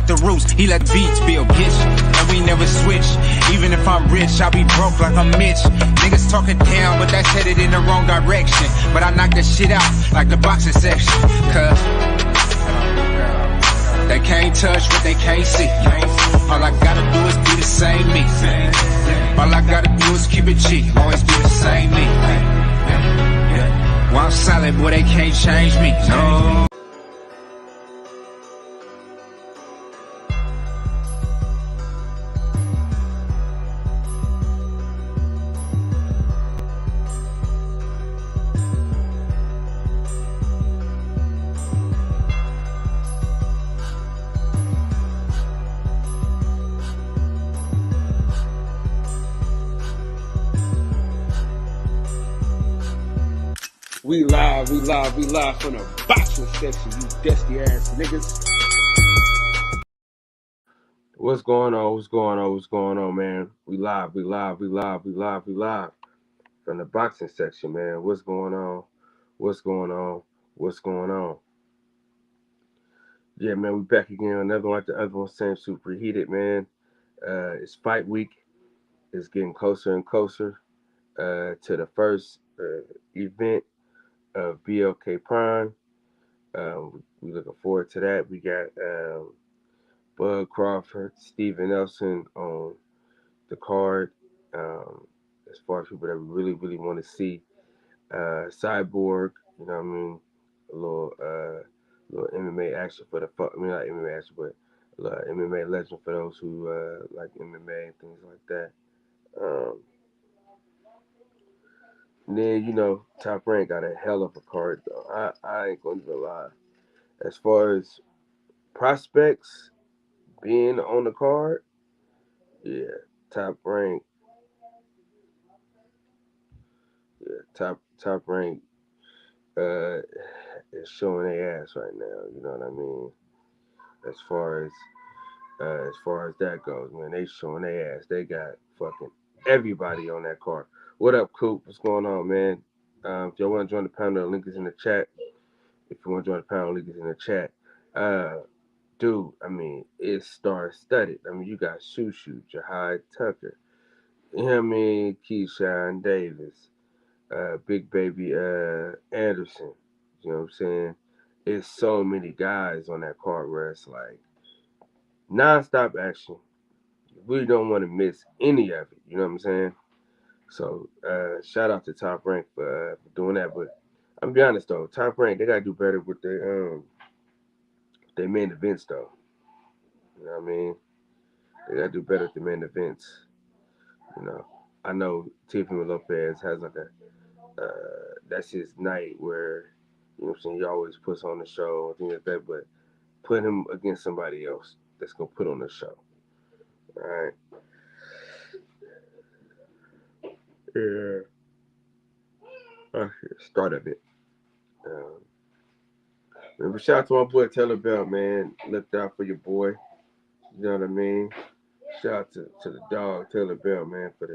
got the roots, he let beats build, bitch. And we never switch. Even if I'm rich, I'll be broke like I'm Mitch. Niggas talking down, but that's headed in the wrong direction. But I knock that shit out like the boxing section. Cause they can't touch what they can't see. All I gotta do is be the same me. All I gotta do is keep it cheap. Always be the same me. While I'm solid, boy, they can't change me. No. We live from the boxing section, you dusty ass niggas. What's going on, man? We live from the boxing section, man. What's going on? Yeah, man, we back again. Another one like the other one, same super heated, man. It's fight week. It's getting closer and closer to the first event of BLK Prime. We looking forward to that. We got Bud Crawford, Steven Nelson on the card. As far as people that we really want to see, Cyborg, you know what I mean, a little MMA action for the not MMA action, but a little MMA legend for those who like MMA and things like that. And then, you know, Top Rank got a hell of a card, though. I ain't going to lie. As far as prospects being on the card, yeah, Top Rank. Yeah, Top Rank is showing their ass right now. You know what I mean? As far as that goes, man, they showing their ass. They got fucking everybody on that card. What up, Coop? What's going on, man? If y'all want to join the panel, the link is in the chat. If you want to join the panel, the link is in the chat. Dude, I mean, it's star-studded. I mean, you got Shushu, Jahai Tucker, you know what I mean, Keyshawn Davis, Big Baby Anderson. You know what I'm saying? It's so many guys on that card where it's like non-stop action. We don't want to miss any of it. You know what I'm saying? So shout out to Top Rank for doing that. But I'm gonna be honest though, Top Rank, they gotta do better with their main events though. You know what I mean? They gotta do better with the main events. You know, I know Tiffany Lopez has like a that's his night where, you know what I'm saying, he always puts on the show and things like that, but put him against somebody else that's gonna put on the show. Alright. Yeah. Start of it. But shout out to my boy Taylor Bell, man. Looked out for your boy. You know what I mean? Shout out to the dog, Taylor Bell, man, for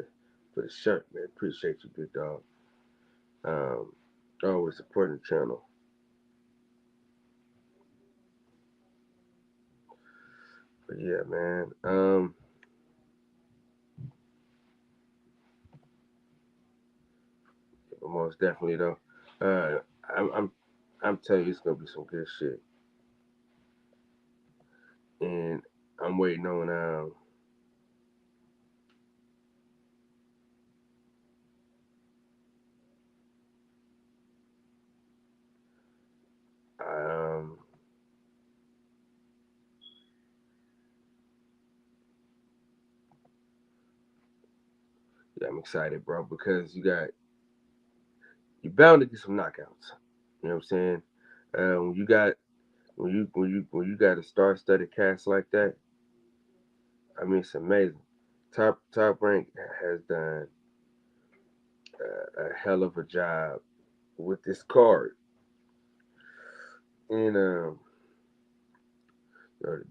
the shirt, man. Appreciate you, good dog. Always supporting the channel. But yeah, man. Most definitely though. I'm telling you, it's gonna be some good shit. And I'm waiting on yeah, I'm excited, bro, because you're bound to get some knockouts. You know what I'm saying? When you got a star-studded cast like that, I mean, it's amazing. Top Rank has done a hell of a job with this card, and the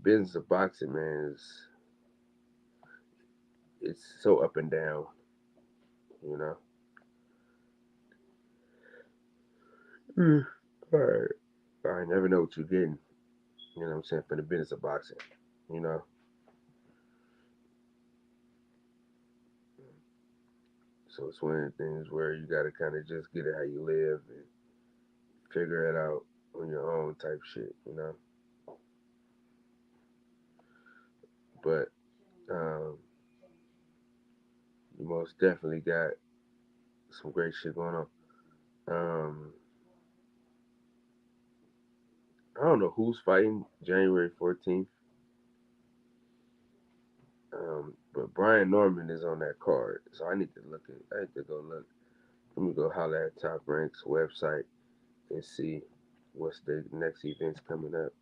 business of boxing, man, it's so up and down, you know. All right, never know what you're getting. You know what I'm saying, for the business of boxing. you know. So it's one of the things where you gotta kind of just get it how you live and figure it out on your own type shit, you know. But um, you most definitely got some great shit going on. Um, I don't know who's fighting January 14th, but Brian Norman is on that card, so I need to look at. I need to go look. Let me go holler at Top Rank's website and see what's the next events coming up.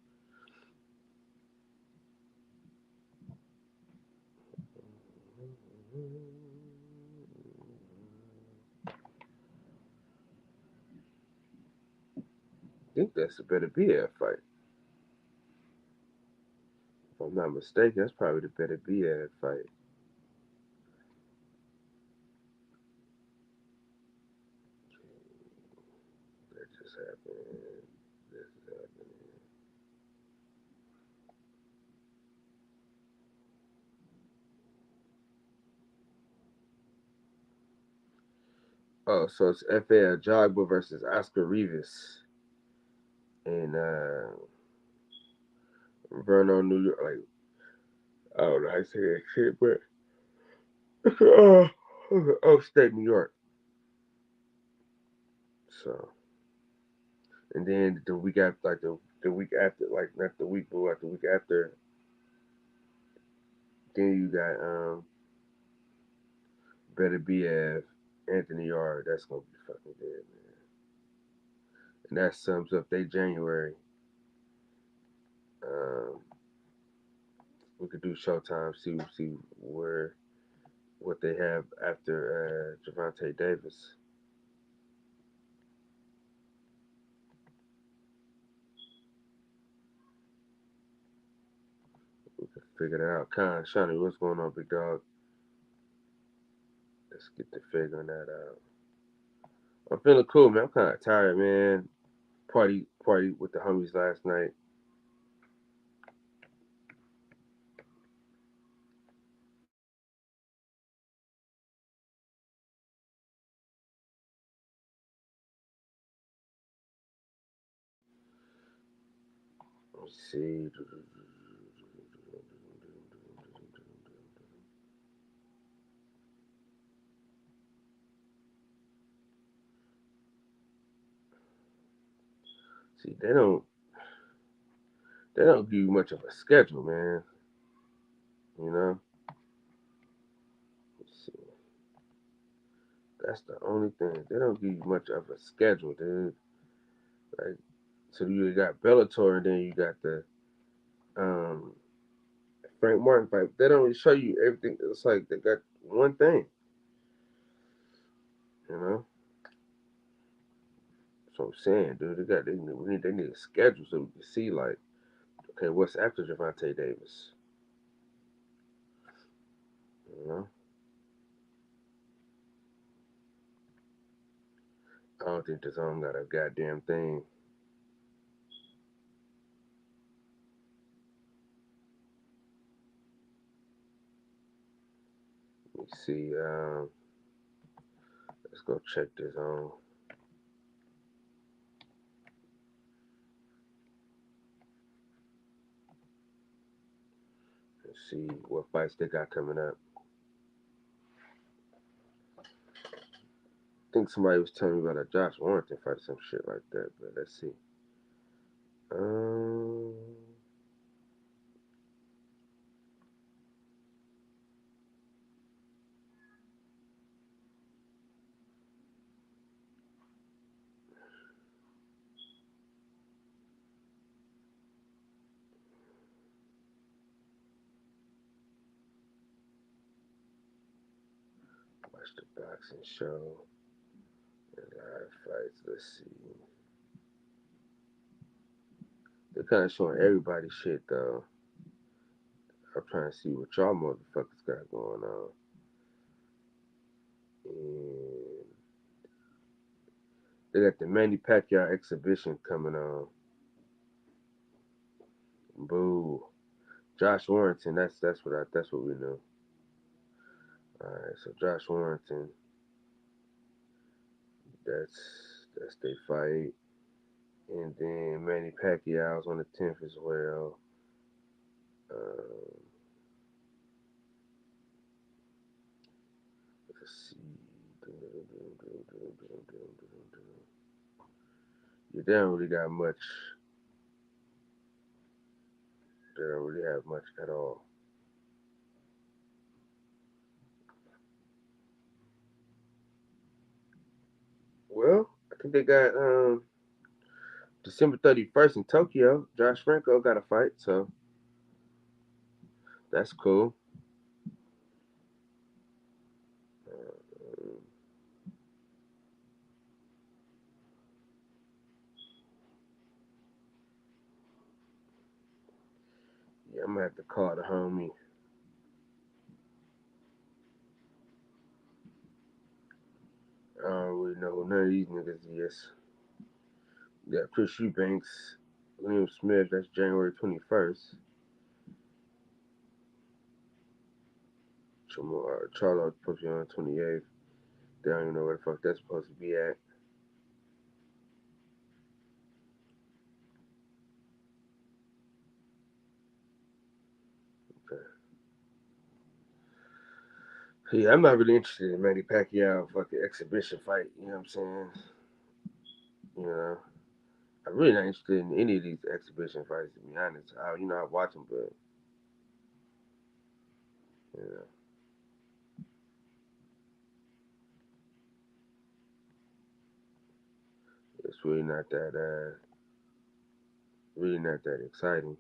I think that's a better BF fight. If I'm not mistaken, that's probably the better BF fight. That just happened. This is happening. Oh, so it's FA Jogba versus Oscar Rivas in Vernon, New York. Like, I don't know how to say that shit, but upstate New York. So, and then the week after, like the week after, like not the week, but like the week after, then you got Better BF, Anthony Yard. That's gonna be fucking good, man. And that sums up their January. Um, we could do Showtime, see where what they have after Javante Davis. We could figure that out. Con, Shawnee, what's going on, big dog? Let's get to figuring that out. I'm feeling cool, man. I'm kind of tired, man. Party with the homies last night. Let's see. See, they don't give you much of a schedule, man. You know. Let's see. That's the only thing. They don't give you much of a schedule, dude. Like, so you got Bellator, and then you got the um, Frank Martin fight. They don't really show you everything. It's like they got one thing, you know. So I'm saying, dude, they need a schedule so we can see like, okay, what's after Javante Davis, you know. I don't think the zone got a goddamn thing. Let me see. Let's go check the zone. Let's see what fights they got coming up. I think somebody was telling me about a Josh Warrington fight or some shit like that, but let's see. Um, watch the boxing show and live fights. Let's see. They're kind of showing everybody shit though. I'm trying to see what y'all motherfuckers got going on. And they got the Manny Pacquiao exhibition coming on. Boo. Josh Warrington. That's what we know. All right, so Josh Warrington. That's their fight, and then Manny Pacquiao's on the 10th as well. Um, let's see. You don't really got much. They don't really have much at all. Well, I think they got December 31st in Tokyo. Josh Franco got a fight, so that's cool. Um, yeah, I'm gonna have to call the homie. I don't really know who none of these niggas is. We got Chris Eubanks, William Smith. That's January 21st. Charlo supposed to be on the 28th. They don't even know where the fuck that's supposed to be at. Okay. Yeah, I'm not really interested in Manny Pacquiao fucking exhibition fight. You know what I'm saying? You know, I'm really not interested in any of these exhibition fights. To be honest, I watch them, but you know, it's really not that exciting.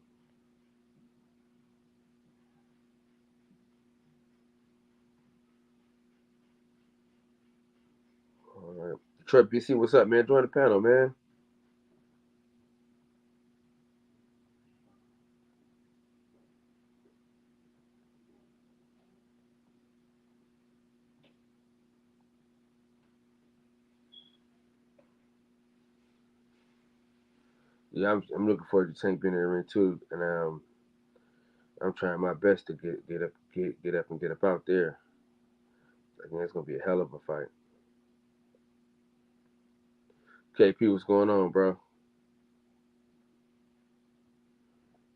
All right, Detroit BC, what's up, man? Join the panel, man. Yeah, I'm looking forward to Tank being in the ring too, and I'm trying my best to get up and get up out there. I think it's gonna be a hell of a fight. KP, what's going on, bro?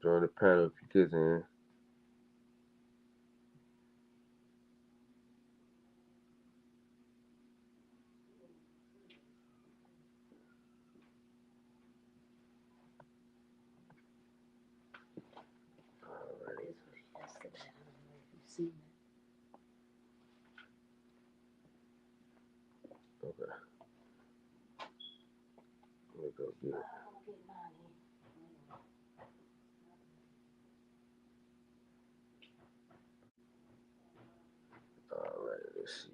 Join the panel if you kids in. Okay, let me go get it. All right, let's see.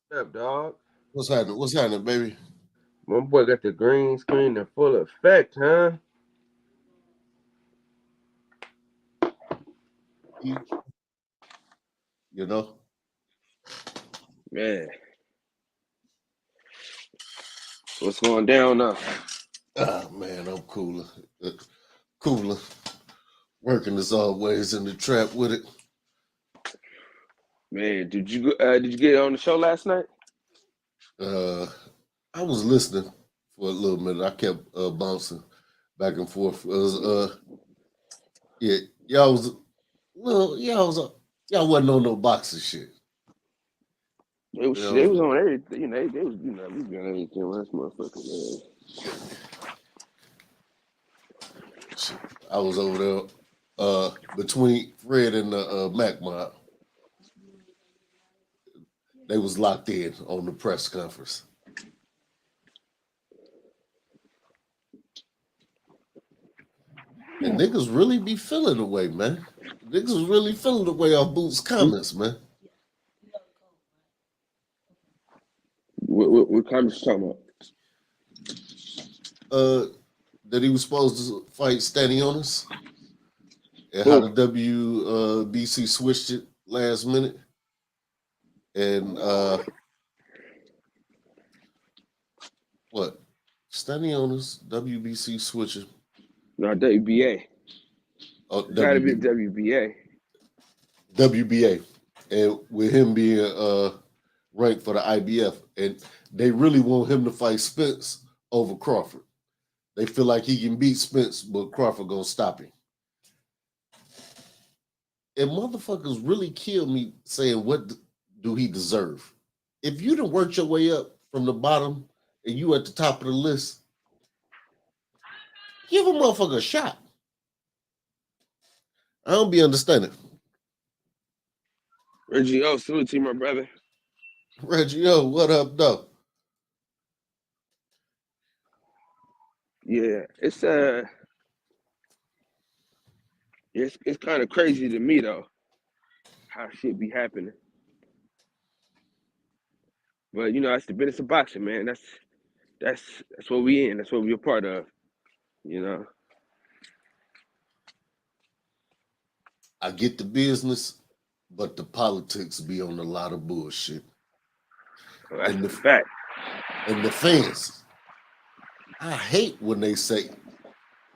What up, dog? What's happening? What's happening, baby? My boy got the green screen in full effect, huh? You know? Man, what's going down now? Ah, man, I'm cooler. Cooler. Working as always in the trap with it. Man, did you get on the show last night? I was listening for a little minute. I kept bouncing back and forth. It was, yeah, y'all was, well, y'all wasn't on no boxing shit. They was on everything. They was we doing everything with this motherfucker, man. I was over there between Fred and the Mac Mob. They was locked in on the press conference. And niggas really be feeling the way, man. Niggas was really feeling the way off Boots' comments, man. What comments you talking about? That he was supposed to fight Stanionis, and how the WBC switched it last minute, and what Standing owners, WBC switching. No, WBA. Oh, It's got to be WBA. WBA. And with him being ranked for the IBF, and they really want him to fight Spence over Crawford. They feel like he can beat Spence, but Crawford gonna stop him. And motherfuckers really kill me saying, what do he deserve? If you done worked your way up from the bottom and you at the top of the list, give a motherfucker a shot. I don't be understanding. Reggie O, salute to you, my brother. Reggie O, what up, though? Yeah, it's kind of crazy to me though, how shit be happening. But you know, that's the business of boxing, man. That's what we in. That's what we a part of. You know. I get the business, but the politics be on a lot of bullshit. Well, that's the fact. And the fans, I hate when they say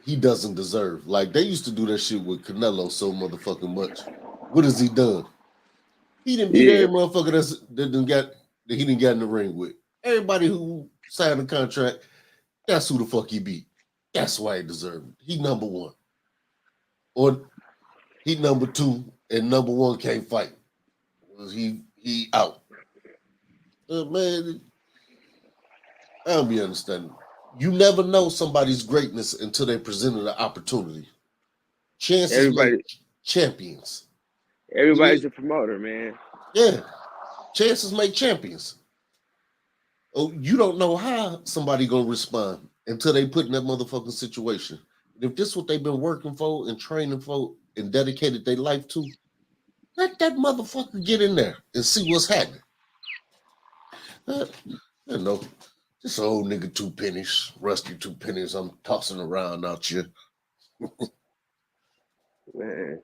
he doesn't deserve. Like they used to do that shit with Canelo so motherfucking much. What has he done? He didn't beat every motherfucker that he didn't get in the ring with. Everybody who signed a contract, that's who the fuck he beat. That's why he deserved it. He number one. Or he number two and number one can't fight. He out. Man, I don't be understanding. You never know somebody's greatness until they presented an opportunity. Chances make champions. Everybody's a promoter, man. Yeah. Chances make champions. Oh, you don't know how somebody gonna respond until they put in that motherfucking situation. If this is what they've been working for and training for and dedicated their life to, let that motherfucker get in there and see what's happening. You know, this old nigga 2 pennies, rusty 2 pennies I'm tossing around out here. Man.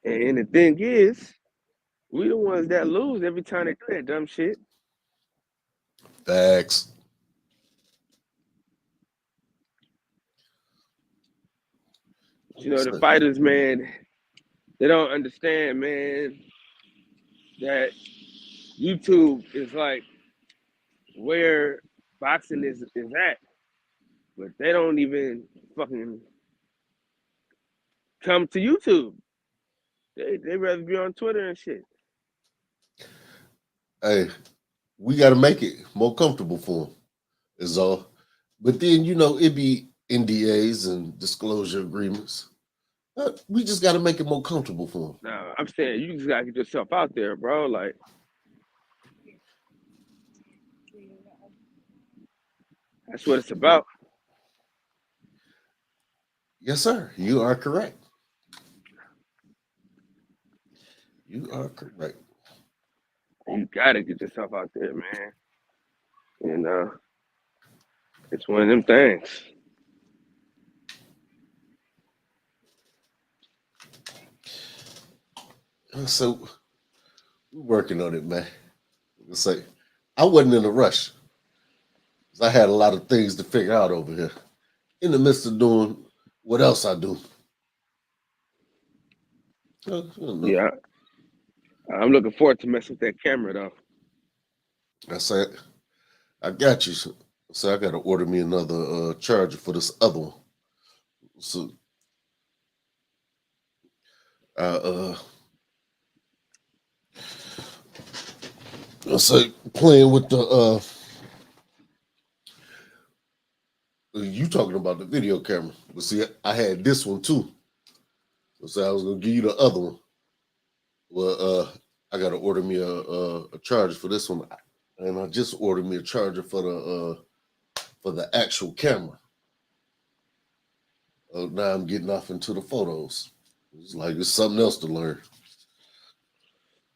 And the thing is, we the ones that lose every time they do that dumb shit. Facts. You know, the fighters, man, they don't understand, man, that YouTube is like where boxing is at. But they don't even fucking come to YouTube. They rather be on Twitter and shit. Hey, we got to make it more comfortable for them, is all. But then, you know, it be NDAs and disclosure agreements. We just got to make it more comfortable for them. No, I'm saying you just got to get yourself out there, bro. Like, that's what it's about. Yes, sir. You are correct. You are correct. You gotta get yourself out there, man. You know, it's one of them things. So we're working on it, man. Say, I wasn't in a rush. I had a lot of things to figure out over here. In the midst of doing what else I do. Yeah. I'm looking forward to messing with that camera though. I said, I got you. So I gotta order me another charger for this other one. So I say playing with the you talking about the video camera. But see, I had this one too. So I was gonna give you the other one. Well, I gotta order me a charger for this one. And I just ordered me a charger for the actual camera. Now I'm getting off into the photos. It's like it's something else to learn.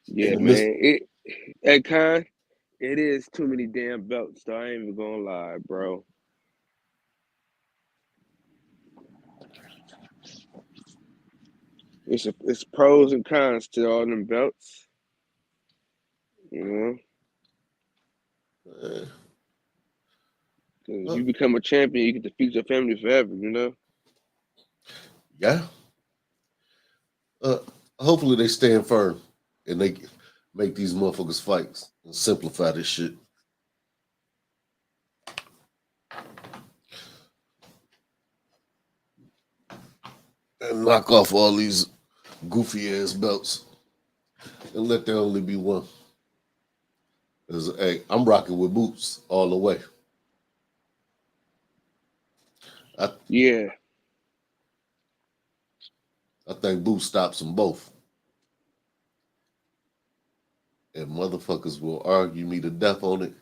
Yeah, man. It is too many damn belts, so I ain't even gonna lie, bro. It's pros and cons to all them belts. You know? If you become a champion, you get to feed your family forever, you know? Yeah. Hopefully they stand firm and they make these motherfuckers fights and simplify this shit. And knock off all these goofy ass belts and let there only be one. Hey, I'm rocking with Boots all the way. Yeah. I think Boots stops them both. And motherfuckers will argue me to death on it.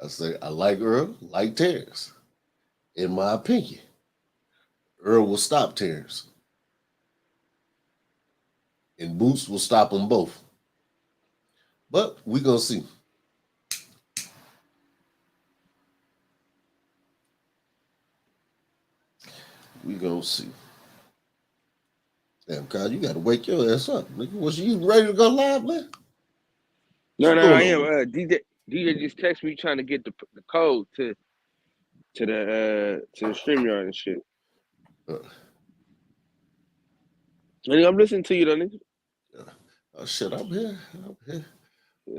I say, I like Earl, like Terrence. In my opinion, Earl will stop Terrence. And Boots will stop them both. But we gonna see. We gonna see. Damn, Kyle, you gotta wake your ass up. Nigga, was you ready to go live, man? No, What's I going am. on? DJ just text me trying to get the code to the StreamYard and shit. Nigga, I'm listening to you, though, nigga. Oh shit, I'm here.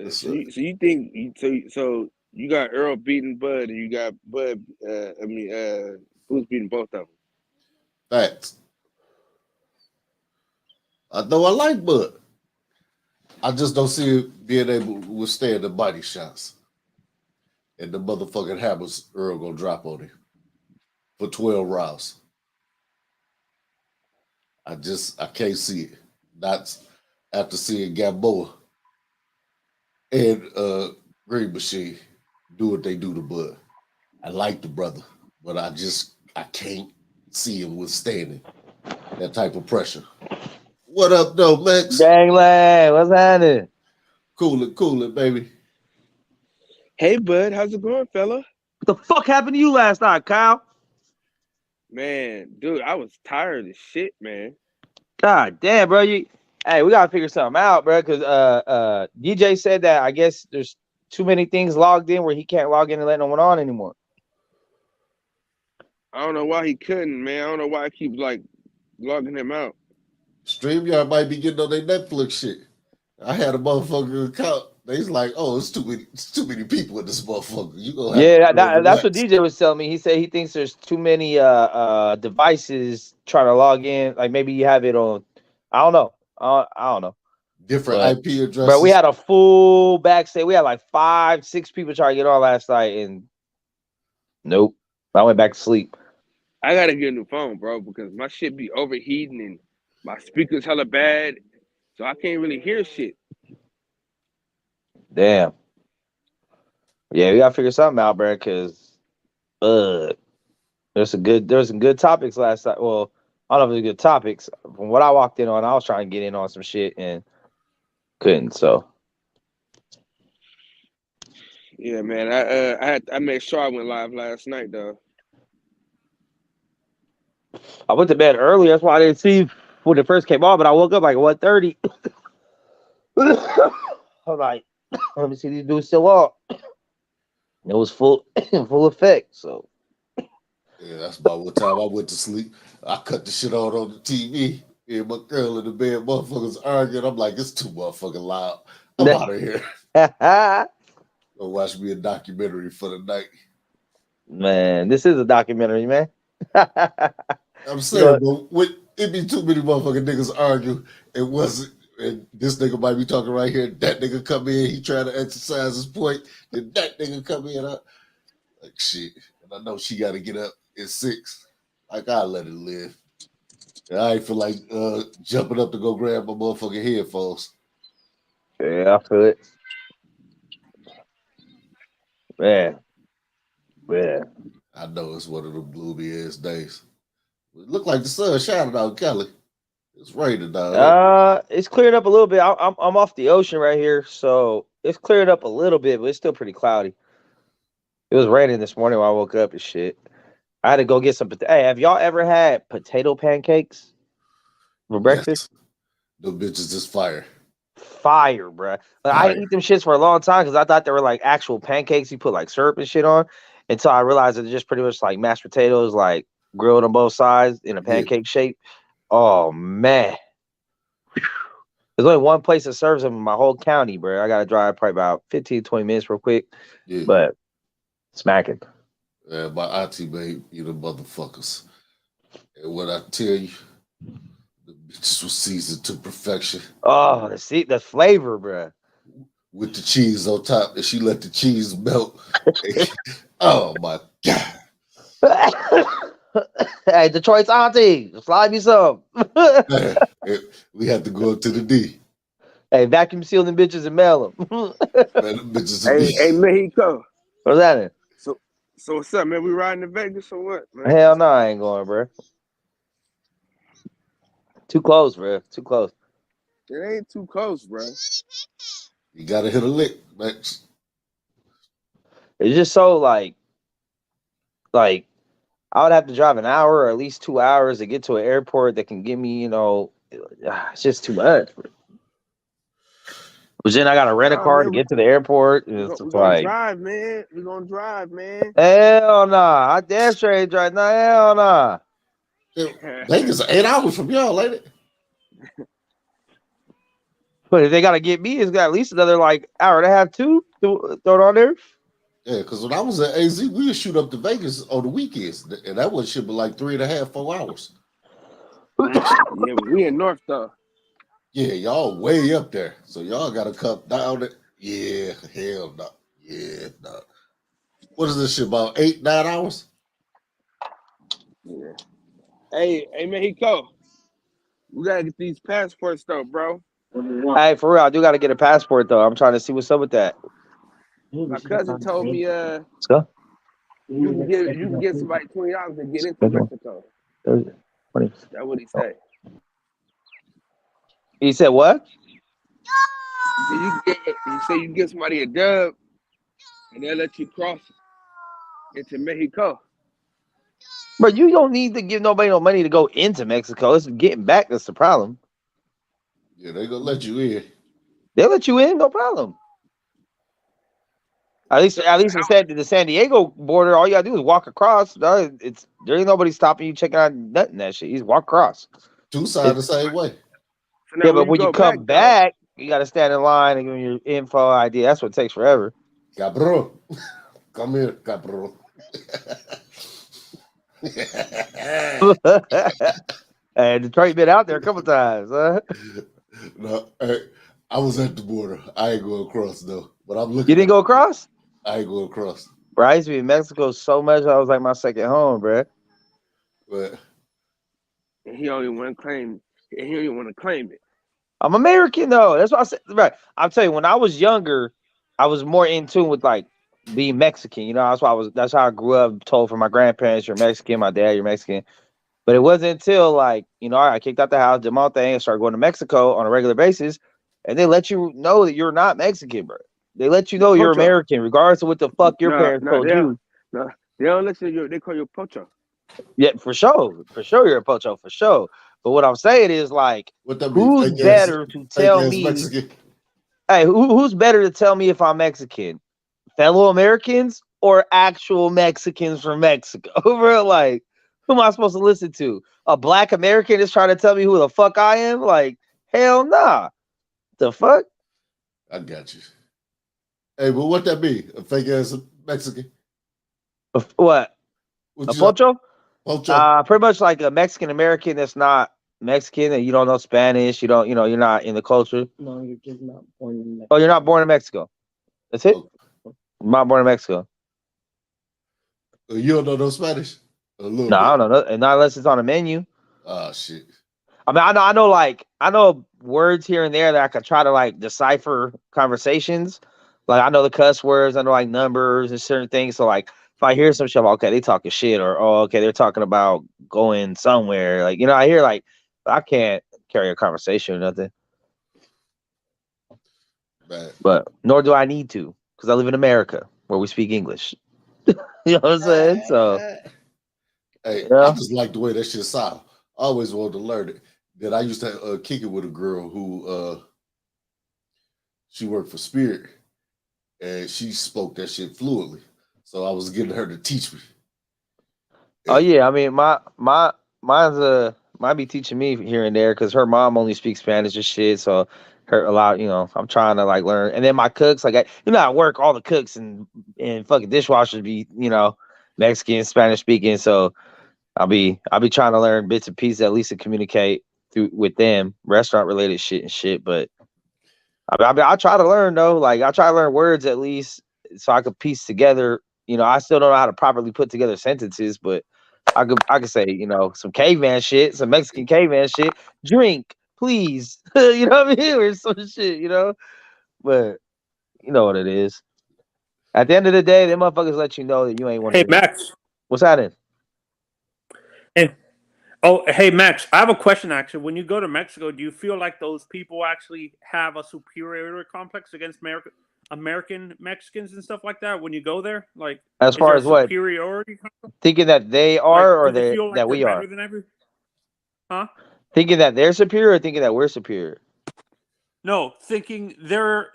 So you think so you got Earl beating Bud and you got Bud who's beating both of them? Facts. I know I like Bud. I just don't see it being able to withstand the body shots. And the motherfucking hammers Earl gonna drop on him for 12 rounds. I can't see it. Not after seeing Gamboa and Green Machine do what they do to Bud. I like the brother, but I can't see him withstanding that type of pressure. What up, though, Max? Gangland, what's happening? Cool it, baby. Hey, Bud, how's it going, fella? What the fuck happened to you last night, Kyle? Man, dude, I was tired as shit, man. God damn, bro. Hey, we gotta figure something out, bro. Because DJ said that I guess there's too many things logged in where he can't log in and let no one on anymore. I don't know why he couldn't, man. I don't know why I keep like logging him out. StreamYard might be getting on their Netflix shit. I had a motherfucker account. They's like, oh, it's too many people in this motherfucker. You gonna have that's what DJ was telling me. He said he thinks there's too many devices trying to log in. Like maybe you have it on. I don't know. I don't know. Different IP addresses. But we had a full backstage. We had like 5-6 people trying to get on last night, and nope. I went back to sleep. I gotta get a new phone, bro, because my shit be overheating and my speaker's hella bad, so I can't really hear shit. Damn. Yeah, we gotta figure something out, bro. Because there's some good topics last night. Well, I don't know if there's good topics. From what I walked in on, I was trying to get in on some shit and couldn't. So yeah, man. I made sure I went live last night though. I went to bed early. That's why I didn't see when it first came on. But I woke up like 1:30. I'm like, let me see these dudes still on. It was full effect. So yeah, that's about what time I went to sleep. I cut the shit on the TV. And my girl in the bed, motherfuckers arguing. I'm like, it's too motherfucking loud. I'm out of here. Go watch me a documentary for the night. Man, this is a documentary, man. I'm saying, but it be too many motherfucking niggas argue. It wasn't. And this nigga might be talking right here. That nigga come in, he trying to exercise his point. Then that nigga come in, like shit. And I know she got to get up at 6. Like, I let it live. And I ain't feel like jumping up to go grab my motherfucking headphones. Yeah, I feel it. Man. I know it's one of them gloomy ass days. It looked like the sun shining out, Kelly. It's raining down. It's cleared up a little bit. I'm off the ocean right here, so it's cleared up a little bit, but it's still pretty cloudy. It was raining this morning when I woke up and shit. I had to go get some. Hey, have y'all ever had potato pancakes for breakfast? Yes. Them bitches is fire. fire, bruh. Like, I didn't eat them shits for a long time because I thought they were like actual pancakes you put like syrup and shit on, until I realized they're just pretty much like mashed potatoes, like grilled on both sides in a pancake shape. Oh man. There's only one place that serves them in my whole county, bro. I gotta drive probably about 15, 20 minutes real quick. Yeah. But smacking. Yeah, my auntie made you the motherfuckers. And when I tell you, the bitches was seasoned to perfection. Oh, the flavor, bro. With the cheese on top, and she let the cheese melt. Oh my God. Hey, Detroit's auntie, slide me some. We had to go up to the D. Hey, vacuum seal them bitches and mail them. Man, them bitches Hey, Mexico. What's that in? So what's up, man? We riding to Vegas or what, man? Hell no, I ain't going, bro. Too close, bro. Too close. It ain't too close, bro. You gotta hit a lick, Max. It's just so like I would have to drive an hour or at least 2 hours to get to an airport that can give me, it's just too much. But then I got to rent a car to get to the airport. We're gonna drive, man. We're gonna drive, man. Hell nah. I damn sure ain't driving. Nah, hell nah. Vegas is 8 hours from y'all, ain't it? But if they got to get me, it's got at least another like hour and a half, two, throw it on there. Yeah, because when I was at AZ, we would shoot up to Vegas on the weekends, and that was shit but like 3.5, 4 hours. Yeah, but we in North though. Yeah, y'all way up there, so y'all gotta come down it. Yeah, hell no. Yeah, no. What is this shit about 8, 9 hours? Yeah. Hey, Mexico. We gotta get these passports though, bro. Hey, for real, I do got to get a passport though. I'm trying to see what's up with that. My cousin told me, Let's go. you can get somebody $20 to get into Mexico. That's what he said. He said what? He said you can get somebody a dub, and they'll let you cross into Mexico. But you don't need to give nobody no money to go into Mexico. It's getting back that's the problem. Yeah, they gonna let you in. They'll let you in, no problem. At least it said to the San Diego border, all you gotta do is walk across. There ain't nobody stopping you checking out nothing that shit. You just walk across. Two sides the same way. So now Yeah, but when you come back, you gotta stand in line and give them your info ID. That's what takes forever. Cabron. Come here, cabron. Hey, Detroit been out there a couple times, huh? No, I was at the border. I ain't going across though. But I'm looking. You didn't go across? I ain't going across. Bro, I used to be in Mexico so much. I was like my second home, bro. But he only want to claim. He only want to claim it. I'm American though. That's what I said. Right. I'll tell you, when I was younger, I was more in tune with like being Mexican. You know, that's how I grew up. Told from my grandparents, you're Mexican. My dad, you're Mexican. But it wasn't until like, I kicked out the house, did my thing, and started going to Mexico on a regular basis, and they let you know that you're not Mexican, bro. They let you know you're American, regardless of what the fuck your parents told you. No, they don't let you. They call you pocho. Yeah, for sure, you're a pocho, for sure. But what I'm saying is like, who's better to tell me? Mexican? Hey, who's better to tell me if I'm Mexican? Fellow Americans or actual Mexicans from Mexico? Bro, like, who am I supposed to listen to? A black American is trying to tell me who the fuck I am? Like, hell nah. The fuck? I got you. Hey, but what that be? A fake ass Mexican? What? A pocho? Pocho? Pretty much like a Mexican American that's not Mexican and you don't know Spanish. You don't, you're not in the culture. No, you're just not born in Mexico. Oh, you're not born in Mexico. That's it? I'm not born in Mexico. You don't know no Spanish? No, I don't know. Not unless it's on a menu. Oh shit. I mean, I know words here and there that I could try to like decipher conversations. Like I know the cuss words, I know like numbers and certain things. So like if I hear some shit, okay, they talking shit, or okay, they're talking about going somewhere. Like, I hear like I can't carry a conversation or nothing. But nor do I need to, because I live in America where we speak English. You know what I'm saying? So hey, yeah. I just like the way that shit sound. I always wanted to learn it. That I used to kick it with a girl who She worked for Spirit, and she spoke that shit fluently. So I was getting her to teach me. Oh yeah, I mean mine's might be teaching me here and there because her mom only speaks Spanish and shit. So her a lot, I'm trying to like learn. And then my cooks, like at work, all the cooks and fucking dishwashers be Mexican, Spanish speaking. So I'll be trying to learn bits and pieces at least to communicate with them, restaurant related shit and shit. But I try to learn though. Like I try to learn words at least so I could piece together. I still don't know how to properly put together sentences, but I could say, some caveman shit, some Mexican caveman shit. Drink, please. You know what I mean? Or some shit, But you know what it is. At the end of the day, them motherfuckers let you know that you ain't one Hey, of them. Max. What's happening? Hey, Max. I have a question, actually. When you go to Mexico, do you feel like those people actually have a superiority complex against American Mexicans and stuff like that when you go there? Like, As far as what? Superiority complex? Thinking that they are or do they feel like that we are? better than every... Huh? Thinking that they're superior or thinking that we're superior? No, thinking they're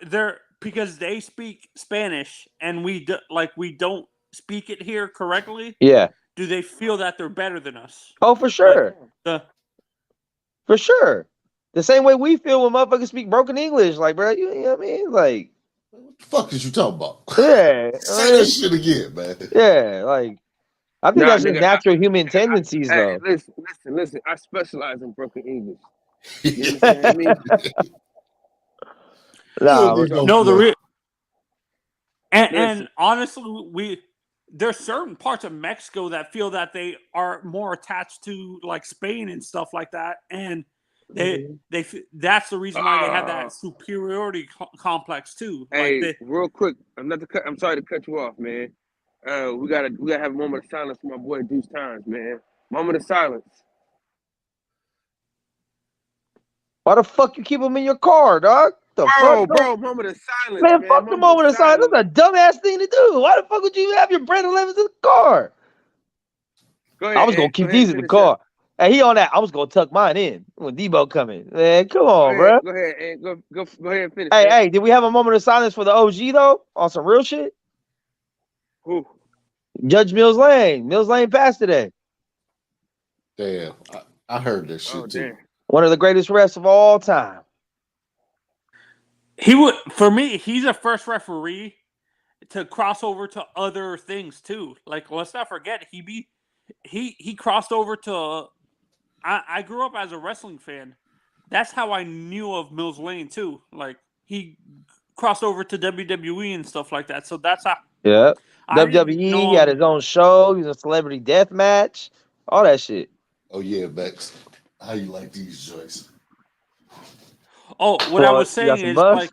because they speak Spanish and we don't speak it here correctly. Yeah. Do they feel that they're better than us? Oh, for sure. For sure. The same way we feel when motherfuckers speak broken English. Like, bro, you know what I mean? Like, what the fuck is you talking about? Yeah. Say that shit again, man. Yeah, like, I think that's just natural human tendencies, though. Listen. I specialize in broken English. You understand me? And honestly, there's certain parts of Mexico that feel that they are more attached to like Spain and stuff like that, and that's the reason why they have that superiority complex too. Hey, real quick, I'm sorry to cut you off, man. We gotta have a moment of silence for my boy Deuce Times, man. Moment of silence. Why the fuck you keep him in your car, dog? Bro, moment of silence, man. Fuck the moment of silence. That's a dumbass thing to do. Why the fuck would you have your Brand 11s in the car? Go ahead, I was gonna keep these in the car. Hey, he on that. I was gonna tuck mine in when Debo coming. Man, come on, bro. Go ahead and go ahead and finish. Hey, did we have a moment of silence for the OG though? On some real shit? Who? Judge Mills Lane. Mills Lane passed today. Damn, I heard that shit too. Damn. One of the greatest refs of all time. For me, he's a first referee to cross over to other things too. Like, let's not forget, he crossed over to. I grew up as a wrestling fan. That's how I knew of Mills Lane too. Like, he crossed over to WWE and stuff like that. So that's how. Yeah. WWE, he had his own show. He was a celebrity death match. All that shit. Oh yeah, Max. How you like these joints? Oh, what I was saying is like.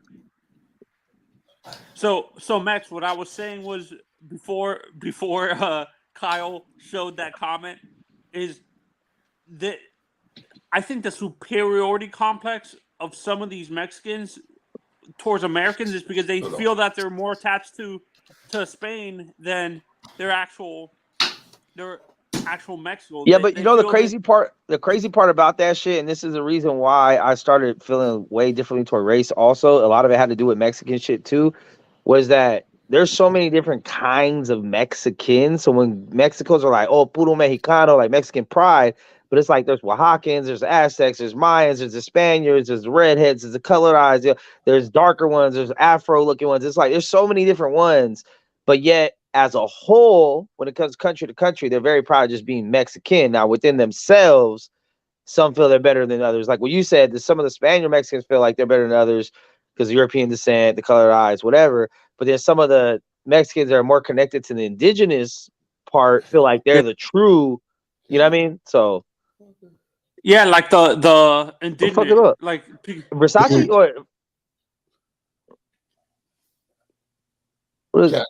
So Max, what I was saying was before Kyle showed that comment is that I think the superiority complex of some of these Mexicans towards Americans is because they feel that they're more attached to Spain than their actual Mexico. Yeah, but the crazy part about that shit, and this is the reason why I started feeling way differently toward race also, a lot of it had to do with Mexican shit too, was that there's so many different kinds of Mexicans. So when Mexicans are like, oh, puro Mexicano, like Mexican pride, but it's like there's Oaxacans, there's Aztecs, there's Mayans, there's the Spaniards, there's the redheads, there's the colored eyes, there's darker ones, there's Afro-looking ones. It's like there's so many different ones, but yet as a whole, when it comes country to country, they're very proud of just being Mexican. Now, within themselves, some feel they're better than others. Like what you said, that some of the Spaniard Mexicans feel like they're better than others because of European descent, the colored eyes, whatever. But then some of the Mexicans that are more connected to the indigenous part feel like they're the true, you know what I mean? So yeah, like the indigenous, like Versace or what is that?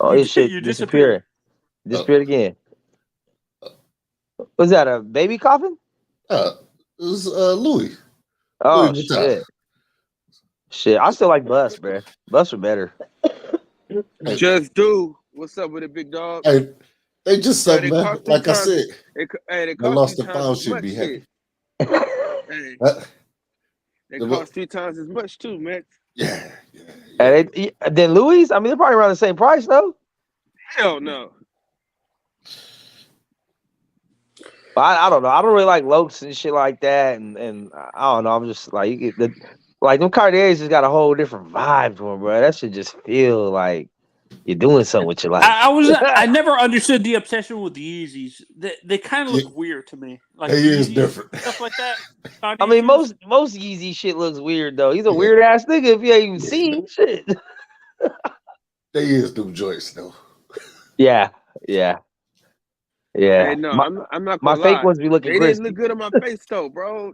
Oh, this shit you disappeared. Disappeared again. Was that a baby coffin? It was Louis. Oh, Louis shit. Shit, I still like Bus, bro. Bus are better. Hey. Just do. What's up with it, big dog? Hey, they just said, man, like I said, they lost the pound should be happy. They cost 3 times as much too, man. Yeah. And then Louis, I mean, they're probably around the same price, though. Hell no. But I don't know. I don't really like Lokes and shit like that, and I don't know. I'm just like, like them Cartiers just got a whole different vibe to them, bro. That should just feel like you're doing something with your life. I never understood the obsession with the Yeezys. They kind of look weird to me. Like They is Yeezys, different. stuff like that. I mean, most Yeezy shit looks weird though. He's a weird ass nigga if you ain't even seen shit. They is them joints though. Yeah. Hey, no, I'm not My gonna fake lie. ones be looking They crispy. didn't look good on my face though, bro.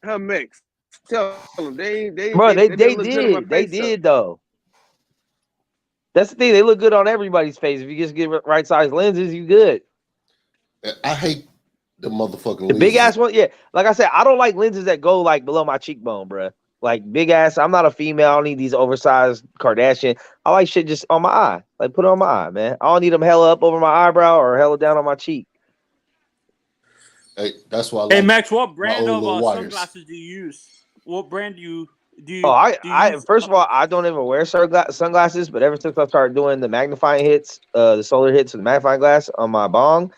Her mix. Tell them they Bro, didn't look good on my they face, did though. That's the thing. They look good on everybody's face. If you just get right size lenses, you good. I hate the motherfucking The big lenses. ass one, yeah. Like I said, I don't like lenses that go like below my cheekbone, bro. Like big ass. I'm not a female. I don't need these oversized Kardashian. I like shit just on my eye. Like put it on my eye, man. I don't need them hella up over my eyebrow or hella down on my cheek. Hey, that's why I like. Hey Max, what brand old of little wires. sunglasses do you use? What brand do you use? First of all, I don't even wear sunglasses, but ever since I started doing the magnifying hits, the solar hits with the magnifying glass on my bong,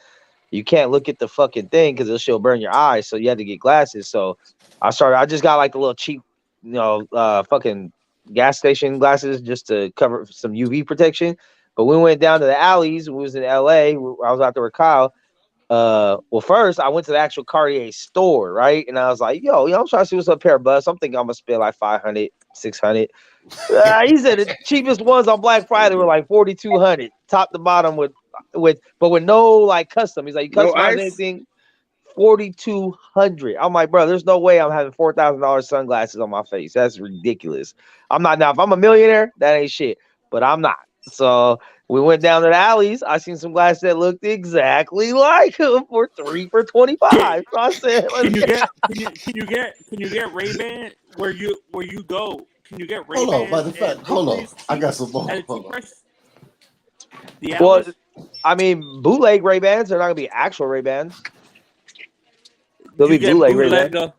you can't look at the fucking thing because she'll burn your eyes. So you had to get glasses. So I just got like the little cheap, fucking gas station glasses just to cover some UV protection. But we went down to the alleys. We was in LA. I was out there with Kyle. Well, first I went to the actual Cartier store, right? And I was like, yo, I'm trying to see what's up here, bus. I'm thinking I'm gonna spend like 500, 600. He said the cheapest ones on Black Friday were like 4,200, top to bottom with no like custom. He's like, you customize anything, 4,200. I'm like, bro, there's no way I'm having $4,000 sunglasses on my face. That's ridiculous. I'm not now. If I'm a millionaire, that ain't shit. But I'm not. So we went down to the alleys. I seen some glasses that looked exactly like them for 3 for $25. So I said, can you get Ray-Ban where you go? Can you get Ray-Ban? Hold on, by the fact, hold on. I got some more. Well, I mean, bootleg Ray-Bans. They're not gonna be actual Ray-Bans. They'll be bootleg Ray-Bans.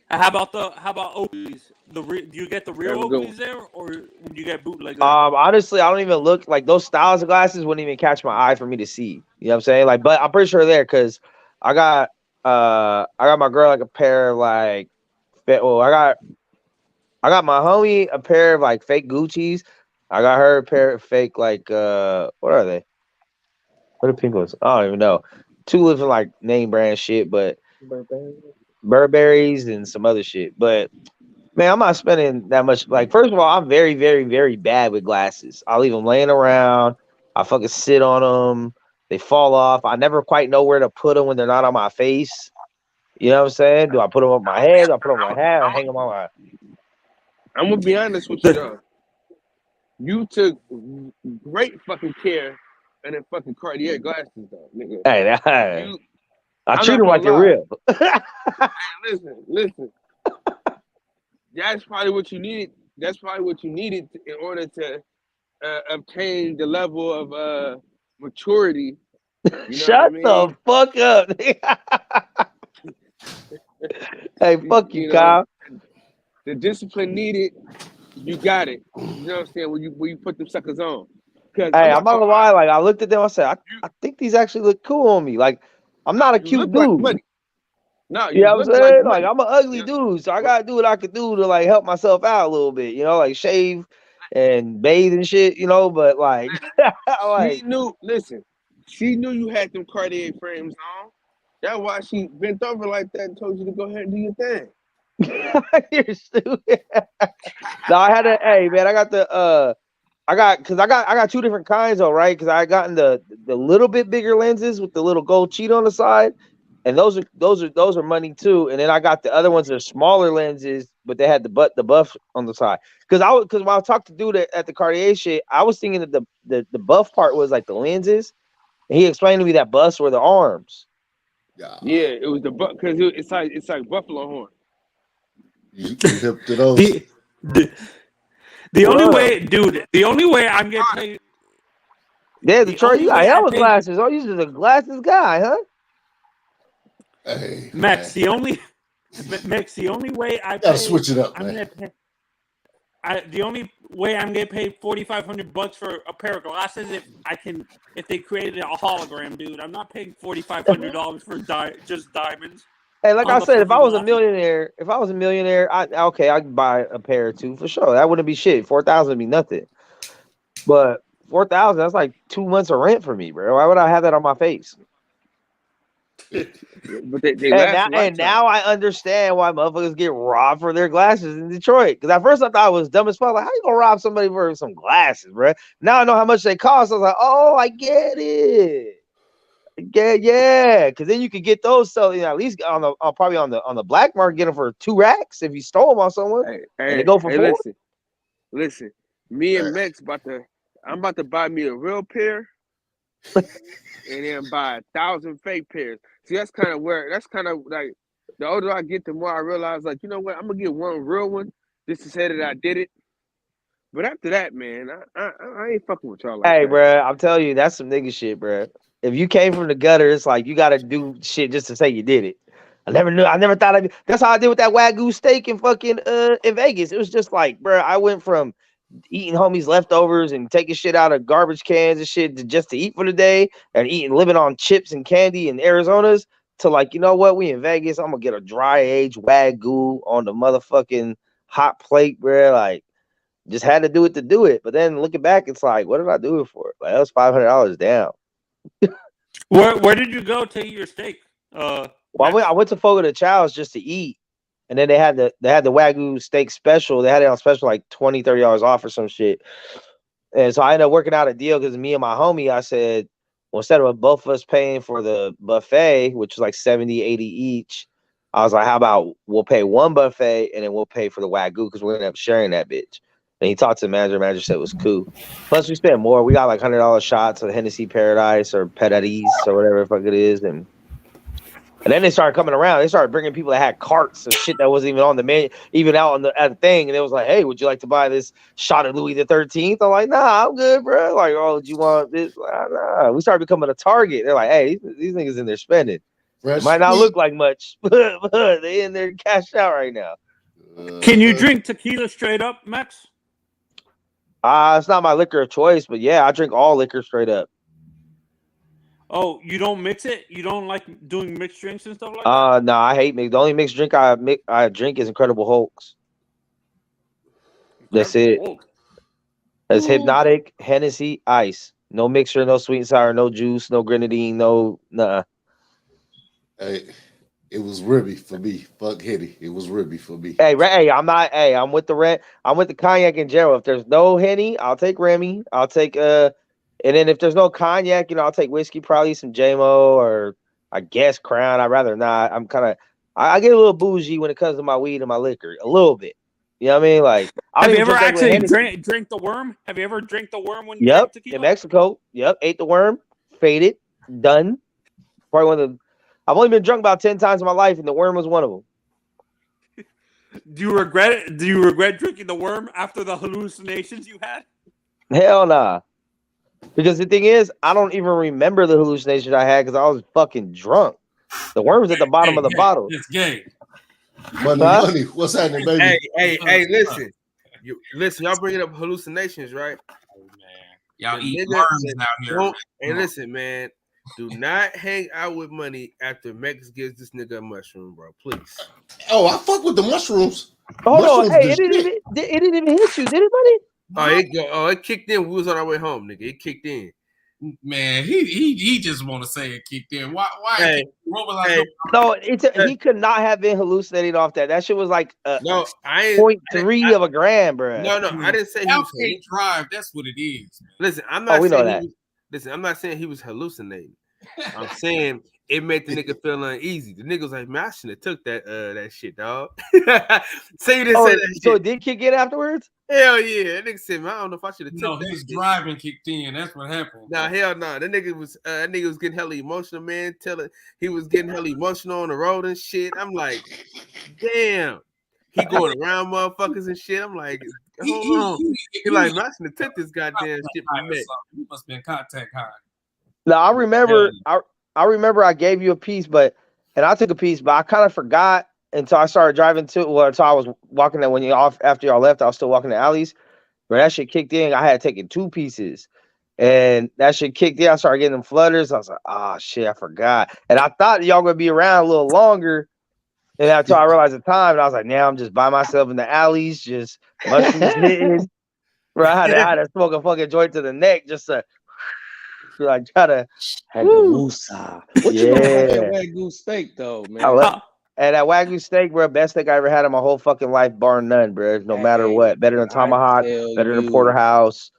How about Oakleys? Do you get the real Oakleys there, or would you get bootleg? Honestly, I don't even look like those styles of glasses wouldn't even catch my eye for me to see. You know what I'm saying? Like, but I'm pretty sure there because I got my girl like a pair of like, well, I got my homie a pair of like fake Gucci's. I got her a pair of fake like what are they? What are pink ones? I don't even know. Two different like name brand shit, but Burberry's and some other shit. But man, I'm not spending that much. Like, first of all, I'm very, very, very bad with glasses. I'll leave them laying around. I fucking sit on them. They fall off. I never quite know where to put them when they're not on my face. You know what I'm saying? Do I put them on my head? Do I put them on my hat? Or hang them on my? I'm gonna be honest with you though. You took great fucking care of them fucking Cartier glasses though, nigga. Hey, I treat them like they're real. Hey, listen. That's probably what you needed. That's probably what you needed in order to obtain the level of maturity. You know Shut the fuck up. Hey, fuck you, Kyle. The discipline needed, you got it. You know what I'm saying? When you put them suckers on. Hey, I'm not gonna lie. Like, I looked at them. I said, I think these actually look cool on me. Like, I'm not a cute dude. Like no, you know what I'm saying? Like, I'm an ugly dude, so I gotta do what I could do to like help myself out a little bit. You know, like shave and bathe and shit. You know, but like, she knew you had them Cartier frames on. That's why she bent over like that and told you to go ahead and do your thing. You're stupid. No, I had hey man, I got two different kinds though, right? Because I got in the little bit bigger lenses with the little gold cheat on the side, and those are money too. And then I got the other ones that are smaller lenses, but they had the buff on the side. Because when I talked to dude at the Cartier shit, I was thinking that the buff part was like the lenses, and he explained to me that buffs were the arms. Yeah, it was the buff because it's like buffalo horn. You hip to those. The only way I'm getting paid. Yeah, Detroit, you got hella glasses. Oh, you're just a glasses guy, huh? Hey, Max, the only way I gotta switch it up, man. the only way I'm getting paid $4,500 for a pair of glasses if they created a hologram, dude. I'm not paying $4,500 for just diamonds. Hey, like On I the said, if I fucking was a glasses. millionaire, I'd buy a pair or two for sure. That wouldn't be shit. 4,000 would be nothing. But 4,000, that's like 2 months of rent for me, bro. Why would I have that on my face? But they last a lifetime. Now I understand why motherfuckers get robbed for their glasses in Detroit. Because at first I thought it was dumb as fuck. Like, how you gonna rob somebody for some glasses, bro? Now I know how much they cost. I was like, oh, I get it. Yeah. Because then you could get those selling at least probably on the black market, get them for 2 racks if you stole them on someone. And they go for 4. Listen. Me and Mex I'm about to buy me a real pair. And then buy 1,000 fake pairs. See, that's kind of like the older I get, the more I realize, like, you know what? I'm gonna get one real one just to say that I did it. But after that, man, I ain't fucking with y'all like that. Hey, bro, I'm telling you, that's some nigga shit, bro. If you came from the gutter, it's like you gotta do shit just to say you did it. I never thought that's how I did with that Wagyu steak in fucking in Vegas. It was just like, bro, I went from eating homies leftovers and taking shit out of garbage cans and shit just to eat for the day and living on chips and candy in Arizona's to like, you know what? We in Vegas. I'm gonna get a dry aged Wagyu on the motherfucking hot plate, bro. Like, just had to do it to do it. But then looking back, it's like, what did I do it for? Like, that was $500 down. Where did you go to eat your steak? Well, I went to Fogo de Chow's just to eat. And then they had the Wagyu steak special. They had it on special like $20, $30 off or some shit. And so I ended up working out a deal because me and my homie, I said, well, instead of both of us paying for the buffet, which was like 70, 80 each, I was like, how about we'll pay one buffet and then we'll pay for the Wagyu because we're going to end up sharing that bitch. And he talked to the manager. The manager said it was cool. Plus, we spent more. We got like $100 shots of Hennessy Paradise or Paradis or whatever the fuck it is. And then they started coming around. They started bringing people that had carts of shit that wasn't even on the menu, even out at the thing. And it was like, hey, would you like to buy this shot of Louis the 13th? I'm like, nah, I'm good, bro. Like, oh, do you want this? Like, nah. We started becoming a target. They're like, hey, these niggas in there spending. Might not look like much, but they in there cashed out right now. Can you drink tequila straight up, Max? It's not my liquor of choice, but yeah, I drink all liquor straight up. Oh, you don't mix it? You don't like doing mixed drinks and stuff like that? No, I hate mix. The only mixed drink I drink is Incredible Hulks. That's it. That's Hypnotic, Hennessy, ice. No mixer, no sweet and sour, no juice, no grenadine, no nah. Hey, it was Ribby for me. Fuck Henny. It was Ribby for me. I'm with the red. I'm with the cognac and Gerald. If there's no Henny, I'll take Remy. I'll take and then if there's no cognac, I'll take whiskey, probably some JMO or I guess Crown. I'd rather not. I get a little bougie when it comes to my weed and my liquor, a little bit. You know what I mean? Like, have you ever actually drink the worm? Have you ever drank the worm when you drink tequila? In Mexico. Yep, ate the worm, faded, done. Probably one of the. I've only been drunk about 10 times in my life, and the worm was one of them. Do you regret it? Do you regret drinking the worm after the hallucinations you had? Hell nah. Because the thing is, I don't even remember the hallucination I had because I was fucking drunk. The worm was at the bottom of the bottle. It's gay. Money. What's happening, baby? Hey, listen. Y'all bringing up hallucinations, right? Oh, man. Y'all eat worms out here. Hey, listen, man. Do not hang out with money after Mex gives this nigga a mushroom, bro. Please. Oh, I fuck with the mushrooms. Hold on. Hey, it didn't even hit you, did it, buddy? It kicked in. We was on our way home, nigga. It kicked in. Man, he just want to say it kicked in. Why? Hey, what was I? No, he could not have been hallucinating off that. That shit was like no, I ain't 0.3 of a gram, bro. No, I didn't say he was drive. That's what it is. Man. Listen, I'm not saying I'm not saying he was hallucinating. I'm saying it made the nigga feel uneasy. The nigga was like, man, I shouldn't have took that shit, dog. Say you didn't say that shit. So it did kick in afterwards? Hell yeah. That nigga said, man, I don't know if I should have took that. No, his driving kicked in. That's what happened. Nah, hell no. That nigga was getting hella emotional, man. He was getting hella emotional on the road and shit. I'm like, damn. He going around motherfuckers and shit. I'm like, hold on. He like, man, I shouldn't have took this goddamn shit from me. He must have been contact high. No, I remember I remember I gave you a piece, and I took a piece, but I kind of forgot. until I started driving to. Well, until I was walking that when you off after y'all left, I was still walking the alleys. But that shit kicked in. I had taken 2 pieces, and that shit kicked in. I started getting them flutters. I was like, "Oh shit, I forgot." And I thought y'all gonna be around a little longer. And until I realized the time, and I was like, "Now I'm just by myself in the alleys, just mushrooms hitting." Bro, I had to smoke a fucking joint to the neck just to like try to. Had the woosah. What you know about that Yeah. Wagyu steak though, man? I love and that Wagyu steak, bro, best steak I ever had in my whole fucking life, bar none, bro. No matter Hey, what, better than I tomahawk, tell better than you, porterhouse,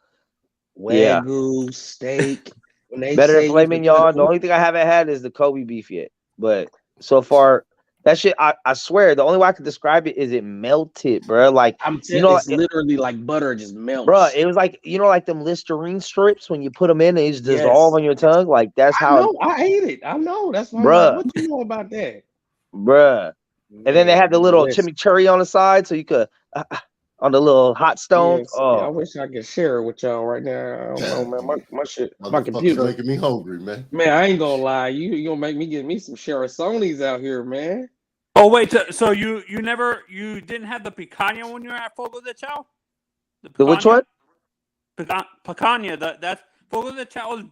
yeah, Wagyu steak. When they better than say filet you can cut mignon. The it, only thing I haven't had is the Kobe beef yet, but so far that shit, I swear, the only way I could describe it is it melted, bro. Like I'm you telling know, it's literally like butter just melts. bro, it was like like them Listerine strips when you put them in, they just Yes. dissolve on your tongue. Like that's I how, know. I ate it. I know. That's why I'm Bruh. like, what you know about that? bruh. And then they had the little chimichurri on the side, so you could on the little hot stones. Yes, Oh, I wish I could share it with y'all right now. I don't know, man. My shit, my Motherfuckers computer. making me hungry, man. Man, I ain't gonna lie. You gonna make me get me some Sherasonis out here, man. Oh wait, so you didn't have the picanha when you were at Fogo de Chao? the which one? Picanha. That's Fogo de Chao is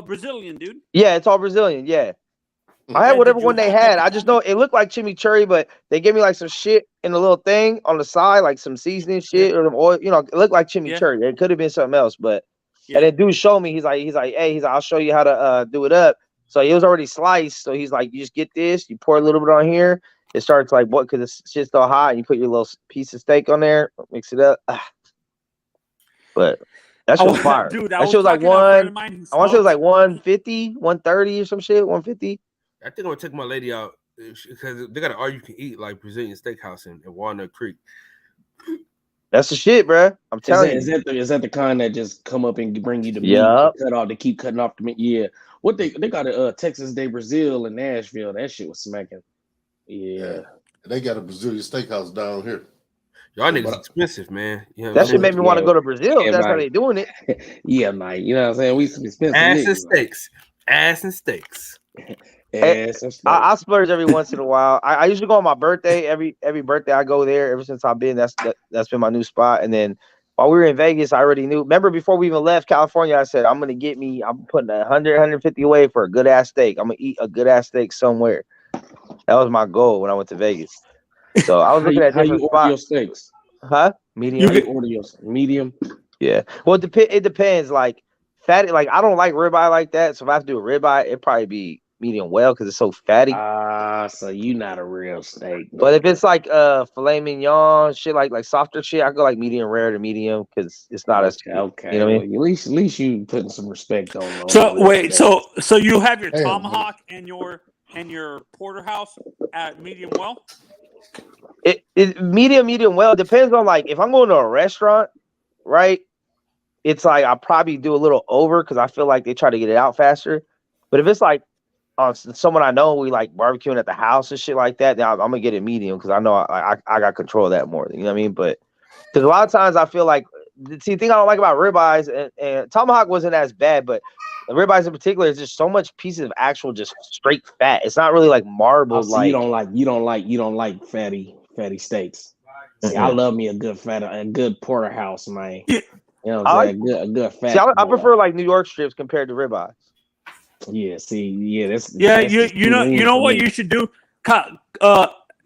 Brazilian, dude. Yeah, it's all Brazilian. Yeah, I had Yeah, whatever did you one they have had. the I just know it looked like chimichurri, but they gave me like some shit in a little thing on the side, like some seasoning shit or some oil. It looked like chimichurri. It could have been something else, but and then dude showed me. He's like, hey, I'll show you how to do it up. So it was already sliced. So he's like, you just get this, you pour a little bit on here. It starts like what? Because the shit's so hot. And you put your little piece of steak on there, mix it up. But that shit was fire. Dude, that shit was like talking to a friend of one. mine who I want to say it was like smokes. 150, 130 or some shit. 150. I think I'm gonna take my lady out because they got an all you can eat like Brazilian steakhouse in Walnut Creek. That's the shit, bro. I'm telling you. Is that the kind that just come up and bring you the meat Yup. cut off? They keep cutting off the meat. Yeah. What they got a Texas de Brazil in Nashville. That shit was smacking. Yeah. They got a Brazilian steakhouse down here. Y'all niggas expensive, man. You know what That I'm shit saying? made me want to go to Brazil. Yeah, That's how right. they doing it. Yeah, Mike. You know what I'm saying? We some expensive Ass and niggas. steaks. Ass and steaks. Ass and steaks. I splurge every once in a while. I usually go on my birthday. Every birthday I go there. Ever since I've been, that's been my new spot. And then while we were in Vegas, I already knew. Remember before we even left California, I said I'm putting 100, 150 away for a good ass steak. I'm gonna eat a good ass steak somewhere. That was my goal when I went to Vegas. So I was looking at different how you order your spots. steaks? Huh? Medium. How you order your medium? Yeah. Well, it depends. Like fatty. Like I don't like ribeye like that. So if I have to do a ribeye, it'd probably be medium well because it's so fatty. So you not a real steak. But if it's like filet mignon shit, like softer shit, I go like medium rare to medium because it's not as okay. You know what I mean? Well, at least you putting some respect on. So wait, so you have your Damn, tomahawk and your porterhouse at medium well? It medium well. It depends on like if I'm going to a restaurant, right? It's like I'll probably do a little over because I feel like they try to get it out faster. But if it's like someone I know, we like barbecuing at the house and shit like that, then I'm gonna get it medium because I know I got control of that more. You know what I mean? But because a lot of times I feel like the thing I don't like about ribeyes and tomahawk wasn't as bad, but the ribeyes in particular is just so much pieces of actual just straight fat. It's not really like marbled. So you don't like fatty steaks. See, I love me a good porterhouse, man. You know what I'm saying? A good fat. See, I prefer like New York strips compared to ribeyes. Yeah, see, that's you know what you should do,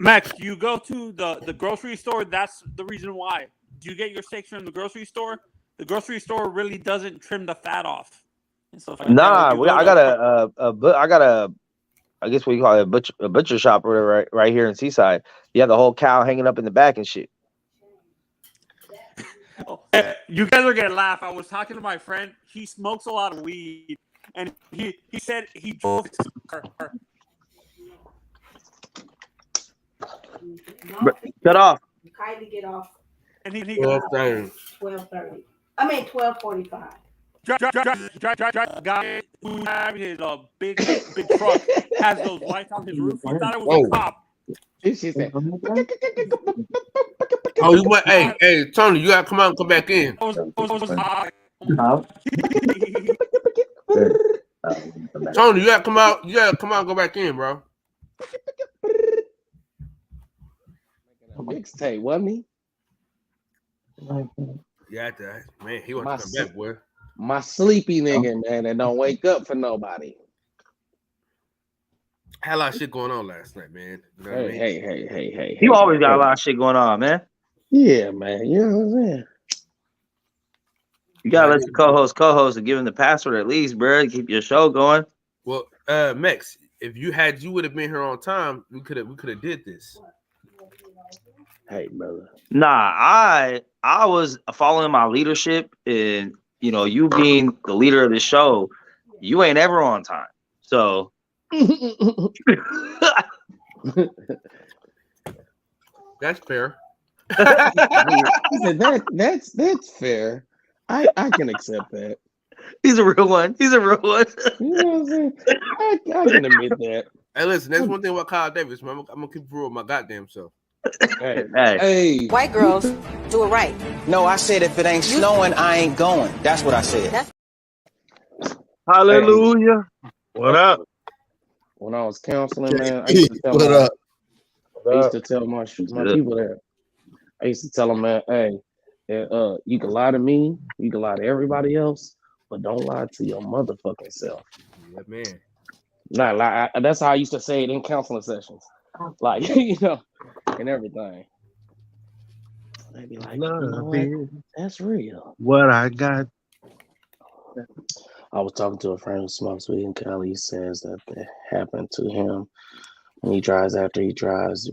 Max. You go to the grocery store. That's the reason why. Do you get your steaks from the grocery store? The grocery store really doesn't trim the fat off. And stuff like nah, that. I got a I guess what you call it a butcher shop or whatever right here in Seaside. You have the whole cow hanging up in the back and shit. You guys are gonna laugh. I was talking to my friend. He smokes a lot of weed, and he said he drove her. Cut off. Kindly get off. And he 12:30. I mean 12:45. Drive guy who have his big truck has those lights on his roof. He thought it was a cop. She said, Oh, you went? Hey, Tony, you gotta come out and come back in. Tony, you gotta come out. You gotta come out and go back in, bro. mixtape, wasn't he? Yeah, man, he wants to come back, boy. My sleepy nigga, man, that don't wake up for nobody. Had a lot of shit going on last night, man. You know what I mean? Hey. You always got a lot of shit going on, man. Yeah, man. You know what I'm saying? You gotta let the co-host and give him the password at least, bro. Keep your show going. Well, Mex, if you would have been here on time, we could have did this. Hey, brother. Nah, I was following my leadership, and you know, you being the leader of the show, you ain't ever on time. So that's fair. He said that's fair. I can accept that. He's a real one. You know what I'm saying? I can admit that. Hey, listen, that's one thing about Kyle Davis, man. I'm gonna keep it real with my goddamn self. Hey. White girls do it right. No, I said if it ain't snowing, I ain't going. That's what I said. Hallelujah. What up? When I was counseling, man, I used to tell my people that. I used to tell them, man, hey, you can lie to me, you can lie to everybody else, but don't lie to your motherfucking self. Yeah, man. Nah, lie. That's how I used to say it in counseling sessions, like you know, and everything. They'd be like, you know what? That's real. What I got. I was talking to a friend who smokes weed in Cali. He says that happened to him when he drives. After he drives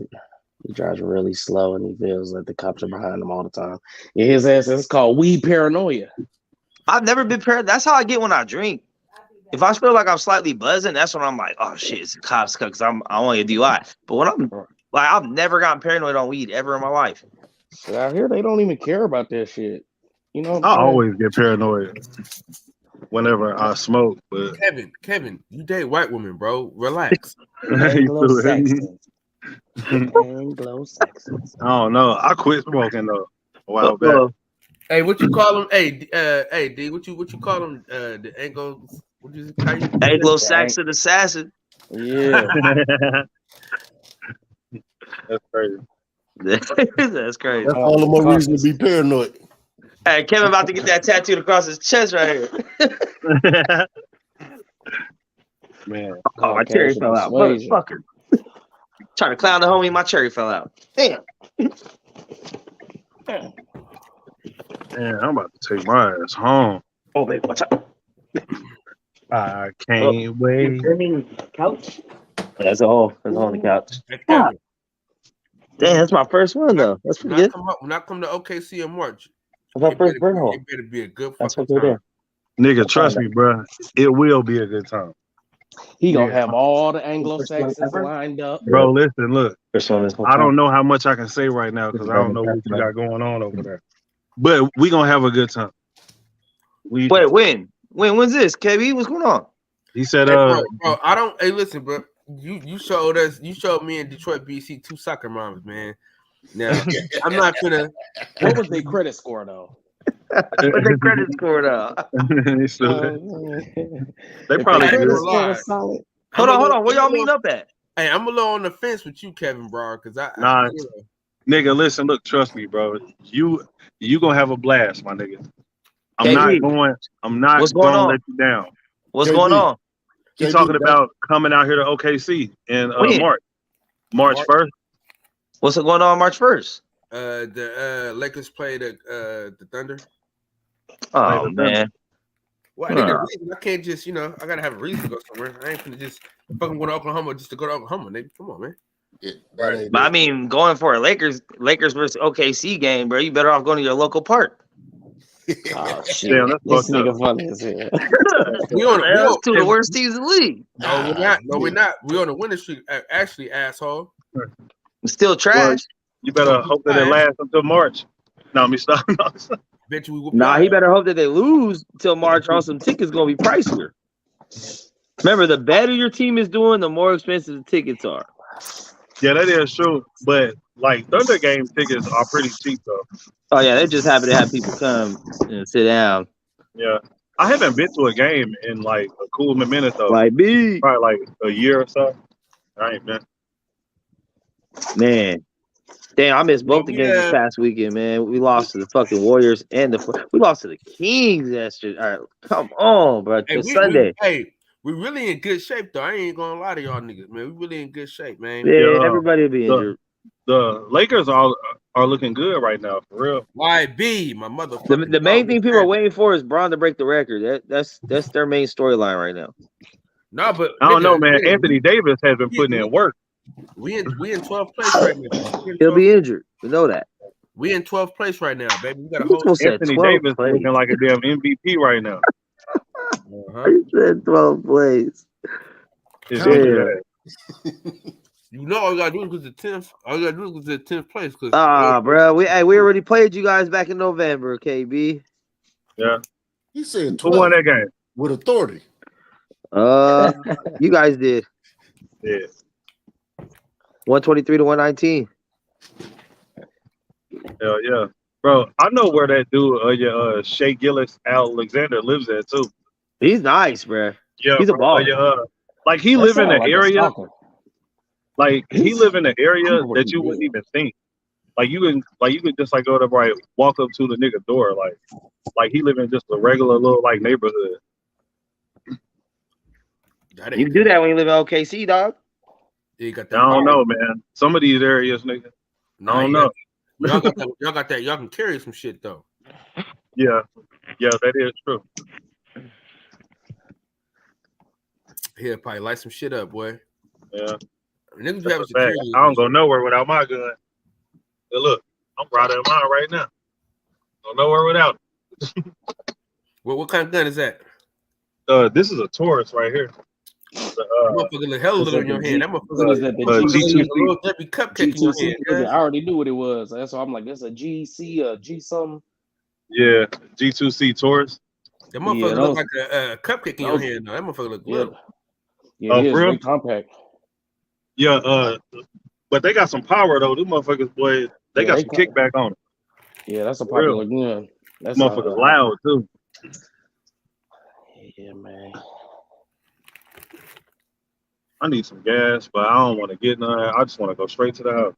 really slow, and he feels like the cops are behind him all the time. Yeah, his ass. It's called weed paranoia. I've never been paranoid. That's how I get when I drink. If I feel like I'm slightly buzzing, that's when I'm like, oh shit, it's the cops because I want a DUI. But when I'm like, I've never gotten paranoid on weed ever in my life. So out here, they don't even care about that shit. You know, I always get paranoid whenever I smoke. But Kevin, you date white women, bro. Relax. Anglo-Saxons. I don't know. I quit smoking though a while back. Hey, what you call them? Hey, D, what you call them? The Anglo. What you Anglo-Saxon assassin. Yeah. That's crazy. That's crazy. That's all the more reason to be paranoid. Hey, Kevin about to get that tattooed across his chest right here. Man. Oh, my cherry fell out. Motherfucker. Trying to clown the homie, my cherry fell out. Damn. Man, I'm about to take my ass home. Oh, baby, watch out. I can't wait. Couch? That's a hole. There's a hole in the couch. Damn, that's my first one, though. That's pretty good. When I come to OKC in March, that's my first burn hole. It better be a good That's fucking what time. Nigga, trust me, bro. It will be a good time. He gonna have all the Anglo-Saxons lined up. Bro, listen, look. I don't know how much I can say right now because I don't know what you got going on over there. But we gonna have a good time. Wait, when's this? KB, what's going on? He said, bro, I don't. Hey, listen, bro. You showed me in Detroit, BC, 2 soccer moms, man. Now I'm not gonna. What was their credit score though? What's their credit score though? They probably good. Solid. Hold on. Where y'all meeting up at? Hey, I'm a little on the fence with you, Kevin, bro, because nigga, listen, look, trust me, bro. You gonna have a blast, my nigga. I'm not gonna let you down. What's going on? He's talking about coming out here to OKC in March 1st. What's going on March 1st? The Lakers play the Thunder. Oh man. Well, I need a reason. I can't just, I gotta have a reason to go somewhere. I ain't gonna just fucking go to Oklahoma just to go to Oklahoma, nigga. Come on, man. Yeah, but I mean, going for a Lakers versus OKC game, bro, you better off going to your local park. Oh shit! Damn, this nigga funny as hell. That's two of the worst teams in the league. No, we're not. No, we're not. We're on the winning streak. Actually, asshole. Still trash. Well, you better hope that it lasts until March. No, let me stop. He better hope that they lose till March, or else some tickets gonna be pricier. Remember, the better your team is doing, the more expensive the tickets are. Yeah, that is true. But like Thunder game tickets are pretty cheap though. Oh yeah, they're just happy to have people come and sit down. Yeah, I haven't been to a game in like a cool minute though. Probably like a year or so. I ain't been. Man, Damn, I missed both the games this past weekend, man. We lost to the fucking Warriors and we lost to the Kings yesterday. All right, come on, bro. It's Sunday. We really in good shape though. I ain't gonna lie to y'all niggas, man. We really in good shape, man. Yeah, everybody will be injured. The Lakers are looking good right now, for real. YB, my motherfucker. The main thing people are waiting for is Bron to break the record. That's their main storyline right now. No, but I don't know, man. Anthony Davis has been putting in work. We in 12th place right now. He'll be injured. We know that. We in 12th place right now, baby. We got a whole Anthony Davis looking like a damn MVP right now. He said 12th place. You know all you gotta do is go to 10th. All you gotta do is go to the 10th place. Bro, we already played you guys back in November, KB. Yeah. He said 12. Who won that game? With authority. You guys did. Yeah. 123 to 119. Hell yeah. Bro, I know where that dude, Shea Gillis Alexander lives at too. He's nice, bro. Yeah, he's a baller. Like he live in an area. Like he live in an area that you wouldn't even think. Like you could just like go to walk up to the nigga door, like he live in just a regular little like neighborhood. You can do that when you live in OKC, dog. Yeah, you got that. I don't know, man. Some of these areas, nigga. I don't know. Y'all got that. Y'all can carry some shit though. Yeah, that is true. He'll probably light some shit up, boy. Yeah. Niggas have security. I don't go nowhere without my gun. Hey, look, I'm proud of mine right now. Don't nowhere without it. What kind of gun is that? This is a Taurus right here. Motherfucker look hella little in your hand. That motherfucker Is that the little Debbie cupcake in your hand. I already knew what it was. That's why I'm like, that's a GC, G something. Yeah, G2C Taurus. That motherfucker look like a cupcake in your hand. That motherfucker look little. Yeah, it's very compact. Yeah, but they got some power though. These motherfuckers, boy, they got some kickback on it. Yeah, that's a popular gun. That's motherfuckers loud too. Yeah, man. I need some gas, but I don't want to get none. I just want to go straight to the house.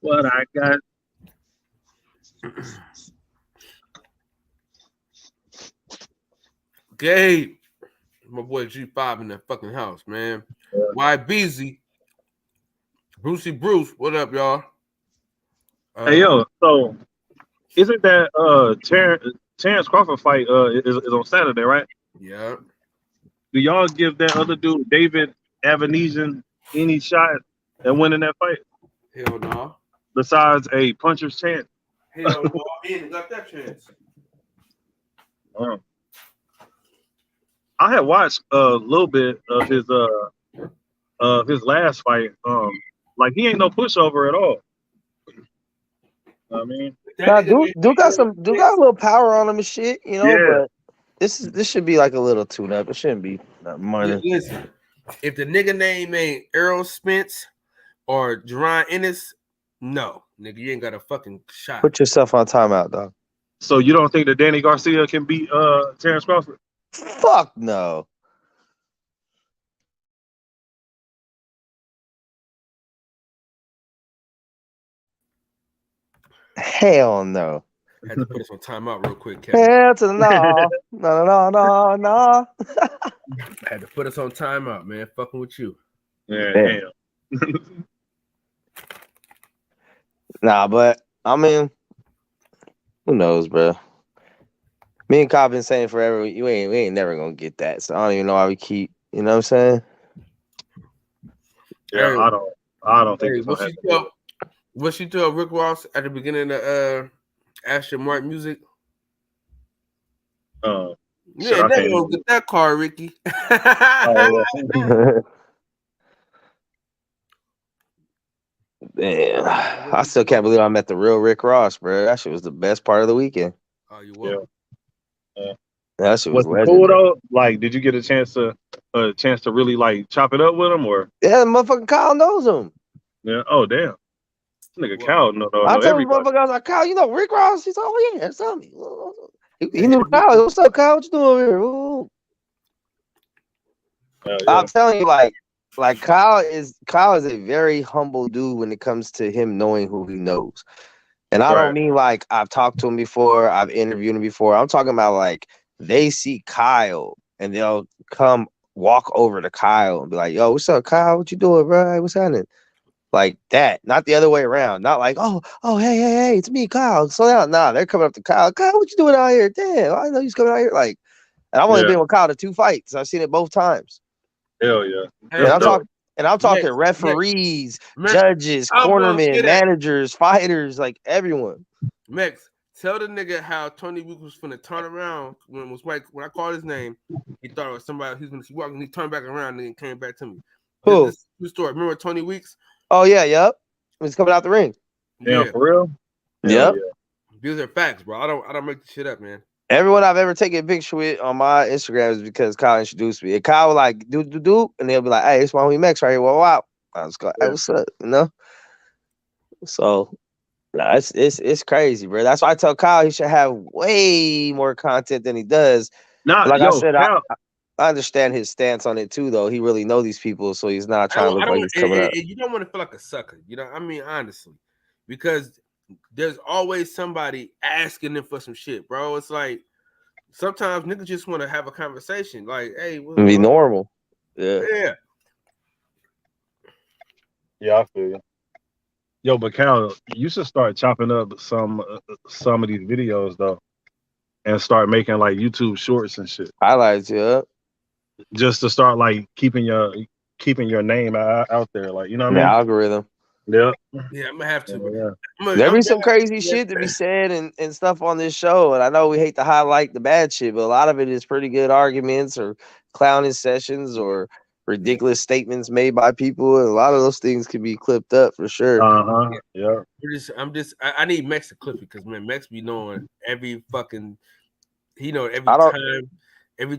What I got. Gabe, my boy G5 in that fucking house, man. YBZ, Brucey Bruce, what up, y'all? Hey yo, so isn't that Terrence Crawford fight is on Saturday, right? Yeah. Do y'all give that other dude David Avanesian any shot at winning that fight? Hell no. Besides a puncher's chance. Hell no, he ain't got that chance. I had watched a little bit of his last fight. Like he ain't no pushover at all. I mean, Dude got a little power on him and shit, you know. Yeah. But this should be like a little tune up. It shouldn't be minor. Listen, if the nigga name ain't Errol Spence or Jerron Ennis, no, nigga, you ain't got a fucking shot. Put yourself on timeout, dog. So you don't think that Danny Garcia can beat Terrence Crawford? Fuck no. Hell no. I had to put us on timeout real quick, Kevin. Hell to the no. No. I had to put us on timeout, man. Fucking with you. Yeah, damn. Nah, but I mean, who knows, bro? Me and Cobb been saying forever, we ain't never gonna get that. So I don't even know why we keep, you know what I'm saying? Yeah, hey, I don't think it's gonna happen. What she told Rick Ross at the beginning of Aston Martin music? Yeah, they gonna get that car, Ricky. Man, I still can't believe I met the real Rick Ross, bro. That shit was the best part of the weekend. Oh, you were. Yeah. That shit was cool though. Like, did you get a chance to really like chop it up with him, or? Yeah, motherfucking Kyle knows him. Yeah. Oh damn. This nigga Kyle know I told him, motherfucker, I was like, Kyle, you know Rick Ross? He's like, oh yeah, tell me. He knew Kyle. What's up, Kyle? What you doing over here? Ooh. I'm telling you, like Kyle is a very humble dude when it comes to him knowing who he knows. And I don't mean like I've talked to him before, I've interviewed him before. I'm talking about like they see Kyle and they'll come walk over to Kyle and be like, "Yo, what's up, Kyle? What you doing, bro? Hey, what's happening?" Like that, not the other way around. Not like, oh, hey, it's me, Kyle. Slow down. Nah, they're coming up to Kyle. Kyle, what you doing out here? Damn, I know he's coming out here. Like, and I've only been with Kyle to 2 fights. I've seen it both times. Hell yeah. And I'm talking referees, judges, cornermen, managers, fighters, like everyone. Mex, tell the nigga how Tony Weeks was finna turn around when I called his name. He thought it was somebody who's gonna see walking. He turned back around and then came back to me. Who? This story. Remember Tony Weeks? Oh yeah, yep. He's coming out the ring. Yeah, for real. Yep. Yeah. These are facts, bro. I don't make this shit up, man. Everyone I've ever taken a picture with on my Instagram is because Kyle introduced me. And Kyle was like, do, and they'll be like, hey, it's my homie Mex right here. Wow. I was going, hey, what's up? You know? So it's crazy, bro. That's why I tell Kyle he should have way more content than he does. I said, I understand his stance on it too, though. He really knows these people, so he's not trying to look like he's coming up. You don't want to feel like a sucker, you know? I mean, honestly, because there's always somebody asking them for some shit, bro. It's like sometimes niggas just want to have a conversation, like, "Hey, be normal." Yeah. I feel you. Yo, but Cal, you should start chopping up some of these videos though, and start making like YouTube shorts and shit. Highlights, yeah. Just to start like keeping your name out there, like, you know what I mean? Algorithm. Yeah. Yeah, I'm gonna have to. Yeah. There be some crazy shit to be said and stuff on this show, and I know we hate to highlight the bad shit, but a lot of it is pretty good arguments or clowning sessions or ridiculous statements made by people, and a lot of those things can be clipped up for sure. Yeah. I need Mex to clip it because man, Mex be knowing every fucking. He know every time.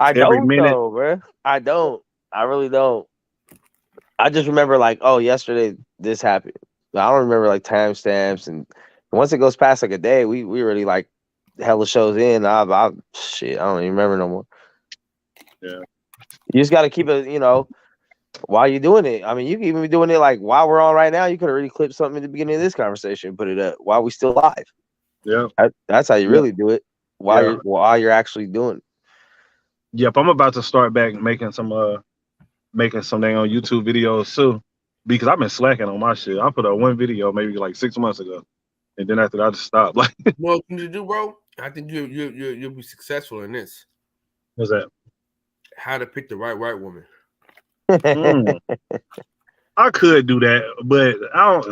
I don't know, bro. I don't. I really don't. I just remember like, oh, yesterday this happened. I don't remember like timestamps, and once it goes past like a day, we already like hella shows in. I don't even remember no more. Yeah. You just got to keep it, you know, while you're doing it. I mean, you can even be doing it like while we're on right now. You could have already clipped something at the beginning of this conversation and put it up while we still live. Yeah. That's how you really do it while you're actually doing it. Yep, I'm about to start back making some dang on YouTube videos too, because I've been slacking on my shit. I put up one video maybe like 6 months ago, and then after that I just stopped. Like, what you do, bro? I think you'll be successful in this. What's that? How to pick the right woman. I could do that, but I don't.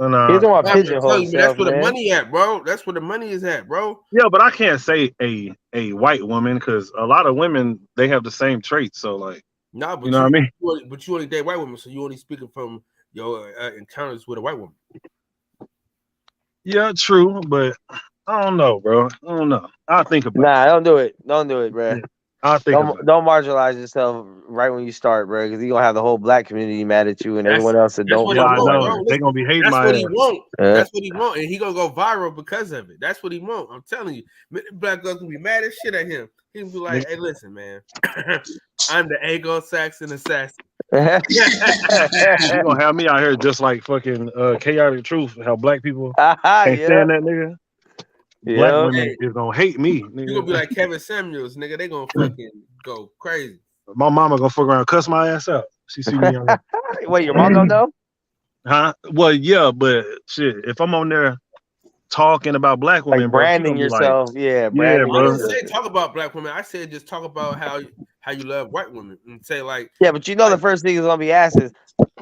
He's want to pigeonhole himself, that's where the money at, bro. That's where the money is at, bro. Yeah, but I can't say a white woman because a lot of women they have the same traits. So like, nah, but you know what I mean. But you only date white women, so you only speaking from your encounters with a white woman. Yeah, true, but I don't know, bro. I don't know. I'll think about it. Nah, don't do it. Don't do it, bro. Yeah, I'll think about it. Don't marginalize yourself right when you start, bro, because you're gonna have the whole black community mad at you and everyone else that don't. Yeah, I know. They're gonna be hating that's my what ass. he want. That's what he want, and he gonna go viral because of it. That's what he want. I'm telling you, black girls gonna be mad as shit at him. He gonna be like, "Hey, listen, man, I'm the Anglo-Saxon assassin." You're gonna have me out here just like fucking Chaotic Truth, how black people can't stand that nigga. Black women is gonna hate me. You're gonna be like Kevin Samuels, nigga. They gonna fucking go crazy. My mama gonna fuck around and cuss my ass out. She see me on there. Wait, your mom don't know? Huh? Well, yeah, but shit, if I'm on there talking about black women, like branding yourself, like, bro. I didn't say talk about black women. I said just talk about how you love white women and say like, but you know the first thing is gonna be asked is,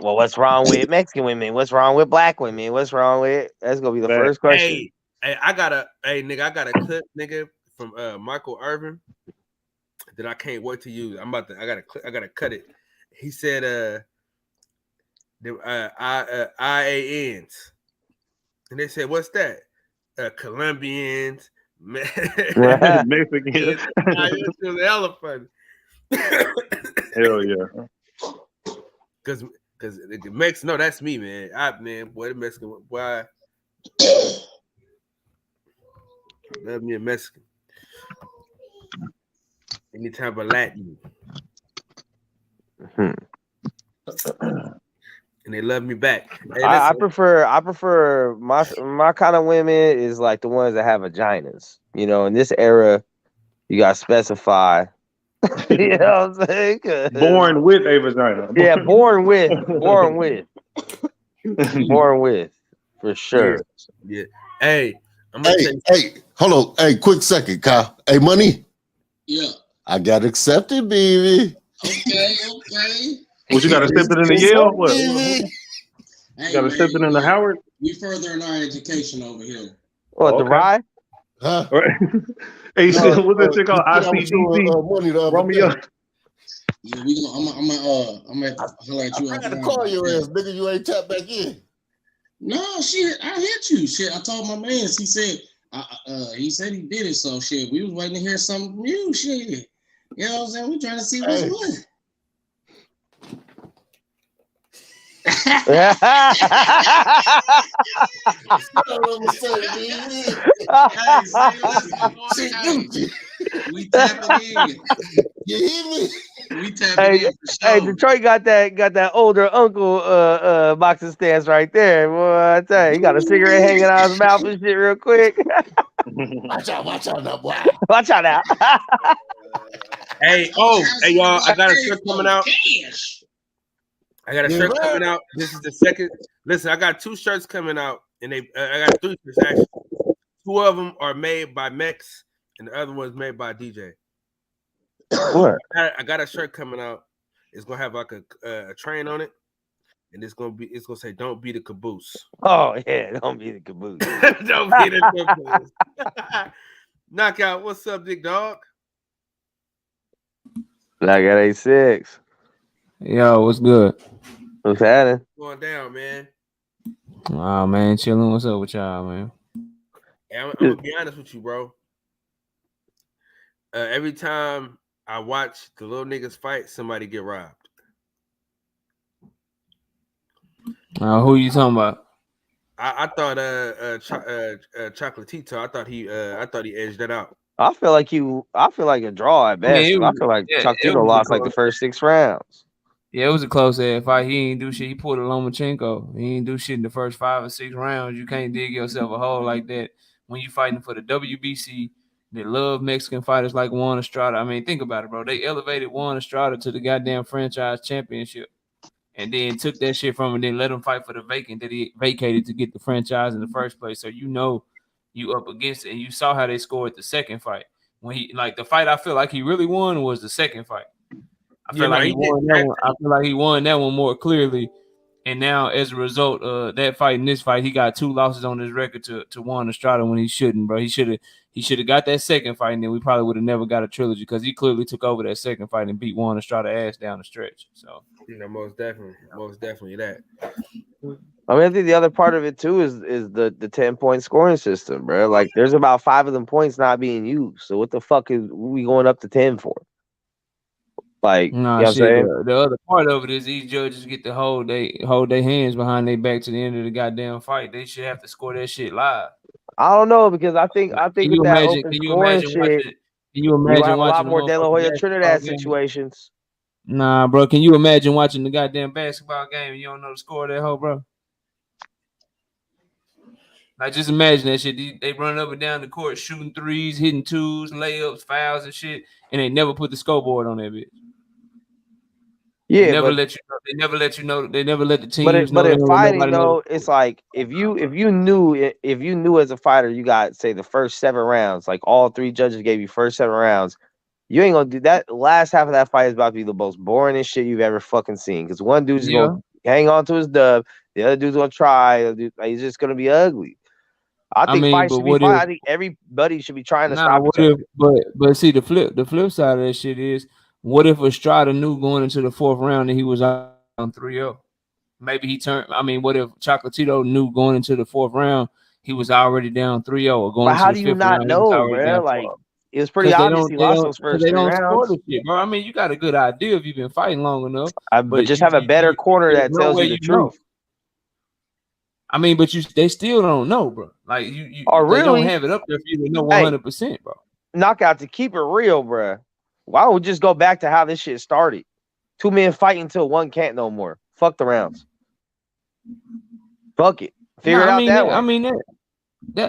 well, what's wrong with Mexican women? What's wrong with black women? What's wrong with? That's gonna be the first question. Hey, I got a clip, nigga, from Michael Irvin that I can't wait to use. I gotta cut it. He said the IANs, and they said, what's that? Colombians, Mexicans. It was hella funny. Hell yeah. Because the Mexican, no, that's me, man. Boy, the Mexican, boy. Love me a Mexican. Any type of Latin. Hmm. And they love me back. Hey, I listen, prefer my kind of women is like the ones that have vaginas. You know, in this era, you got to specify. You know what I'm saying? 'Cause- Born with a vagina. yeah, born with, for sure. yeah. Hey, I'm gonna tell you. Hey, hold on. Hey, quick second, Kyle. Hey, money. Yeah. I got accepted, baby. Okay. What you got accepted in the Yale? What? Baby. You got accepted in the Howard? We furthering our education over here. What, the ride? Huh? Right. Hey, shit, what's that shit called? ICDC? Money the other day. Yeah, we gonna. I'm gonna holler at you. I gotta call your ass, nigga. You ain't tapped back in. No, shit. I hit you. Shit. I told my man. He said. He said he did it. So shit. We was waiting to hear something from you. Shit. You know what I'm saying? We trying to see what's what. We tapping in. You hear me? We tapping in for sure. Hey, Detroit got that older uncle boxing stance right there. Boy, I tell you, he got a cigarette hanging out of his mouth and shit real quick. Watch out now, boy. Watch out now. Hey, y'all, I got a shirt coming out. I got a shirt coming out. This is the second. Listen, I got 2 shirts coming out, and I got 3 shirts actually. 2 of them are made by Mex, and the other one's made by DJ. What? I got a shirt coming out. It's gonna have like a train on it, and it's gonna say "Don't be the caboose." Oh yeah, don't be the caboose. Don't be the caboose. Knockout, what's up, big dog? Black at 86. Yo, what's good? What's happening? Going down, man. Oh man, chilling. What's up with y'all, man? Hey, I'm gonna be honest with you, bro. Every time I watch the little niggas fight, somebody get robbed. Who you talking about? I thought Chocolatito. I thought he edged that out. I feel like a draw at best. I feel like Chocolatito lost like the first 6 rounds. Yeah, it was a close ass fight. He ain't do shit. He pulled a Lomachenko. He ain't do shit in the first 5 or 6 rounds. You can't dig yourself a hole like that when you fighting for the WBC. They love Mexican fighters like Juan Estrada. I mean, think about it, bro. They elevated Juan Estrada to the goddamn franchise championship and then took that shit from him and then let him fight for the vacant that he vacated to get the franchise in the first place. So you know you up against it. And you saw how they scored the second fight. When he the fight I feel like he really won was the second fight. I feel like he won that one. I feel like he won that one more clearly. And now, as a result of that fight and this fight, he got 2 losses on his record to Juan Estrada when he shouldn't, bro. He should have got that second fight, and then we probably would have never got a trilogy because he clearly took over that second fight and beat Juan Estrada ass down the stretch. So, most definitely that. I mean, I think the other part of it too is the 10-point scoring system, bro. Like, there's about 5 of them points not being used. So what the fuck is we going up to 10 for? Like, you know what I'm saying? The other part of it is these judges get to hold their hands behind their back to the end of the goddamn fight. They should have to score that shit live. I don't know because I think with that open scoring shit, can you imagine have a lot watching more De La Hoya Trinidad situations. Nah, bro. Can you imagine watching the goddamn basketball game and you don't know the score of that hoe, bro? Like, just imagine that shit. They run up and down the court, shooting threes, hitting twos, layups, fouls, and shit, and they never put the scoreboard on that bitch. Yeah, they never let you know. They never let the teams know. But in fighting though, it's like if you knew as a fighter you got, say, the first 7 rounds, like all 3 judges gave you first 7 rounds, you ain't gonna do that. Last half of that fight is about to be the most boring shit you've ever fucking seen. Because one dude's gonna hang on to his dub, the other dude's gonna try. It's just gonna be ugly. I think fights should be fun. I think everybody should be trying to stop each other. But see, the flip side of that shit is, what if Estrada knew going into the 4th round that he was on 3-0? Maybe he turned. I mean, what if Chocolatito knew going into the 4th round he was already down 3-0? Or going but how into do you not know, bro? Like, it was pretty obvious he lost those first 3 rounds. Shit, bro. I mean, you got a good idea if you've been fighting long enough. But just have a better corner that tells you the truth. I mean, but they still don't know, bro. Like, you really? they don't have it up there for you to know 100%, bro. knockout, to keep it real, bruh, why don't we just go back to how this shit started? 2 men fighting until one can't no more. Fuck the rounds. Fuck it. Figure it out that way.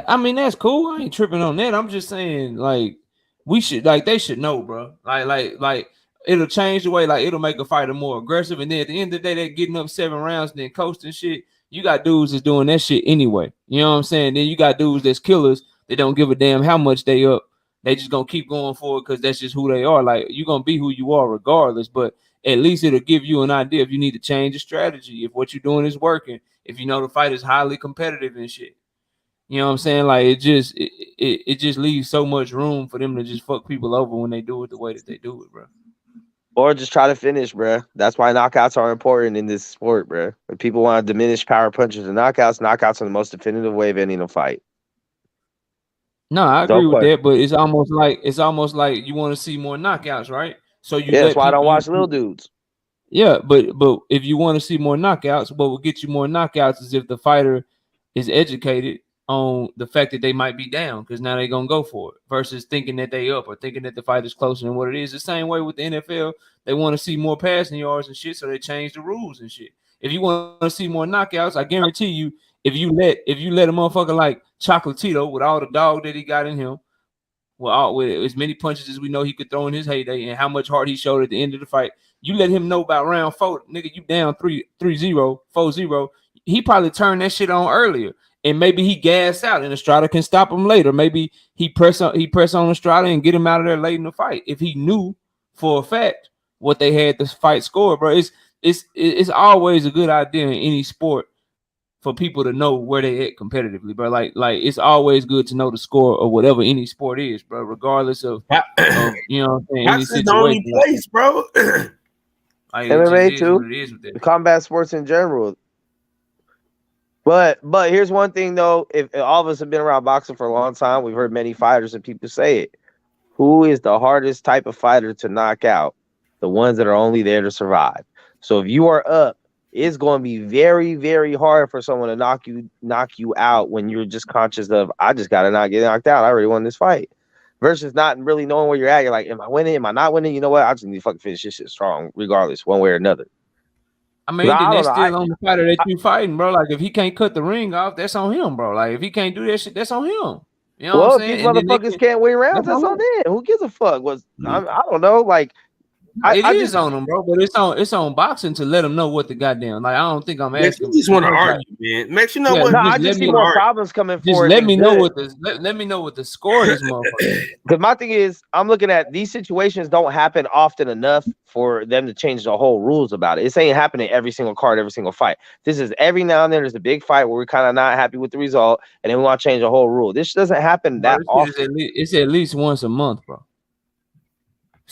I mean that's cool. I ain't tripping on that. I'm just saying, like, we should, like, they should know, bro. Like it'll change the way, like, it'll make a fighter more aggressive. And then at the end of the day, they're getting up 7 rounds and then coasting shit. You got dudes that's doing that shit anyway. You know what I'm saying? Then you got dudes that's killers. They don't give a damn how much they up. They just gonna keep going for it because that's just who they are. Like, you're gonna be who you are regardless, but at least it'll give you an idea if you need to change your strategy, if what you're doing is working, if you know the fight is highly competitive and shit. You know what I'm saying? Like, it just leaves so much room for them to just fuck people over when they do it the way that they do it, bro. Or just try to finish, bro. That's why knockouts are important in this sport, bro. If people want to diminish power punches and knockouts are the most definitive way of ending a fight. No, I agree with that, but it's almost like you want to see more knockouts, right? So that's why I don't watch little dudes. Yeah, but if you want to see more knockouts, what will get you more knockouts is if the fighter is educated on the fact that they might be down, because now they're gonna go for it versus thinking that they up or thinking that the fight is closer than what it is. The same way with the NFL, they want to see more passing yards and shit, so they change the rules and shit. If you want to see more knockouts, I guarantee you, if you let a motherfucker like Chocolatito with all the dog that he got in him, with as many punches as we know he could throw in his heyday and how much heart he showed at the end of the fight, you let him know about round 4, nigga, you down 3-0, 4-0. He probably turned that shit on earlier. And maybe he gas out and Estrada can stop him later. Maybe he press on Estrada and get him out of there late in the fight. If he knew for a fact what they had the fight score, bro, it's always a good idea in any sport for people to know where they at competitively, bro. Like it's always good to know the score of whatever any sport is, bro, regardless of you know what I'm saying, any That's the only place, bro. Like, MMA too. The combat sports in general. But here's one thing though, if all of us have been around boxing for a long time, we've heard many fighters and people say it. Who is the hardest type of fighter to knock out? The ones that are only there to survive. So if you are up, it's going to be very, very hard for someone to knock you out when you're just conscious of, I just got to not get knocked out. I already won this fight. Versus not really knowing where you're at. You're like, am I winning? Am I not winning? You know what? I just need to fucking finish this shit strong, regardless, one way or another. I mean, then that's still on the fighter that you fighting, bro. Like, if he can't cut the ring off, that's on him, bro. Like, if he can't do that shit, that's on him. You know what I'm saying? If these motherfuckers can't win rounds, that's on them. Who gives a fuck? I don't know. Like, it is on them, bro. But it's on boxing to let them know what the goddamn. Like, I don't think I'm asking. You just want to argue, man. Makes you know what. No, I just see more problems coming just forward. Let me know what the score is, motherfucker. Because my thing is, I'm looking at these situations don't happen often enough for them to change the whole rules about it. It's ain't happening every single card, every single fight. This is every now and then there's a big fight where we're kind of not happy with the result, and then we want to change the whole rule. This doesn't happen that often. It's at least once a month, bro.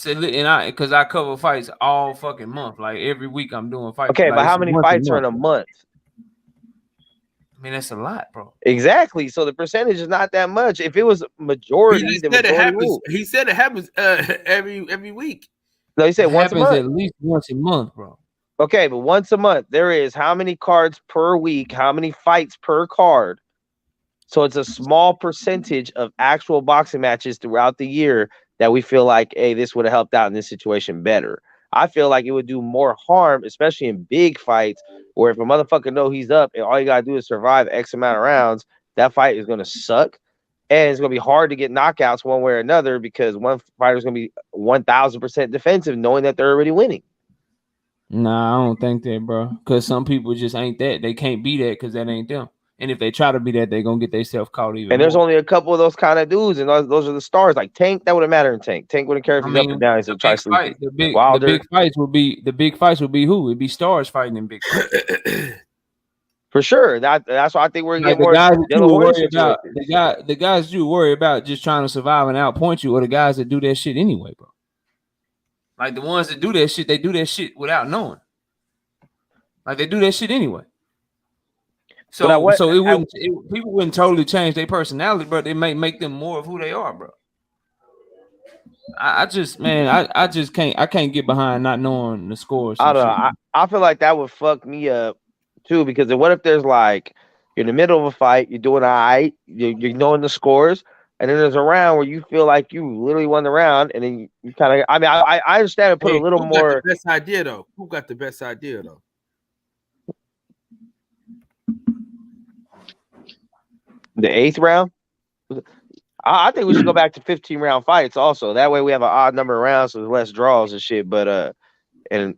Because I cover fights all fucking month. Like, every week I'm doing fights. Okay, like, but how many fights are in a month? I mean, that's a lot, bro. Exactly. So the percentage is not that much. If it was majority, he said it happens every week. No, he said once a month. At least once a month, bro. Okay, but once a month, there is how many cards per week, how many fights per card. So it's a small percentage of actual boxing matches throughout the year that we feel like, hey, this would have helped out in this situation better. I feel like it would do more harm, especially in big fights, where if a motherfucker know he's up and all you gotta do is survive X amount of rounds, that fight is gonna suck. And it's gonna be hard to get knockouts one way or another because one fighter is gonna be 1,000% defensive, knowing that they're already winning. Nah, I don't think that, bro. Because some people just ain't that. They can't be that because that ain't them. And if they try to be that, they're going to get themselves caught even. And there's only a couple of those kind of dudes, and those are the stars. Like Tank, that wouldn't matter in Tank. Tank wouldn't care if he's up and down. He's a try sleep. The big fights would be who? It'd be stars fighting in big fights. For sure. That's why I think we're like getting more. The guys you worry about just trying to survive and outpoint you, or the guys that do that shit anyway, bro. Like the ones that do that shit, they do that shit without knowing. Like they do that shit anyway. So people wouldn't totally change their personality, but they may make them more of who they are, bro. I just can't get behind not knowing the scores. I don't know. I feel like that would fuck me up too, because what if there's like you're in the middle of a fight, you're doing all right, you're knowing the scores, and then there's a round where you feel like you literally won the round, and then you kind of. I mean, I understand it. Put a little who more. got the best idea though? Who got the best idea though? The 8th round. I think we should go back to 15-round fights. Also, that way we have an odd number of rounds, so there's less draws and shit. But and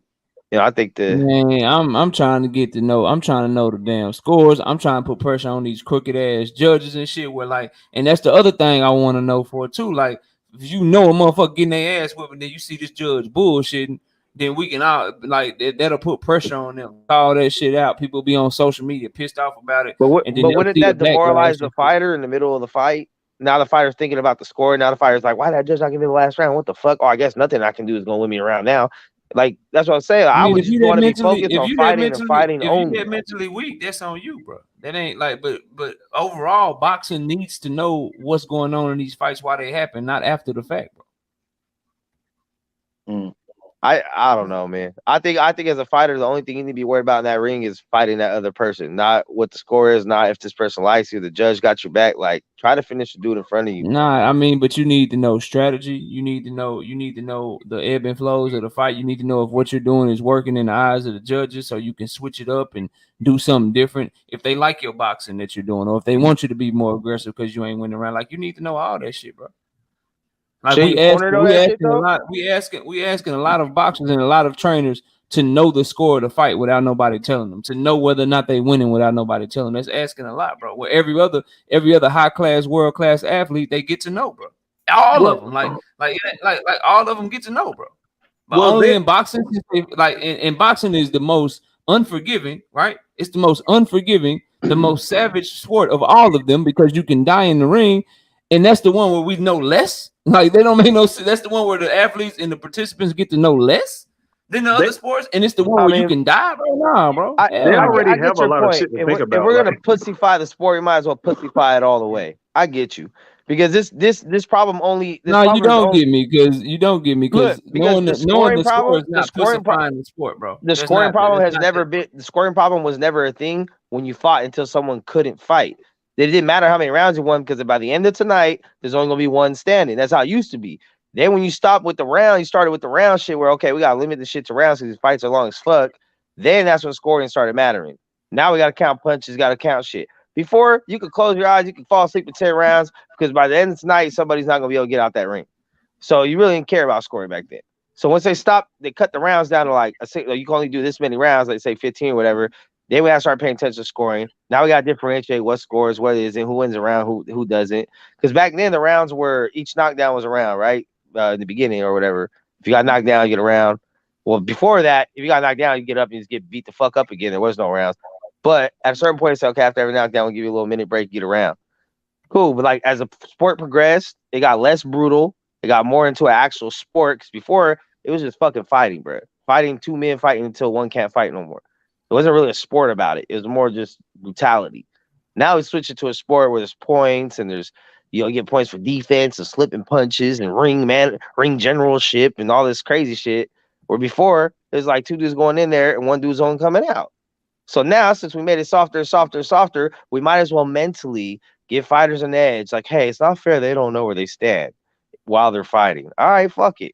you know, I think the Man, I'm trying to get to know. I'm trying to know the damn scores. I'm trying to put pressure on these crooked ass judges and shit. Where like, and that's the other thing I want to know for too. Like, if you know a motherfucker getting their ass whipped, and then you see this judge bullshitting, then we can all like that'll put pressure on them. Call that shit out. People be on social media pissed off about it. but And then but they'll wouldn't see that the backlash demoralize the and shit. fighter in the middle of the fight? Now the fighter's thinking about the score. Now the fighter's like, why did that judge not give me the last round? What the fuck? Oh, I guess nothing I can do is gonna win me around now. Like that's what I'm saying. I I mean, would if just you that want to be mentally, focused if on you that fighting and mentally, fighting if you only. that mentally weak, that's on you, bro. That ain't like, but overall, boxing needs to know what's going on in these fights, why they happen, not after the fact, bro. I don't know, man. I think as a fighter, the only thing you need to be worried about in that ring is fighting that other person, not what the score is, not if this person likes you. The judge got your back. Like, try to finish the dude in front of you. Nah, I mean, but you need to know strategy. You need to know the ebb and flows of the fight. You need to know if what you're doing is working in the eyes of the judges, so you can switch it up and do something different. If they like your boxing that you're doing, or if they want you to be more aggressive because you ain't winning around, like you need to know all that shit, bro. Like Shit, you cornered on that shit, though? we asking a lot of boxers and a lot of trainers to know the score of the fight without nobody telling them, to know whether or not they winning without nobody telling them. That's asking a lot, bro. Where every other high class, world class athlete, they get to know, bro. All of them, like all of them get to know, bro. But only in boxing, in boxing is the most unforgiving, right? It's the most unforgiving, the most savage sport of all of them because you can die in the ring, and that's the one where we know less. Like they don't make no sense. That's the one where the athletes and the participants get to know less than the other sports, and it's the one where you can die, bro. Nah, bro. They already I get have a your lot of point. shit to If think we're about. gonna Like, pussify the sport, you might as well pussify it all the way. I get you because this problem only. This No, problem you is don't only, get me because you don't get me look, because because knowing the score is not pussifying the sport, bro. The That's scoring not- problem that's has not never been. The scoring problem was never a thing when you fought until someone couldn't fight. It didn't matter how many rounds you won because by the end of tonight, there's only gonna be one standing. That's how it used to be. Then when you stop with the round, you started with the round shit where okay, we gotta limit the shit to rounds because these fights are long as fuck. Then that's when scoring started mattering. Now we gotta count punches, gotta count shit. Before you could close your eyes, you could fall asleep in 10 rounds because by the end of tonight, somebody's not gonna be able to get out that ring. So you really didn't care about scoring back then. So once they stopped, they cut the rounds down to like you can only do this many rounds, like say 15 or whatever. Then we gotta start paying attention to scoring. Now we gotta differentiate what scores, what isn't, who wins a round, who doesn't. Because back then the rounds were each knockdown was a round, right? In the beginning or whatever. If you got knocked down, you get a round. Well, before that, if you got knocked down, you get up and you just get beat the fuck up again. There was no rounds. But at a certain point, it's okay, after every knockdown, we'll give you a little minute break, get around. Cool. But like as the sport progressed, it got less brutal. It got more into an actual sport. Because before it was just fucking fighting, bro. Fighting two men fighting until one can't fight no more. It wasn't really a sport about it. It was more just brutality. Now we switch it to a sport where there's points and there's you get points for defense and slipping punches and ring generalship and all this crazy shit. Where before there's like two dudes going in there and one dude's only coming out. So now since we made it softer, we might as well mentally give fighters an edge. Like, hey, it's not fair. They don't know where they stand while they're fighting. All right, fuck it.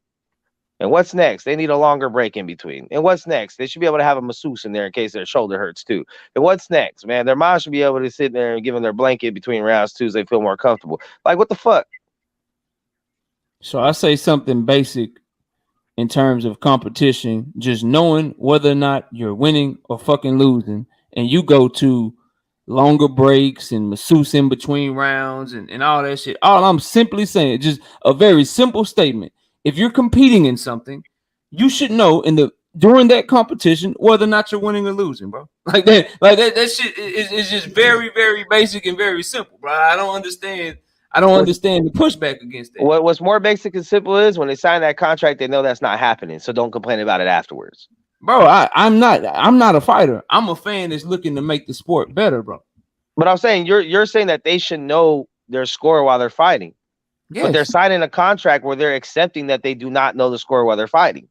And what's next? They need a longer break in between. And what's next? They should be able to have a masseuse in there in case their shoulder hurts too. And what's next, man? Their mom should be able to sit there and give them their blanket between rounds too, so they feel more comfortable. Like, what the fuck? So I say something basic in terms of competition, just knowing whether or not you're winning or fucking losing, and you go to longer breaks and masseuse in between rounds and all that shit. All I'm simply saying, just a very simple statement. If you're competing in something, you should know during that competition whether or not you're winning or losing, bro. Like that shit is just very, very basic and very simple, bro. I don't understand the pushback against that. What's more basic and simple is when they sign that contract, they know that's not happening. So don't complain about it afterwards. Bro, I'm not a fighter. I'm a fan that's looking to make the sport better, bro. But I'm saying you're saying that they should know their score while they're fighting. Yes. But they're signing a contract where they're accepting that they do not know the score while they're fighting.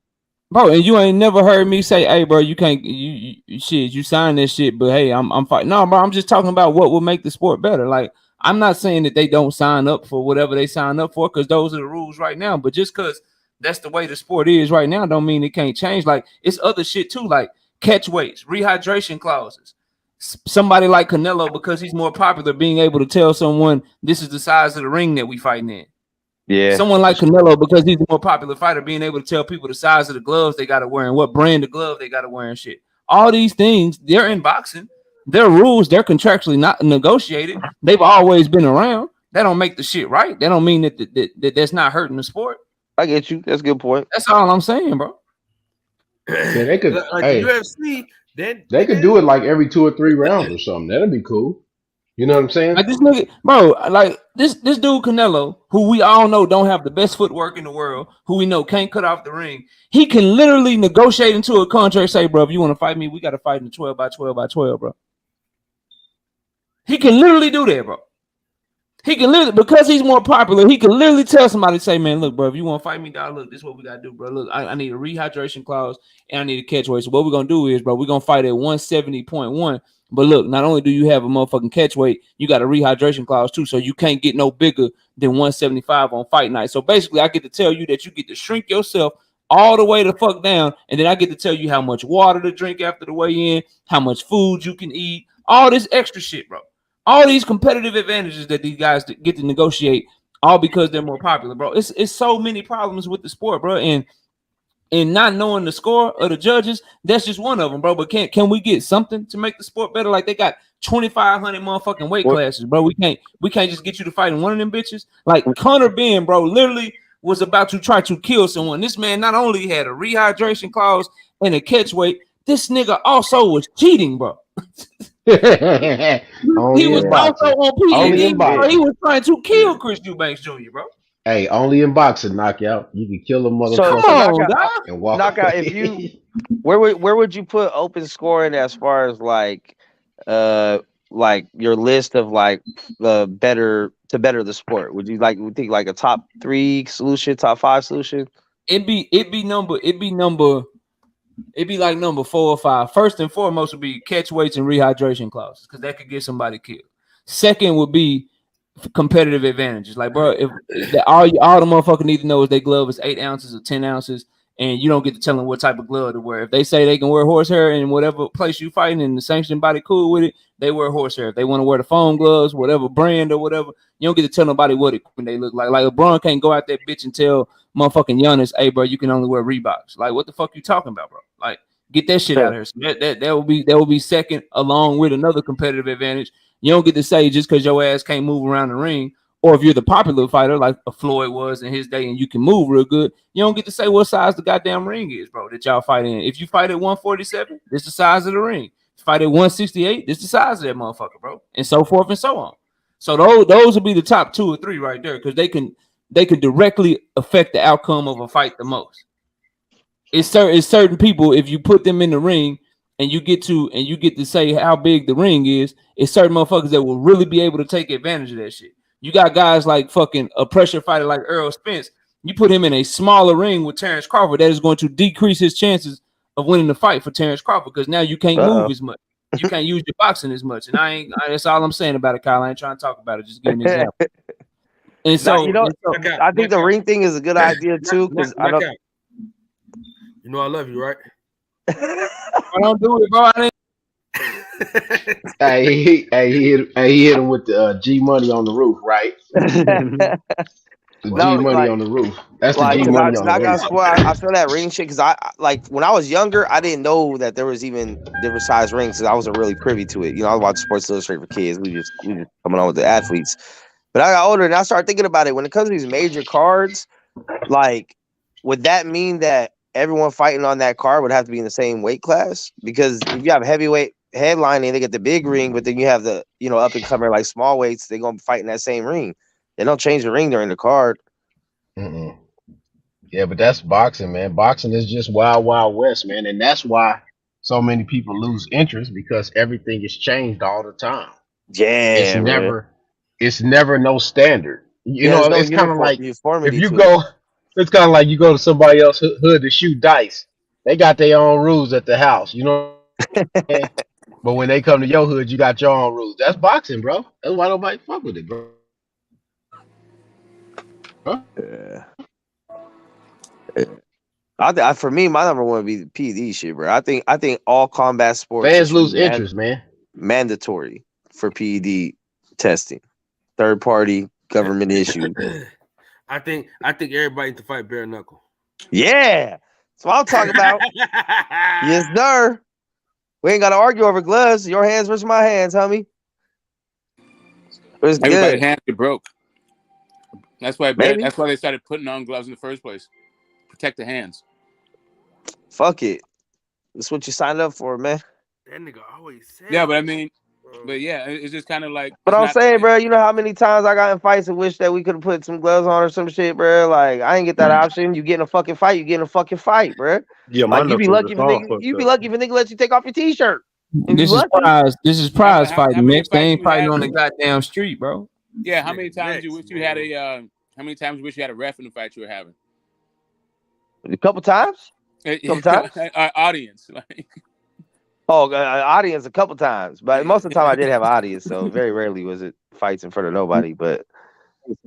Bro, and you ain't never heard me say, hey, bro, you can't you sign this shit, but hey, I'm fighting. No, bro, I'm just talking about what will make the sport better. Like, I'm not saying that they don't sign up for whatever they sign up for, because those are the rules right now. But just because that's the way the sport is right now, don't mean it can't change. Like, it's other shit too, like catch weights, rehydration clauses. Somebody like Canelo, because he's more popular, being able to tell someone this is the size of the ring that we fighting in. Yeah. Someone like Canelo, because he's a more popular fighter, being able to tell people the size of the gloves they got to wear and what brand of glove they got to wear and shit. All these things, they're in boxing. They're rules. They're contractually not negotiated. They've always been around. That don't make the shit right. That don't mean that that's not hurting the sport. I get you. That's a good point. That's all I'm saying, bro. Yeah, they could. Like Hey, UFC, then they could do it like every 2 or 3 rounds or something. That'd be cool. You know what I'm saying? Like this nigga, bro, like this dude Canelo, who we all know don't have the best footwork in the world, who we know can't cut off the ring. He can literally negotiate into a contract, say, bro, if you want to fight me, we got to fight in 12 by 12 by 12, bro. He can literally do that, bro. He can literally, because he's more popular, he can literally tell somebody, say, man, look, bro, if you want to fight me, dog, look, this is what we got to do, bro. Look, I need a rehydration clause and I need a catch weight. So what we're going to do is, bro, we're going to fight at 170.1. But look, not only do you have a motherfucking catch weight, you got a rehydration clause too. So you can't get no bigger than 175 on fight night. So basically, I get to tell you that you get to shrink yourself all the way the fuck down. And then I get to tell you how much water to drink after the weigh-in, how much food you can eat, all this extra shit, bro. All these competitive advantages that these guys get to negotiate, all because they're more popular, bro. It's so many problems with the sport, bro. And not knowing the score of the judges, that's just one of them, bro. But can we get something to make the sport better? Like, they got 2,500 motherfucking weight classes, bro. We can't just get you to fight in one of them bitches. Like Conor Benn, bro, literally was about to try to kill someone. This man not only had a rehydration clause and a catch weight, this nigga also was cheating, bro. He was also on PED, bro. He was trying to kill Chris Eubanks Jr., bro. Hey, only in boxing, knockout. You can kill a motherfucker and walk knockout. away. If you, where would you put open scoring as far as like your list of like better the sport? Would you think like a top 3 solution, top 5 solution? It'd be like number 4 or 5. First and foremost would be catch weights and rehydration clauses, because that could get somebody killed. Second would be competitive advantages. Like, bro, if all the motherfucker need to know is their glove is 8 ounces or 10 ounces, and you don't get to tell them what type of glove to wear. If they say they can wear horsehair in whatever place you fighting and the sanctioned body cool with it, they wear horsehair. If they want to wear the foam gloves, whatever brand or whatever, you don't get to tell nobody what equipment they look like. Like, LeBron can't go out that bitch and tell motherfucking Giannis, hey, bro, you can only wear Reeboks. Like, what the fuck you talking about, bro? Like, get that shit out of here. So that will be second, along with another competitive advantage. You don't get to say just because your ass can't move around the ring, or if you're the popular fighter like a Floyd was in his day and you can move real good, you don't get to say what size the goddamn ring is, bro, that y'all fight in. If you fight at 147, this is the size of the ring. If you fight at 168, this is the size of that motherfucker, bro, and so forth and so on. So those would be the top 2 or 3 right there, because they can directly affect the outcome of a fight the most. It's certain people, if you put them in the ring and you get to say how big the ring is, it's certain motherfuckers that will really be able to take advantage of that shit. You got guys like fucking a pressure fighter like Errol Spence. You put him in a smaller ring with Terrence Crawford, that is going to decrease his chances of winning the fight for Terrence Crawford, because now you can't move as much. You can't use your boxing as much. And that's all I'm saying about it, Kyle. I ain't trying to talk about it. Just give me an example. And so, I think the ring thing is a good idea too, because I don't. You know I love you, right? I don't do it, bro. He hit him with the G Money on the roof, right? The G Money on the roof. That's the G Money on the roof. I feel that ring shit, because I like when I was younger, I didn't know that there was even different size rings, because I wasn't really privy to it. You know, I was watching Sports Illustrated for kids. We just coming on with the athletes. But I got older and I started thinking about it. When it comes to these major cards, like, would that mean that everyone fighting on that card would have to be in the same weight class? Because if you have heavyweight headlining, they get the big ring, but then you have the up and comer like small weights, they're gonna fight in that same ring. They don't change the ring during the card. Yeah, but that's boxing, man. Boxing is just wild, wild west, man, and that's why so many people lose interest, because everything is changed all the time. Yeah, it's never no standard. You know, no it's kind of like uniformity if you to go, it's kind of like you go to somebody else's hood to shoot dice. They got their own rules at the house. You know. But when they come to your hood, you got your own rules. That's boxing, bro. That's why nobody fuck with it, bro. Yeah. For me, my number one would be the PED shit, bro. I think all combat sports Fans should lose be interest, man. mandatory for PED testing. Third party government issue. I think everybody needs to fight bare knuckle. Yeah, that's what I'm talking about. Yes, sir. We ain't got to argue over gloves. Your hands versus my hands, homie. It's Everybody's good. hands get broke. That's why Maybe. That's why they started putting on gloves in the first place. Protect the hands. Fuck it. That's what you signed up for, man. That nigga always said. Yeah, but I mean, but yeah, it's just kind of like. But I'm saying, bro, you know how many times I got in fights and wish that we could have put some gloves on or some shit, bro. Like I ain't get that option. You get in a fucking fight, you get in a fucking fight, bro. Yeah, my like you be knuckles lucky is if a all nigga, fucked you be up. lucky if a nigga lets you take off your t-shirt. If This you is lucky. prize. This is prize How fighting, many Mix. They fights ain't you fighting had? on the goddamn street, bro. Yeah, how many times you Next, wish you had a? How many times you wish you had a ref in the fight you were having? A couple times. Couple times. Audience, like. Oh, audience a couple times, but most of the time I did have an audience, so very rarely was it fights in front of nobody. But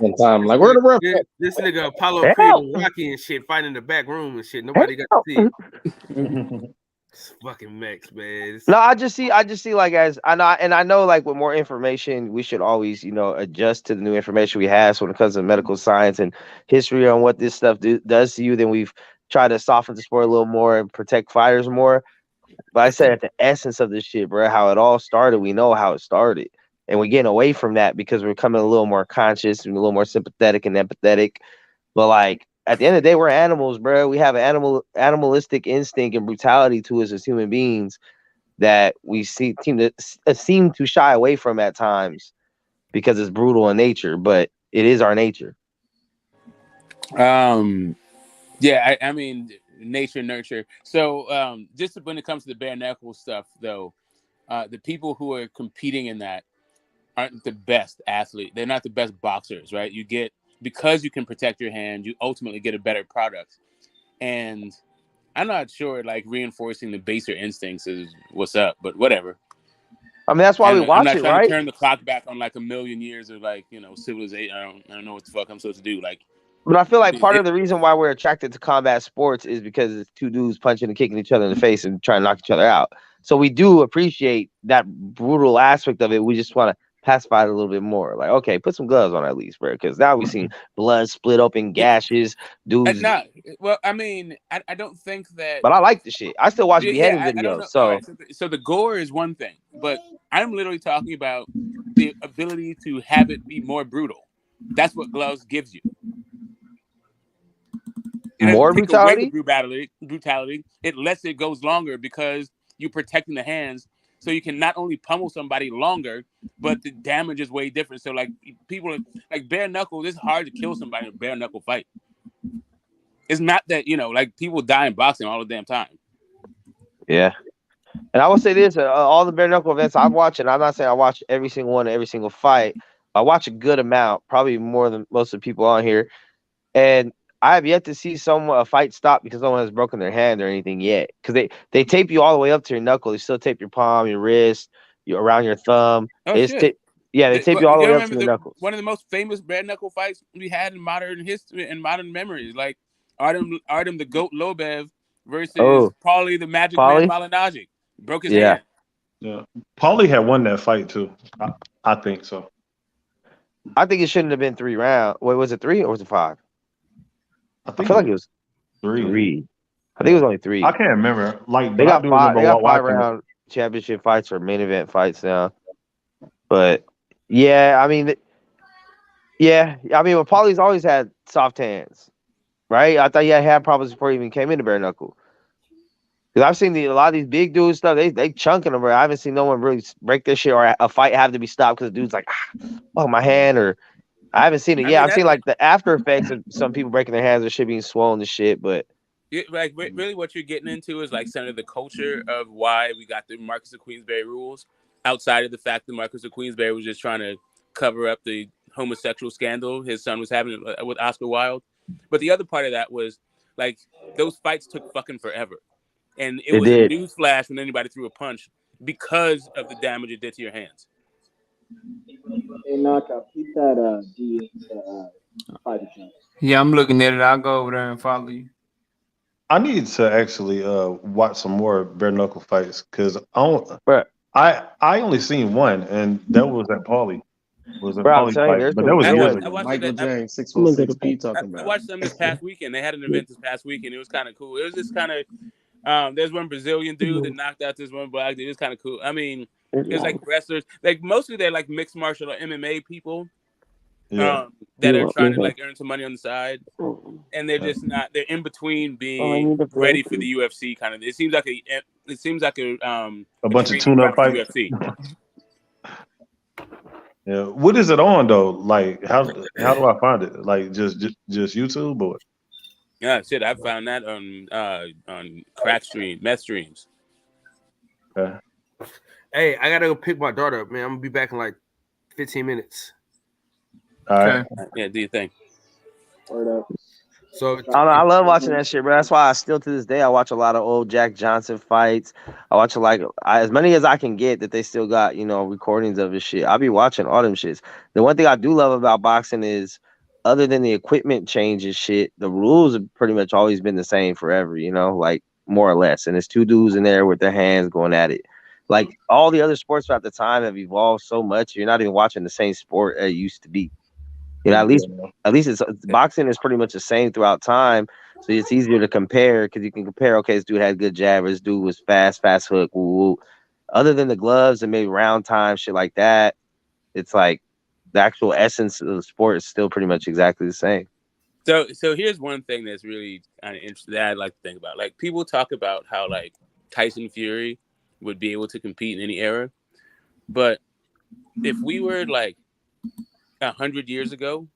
Sometime like where the ref? This nigga Apollo Creed and Rocky and shit fighting in the back room and shit. Nobody got to see it. It's fucking Mex, man. No, I just see like as I know like with more information, we should always, adjust to the new information we have. So when it comes to medical science and history on what this stuff does to you, then we've tried to soften the sport a little more and protect fighters more. But I said at the essence of this shit, bro, how it all started, we know how it started. And we're getting away from that because we're becoming a little more conscious and a little more sympathetic and empathetic. But like at the end of the day, we're animals, bro. We have an animalistic instinct and brutality to us as human beings that we seem to shy away from at times because it's brutal in nature, but it is our nature. Yeah, I mean nature, nurture. So just when it comes to the bare knuckle stuff, though, the people who are competing in that aren't the best athlete. They're not the best boxers, right? Because you can protect your hand, you ultimately get a better product. And I'm not sure like reinforcing the baser instincts is what's up, but whatever. I mean, that's why we watch I'm not it, trying right? to turn the clock back on like a million years of like, civilization. I don't know what the fuck I'm supposed to do. Like, but I feel like part of the reason why we're attracted to combat sports is because it's two dudes punching and kicking each other in the face and trying to knock each other out. So we do appreciate that brutal aspect of it. We just want to pacify it a little bit more. Like, okay, put some gloves on at least, bro, because now we've seen blood split open, gashes, dudes. Well, I mean, I don't think that. But I like the shit. I still watch beheading I don't videos. know. So, All right, so the gore is one thing, but I'm literally talking about the ability to have it be more brutal. That's what gloves gives you. It more doesn't take away brutality? the brutality. It lets it goes longer because you're protecting the hands. So you can not only pummel somebody longer, but the damage is way different. So like people like bare knuckle, it's hard to kill somebody in a bare knuckle fight. It's not that, like people die in boxing all the damn time. Yeah. And I will say this, all the bare knuckle events I've watched, and I'm not saying I watch every single one, every single fight. I watch a good amount, probably more than most of the people on here. And I have yet to see a fight stop because someone has broken their hand or anything yet. Because they tape you all the way up to your knuckle. They still tape your palm, your wrist, around your thumb. Oh, shit. They tape you all the way up to your knuckles. One of the most famous bare knuckle fights we had in modern history and modern memories, like Artem the Goat Lobev versus Paulie the Magic Man Malignaggi. Broke his hand. Yeah, Paulie had won that fight too. I think so. I think it shouldn't have been 3 rounds. Wait, was it 3 or was it 5? I feel like it was 3. I think it was only 3. I can't remember. Like they got 5 round championship fights or main event fights now. But yeah, I mean, well, Paulie's always had soft hands, right? I thought he had problems before he even came into bare knuckle. Because I've seen a lot of these big dudes stuff. They chunking them, bro. I haven't seen no one really break this shit or a fight have to be stopped because the dude's like, oh, my hand, or I haven't seen it. I've seen like the after effects of some people breaking their hands or shit being swollen and shit. But like really, what you're getting into is like some of the culture of why we got the Marquess of Queensberry rules. Outside of the fact that Marquess of Queensberry was just trying to cover up the homosexual scandal his son was having with Oscar Wilde, but the other part of that was like those fights took fucking forever, and it was a newsflash when anybody threw a punch. because of the damage it did to your hands. Hey, knockout. Keep that fighter channel. Yeah, I'm looking at it. I'll go over there and follow you. I need to actually watch some more bare knuckle fights because I only seen one, and that was at Paulie. Was a Paulie fight, but that was years ago. Michael James 616. What are you talking I about? watched them this past weekend. They had an event this past weekend. It was kind of cool. It was just kind of there's one Brazilian dude that knocked out this one black dude. It was kind of cool. I mean, it was like wrestlers, like mostly they're like mixed martial or MMA people. That are trying to like earn some money on the side, and they're just not. They're in between being ready for the UFC kind of. It seems like a bunch of tune-up fights. UFC. Yeah, what is it on though? Like, how do I find it? Like, just YouTube or? Yeah, shit. I found that on crack stream, meth streams. Okay. Hey, I gotta go pick my daughter up, man. I'm gonna be back in like 15 minutes. All right. Yeah, do your thing. So I love watching that shit, bro. That's why I still to this day I watch a lot of old Jack Johnson fights. I watch as many as I can get that they still got, recordings of his shit. I'll be watching all them shits. The one thing I do love about boxing is, other than the equipment changes shit, the rules have pretty much always been the same forever, like more or less. And it's two dudes in there with their hands going at it. Like all the other sports throughout the time have evolved so much. You're not even watching the same sport as it used to be. At least it's boxing is pretty much the same throughout time, so it's easier to compare because you can compare. Okay, this dude had good jab, or this dude was fast hook. Woo, woo. Other than the gloves and maybe round time shit like that, it's like the actual essence of the sport is still pretty much exactly the same. So here's one thing that's really kind of interesting that I'd like to think about. Like people talk about how like Tyson Fury would be able to compete in any era, but if we were like 100 years ago,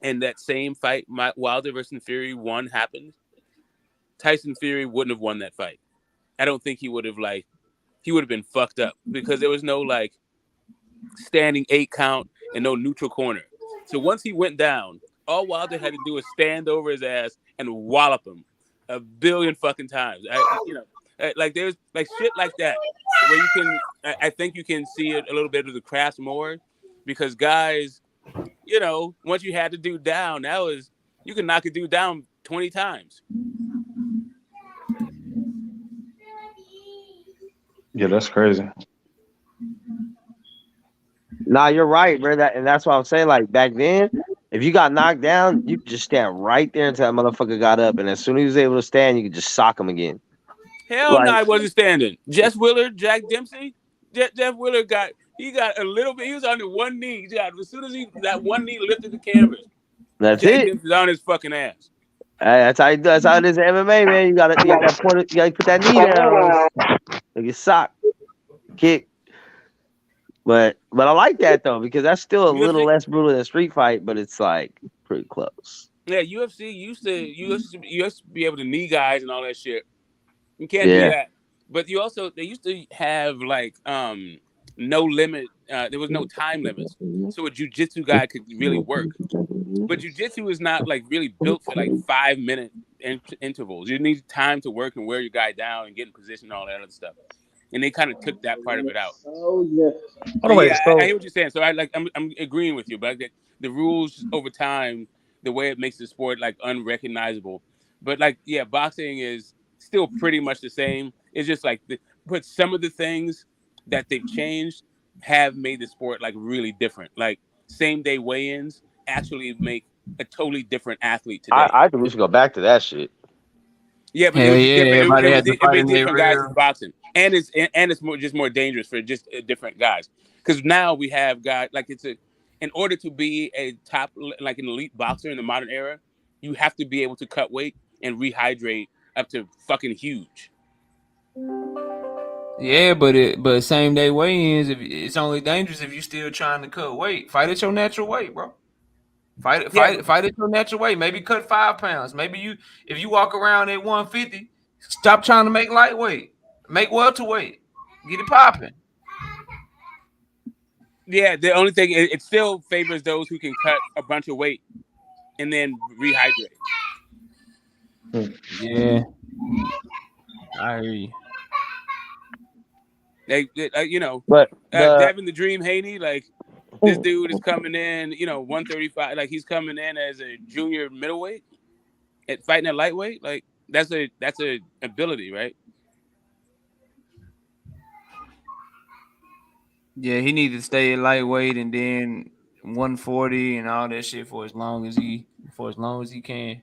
and that same fight, Wilder versus Fury one happened, Tyson Fury wouldn't have won that fight. I don't think he would have been fucked up because there was no like standing 8 count and no neutral corner. So once he went down, all Wilder had to do was stand over his ass and wallop him 1 billion fucking times. Like there's like shit like that where you can. I think you can see it a little bit of the craft more. Because guys, once you had the dude down, you can knock a dude down 20 times. Yeah, that's crazy. Nah, you're right, bro. And that's what I'm saying. Like back then, if you got knocked down, you could just stand right there until that motherfucker got up, and as soon as he was able to stand, you could just sock him again. Hell no, I wasn't standing. Jess Willard, Jack Dempsey, Jeff Willard got a little bit. He was on the one knee. As soon as that one knee lifted the canvas, that's Jack it. Dempsey's on his fucking ass. That's how you do. That's how it is in MMA, man. You gotta put that knee down. Like get sock, kick. But I like that though because that's still a little less brutal than a street fight, but it's like pretty close. Yeah, UFC used to be able to knee guys and all that shit. You can't do that. But they used to have like no limit. There was no time limits, so a jiu-jitsu guy could really work. But jiu-jitsu is not like really built for like 5-minute intervals. You need time to work and wear your guy down and get in position and all that other stuff. And they kind of took that part of it out. Oh yeah. I hear what you're saying. So I'm agreeing with you, but the rules over time, the way it makes the sport like unrecognizable. But like boxing is still pretty much the same. It's just like but some of the things that they've changed have made the sport like really different. Like same day weigh-ins actually make a totally different athlete today. I think we should go back to that shit. Yeah, but it made different guys in boxing, and it's more dangerous for just different guys. Because now we have guys like in order to be a top like an elite boxer in the modern era, you have to be able to cut weight and rehydrate up to fucking huge. Yeah, but same day weigh-ins, it's only dangerous if you're still trying to cut weight. Fight at your natural weight, bro. Fight at your natural weight. Maybe cut 5 pounds. Maybe if you walk around at 150, stop trying to make lightweight. Make welterweight. Get it popping. Yeah, the only thing it still favors those who can cut a bunch of weight and then rehydrate. Yeah, I hear you. Like you know, But Devin the Dream Haney, like this dude is coming in, 135. Like he's coming in as a junior middleweight at fighting at lightweight. Like that's a ability, right? Yeah, he needs to stay at lightweight and then 140 and all that shit for as long as he can.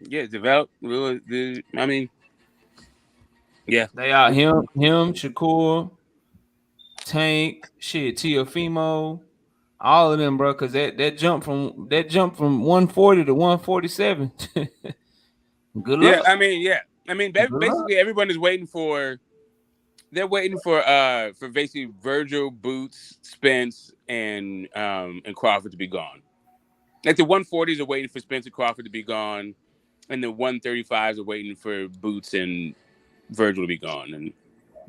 Yeah, develop. I mean, yeah, they are him, Shakur, Tank, shit, Teofimo, all of them, bro. Because that jump from 140 to 147. Good luck. Yeah, I mean, basically everyone is waiting for. They're waiting for basically Virgil, Boots, Spence, and Crawford to be gone. Like the 140s are waiting for Spence and Crawford to be gone, and the 135s are waiting for Boots and Virgil to be gone. And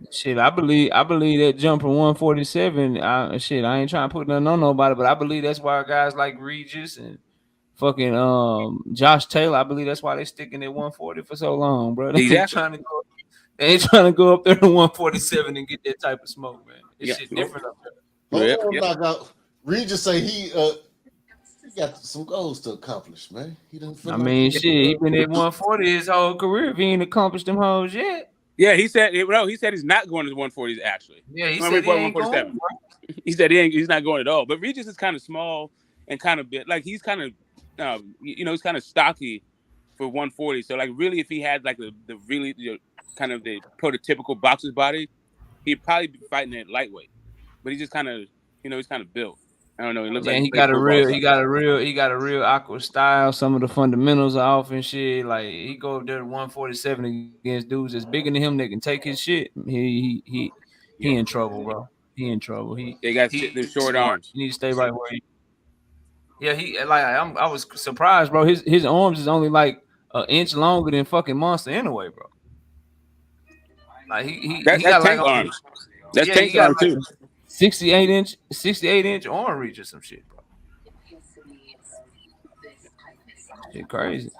shit, I believe that jump from 147. I ain't trying to put nothing on nobody, but I believe that's why guys like Regis and fucking Josh Taylor, I believe that's why they sticking at 140 for so long, bro. They ain't trying to go up there to 147 and get that type of smoke, man. This shit different up there. Knockout. Regis say he got some goals to accomplish, man. He doesn't feel he been at 140 his whole career. If he ain't accomplished them hoes yet. Yeah, he said he's not going to the 140s actually. Yeah, he said he ain't 147. Going, he said he's not going at all. But Regis is kind of small and kind of bit like he's kind of he's kind of stocky for 140. So like really, if he had like the really kind of the prototypical boxer's body, he'd probably be fighting at lightweight. But he's just kind of he's kind of built. I don't know. He looks like he got a real awkward style. Some of the fundamentals are off and shit. Like he go up there to 147 against dudes that's bigger than him that can take his shit. He in trouble, bro. He in trouble. They got the short arms. You need to stay right where he. Yeah, I was surprised, bro. His arms is only like an inch longer than fucking Monster anyway, bro. Like he got Tank like arms. That's Tank arms too. 68 inch arm reach or some shit, bro. Shit crazy.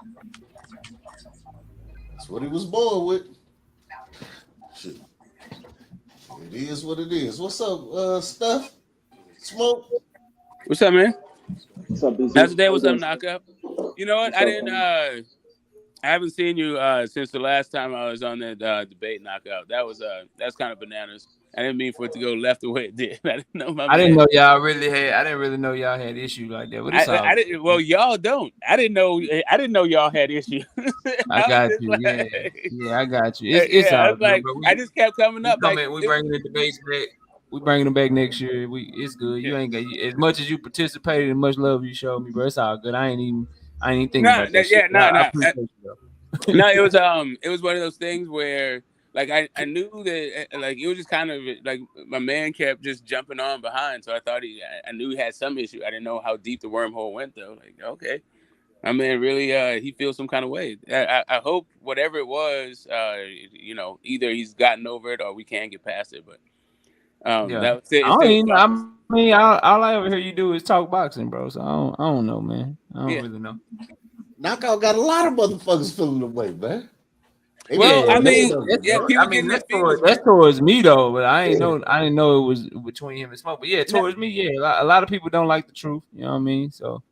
That's what he was born with. Shit. It is what it is. What's up, Steph? Smoke? What's up, man? What's up, BC? That's today. What's up, Knockup? You know what? I haven't seen you since the last time I was on that debate Knockout. That's kind of bananas. I didn't mean for it to go left the way it did. I didn't know I didn't really know y'all had issues like that. But it's I didn't. Well, y'all don't. I didn't know y'all had issues. I got you. Yeah, I got you. It's all good, I just kept coming up. We bringing the debates back. We bringing them back next year. It's good. You ain't got as much as you participated and much love you showed me, bro. It's all good. I ain't even thinking about that. Yeah, no. It was one of those things where. Like I knew that like it was just kind of like my man kept just jumping on behind, so I knew he had some issue. I didn't know how deep the wormhole went though. Like okay, I mean really he feels some kind of way. I hope whatever it was, either he's gotten over it or we can't get past it. But that was it. All I ever hear you do is talk boxing, bro. So I don't know, man. I don't really know. Knockout got a lot of motherfuckers feeling the way, man. Well, that's towards me though, but I didn't know it was between him and Smoke. But yeah, towards me, yeah. A lot of people don't like the truth. You know what I mean? So,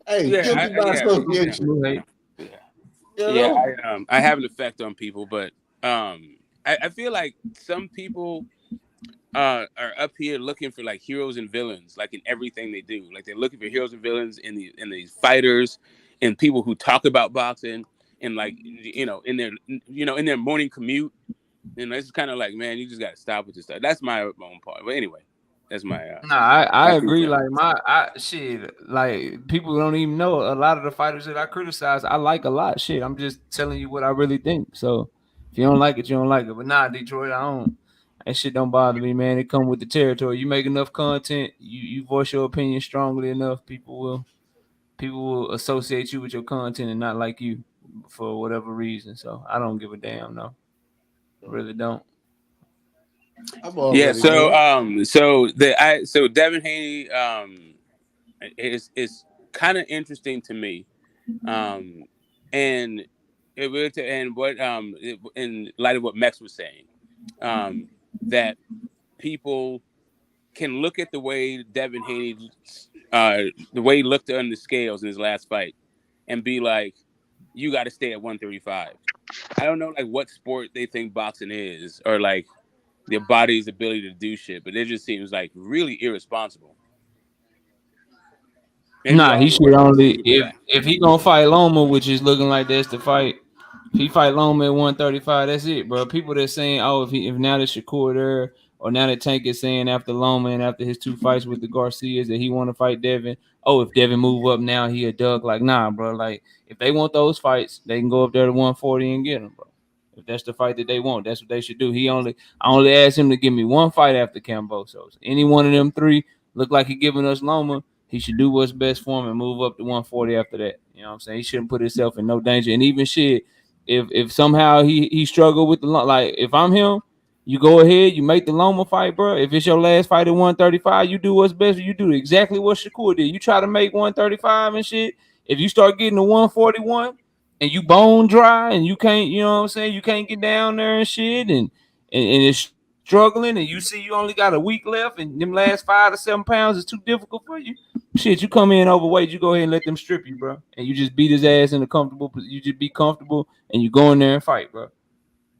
hey, I have an effect on people, but I feel like some people are up here looking for like heroes and villains, like in everything they do. Like they're looking for heroes and villains in these fighters and people who talk about boxing. And like in their morning commute, it's kind of like, man, you just got to stop with this stuff. That's my own part. But anyway, that's my. I agree. Like like people don't even know a lot of the fighters that I criticize. I like a lot. Shit, I'm just telling you what I really think. So if you don't like it, you don't like it. But Detroit, I don't. That shit don't bother me, man. It come with the territory. You make enough content, you voice your opinion strongly enough, people will associate you with your content and not like you. For whatever reason, so I don't give a damn. No, I really don't. Yeah. So Devin Haney is kind of interesting to me, and in light of what Mex was saying, that people can look at the way Devin Haney, the way he looked on the scales in his last fight, and be like, "You got to stay at 135." I don't know like what sport they think boxing is, or like their body's ability to do shit, but it just seems like really irresponsible. Maybe Nah, y'all he on the should right only with that. if he gonna fight Loma, which is looking like that's the fight. If he fight Loma at 135, that's it, bro. People that saying, oh, if now that Shakur there, or now that Tank is saying after Loma and after his 2 fights with the Garcias that he want to fight Devin. Oh, if Devin move up now, he a duck. Like, nah, bro. Like, if they want those fights, they can go up there to 140 and get them, bro. If that's the fight that they want, that's what they should do. I only asked him to give me 1 fight after Kambosos. Any one of them 3 look like he giving us Loma. He should do what's best for him and move up to 140 after that. You know what I'm saying? He shouldn't put himself in no danger. And even shit, if somehow he struggled with the like, if I'm him, you go ahead, you make the Loma fight, bro. If it's your last fight at 135, you do what's best. You do exactly what Shakur did. You try to make 135 and shit. If you start getting to 141 and you bone dry and you can't, you know what I'm saying, you can't get down there and shit, and it's struggling, and you see you only got a week left, and them last 5 to 7 pounds is too difficult for you. Shit, you come in overweight, you go ahead and let them strip you, bro, and you just beat his ass in a comfortable. You just be comfortable, and you go in there and fight, bro.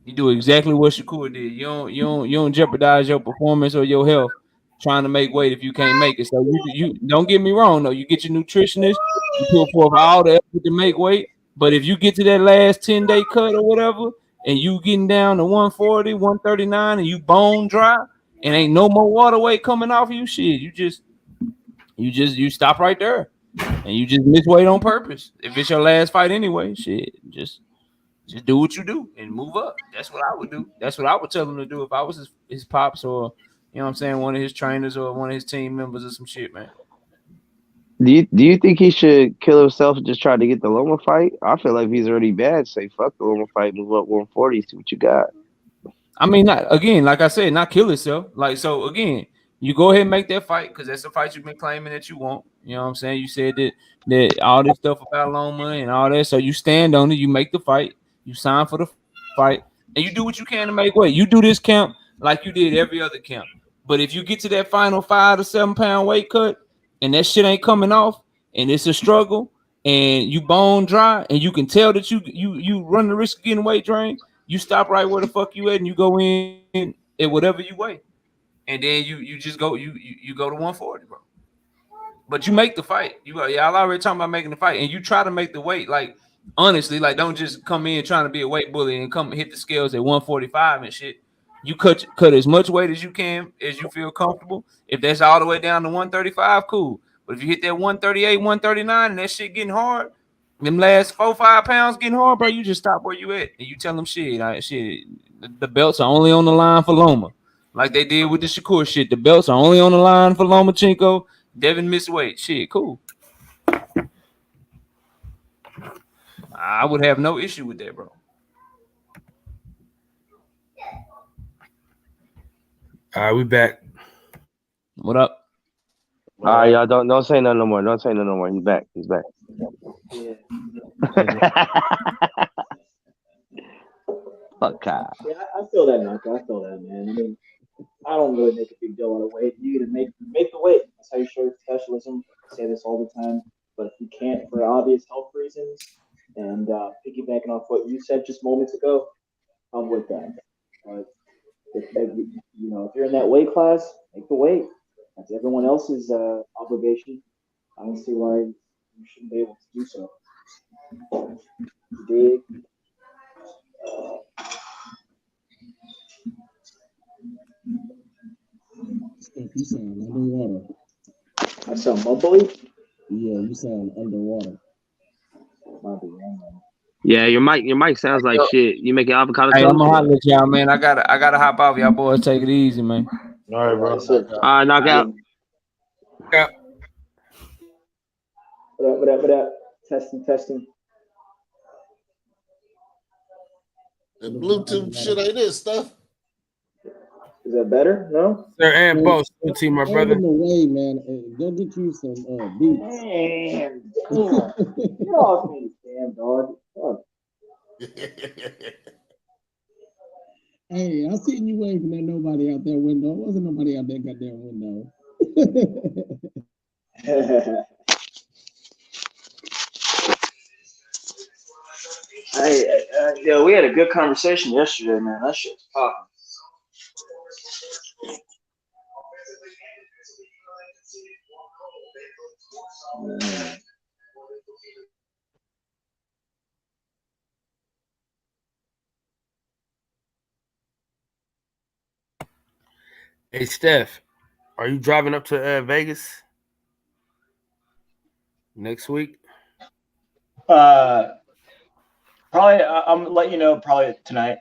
You do exactly what Shakur did. You don't jeopardize your performance or your health trying to make weight if you can't make it. So you don't get me wrong though. You get your nutritionist, you put forth all the effort to make weight. But if you get to that last 10-day cut or whatever, and you getting down to 140, 139, and you bone dry, and ain't no more water weight coming off you, shit, you stop right there, and you just miss weight on purpose. If it's your last fight anyway, shit, just do what you do and move up. That's what I would do. That's what I would tell him to do if I was his pops, or you know what I'm saying, one of his trainers or one of his team members or some shit, man. Do you think he should kill himself and just try to get the Loma fight? I feel like if he's already bad, say fuck the Loma fight, move up 140, see what you got. I mean, like I said, not kill himself. Like, so again, you go ahead and make that fight because that's the fight you've been claiming that you want. You know what I'm saying? You said that all this stuff about Loma and all that, so you stand on it. You make the fight. You sign for the fight, and you do what you can to make weight. You do this camp like you did every other camp. But if you get to that final 5 to 7 pound weight cut, and that shit ain't coming off, and it's a struggle, and you bone dry, and you can tell that you run the risk of getting weight drained, you stop right where the fuck you at, and you go in at whatever you weigh, and then you just go you go to 140, bro. But you make the fight. Y'all already talking about making the fight, and you try to make the weight. Like, honestly, like, don't just come in trying to be a weight bully and come hit the scales at 145 and shit. You cut as much weight as you can, as you feel comfortable. If that's all the way down to 135, cool. But if you hit that 138, 139, and that shit getting hard, them last 4-5 pounds getting hard, bro, you just stop where you at, and you tell them shit. The belts are only on the line for Loma, like they did with the Shakur shit. The belts are only on the line for Lomachenko. Devin missed weight. Shit, cool. I would have no issue with that, bro. All right, we back. What up? All right, y'all don't say nothing no more. Don't say nothing no more. He's back. He's back. Yeah. Fuck Kyle. Yeah, I feel that, Naka. I feel that, man. I mean, I don't really make a big deal out of weight. You either make the weight. That's how you show professionalism. I say this all the time. But if you can't, for obvious health reasons, and piggybacking off what you said just moments ago, I'm with that. But if you're in that weight class, make the weight. That's everyone else's obligation. I don't see why you shouldn't be able to do so. You dig? You sound underwater. I sound mumbly? Yeah, you sound underwater. Yeah, your mic sounds like shit. You making avocado Hey, toast? I'm gonna holler at y'all, man. I gotta hop off. Y'all boys take it easy, man. All right, bro. Knock out. Yeah. What up? Testing. The Bluetooth shit ain't this stuff. Is that better? No? Sir and both team, my brother. In the way, man. Go get you some beats. Man, get off me, damn dog. Fuck. Hey, I seen you waving at nobody out that window. It wasn't nobody out that goddamn window. Yeah, we had a good conversation yesterday, man. That shit was popping. Hey, Steph, are you driving up to Vegas next week? Probably. I'm letting you know probably tonight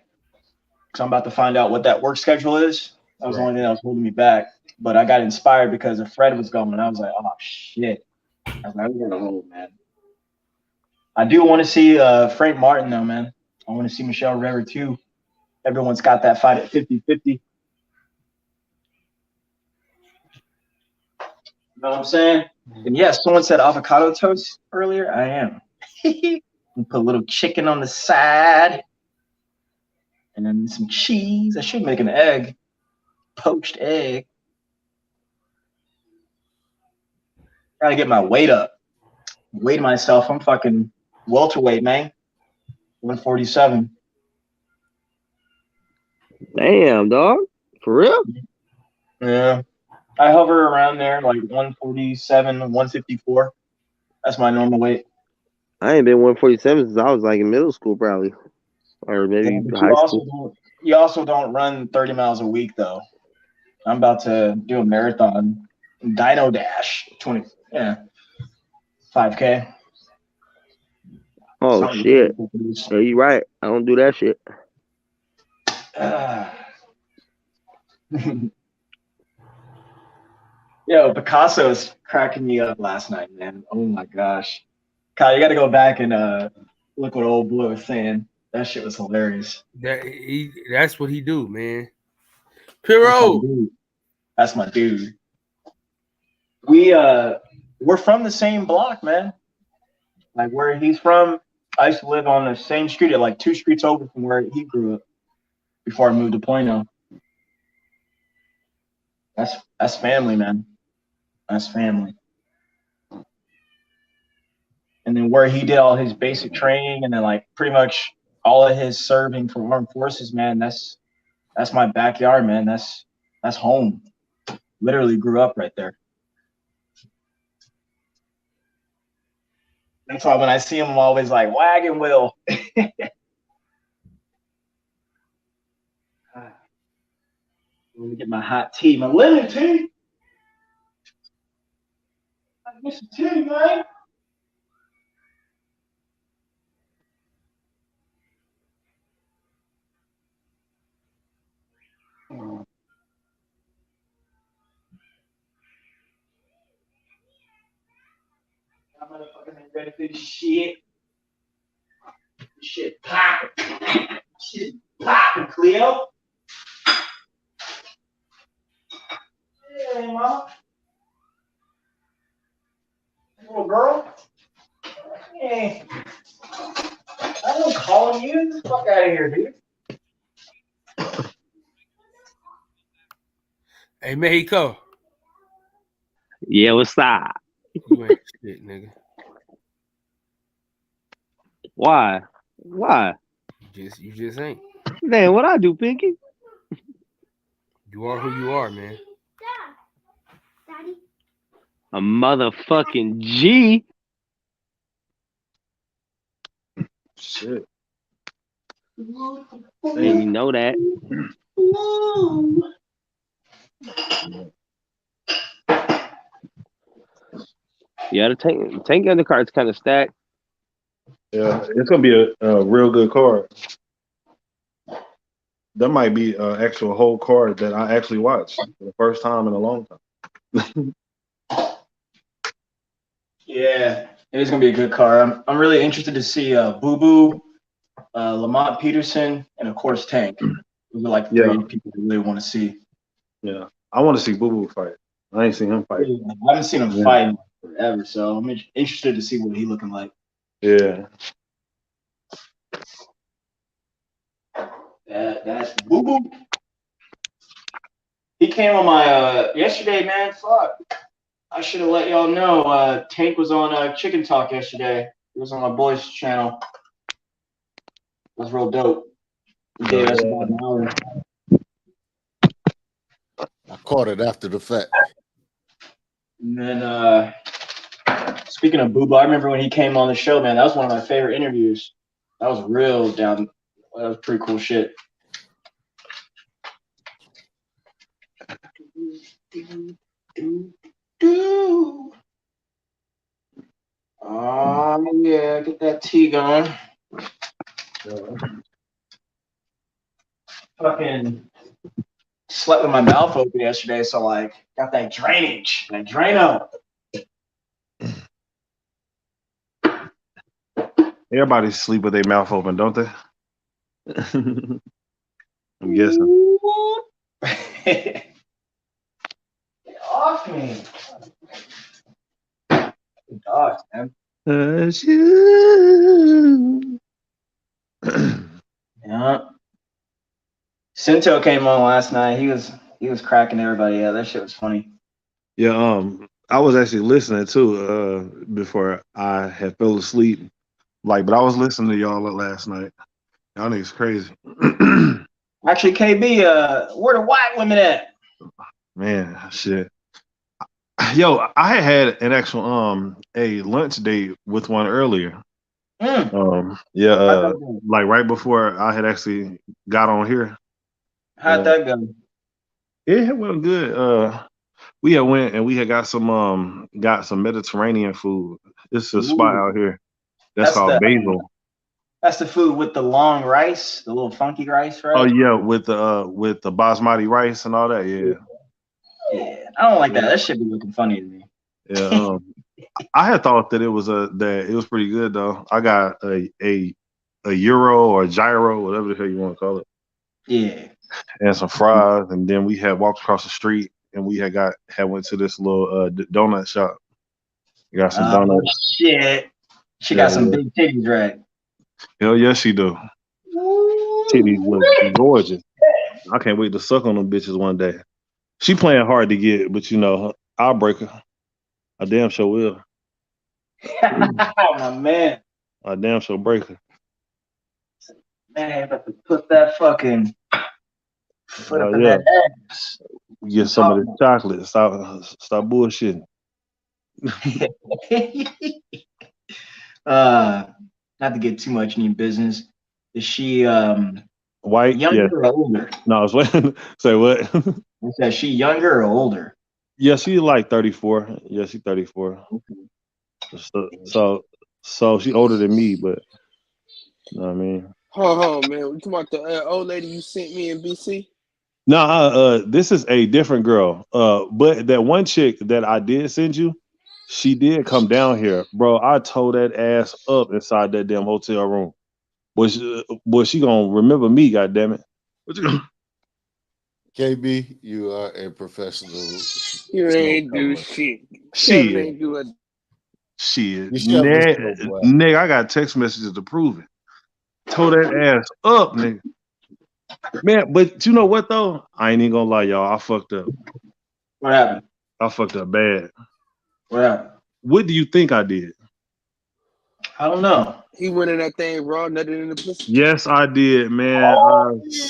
because I'm about to find out what that work schedule is. That was the only thing that was holding me back. But I got inspired because if Fred was going, I was like, oh shit. I was like, we're gonna roll, man. I do want to see Frank Martin though, man. I want to see Michelle Rivera too. Everyone's got that fight at 50-50. You know what I'm saying? And yes, someone said avocado toast earlier. I am. And put a little chicken on the side. And then some cheese. I should make an egg. Poached egg. Gotta get my weight up. Weigh myself. I'm fucking welterweight, man. 147. Damn, dog. For real? Yeah. I hover around there like 147, 154. That's my normal weight. I ain't been 147 since I was like in middle school, probably. Or maybe high school. You also don't run 30 miles a week, though. I'm about to do a marathon. Dino Dash. 5K. Oh, Something. shit. Yeah, you right. I don't do that shit. Yo, Picasso is cracking me up last night, man. Oh my gosh. Kyle, you got to go back and look what old Blue was saying. That shit was hilarious. That's what he do, man. Piro. That's my dude. We're from the same block, man. Like where he's from, I used to live on the same street, like 2 streets over from where he grew up before I moved to Plano. That's family, man. That's family. And then where he did all his basic training and then like pretty much all of his serving for armed forces, man, that's my backyard, man. That's home. Literally grew up right there. That's why when I see him, I'm always like, wagon wheel. Let me get my hot tea, my lemon tea. I get some tea, man. I'm motherfucking ready for this shit. This shit popping. Shit popping, Cleo. Hey, mama. Little girl. Hey. I don't call you. Get the fuck out of here, dude. Hey, Mexico. Yeah, what's up? You ain't shit, nigga. Why? Why? You just ain't. Damn, what I do, Pinky? You are who you are, man. A motherfucking G. Shit. And you know that. Yeah, the tank undercard's kind of stacked. Yeah, it's gonna be a real good card. That might be an actual whole card that I actually watched for the first time in a long time. Yeah, it is gonna be a good card. I'm really interested to see Boo Boo, Lamont Peterson, and of course Tank. Those are like the 3 people I really want to see. Yeah, I want to see Boo Boo fight. I ain't seen him fight. I haven't seen him fight in forever, so I'm interested to see what he looking like. Yeah. That's Boo Boo. He came on my yesterday, man. Fuck. I should have let y'all know. Tank was on Chicken Talk yesterday. He was on my boy's channel. It was real dope. He gave us about an hour. I caught it after the fact. And then, speaking of Boo Boo, I remember when he came on the show, man. That was one of my favorite interviews. That was real down. That was pretty cool shit. Oh yeah, get that tea going. Fucking slept with my mouth open yesterday, so like got that drainage, that Drano. Everybody sleep with their mouth open, don't they? I'm guessing. Get off me. Good dogs, man. Yeah. Cinto came on last night. He was cracking everybody up. That shit was funny. Yeah, I was actually listening too, before I had fell asleep. Like, but I was listening to y'all last night. Y'all niggas crazy. Actually, KB, where the white women at? Man, shit. Yo, I had an actual a lunch date with one earlier. Yeah, like right before I had actually got on here. How'd that go? It went good. We had went and we had got some Mediterranean food. It's a spot out here that's called Basil. That's the food with the long rice, the little funky rice, right? Oh yeah, with the basmati rice and all that. Yeah. Yeah, I don't like that. That should be looking funny to me. Yeah. I had thought that it was pretty good though. I got a gyro or gyro, whatever the hell you want to call it. Yeah. And some fries, and then we had walked across the street and we had went to this little donut shop. We got some donuts. Shit. She got some big titties, right? Hell yes, she do. Titties look gorgeous. I can't wait to suck on them bitches one day. She playing hard to get, but you know, I'll break her. I damn sure will. My man. I damn sure break her. Man, about to put that fucking foot up in that ass. Get some of the chocolate. Stop bullshitting. Not to get too much in your business. Is she white? Younger or older? No, I was waiting. Say what? Is she younger or older? Yeah, she's like 34. Yeah, she's 34. Okay. So she older than me, but you know what I mean. Oh man, we talking about the old lady you sent me in BC? No, this is a different girl. But that one chick that I did send you, she did come down here, bro. I tore that ass up inside that damn hotel room. Boy, she gonna remember me, goddammit. What you gonna? KB, you are a professional. You ain't do shit. Shit. Ain't do a shit. Nigga, I got text messages to prove it. Tore that ass up, nigga. Man, but you know what though? I ain't even gonna lie, y'all. I fucked up. What happened? I fucked up bad. What happened? What do you think I did? I don't know. He went in that thing raw, nutted in the pussy. Yes, I did, man.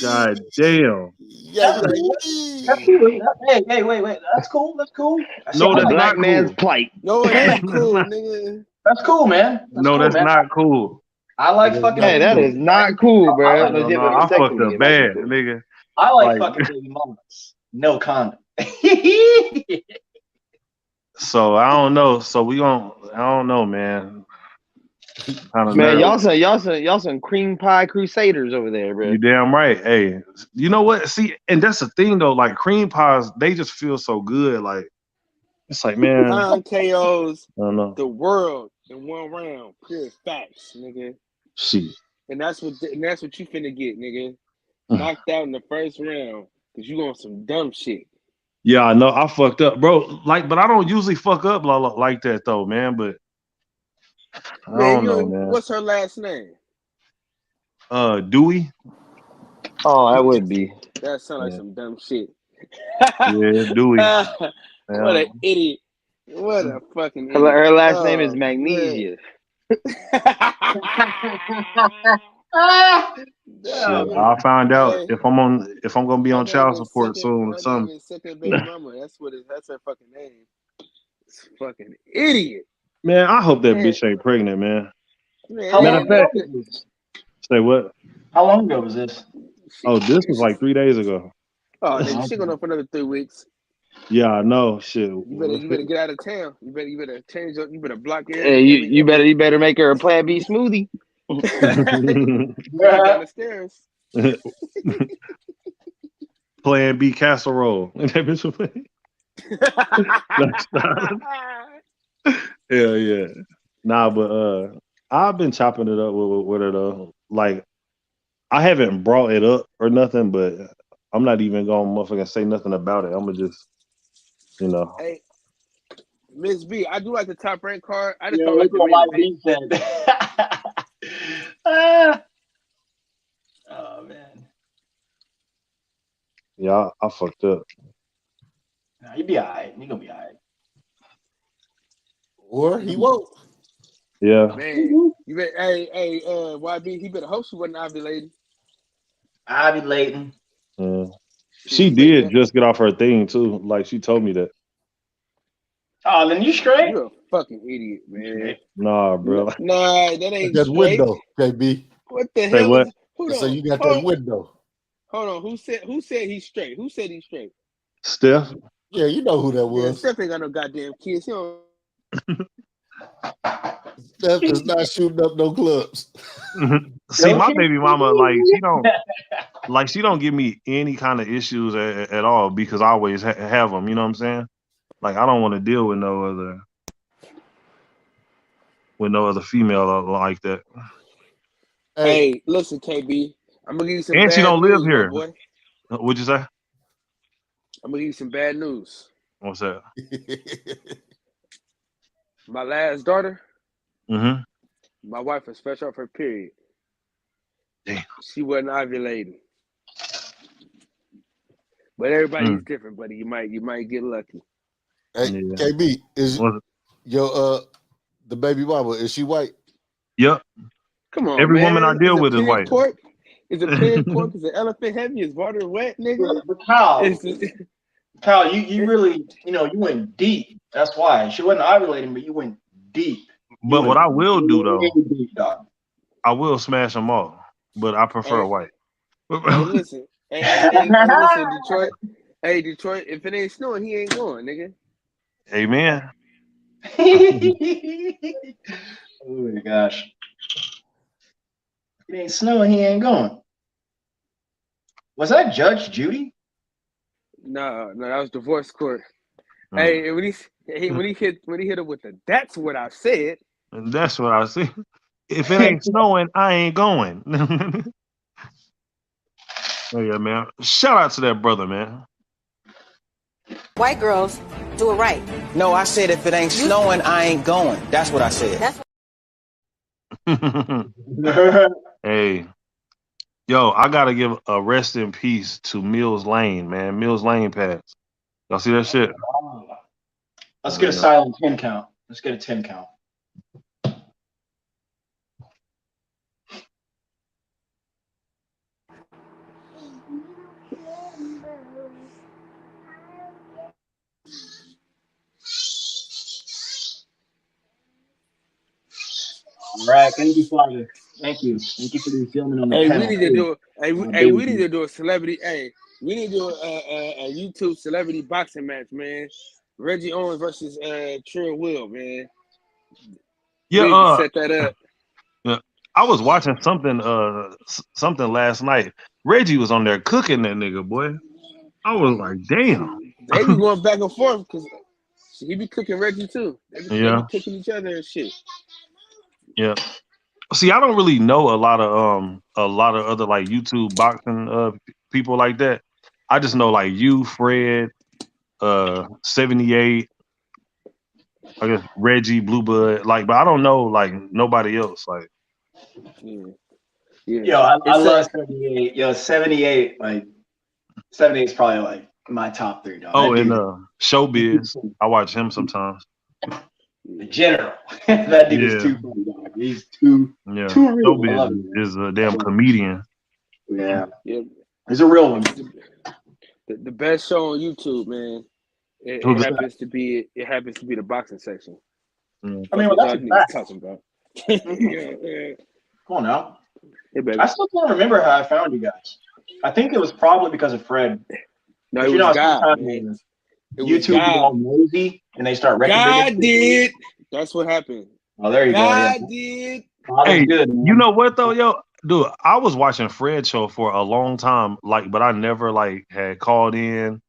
God damn. Yeah, that's cool. Hey, wait. That's cool. That's cool. No, that's black not man's cool. plight. No, it ain't cool, nigga. That's cool, man. That's not cool. I like fucking. Hey, that is not cool, bro. I fucked up bad, nigga. I like fucking baby mamas. No condom. So I don't know. So I don't know, man. Man, y'all some cream pie crusaders over there, bro. You damn right. Hey, you know what? See, and that's the thing though. Like cream pies, they just feel so good. Like it's like, man, KOs I don't know. the world in one round. Pure facts, nigga. Shit. And that's what you finna get, nigga. Knocked out in the first round because you on some dumb shit. Yeah, I know. I fucked up, bro. Like, but I don't usually fuck up like that though, man. But I don't know, man. What's her last name? Dewey. Oh, I would be. That sounds like Yeah. some dumb shit. Yeah, Dewey. What an idiot. What a fucking idiot. Her last name is Oh, Magnesia. Yeah, I'll find out Hey, if I'm gonna be her on name child is support soon or her name something. is second baby mama. That's her fucking name. It's fucking idiot. Man, I hope that Man, bitch ain't pregnant, man. How Matter long of fact, ago was this? say what? How long ago was this? Oh, this was like 3 days ago. Oh, nigga, she going on for another 3 weeks. Yeah, I know. Shit. You better get out of town. You better change up. You better block Hey, you better make her a Plan B smoothie. down the stairs. Plan B casserole. That bitch was playing. Hell yeah. Nah, but I've been chopping it up with her though. Like, I haven't brought it up or nothing, but I'm not even gonna motherfucking say nothing about it. I'm gonna just, you know. Hey, Miss B, I do like the Top Rank card. I just Yeah, don't like look the what main YB event. said. Oh man, Yeah, I fucked up. nah, you be alright. You gonna be alright. Or he won't. Yeah. Man, you better, hey, YB, he better hope she wasn't ovulating. Ovulating. Yeah. She did just get off her thing too. Like, she told me that. Oh, then you straight? You're a fucking idiot, man. Nah, bro. Nah, that ain't That straight. window, KB. What the Say hell what? is? Hold So on. you got that window. Hold on. Who said he's straight? Who said he's straight? Steph? Yeah, you know who that Yeah, was. Steph ain't got no goddamn kids. He don't. Steph is not shooting up no clubs. See, my baby mama, like, she don't give me any kind of issues at all because I always have them. You know what I'm saying? Like, I don't want to deal with no other female like that. Hey, listen, KB. I'm gonna give you some And bad she don't news, live my here. boy. What'd you say? I'm gonna give you some bad news. What's that? My last daughter, Mm-hmm. my wife was fresh off her period. Damn. She wasn't ovulating. But everybody's different, buddy. You might get lucky. Hey, Yeah. KB, is your the baby mama, is she white? Yep. Come on, Every man. woman I deal with is white. Is a pig pork? Is an elephant heavy? Is water wet, nigga? But Kyle, you really, you went deep. That's why she wasn't ovulating, but you went deep. But what I will do though, Deep, dog. I will smash them all. But I prefer white. Hey, listen. Hey, listen, Detroit. Hey, Detroit. If it ain't snowing, he ain't going, nigga. Amen. Oh my gosh. It ain't snowing, he ain't going. Was that Judge Judy? No, that was divorce court. Hey, and when he hit her with the "that's what I said." And that's what I see. If it ain't snowing, I ain't going. Oh yeah, man. Shout out to that brother, man. White girls do it right. No, I said if it ain't snowing, I ain't going. That's what I said. Hey, yo, I gotta give a rest in peace to Mills Lane, man. Mills Lane passed. Y'all see that shit? Let's get a silent 10 count. Let's get a 10 count. All right, thank you, Father. Thank you for the filming on the Hey, panel. we need to do. We need to do a celebrity. Hey, we need to do a YouTube celebrity boxing match, man. Reggie Owens versus Trill Will, man. Yeah, we need to set that up. Yeah, I was watching something last night. Reggie was on there cooking that nigga, boy. I was like, damn. They be going back and forth because he be cooking Reggie too. They be cooking each other and shit. Yeah. See, I don't really know a lot of other like YouTube boxing people like that. I just know like you, Fred, 78, I guess Reggie, Blue Bud, like, but I don't know like nobody else. Like, yeah. Yo, I love 78. Yo, 78, like 78 is probably like my top 3, dog. Oh, That and dude, Showbiz. I watch him sometimes. the general. That dude is Yeah. too funny, dog. He's too Yeah. real. I love Showbiz it. is a damn comedian. Yeah. Yeah. He's a real one. The best show on YouTube, man. It Who's that? happens to be the boxing section. I mean, Fuck well, what that's y'all a niggas fact. talking about. Come on now. Hey, baby. I still can't remember how I found you guys. I think it was probably because of Fred. No, But it you know, was God, sometimes man. It was YouTube is all God. nosy and they start God recommending. did. That's what happened. Oh, there you go. Yeah. God did. God is Hey, good, man. you know what though, yo, dude? I was watching Fred show for a long time, like, but I never like had called in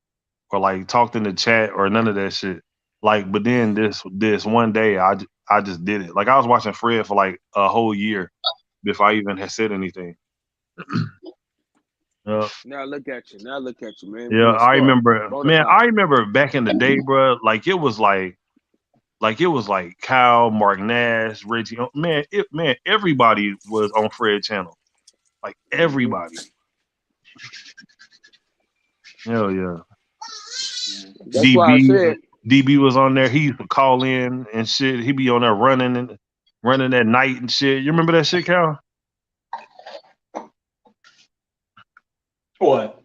or like talked in the chat or none of that shit. Like, but then this one day, I just did it. Like, I was watching Fred for like a whole year before I even had said anything. Yeah. Now look at you. Now look at you, man. Yeah, You're a I star. remember, man. Bonafide. I remember back in the day, bro. Like it was like Kyle, Mark Nash, Reggie. Man, everybody was on Fred channel. Like everybody. Hell yeah. That's why I said. DB was on there. He used to call in and shit. He be on there running at night and shit. You remember that shit, Cal? What?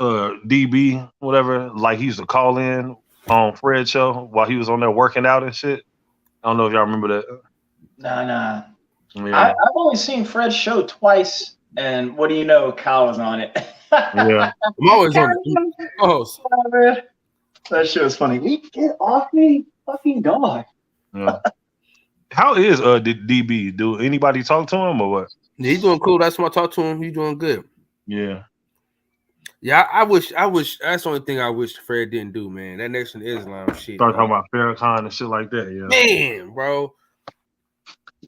DB, whatever. Like he used to call in on Fred show while he was on there working out and shit. I don't know if y'all remember that. Nah. Yeah. I've only seen Fred's show twice, and what do you know? Kyle was on it. Yeah. I'm always on the host. That shit was funny. Get off me, fucking dog. Yeah. How is DB? Do anybody talk to him or what? Yeah, he's doing cool. That's why I talk to him. He's doing good. Yeah. Yeah, I wish that's the only thing I wish Fred didn't do, man. That Nation of Islam shit. Start bro. talking about Farrakhan and shit like that. Yeah. Man, bro.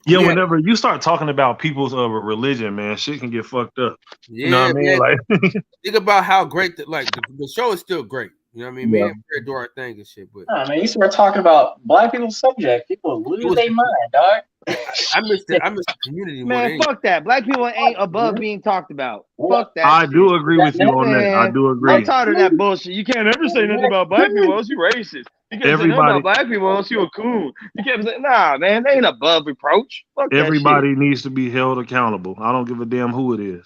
Yeah, Yeah. whenever you start talking about people's religion, man, shit can get fucked up. Yeah, You know what I mean? man. Like, Think about how great the show is still great. You know what I mean? Yeah. Me and Fred do our thing and shit, but Nah, man, you start talking about black people's subject, people lose their mind, dog. I missed the community more than Man, anything. fuck that. Black people ain't above being talked about. Fuck that. I do agree with you on that. I Man, do I'm agree. tired of that bullshit. You can't ever say nothing about black people else you racist. You can't say nothing Everybody- about black people else you a coon. You can't say, nah, man, they ain't above reproach. Fuck that Everybody needs to be held accountable. I don't give a damn who it is.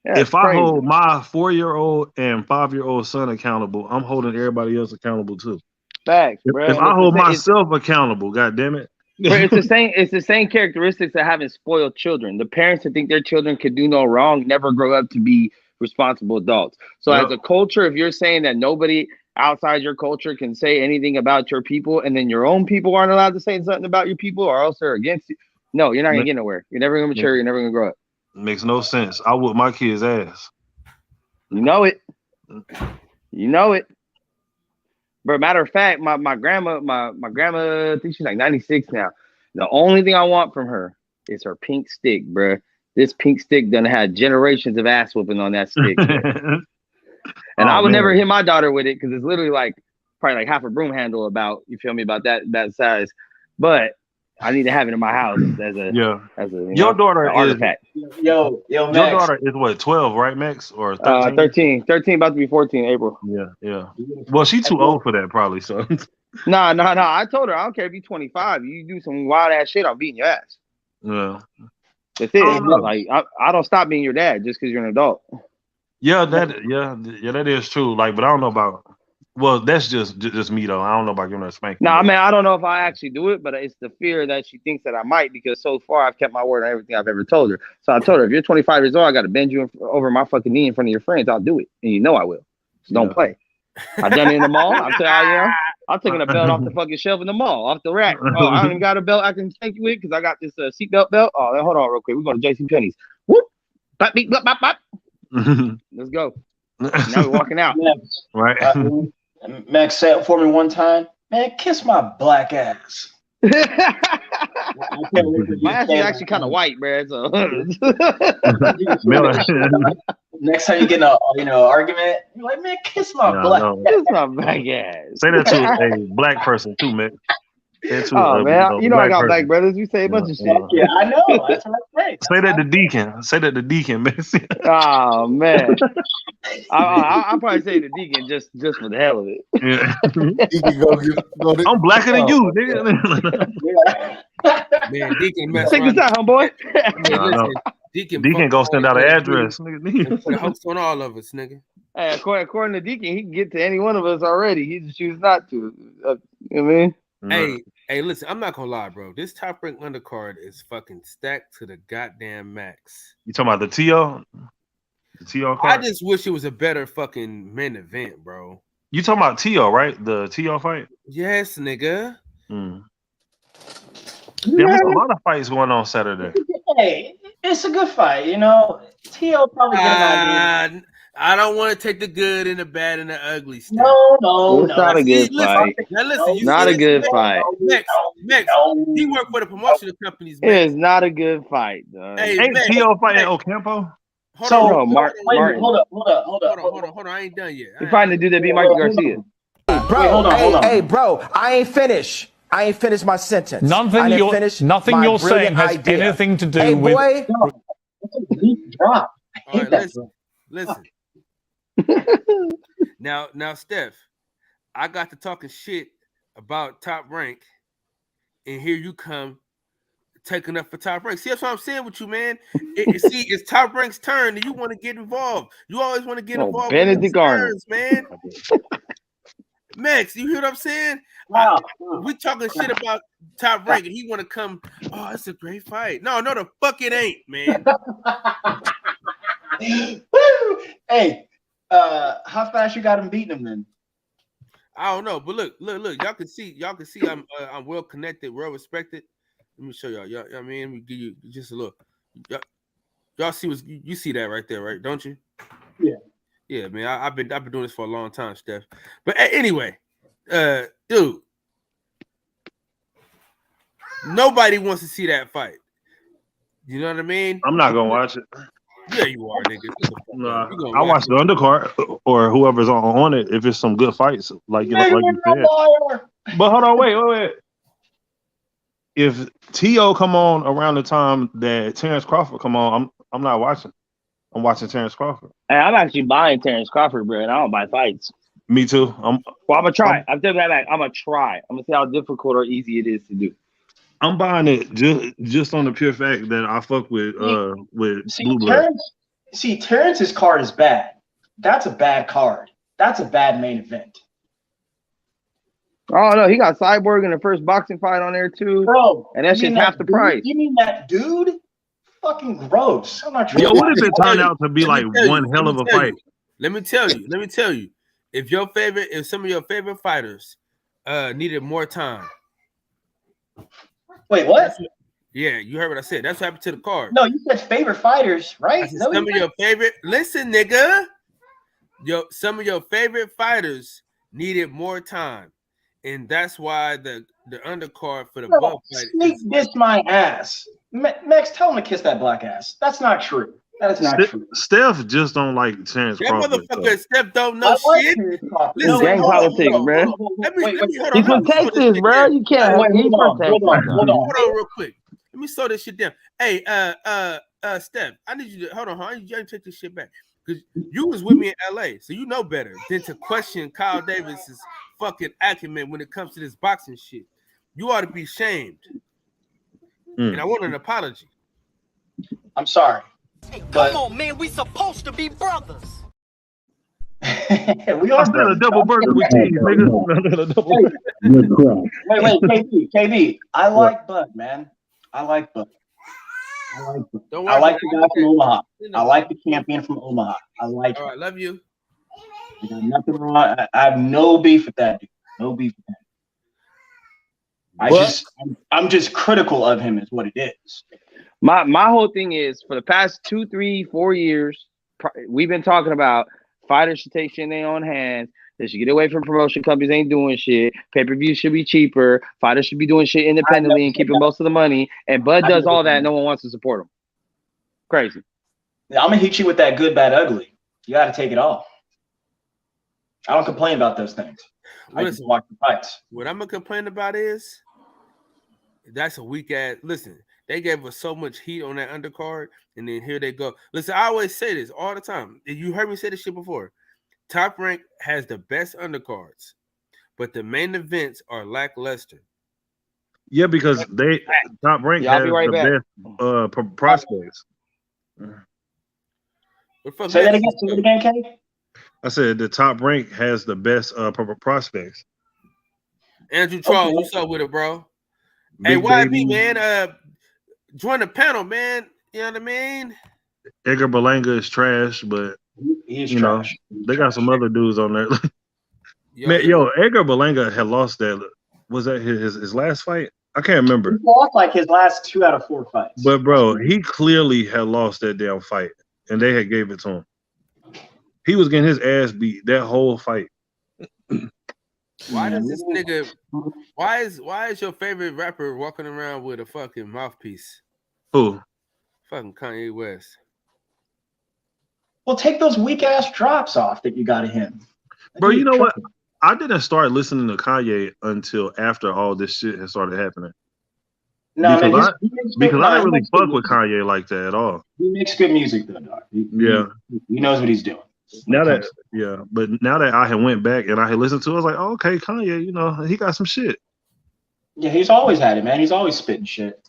shit. If I hold my 4-year-old and 5-year-old son accountable, I'm holding everybody else accountable too. Facts, If, bro. if I hold myself accountable, god damn it. But it's the same. It's the same characteristics of having spoiled children. The parents that think their children could do no wrong never grow up to be responsible adults. So, Yep. as a culture, if you're saying that nobody outside your culture can say anything about your people, and then your own people aren't allowed to say something about your people, or else they're against you, no, you're not gonna get nowhere. You're never gonna mature. You're never gonna grow up. Makes no sense. I whoop my kid's ass. You know it. You know it. But matter of fact, my grandma, I think she's like 96 now. The only thing I want from her is her pink stick, bruh. This pink stick done had generations of ass whooping on that stick. bruh. And I would never hit my daughter with it because it's literally like probably like half a broom handle about, you feel me, about that size. But I need to have it in my house as a Your daughter an is artifact. Yo, your Max. daughter is what, 12, right, Max? Or 13? 13 about to be 14 April. Yeah. Well, she's too old for that, probably. So Nah. I told her I don't care if you're 25. You do some wild ass shit, I'm beating your ass. yeah. That's it. Like I don't stop being your dad just because you're an adult. Yeah, that is true. Like, but I don't know about. Well, that's just me though. I don't know about giving her a spanking. No, I mean I don't know if I actually do it, but it's the fear that she thinks that I might, because so far I've kept my word on everything I've ever told her. So I told her, if you're 25 years old, I got to bend you over my fucking knee in front of your friends. I'll do it, and you know I will. So don't play. I done it in the mall. I'm taking a belt off the fucking shelf in the mall, off the rack. Oh, I don't got a belt I can take you with because I got this seatbelt belt. Oh, hold on real quick. We're going to JCPenney's. Whoop. Bop, beep, bop, bop, bop. Let's go. Now we're walking out. Right. Max said it for me one time. Man, kiss my black ass. My ass is actually kind of white, bro. So. Next time you get in a argument, you're like, man, kiss my black ass. Kiss my black ass. Say that to a black person too, man. Into Oh man, a you know I black got person. black brothers. We say a bunch of shit. Yeah, I know. That's what I say. Say that to Deacon. Say that to Deacon, man. Oh man, I'll probably say the Deacon just for the hell of it. Yeah. Deacon go to, I'm blacker than you, nigga. Man, Deacon mess Take this around. out, homeboy. Hey, listen, Deacon Gonna send out an address. and put a hoax on all of us, nigga. Hey, according to Deacon, he can get to any one of us already. He just chooses not to. You know what I mean? Hey, listen, I'm not gonna lie, bro. This Top Rank undercard is fucking stacked to the goddamn max. You talking about the TO? The TO I card? just wish it was a better fucking main event, bro. You talking about TO, right? The TO fight? Yes, nigga. Mm. Yeah, there's a lot of fights going on Saturday. Hey, it's a good fight, you know. T.O. probably get an idea. I don't want to take the good and the bad and the ugly stuff. No. It's not a good fight. Now listen, you Not see a this? good fight. Max, he worked for the promotional companies. It is not a good fight, dog. Hey, Ain't Max, TO fighting Ocampo? Hold So, on, Martin. hold up. hold on. I ain't done yet. He fighting the dude that beat Mikey Garcia. Bro, hold on. Hey, bro, I ain't finished my sentence. Nothing you're saying has anything to do with. Boy. Drop. All right, listen. Now, Steph, I got to talking shit about Top Rank, and here you come taking up for Top Rank. See, that's what I'm saying with you, man. It's Top Rank's turn, and you want to get involved. You always want to get involved. Benedict Arnold, man. Max, you hear what I'm saying? Wow. We talking shit about Top Rank, and he want to come. Oh, it's a great fight. No, the fuck it ain't, man. Hey, how fast you got him beating him then? I don't know, but look. Y'all can see I'm well connected, well respected. Let me show y'all. I mean, let me give you just a look. Y'all see what you see that right there, right? Don't you? Yeah. Yeah, man. I've been doing this for a long time, Steph. But anyway, dude, nobody wants to see that fight. You know what I mean? I'm not gonna watch it. Yeah, you are, nigga. Nah, I watch the undercard or whoever's on it if it's some good fights, like you said. But hold on, wait. If T.O. come on around the time that Terrence Crawford come on, I'm not watching. I'm watching Terrence Crawford. Hey, I'm actually buying Terrence Crawford, bro, and I don't buy fights. Me too. I'm gonna try. I'm telling you that I'm gonna try. I'm gonna see how difficult or easy it is to do. I'm buying it just on the pure fact that I fuck with Blue Blood. Terrence's card is bad. That's a bad card. That's a bad main event. Oh no, he got Cyborg in the first boxing fight on there too, bro. And that's just half the price. You mean that dude? Fucking gross. I'm not sure. Yo, what if it turned out to be like one hell of a fight? Let me tell you. If some of your favorite fighters needed more time. Wait, what? Yeah, you heard what I said. That's what happened to the card. No, you said favorite fighters, right? Some of your favorite. Listen, nigga. Some of your favorite fighters needed more time, and that's why the undercard for the Buck fight. Sneak diss my ass. Max, tell him to kiss that black ass. That's not true. That is not true. Steph just don't like Terrence Crawford. That motherfucker Steph don't know shit. Listen, gang politics, bro. He's from Texas, bro. You can't. Hold on, real quick. Let me slow this shit down. Hey, Steph, I need you to hold on. I need you to take this shit back because you was with me in LA, so you know better than to question Kyle Davis's fucking acumen when it comes to this boxing shit. You ought to be shamed, and I want an apology. I'm sorry. Hey, come on, man. We supposed to be brothers. We are a double burger with cheese, nigga. Wait, KB. I like Bud, man. I like Bud. I like the guy from Omaha. I like the champion from Omaha. I like him. All right, love you. I got nothing wrong. I have no beef with that dude. No beef with that. I'm just critical of him, is what it is. My whole thing is for the past 2, 3, 4 years, we've been talking about fighters should take shit in their own hands. They should get away from promotion companies ain't doing shit. Pay-per-view should be cheaper. Fighters should be doing shit independently and keeping most of the money. And Bud does all that. No one wants to support him. Crazy. I'm gonna hit you with that good, bad, ugly. You got to take it all. I don't complain about those things. I just watch the fights. What I'm gonna complain about is That's a weak ass. Listen, they gave us so much heat on that undercard, and then here they go. Listen, I always say this all the time. You heard me say this shit before. Top Rank has the best undercards, but the main events are lackluster. Yeah, because Top Rank I'll has be right back. the best prospects. Say that again, Kenny. I said the Top Rank has the best prospects. Andrew Charles, what's up with it, bro? Hey, YB, man, join the panel, man. You know what I mean? Edgar Berlanga is trash, but he's you know they got some other dudes on there. Edgar Berlanga had lost that. Was that his last fight? I can't remember. He lost like his last 2 out of 4 fights. But bro, he clearly had lost that damn fight, and they had gave it to him. He was getting his ass beat that whole fight. Why does this nigga? Why is your favorite rapper walking around with a fucking mouthpiece? Who? Fucking Kanye West. Well, take those weak ass drops off that you got of him. Bro, you know what? I didn't start listening to Kanye until after all this shit had started happening. No, because man, I didn't really fuck with Kanye like that at all. He makes good music though, dog. He knows what he's doing. But now that I had went back and I had listened to it, I was like, oh, okay, Kanye, you know, he got some shit. Yeah, he's always had it, man. He's always spitting shit.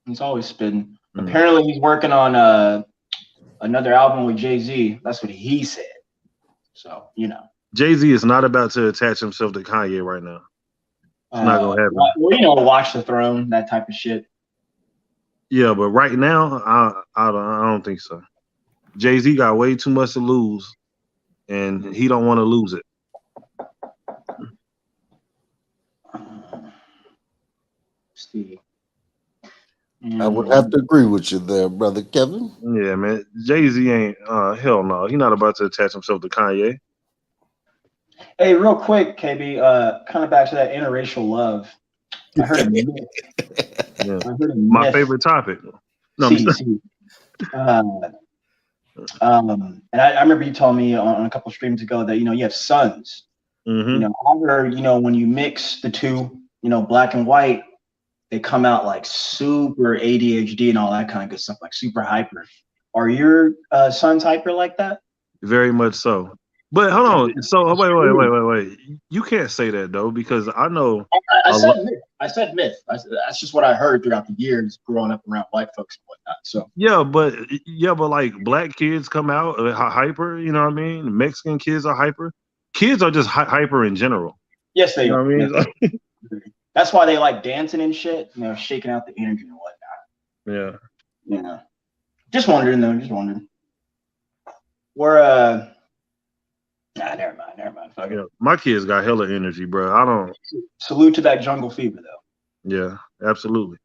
He's always spitting. Apparently, he's working on another album with Jay-Z. That's what he said. So, you know. Jay-Z is not about to attach himself to Kanye right now. It's not gonna happen. Well, you know, Watch the Throne, that type of shit. Yeah, but right now, I don't think so. Jay-Z got way too much to lose, and he don't want to lose it. Steve. I would have to agree with you there, brother Kevin. Yeah, man. Jay-Z ain't hell no. He's not about to attach himself to Kanye. Hey, real quick, KB, kind of back to that interracial love. I heard a myth. My favorite topic. No, and I remember you told me on a couple of streams ago that, you know, you have sons. Mm-hmm. You know, I heard, you know, when you mix the two, you know, black and white, they come out like super ADHD and all that kind of good stuff, like super hyper. Are your sons hyper like that? Very much so. But hold on. So wait. You can't say that though, because I know. I said myth. That's just what I heard throughout the years growing up around white folks and whatnot. So yeah, but like black kids come out hyper. You know what I mean? Mexican kids are hyper. Kids are just hyper in general. Yes, they are. You know what I mean? That's why they like dancing and shit. You know, shaking out the energy and whatnot. Yeah. You know, just wondering though. Just wondering. We're never mind. Fuck it. Yeah, my kids got hella energy, bro. I don't. Salute to that jungle fever, though. Yeah, absolutely.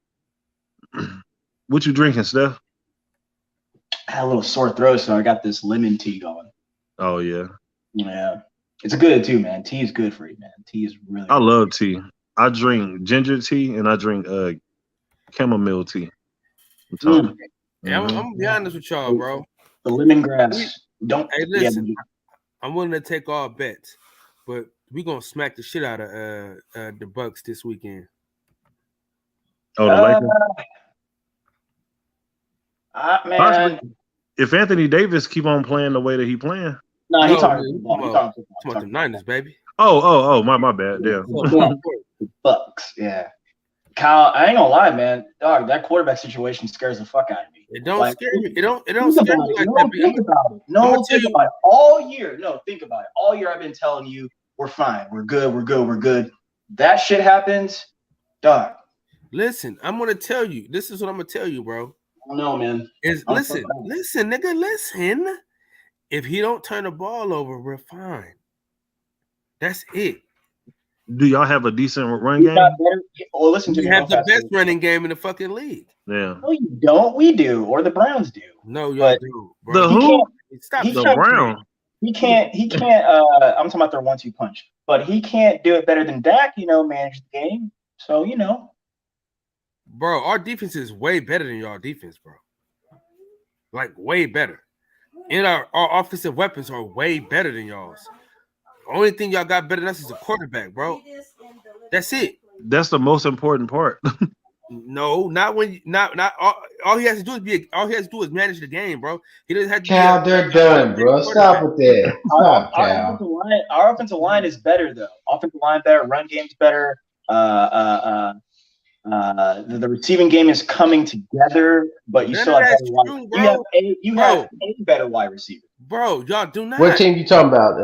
What you drinking, Steph? I had a little sore throat, so I got this lemon tea going. Oh yeah. Yeah, it's good too, man. Tea is good for you, man. Tea is really. I love tea. I drink ginger tea and I drink chamomile tea. Yeah, I'm gonna be honest with y'all, bro. The lemongrass. Don't. Hey, listen. I'm willing to take all bets, but we're gonna smack the shit out of the Bucks this weekend. Oh, the Lakers. Man. If Anthony Davis keep on playing the way that he playing. No, he talking about the Niners, baby. Oh, my bad. Yeah. Bucks, yeah. Kyle, I ain't gonna lie, man. Dog, that quarterback situation scares the fuck out of me. It don't scare me. It don't scare me like that. Think about it. No, think about it. All year. No, think about it. All year I've been telling you we're fine. We're good. That shit happens, dog. Listen, I'm gonna tell you. This is what I'm gonna tell you, bro. I don't know, man. Listen, nigga, listen. If he don't turn the ball over, we're fine. That's it. Do y'all have a decent run game? Well, listen to me. We have the best running game in the fucking league. Yeah. No, you don't. We do, or the Browns do. No, y'all do. Bro. The who? Stop the Browns. He can't. I'm talking about their 1-2 punch, but he can't do it better than Dak. You know, manage the game. So you know, bro, our defense is way better than y'all defense, bro. Like way better. And our offensive weapons are way better than y'all's. The only thing y'all got better than us is a quarterback, bro. That's it. That's the most important part. No, not when not all he has to do is manage the game, bro. He doesn't have to Cal, be they're done, bro. Stop with that. Stop, Cal. Our offensive line is better though. Offensive line better, run game's better. The receiving game is coming together, but you still have better you have a better wide receiver. Bro, y'all do not. What team you talking about?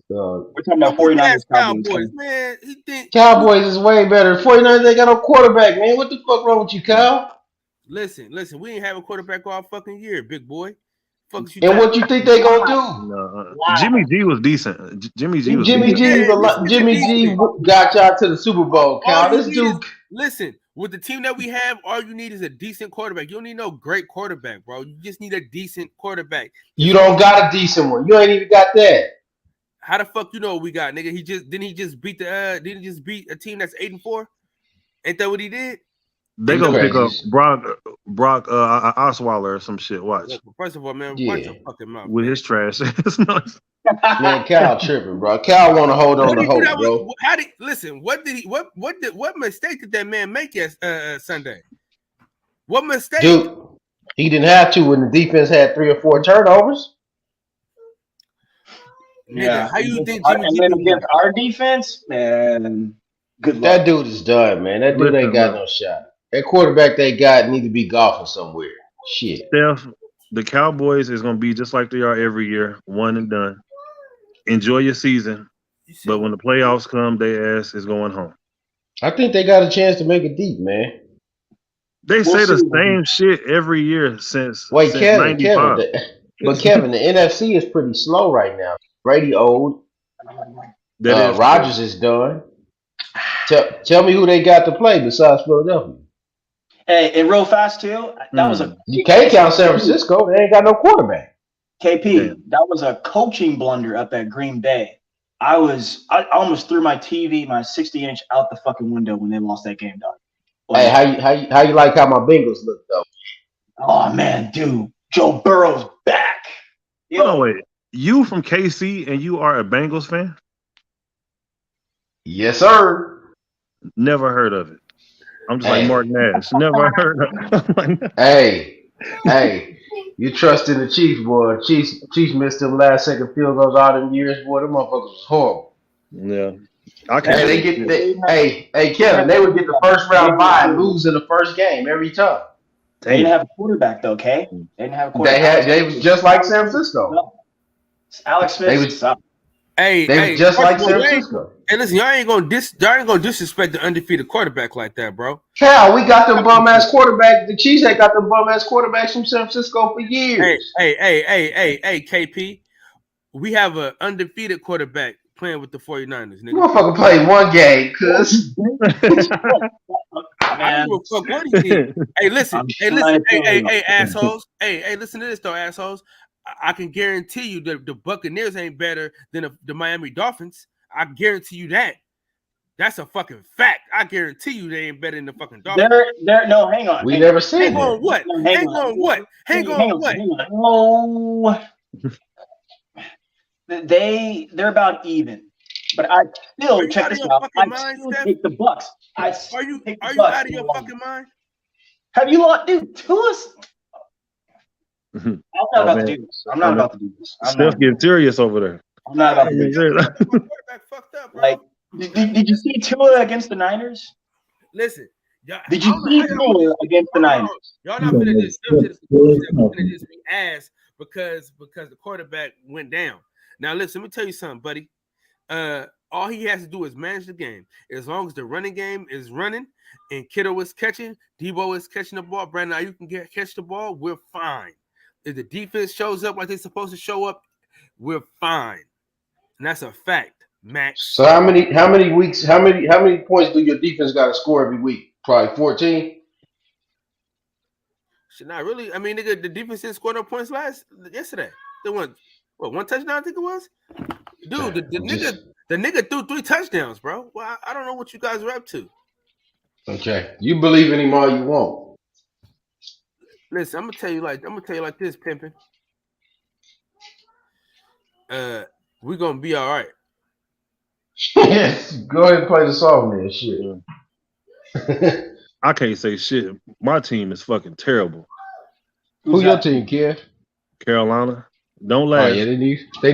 We're talking about 49ers Cowboys, man. He think Cowboys is way better. 49ers ain't got no quarterback, man. What the fuck wrong with you, Cal? Listen. We ain't have a quarterback all fucking year, big boy. Fuck you. And what you think they gonna do? No, Jimmy G was decent. Jimmy G got y'all to the Super Bowl, Cal. This dude. Listen, with the team that we have, all you need is a decent quarterback. You don't need no great quarterback, bro. You just need a decent quarterback. You don't got a decent one. You ain't even got that. How the fuck you know what we got, nigga? He just beat a team that's 8-4? Ain't that what he did? They gonna pick up Brock Osweiler or some shit. Watch. First of all, man, watch your fucking mouth. With his trash. Man, Cal tripping, bro. Cal want to hold on to hope, bro. What mistake did that man make Sunday? What mistake? Dude, he didn't have to when the defense had 3 or 4 turnovers. Nigga, how you think Jimmy G against our defense? Man, good luck. That dude is done, man. That dude ain't got no shot. That quarterback they got need to be golfing somewhere. Shit. Steph, the Cowboys is gonna be just like they are every year, one and done. Enjoy your season, but when the playoffs come, their ass is going home. I think they got a chance to make it deep, man. They say the same shit every year since Kevin, 95. But Kevin, the NFC is pretty slow right now. Brady old. Rodgers is done. Tell me who they got to play besides Philadelphia. Hey, and real fast too. That was you can't count San Francisco. They ain't got no quarterback. KP, that was a coaching blunder up at Green Bay. I almost threw my TV, my 60-inch, out the fucking window when they lost that game, dog. Hey, how you like how my Bengals look though? Oh man, dude, Joe Burrow's back. No, wait. You from KC and you are a Bengals fan? Yes, sir. Never heard of it. I'm just like Mark Nash. Never heard of it. Hey, you trust in the Chiefs, boy. Chiefs missed them last second field goals all them years, boy. Them motherfuckers was horrible. Yeah. Hey, Kevin, they would get the first round bye and lose in the first game every time. They didn't have a quarterback though, okay? They didn't have a quarterback. They was just like San Francisco. Alex Smith. They was just like San Francisco. Hey, listen, y'all ain't gonna disrespect the undefeated quarterback like that, bro. Cal, we got them bum ass quarterbacks. The Chiefs ain't got them bum ass quarterbacks from San Francisco for years. Hey, KP. We have an undefeated quarterback playing with the 49ers, nigga. Motherfucker played one game, cuz. I don't give a fuck what he did. Hey, listen. Hey, assholes. Hey, listen to this though, assholes. I can guarantee you that the Buccaneers ain't better than the Miami Dolphins. I guarantee you that. That's a fucking fact. I guarantee you they ain't better than the fucking Dolphins. No, hang on. We never seen Hang on what? Hang on what? Oh, they're about even. But I still check this out. I still take the Bucks. Are you out of your fucking mind? Have you lost, dude? To us. I'm not about to do this. I'm not about to do this. Steph getting serious over there. I'm not about to do this. Like, did you see Tua against the Niners? Listen, did you see Tua against the Niners? Y'all not gonna just be ass because the quarterback went down. Now listen, let me tell you something, buddy. All he has to do is manage the game. As long as the running game is running and Kittle is catching, Debo is catching the ball, Brandon, you can catch the ball, we're fine. If the defense shows up like they're supposed to show up, we're fine. And that's a fact, Max. So how many points do your defense got to score every week? Probably 14. Should not really. I mean, nigga, the defense didn't score no points yesterday. They won one touchdown, I think it was. Dude, the nigga threw 3 touchdowns, bro. Well, I don't know what you guys are up to. Okay, you believe in him all you want. Listen, I'm gonna tell you like this, pimpin'. We're gonna be all right. Yes, go ahead and play the song, man. Shit. I can't say shit. My team is fucking terrible. Who your team, Kev? Carolina. Don't Oh laugh. yeah, they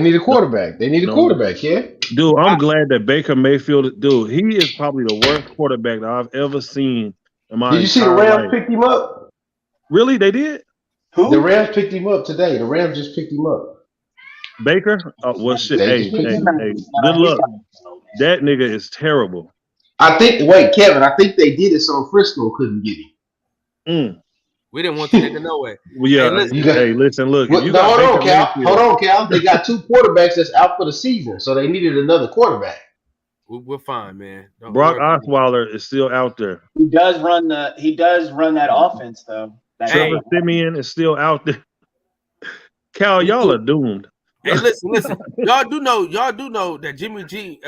need a quarterback. They need a quarterback, yeah. Dude, I'm glad that Baker Mayfield, dude, he is probably the worst quarterback that I've ever seen in my Did you see the entire Rams life. picked him up? Really? They did? The Rams picked him up today. The Rams just picked him up. Baker? Well, shit. They Hey, just picked hey, him up. hey. Good luck. That nigga is terrible. I think. Wait, Kevin. I think they did it so Frisco couldn't get him. We didn't want the nigga no way. Well, yeah. Hey, Listen. Look. Well, If you no, got hold on, Baker Cal. Mayfield, Hold on, Cal. They got two quarterbacks that's out for the season, so they needed another quarterback. we're fine, man. Don't Brock worry. Osweiler is still out there. He does run that offense though. Trevor Siemian is still out there. Cal, y'all are doomed. Hey, listen. Y'all do know that Jimmy G,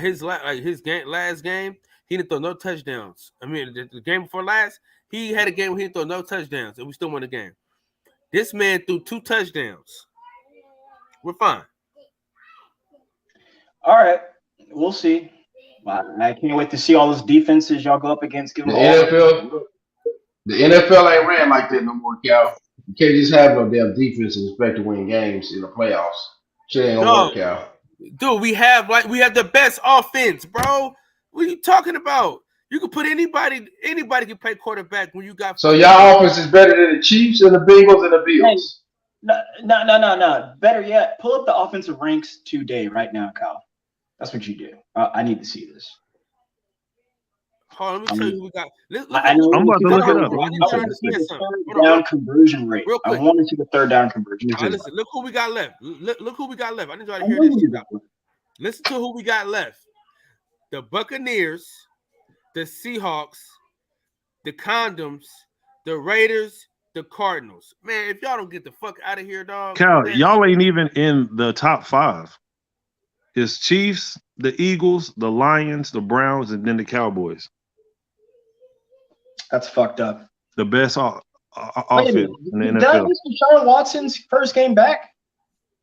his last game, he didn't throw no touchdowns. I mean, the game before last, he had a game where he didn't throw no touchdowns, and we still won the game. This man threw 2 touchdowns. We're fine. All right, we'll see. I can't wait to see all those defenses y'all go up against. Give them The NFL ain't ran like that no more, Cal. You can't just have no damn defense and expect to win games in the playoffs. Shit ain't gonna work, Cal. Dude, we have the best offense, bro. What are you talking about? You can put anybody can play quarterback when you got. So y'all offense is better than the Chiefs and the Bengals and the Bills. No. Better yet, pull up the offensive ranks today, right now, Kyle. That's what you do. I need to see this. Hold on, let me tell you who we got. I'm about to look it up. I need to understand something. Third down conversion rate. Real quick. I want to see the third down conversion. All right, listen, look who we got left. Look who we got left. I need y'all to hear this shit out. Listen to who we got left. The Buccaneers, the Seahawks, the Condoms, the Raiders, the Cardinals. Man, if y'all don't get the fuck out of here, dog. Cal, man, y'all ain't even in the top 5. It's Chiefs, the Eagles, the Lions, the Browns, and then the Cowboys. That's fucked up. The best offense in the NFL. That was Deshaun Watson's first game back.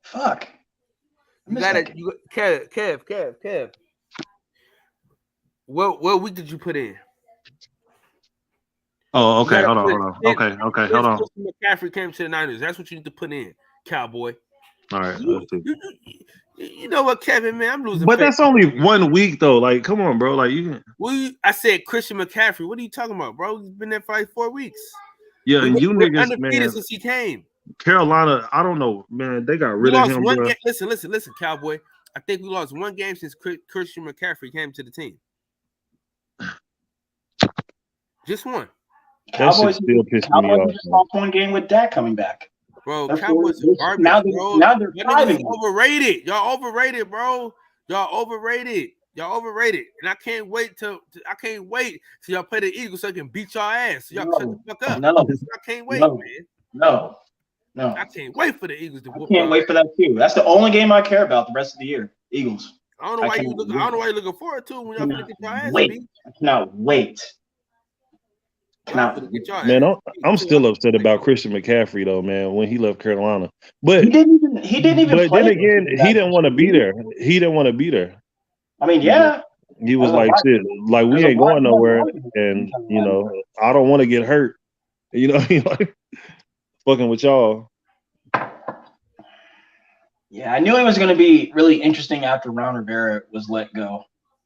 Fuck. You got it. Kev. What week did you put in? Oh, okay. Hold on. Okay, hold on. McCaffrey came to the Niners. That's what you need to put in, Cowboy. All right. Let's see. You know what, Kevin, man? I'm losing. But that's only 1 week, though. Like, come on, bro. Like, you. I said Christian McCaffrey. What are you talking about, bro? He's been there for like 4 weeks. Yeah, and you niggas, undefeated man. Since he came. Carolina, I don't know, man. They got rid of him, bro. Listen, Cowboy. I think we lost 1 game since Christian McCaffrey came to the team. Just 1. Cowboys still pissing me off. Just lost 1 game with Dak coming back. Bro, Cowboys are garbage, bro. Now they're overrated. Y'all overrated, bro. Y'all overrated. And I can't wait till y'all play the Eagles so I can beat y'all ass. So y'all shut the fuck up. No. I can't wait, man. No. I can't wait for the Eagles to whoop. I can't wait for that too. That's the only game I care about the rest of the year. Eagles. I don't know why you're looking forward to when y'all gonna get your ass beat. I cannot wait. Man, I'm still upset about Christian McCaffrey though, man. When he left Carolina, but he didn't even. But play then again, he didn't want to be there. I mean, yeah. He was like, shit, like we ain't going nowhere, and you know, I don't want to get hurt. You know, he like fucking with y'all. Yeah, I knew it was going to be really interesting after Ron Rivera was let go.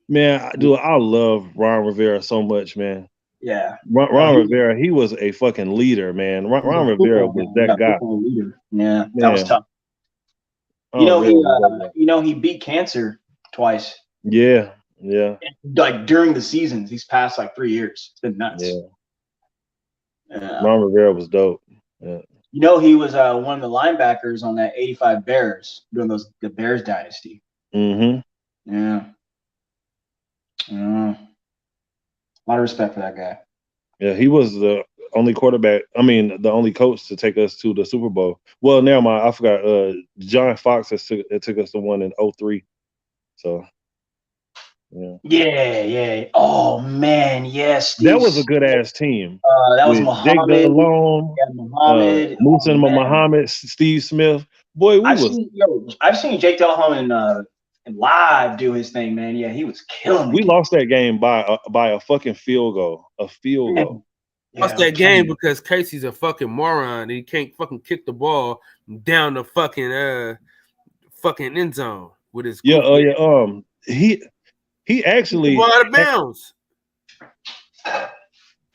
Man, dude, I love Ron Rivera so much, man. Yeah, Ron Rivera, he was a fucking leader, man. Ron Rivera was that guy. Yeah, that was tough. He beat cancer twice. Yeah. Like during the seasons, these past like 3 years, it's been nuts. Yeah. Ron Rivera was dope. Yeah. He was one of the linebackers on that '85 Bears during the Bears dynasty. Mm-hmm. Yeah. A lot of respect for that guy. Yeah, he was the only quarterback. I mean, the only coach to take us to the Super Bowl. Well, never mind. I forgot. John Fox took us to one in 2003. So, yeah. Yeah. Oh man, yes. That was a good ass team. That was Muhammad. Jake Delhomme, Musa Muhammad, Steve Smith. Boy, I've seen Jake Delhomme and live do his thing, man. Yeah, he was killing We lost that game by a fucking field goal. A field goal. Lost that game because Casey's a fucking moron and he can't fucking kick the ball down the fucking end zone with his He actually out of bounds.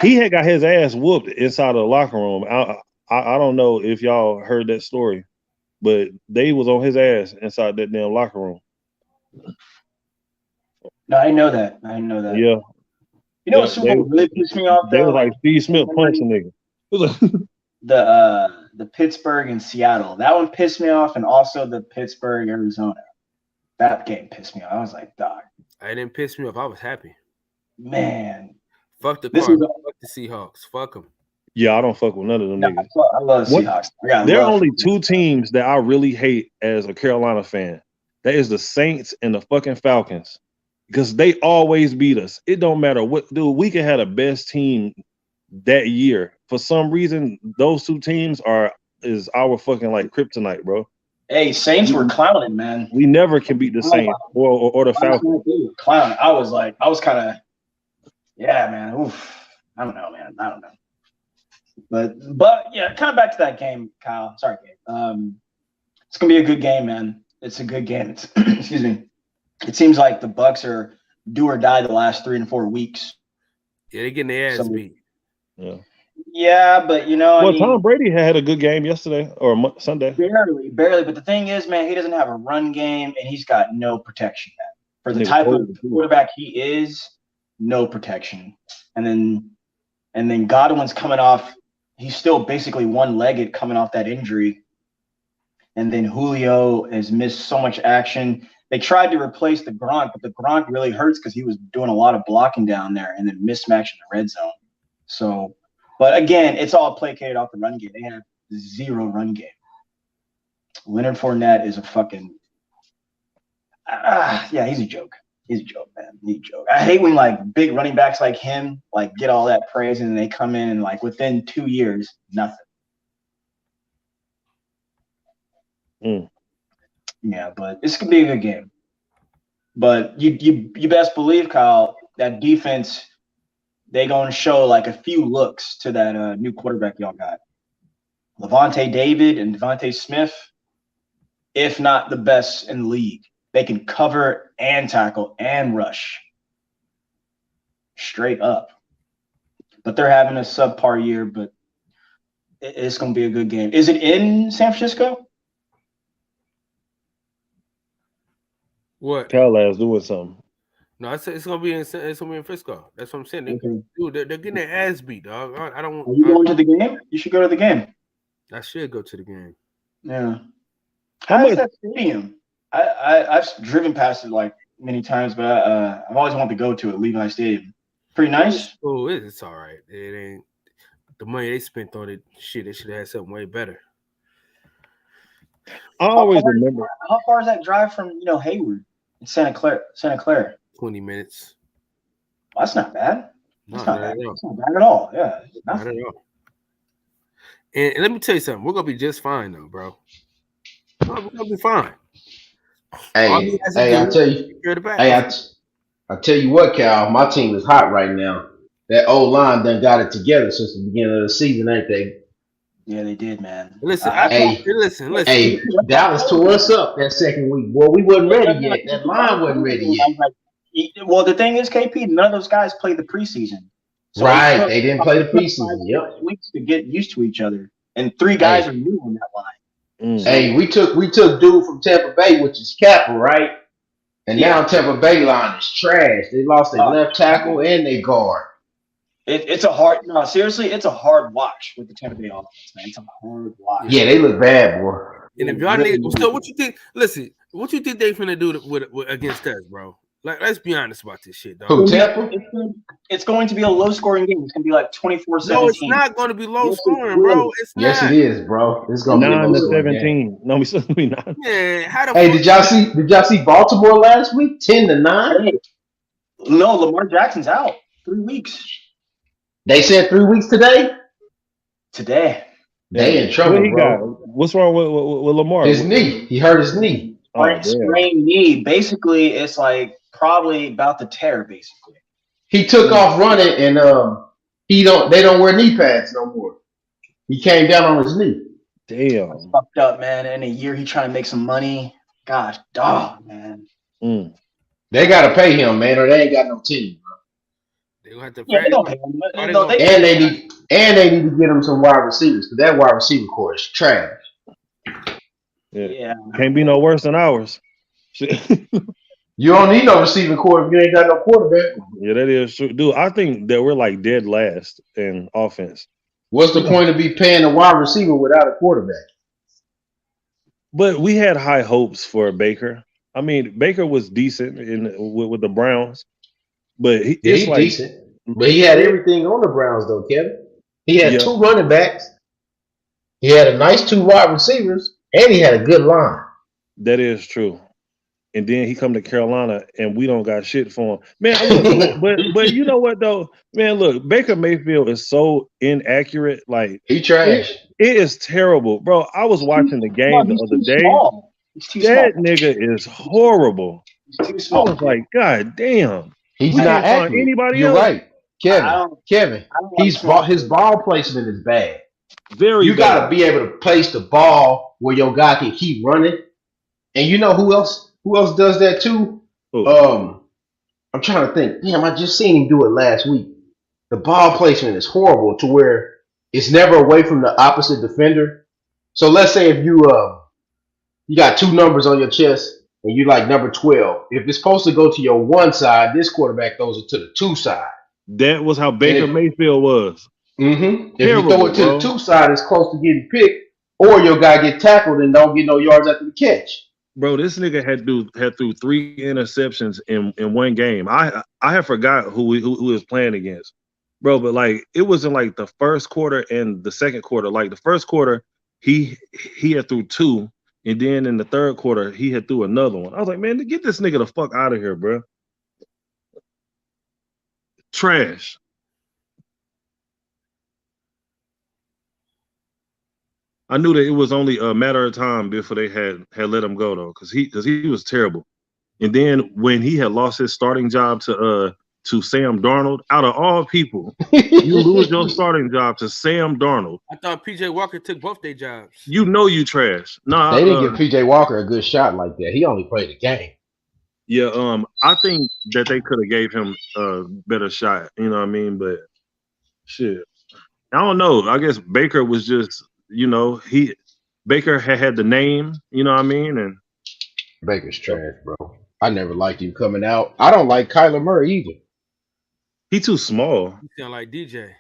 He had got his ass whooped inside of the locker room. I don't know if y'all heard that story, but they was on his ass inside that damn locker room. No, I know that. Yeah. You know what Super Bowl really pissed me off? They Though? was like Steve Smith punched a nigga. The Pittsburgh and Seattle. That one pissed me off, and also the Pittsburgh Arizona. That game pissed me off. I was like, dog. I didn't piss me off. I was happy. Man. Fuck the Cardinals. Fuck the Seahawks. Fuck them. Yeah, I don't fuck with none of them niggas. I love the Seahawks. There are only two teams that I really hate as a Carolina fan. That is the Saints and the fucking Falcons. Because they always beat us. It don't matter what, dude. We can have the best team that year. For some reason, those two teams is our fucking like kryptonite, bro. Hey, Saints were clowning, man. We never can beat the Saints or the Falcons. Clowning. I was kind of, yeah, man. Oof. I don't know, man. I don't know. But yeah, kind of back to that game, Kyle. Sorry, Gabe. It's gonna be a good game, man. It's a good game. It's excuse me. It seems like the Bucs are do or die the last 3 and 4 weeks. Yeah, they're getting their ass beat. Yeah. Yeah, but you know, Well, Tom Brady had a good game yesterday or Sunday. Barely. But the thing is, man, he doesn't have a run game and he's got no protection. For the type of quarterback he is, no protection. And then Godwin's coming off. He's still basically one-legged coming off that injury. And then Julio has missed so much action. They tried to replace the Gronk, but the Gronk really hurts because he was doing a lot of blocking down there and then mismatch in the red zone. So, but again, it's all placated off the run game. They have 0 run game. Leonard Fournette is a fucking yeah, he's a joke. He's a joke, man. He's a joke. I hate when like big running backs like him like get all that praise and they come in and like within 2 years, nothing. Yeah, but this could be a good game. But you best believe, Kyle, that defense, they gonna show like a few looks to that new quarterback y'all got. Levante David and Devontae Smith, if not the best in the league. They can cover and tackle and rush. Straight up. But they're having a subpar year, but it's gonna be a good game. Is it in San Francisco? What? Carolina's doing something. No, I said it's gonna be in Frisco. That's what I'm saying. Dude, they're getting their ass beat, dog. I don't. Are you going to the game? You should go to the game. I should go to the game. Yeah. How's that stadium? I've driven past it like many times, but I've always wanted to go to it. Levi Stadium. Pretty nice. Oh, it's all right. It ain't the money they spent on it. Shit, they should have had something way better. I always remember. How far is that drive from Hayward? Santa Clara. 20 minutes. Well, that's not bad. That's not bad. At all. That's not bad at all. Yeah. Not at all. And let me tell you something. We're gonna be just fine though, bro. We're gonna be fine. Hey, I tell you. I tell you what, Cal. My team is hot right now. That old line done got it together since the beginning of the season, ain't they? Yeah, they did, man. Listen, listen. Hey, Dallas tore us up that second week. Boy, we wasn't ready yet. That line wasn't ready yet. Well, the thing is, KP, none of those guys played the preseason. So right, they didn't play the preseason. Yep. Weeks to get used to each other, and 3 guys are new on that line. Hey, we took dude from Tampa Bay, which is Kappa, right? And now Tampa Bay line is trash. They lost their left tackle and their guard. It's a hard it's a hard watch with the Tampa Bay offense, man. It's a hard watch. Yeah, they look bad, boy. And if y'all so what you think? Listen, what you think they finna do with against us, bro? Like, let's be honest about this shit, dog. Who, Tampa? It's going to be a low-scoring game. It's going to be like 24-17. No, it's not going to be low-scoring, bro. It's not. Yes, it is, bro. It's going to be 9-17. No, we still be 9. Yeah, how the Hey, did y'all see Baltimore last week? 10-9. No, Lamar Jackson's out. 3 weeks. They said 3 weeks today. Today. They in trouble, bro. What's wrong with Lamar? His knee. He hurt his knee. sprained knee. Basically, it's like probably about to tear. Basically, he took off running, and they don't wear knee pads no more. He came down on his knee. Damn, that's fucked up, man. In a year, he trying to make some money. Gosh, dog, man. They gotta pay him, man, or they ain't got no team. They gonna have to Yeah, they don't pay him. And they need to get him some wide receivers because that wide receiver core is trash. Yeah. Can't be no worse than ours. You don't need no receiving core if you ain't got no quarterback. Yeah, that is true. Dude, I think that we're like dead last in offense. What's the point of be paying a wide receiver without a quarterback? But we had high hopes for Baker. I mean, Baker was decent with the Browns, but he's like decent. But he had everything on the Browns, though, Kevin. He had 2 running backs. He had a nice 2 wide receivers, and he had a good line. That is true. And then he come to Carolina, and we don't got shit for him, man. Look, but you know what though, man? Look, Baker Mayfield is so inaccurate. Like he trash. It is terrible, bro. I was watching the game the other day. That nigga is horrible. He's too small. I was like, God damn. He's We not can't find accurate. anybody You're else. right, Kevin. His ball placement is bad. Very. You got to be able to place the ball where your guy can keep running. And you know who else? Who else does that too? I'm trying to think. Damn, I just seen him do it last week. The ball placement is horrible to where it's never away from the opposite defender. So let's say if you got 2 numbers on your chest and you like number 12. If it's supposed to go to your 1 side, this quarterback throws it to the 2 side. That was how Baker Mayfield was. Mm-hmm. If you throw it to the 2 side, it's close to getting picked, or your guy get tackled and don't get no yards after the catch. Bro, this nigga had threw 3 interceptions in one game. I have forgot who he was playing against, bro. But like it was in like the first quarter and the second quarter. Like the first quarter, he had threw 2, and then in the third quarter he had threw another one. I was like, man, get this nigga the fuck out of here, bro. Trash. I knew that it was only a matter of time before they had let him go though, because he was terrible. And then when he had lost his starting job to Sam Darnold, out of all people, you lose your starting job to Sam Darnold. I thought PJ Walker took both their jobs. You know you trash. Nah, they didn't give PJ Walker a good shot like that. He only played a game. Yeah, I think that they could have gave him a better shot. You know what I mean? But shit, I don't know. I guess Baker was just. You know, Baker had the name, you know what I mean? And Baker's trash, bro. I never liked him coming out. I don't like Kyler Murray either. He too small. You sound like DJ.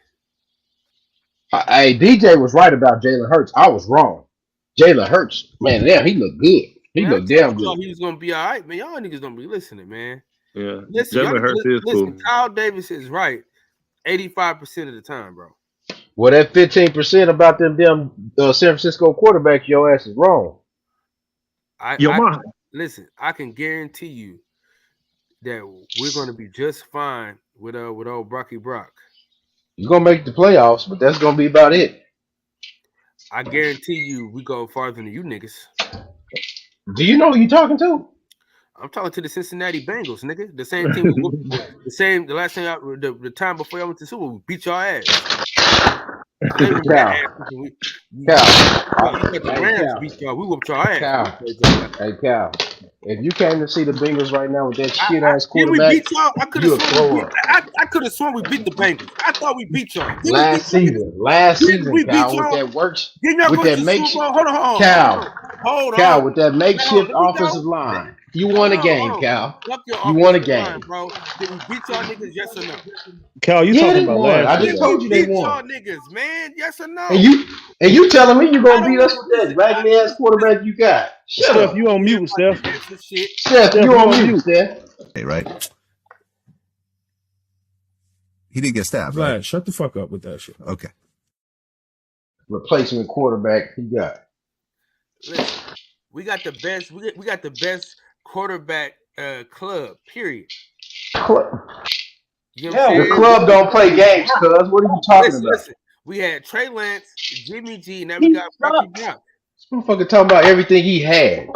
Hey, DJ was right about Jalen Hurts. I was wrong. Jalen Hurts, man, damn, he looked good. He looked damn good. He was gonna be all right, man. Y'all niggas don't be listening, man. Yeah, Jalen Hurts is cool. Kyle Davis is right 85% of the time, bro. Well, that 15% about them damn San Francisco quarterbacks, your ass is wrong. Listen, I can guarantee you that we're going to be just fine with old Brocky Brock. You're going to make the playoffs, but that's going to be about it. I guarantee you we go farther than you niggas. Do you know who you're talking to? I'm talking to the Cincinnati Bengals, nigga. The same team. The last time, the time before y'all went to Super Bowl, we beat y'all ass. Cal. We whooped your ass. Hey, Cal. If you came to see the Bengals right now with that shit ass quarterback, we beat y'all? I could have sworn we beat the Bengals. I thought we beat y'all. Last season, Cal, with that works, with that makeshift. Cal, with that makeshift offensive line. You won a game, Cal. You won a game, bro. Did we beat y'all niggas? Yes or no? Cal, you talking about last? I just told you they won. Y'all niggas, man. Yes or no? And you telling me you gonna beat us with that raggedy ass quarterback you got? Shut up. You on mute, Steph. Steph, you on mute, Steph. Hey, right? He didn't get stabbed. Vlad, right? Shut the fuck up with that shit. Okay. Replacement quarterback he got. Listen, we got the best. We got the best quarterback club. Period. You know the club don't play games, cuz. What are you talking about? Listen, we had Trey Lance, Jimmy G, and now we got Brocky Brock. This motherfucker talking about everything he had.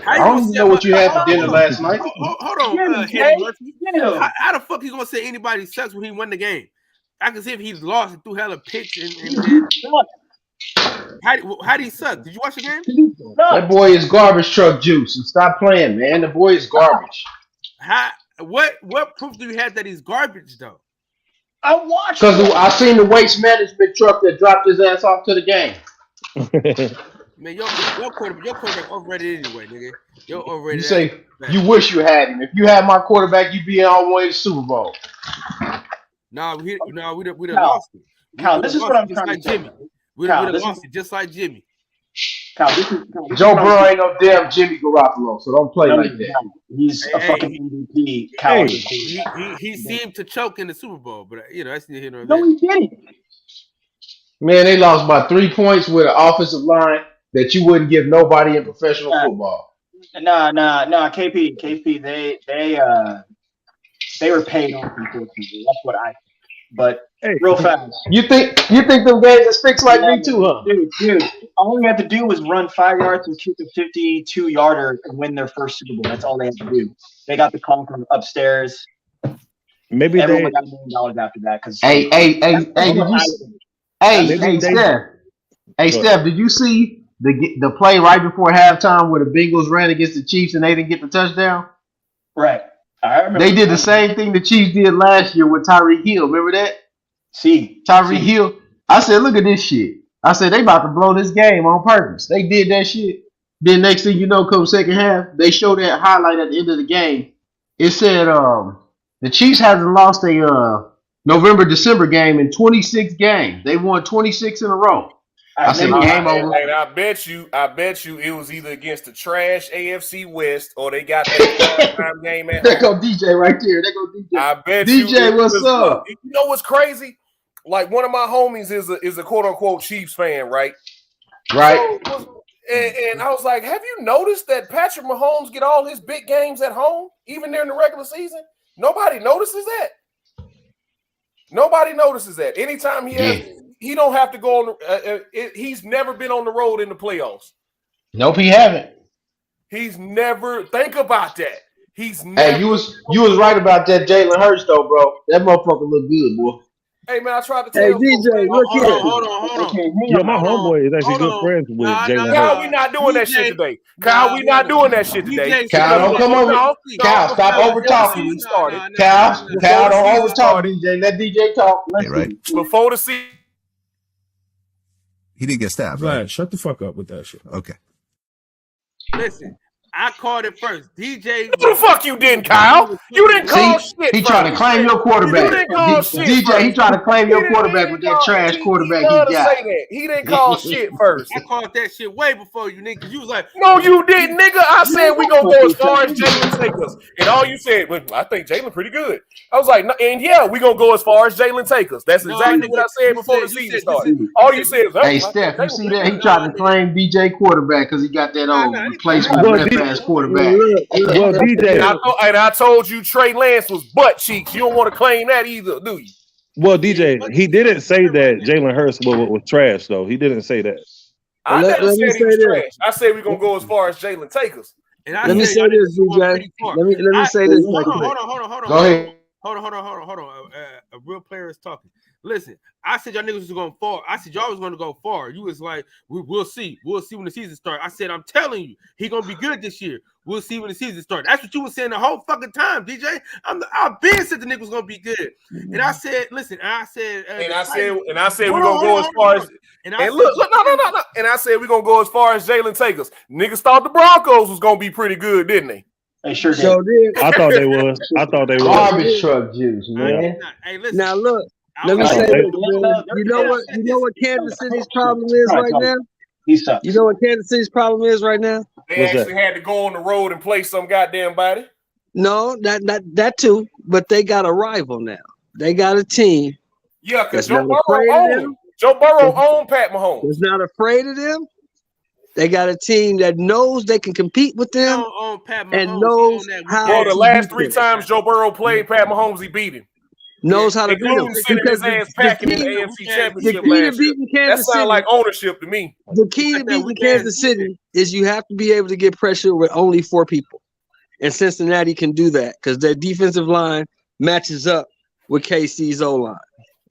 I don't even know what you had for dinner last night. Hold on, Eddie Murphy. How the fuck he gonna say anybody sucks when he won the game? I can see if he's lost and threw hella picks and how did he suck? Did you watch the game? That boy is garbage truck juice. And stop playing, man. The boy is garbage. What proof do you have that he's garbage though? I watched. Because I seen the waste management truck that dropped his ass off to the game. Man, your quarterback overrated anyway, nigga. You're overrated. You say you wish you had him. If you had my quarterback, you'd be all the way to the Super Bowl. Nah, we'd have lost it. Cal, this is what I'm trying to tell Jimmy. We'd have lost it just like Jimmy. Cal, Joe Burrow ain't no damn Jimmy Garoppolo, so don't play like that. He's a fucking MVP. Cal, he seemed to choke in the Super Bowl, but that's neither here nor there. No, he didn't. Man, they lost by 3 points with an offensive line that you wouldn't give nobody in professional football. Nah, KP, they were paid off, unfortunately. That's what I think. But real fast. You think them games is fixed like me too, huh? Dude, all we had to do was run 5 yards and kick a 52-yarder and win their first Super Bowl. That's all they had to do. They got the call from upstairs. Maybe everyone got $1 million after that. Steph, did you see the play right before halftime where the Bengals ran against the Chiefs and they didn't get the touchdown? Right. I remember. They did the same thing the Chiefs did last year with Tyreek Hill. Remember that? Tyreek Hill. I said, look at this shit. I said, they about to blow this game on purpose. They did that shit. Then next thing you know, come second half, they showed that highlight at the end of the game. It said the Chiefs hasn't lost a November-December game in 26 games. They won 26 in a row. I said, game over. And I bet you it was either against the trash AFC West or they got that time game at There go DJ right there. There go DJ. I bet DJ, you. what's up? You know what's crazy? Like one of my homies is a quote unquote Chiefs fan, right? Right. So, and I was like, have you noticed that Patrick Mahomes get all his big games at home, even during the regular season? Nobody notices that. Nobody notices that. Anytime he don't have to go on. He's never been on the road in the playoffs. Nope, he haven't. He's never. Think about that. He's never. Hey, you was right about that Jalen Hurts though, bro. That motherfucker look good, boy. Hey man, I tried to tell you. DJ, look here. Hold on. Yeah, my homeboy is actually good friends with Jalen Hurts. Kyle, we not doing that shit today. Kyle, we not doing that shit today. Kyle, don't come over. Kyle, stop over talking. Kyle, don't over talk. DJ, let DJ talk. Hey, right. Before the season. He didn't get stabbed. Vlad, right? shut the fuck up with that shit. Okay. Listen, I called it first. DJ. Who the fuck you didn't, Kyle? You didn't call shit. He trying to claim your quarterback. You didn't call shit. DJ, first. he trying to claim your quarterback with that trash quarterback he got. He didn't call shit first. I called that shit way before you, nigga. You was like, no, you didn't, nigga. I said we gonna go as far as Jalen take us, and all you said, well, I think Jalen pretty good. I was like, and yeah, we gonna go as far as Jalen take us. That's exactly what I said before the season started. All you said is, hey, Steph, you see that? He tried to claim DJ quarterback because he got that old replacement ass quarterback. Well, DJ, and I told you Trey Lance was butt cheeks. You don't want to claim that either, do you? Well, DJ, he didn't say that Jalen Hurts was trash, though. He didn't say that. I never said he was trash. I said we're gonna go as far as Jalen take us. Let me say this, DJ. Let me say this. Hold on. Go ahead. Hold on. A real player is talking. Listen, I said y'all niggas was going far. I said y'all was going to go far. You was like, we'll see. We'll see when the season starts. I said, I'm telling you, he going to be good this year. We'll see when the season starts. That's what you were saying the whole fucking time, DJ. I've been said the nigga was going to be good. And I said, listen, I said we're going to go as far as. And look, no. And I said we're going to go as far as Jalen take us. Niggas thought the Broncos was going to be pretty good, didn't they? They sure did. I thought they was. Garbage truck juice, man. Hey, listen. Now look. Let me say this, man. You know what Kansas City's problem is right now? You know what Kansas City's problem is right now? They actually had to go on the road and play some goddamn body. No, that too. But they got a rival now. They got a team. Yeah, because Joe Burrow owned Pat Mahomes. That's not afraid of them. They got a team that knows they can compete with them and knows how. Well, the last 3 times Joe Burrow played Pat Mahomes, he beat him. knows how to beat them. Including sending his ass packing in the AFC Championship the key to last year. beating That Kansas sounds City, like ownership to me. the key to beating Kansas City is you have to be able to get pressure with only 4 people. And Cincinnati can do that because their defensive line matches up with KC's O-line.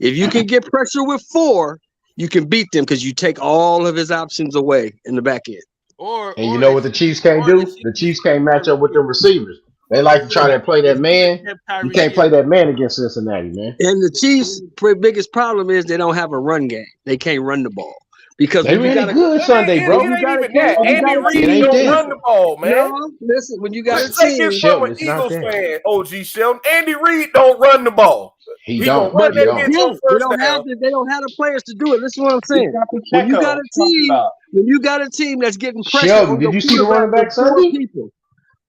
If you can get pressure with 4, you can beat them because you take all of his options away in the back end. And you know what the Chiefs can't do? The Chiefs can't match up with them receivers. They like to try to play that man. You can't play that man against Cincinnati, man. And the Chiefs' biggest problem is they don't have a run game. They can't run the ball. Because they really good Sunday, bro. It ain't even that. Andy Reid don't run the ball, man. No, listen, when you got a Take team, it from an Eagles fan, OG Sheldon. Andy Reid don't run the ball. He don't. But He they don't. don't have the players to do it. Listen to what I'm saying. When you got a team that's getting pressure, Sheldon, did you see the running back Sunday?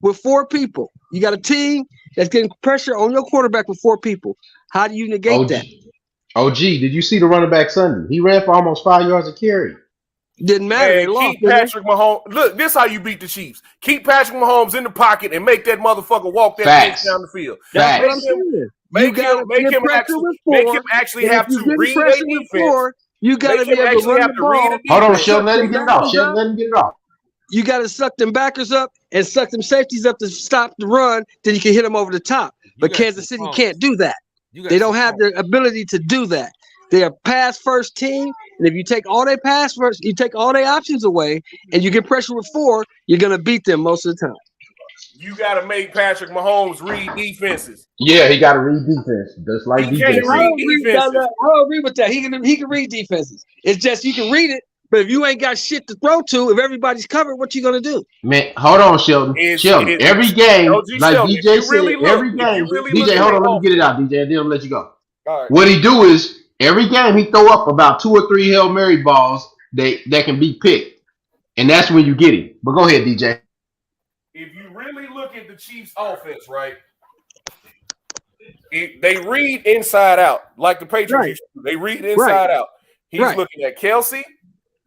With 4 people, you got a team that's getting pressure on your quarterback with 4 people. How do you negate that? OG, did you see the running back Sunday? He ran for almost 5 yards a carry. Didn't matter. Man, They lost. keep Patrick Mahomes. Look, this how you beat the Chiefs. Keep Patrick Mahomes in the pocket and make that motherfucker walk that bitch down the field. That's what I'm saying. Make him actually have to read a defense. You got to be able to run the ball. Hold on, Sheldon, let him get it off. Sheldon, let him get it off. You got to suck them backers up and suck them safeties up to stop the run. Then you can hit them over the top. But Kansas City can't do that. They don't have the ability to do that. They're a pass first team, and if you take all their pass first, you take all their options away, and you get pressure with 4, you're gonna beat them most of the time. You got to make Patrick Mahomes read defenses. Yeah, he got to read defense, just like He DJ. can't read defenses. I don't agree with that. He can read defenses. It's just you can read it, but if you ain't got shit to throw to, if everybody's covered, what you gonna do? Man, hold on, Sheldon. Sheldon, every game, like Sheldon, DJ said, every game. DJ, hold on, let me get it out, DJ, and then I'll let you go. All right. What he do is every game he throw up about 2 or 3 Hail Mary balls that can be picked, and that's when you get him. But go ahead, DJ. If you really look at the Chiefs' offense, right, they read inside out like the Patriots used to. They read inside out. He's looking at Kelsey,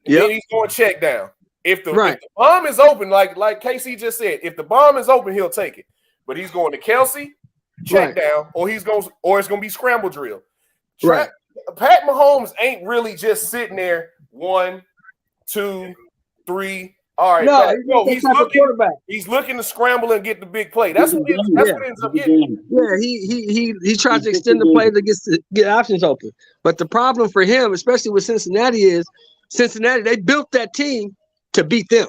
and then he's going check down. If the bomb is open, like KC just said, if the bomb is open, he'll take it. But he's going to Kelsey, check down, or it's going to be scramble drill. Pat Mahomes ain't really just sitting there 1, 2, 3. All right, he's looking to scramble and get the big play. That's what ends up getting. Yeah, he tries to extend the play to get options open. But the problem for him, especially with Cincinnati, is they built that team to beat them.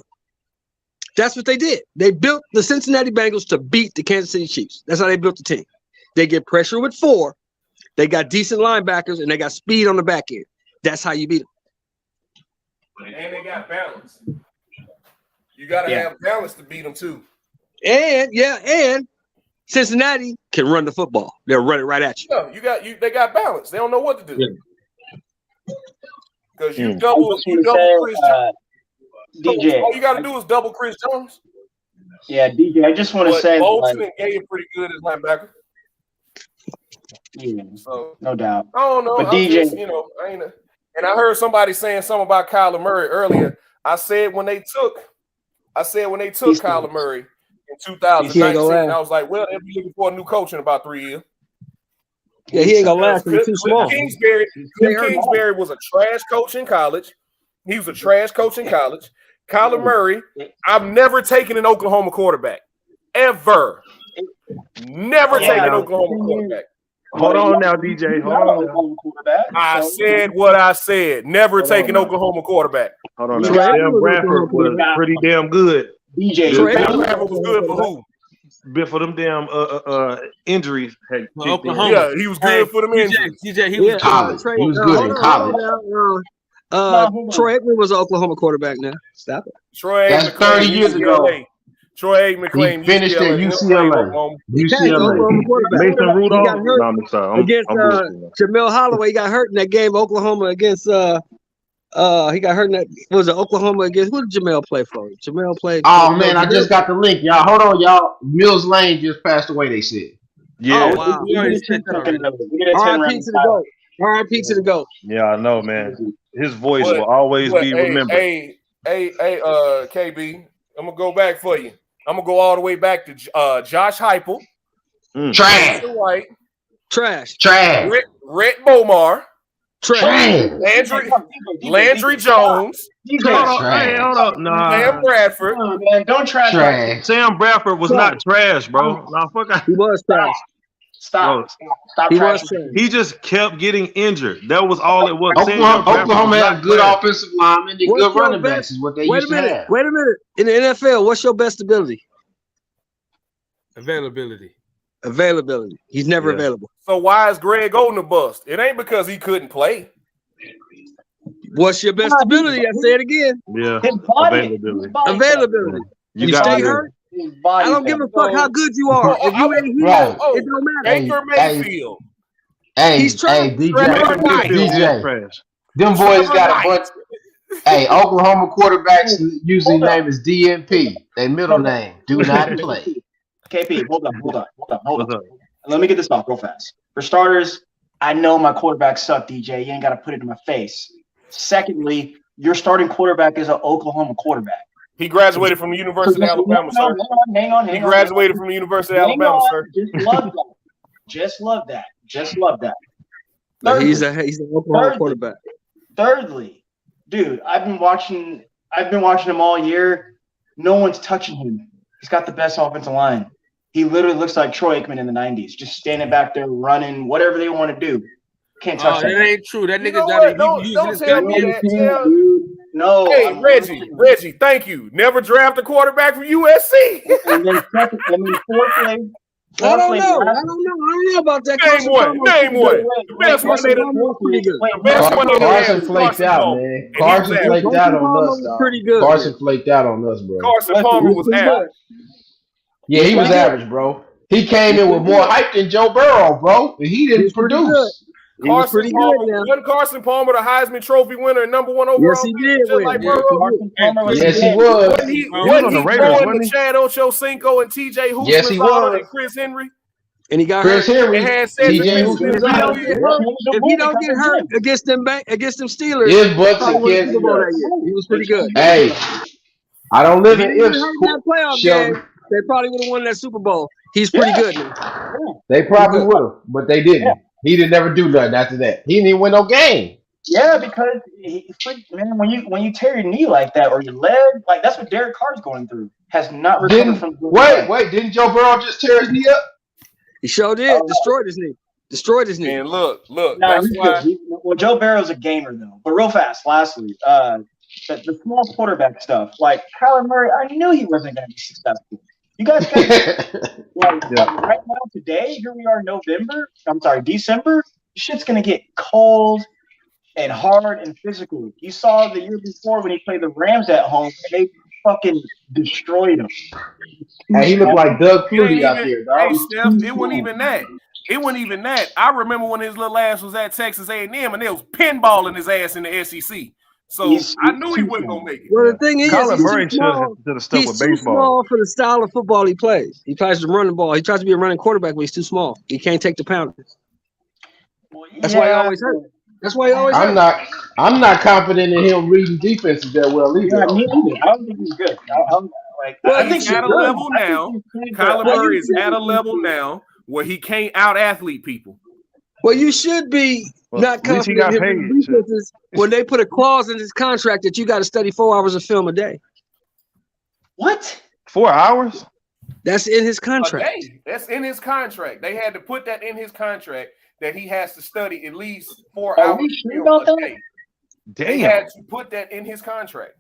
That's what they did. They built the Cincinnati Bengals to beat the Kansas City Chiefs. That's how they built the team. They get pressure with 4. They got decent linebackers and they got speed on the back end. That's how you beat them. And they got balance. You got to have balance to beat them too. And Cincinnati can run the football. They'll run it right at you. Yeah, they got balance. They don't know what to do. Because you double Chris Jones. DJ, All you got to do is double Chris Jones. Yeah, DJ, I just want to say Bolton and Gay are pretty good as linebacker. Yeah, so, no doubt. I don't know. But DJ, just, and I heard somebody saying something about Kyler Murray earlier. I said when they took Kyler Murray in 2019, I was like, well, they'll be looking for a new coach in about 3 years. Yeah, he ain't gonna last. He's too small. Kingsbury was a trash coach in college. He was a trash coach in college. Kyler Murray, I've never taken an Oklahoma quarterback. Ever. Never taken an Oklahoma quarterback. Hold on now, DJ. Hold on. I said what I said. Never taken Oklahoma quarterback. Hold on now. Sam Bradford was pretty damn good. DJ Bradford was good for who? For them damn injuries. Oklahoma. Yeah, he was good for them injuries. DJ, he was college. He was good in college. Troy Aikman was an Oklahoma quarterback now. Stop it. That's 30 years ago. Troy Aikman claimed he finished at UCLA. Mason Rudolph got hurt against Jamel Holloway. He got hurt in that game. Oklahoma against he got hurt in that. Was it Oklahoma against who did Jamel play for? Jamel played. Oh man, I just got the link, y'all. Hold on, y'all. Mills Lane just passed away. They said. Yeah. Oh, wow. R.I.P. to the GOAT. R.I.P. to the GOAT. Yeah, I know, man. His voice will always be remembered. Hey, KB, I'm gonna go back for you. I'm gonna go all the way back to Josh Heupel, Trash. White, Trash. Trash. Rhett Bomar. Trash. Landry Jones. Hold on. Nah. Sam Bradford. Man, don't trash. Trash. Sam Bradford was not trash, bro. Nah, fuck out. He was trash. Stop. Stop He was trashing. trash. He just kept getting injured. That was all it was. Oklahoma had good offensive linemen and What's good your running best- backs is what they Wait used a to minute. have. Wait a minute. In the NFL, what's your best ability? Availability. Availability. He's never Yeah. available. So why is Greg Oden a bust? It ain't because he couldn't play. What's your best ability? I say it again. Yeah. His body. Availability. Availability. You You got stay to. hurt. His body. I don't give a fuck how good you are. Oh, If you ain't here, Right. it don't matter. Baker Mayfield. Hey, He's trash. hey, DJ, Trevor Knight. DJ. Trash. Them boys Trevor got a Knight. bunch. Hey, Oklahoma quarterbacks usually name is DNP. Their middle name. Do not play. KP, hold on. What's up? Let me get this off real fast. For starters, I know my quarterback sucked, DJ. You ain't got to put it in my face. Secondly, your starting quarterback is an Oklahoma quarterback. He graduated from the University of Alabama, sir. Hang on. He graduated from the University of Hang Alabama, on. sir. Just love that. But he's an Oklahoma quarterback. Thirdly, dude, I've been watching him all year. No one's touching him. He's got the best offensive line. He literally looks like Troy Aikman in the 90s, just standing back there running, whatever they want to do. Can't touch That him. ain't true. That You nigga's know got what? it. Don't tell me that. Yeah. No. Hey, Reggie, thank you. Never draft a quarterback from USC. And then fourthly, I don't know. I don't know about that. Name one. The best one they done. The best one they done Carson had was flaked Carson out, Palmer. man. And he Carson was flaked average. out on us, dog. Pretty good. Carson flaked out on us, bro. Carson Palmer was average. Yeah, he was average, bro. He came in with more hype than Joe Burrow, bro. And he didn't produce. Carson Palmer, wasn't Carson Palmer the Heisman Trophy winner and number one overall? Yes, he did just win. like Yeah, Burrow? Yes, he was. Wasn't he on the Raiders, throwing wasn't to he? Chad Ochocinco and TJ Houshmandzadeh Yes, he was. and Chris Henry? And he got Chris hurt. Henry, And had TJ If he don't get hurt against them Steelers, His Bucks probably and won the Kansas Super Bowl that City. year. He was pretty good. Hey, I don't live If in he didn't ifs. hurt that playoff Sheldon. game, they probably would have won that Super Bowl. He's pretty good now. They probably would have, but they didn't. He didn't never do nothing after that. He didn't even win no game. Yeah, because man, when you tear your knee like that or your leg, like that's what Derek Carr's going through. Has not recovered from. Wait, didn't Joe Burrow just tear his knee up? He sure did. Destroyed his knee. And look, No, that's why. well, Joe Barrow's a gamer though. But real fast, lastly, the small quarterback stuff, like Kyler Murray, I knew he wasn't going to be successful. You guys got like right now today, here we are December. Shit's going to get cold and hard and physical. You saw the year before when he played the Rams at home, and they fucking destroyed him. Hey, he looked like Doug Flutie out there, dog. Hey, Steph, it wasn't even that. It wasn't even that. I remember when his little ass was at Texas A&M and they was pinballing his ass in the SEC. So I knew he wasn't gonna make it. Well, the thing is, Kyler he's Murray too small. should have stuck He's with too baseball. small for the style of football he plays. He tries to run the ball. He tries to be a running quarterback, but he's too small. He can't take the pounding. That's why he always hurt. That's why he always hurt. I'm not confident in him reading defenses that well either. Yeah, me either. I don't think he's good. I think He's at a level now. Kyler Murray is at a level now where he can't out athlete people. Well, you should be not at least he confident got in him paid, with defenses when they put a clause in his contract that you got to study 4 hours of film a day. What? 4 hours? That's in his contract. Okay, that's in his contract. They had to put that in his contract that he has to study at least 4 Are hours we sure film about a that? day. They Damn. had to put that in his contract.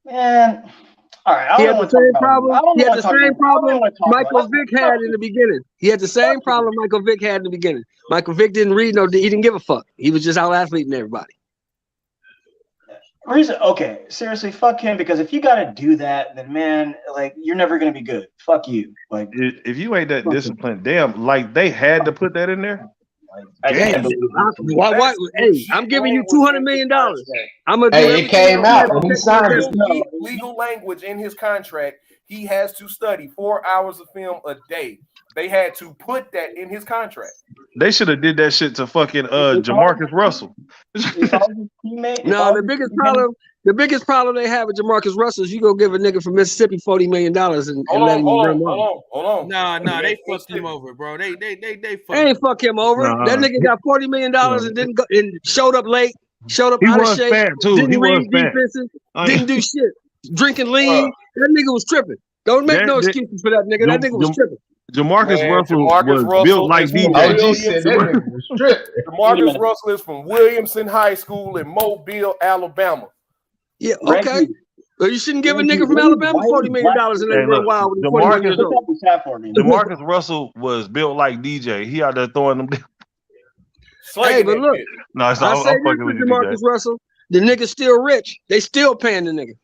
Man, all right. He had the same problem. He had the same problem Michael Vick had in the beginning. He had the same problem Michael Vick had in the beginning. Michael Vick didn't read he didn't give a fuck. He was just out athleting everybody. Okay, seriously, fuck him. Because if you got to do that, then man, like you're never gonna be good. Fuck you. Like If you ain't that disciplined, damn, like they had to put that in there. Damn. Why? Hey, I'm giving you $200 million. I'm gonna do Hey, it came out when he signed it. Legal language in his contract, he has to study 4 hours of film a day. They had to put that in his contract. They should have did that shit to fucking Jamarcus Russell. No, the The biggest problem they have with Jamarcus Russell is you go give a nigga from Mississippi $40 million and let him run wild. Hold on. Nah, they fucked him over, bro. They They ain't fuck him over. That nigga got $40 million and didn't go and showed up late, showed up He out of was shape, fat, too. didn't He was read fat. defenses, didn't do shit, drinking lean. That nigga was tripping. Don't make no excuses for that nigga. That nigga was tripping. Jamarcus Russell was Russell built like is from DJ. Jamarcus Russell is from Williamson High School in Mobile, Alabama. Yeah, okay. But you shouldn't give a nigga from Alabama $40 million and let him run wild when he's 41 years old. Jamarcus Russell was built like DJ. He out there throwing them. Hey, but look, No, it's I not. say I'm this fucking to with you, Jamarcus DJ. Russell, the nigga's still rich. They still paying the nigga.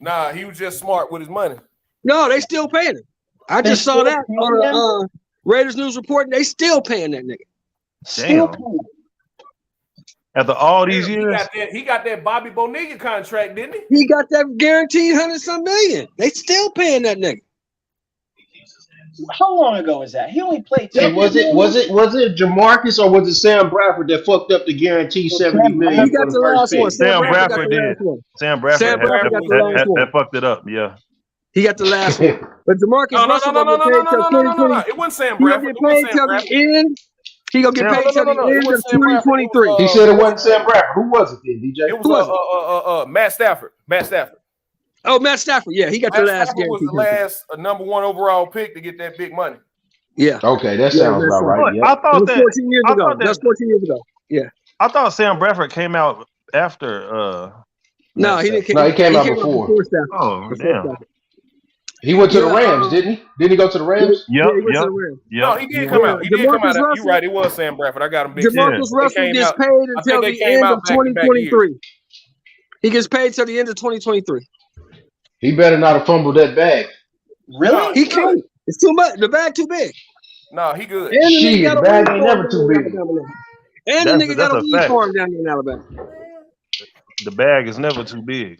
Nah, he was just smart with his money. No, they still paying him. I They just saw still that paying on Raiders News Report. They still paying that nigga. Damn. After all these years, He got that Bobby Bonilla contract, didn't he? He got that guaranteed $100-some million. They still paying that nigga. How long ago was that? He only played. Hey, was it Jamarcus or was it Sam Bradford that fucked up the guarantee $70 million for the first pick? Sam Bradford did. Sam Bradford that fucked it up. Yeah. He got the last one. But Jamarcus Russell gonna get paid till 2020. It wasn't Sam He gonna Bradford. get paid till the end. He gonna get paid till the end of 2023. He said it wasn't Sam Bradford. Who was it then, DJ? It was Matt Stafford. Oh, Matt Stafford. Yeah, he got the Matt last Stafford was guarantee. the last number 1 overall pick to get that big money. Yeah. Okay, that sounds about right. I thought that 14 years I ago. thought that- That's 14 years ago. Yeah. I thought Sam Bradford came out after. No, he didn't. No, he came out before. Stafford. Oh, damn. He went to the Rams, didn't he? Didn't he go to the Rams? Yeah, he went to the Rams. No, he did come out. He did come out. You're right. It was Sam Bradford. I got him big. Jamarcus Russell gets paid until the end of 2023. He gets paid till the end of 2023. He better not have fumbled that bag. Really? He can't. It's too much. The bag too big. No, he good. And the nigga got a bag weed ain't never farm too down big. in Alabama. And the nigga got a that's a weed fact. farm down there in Alabama. The bag is never too big.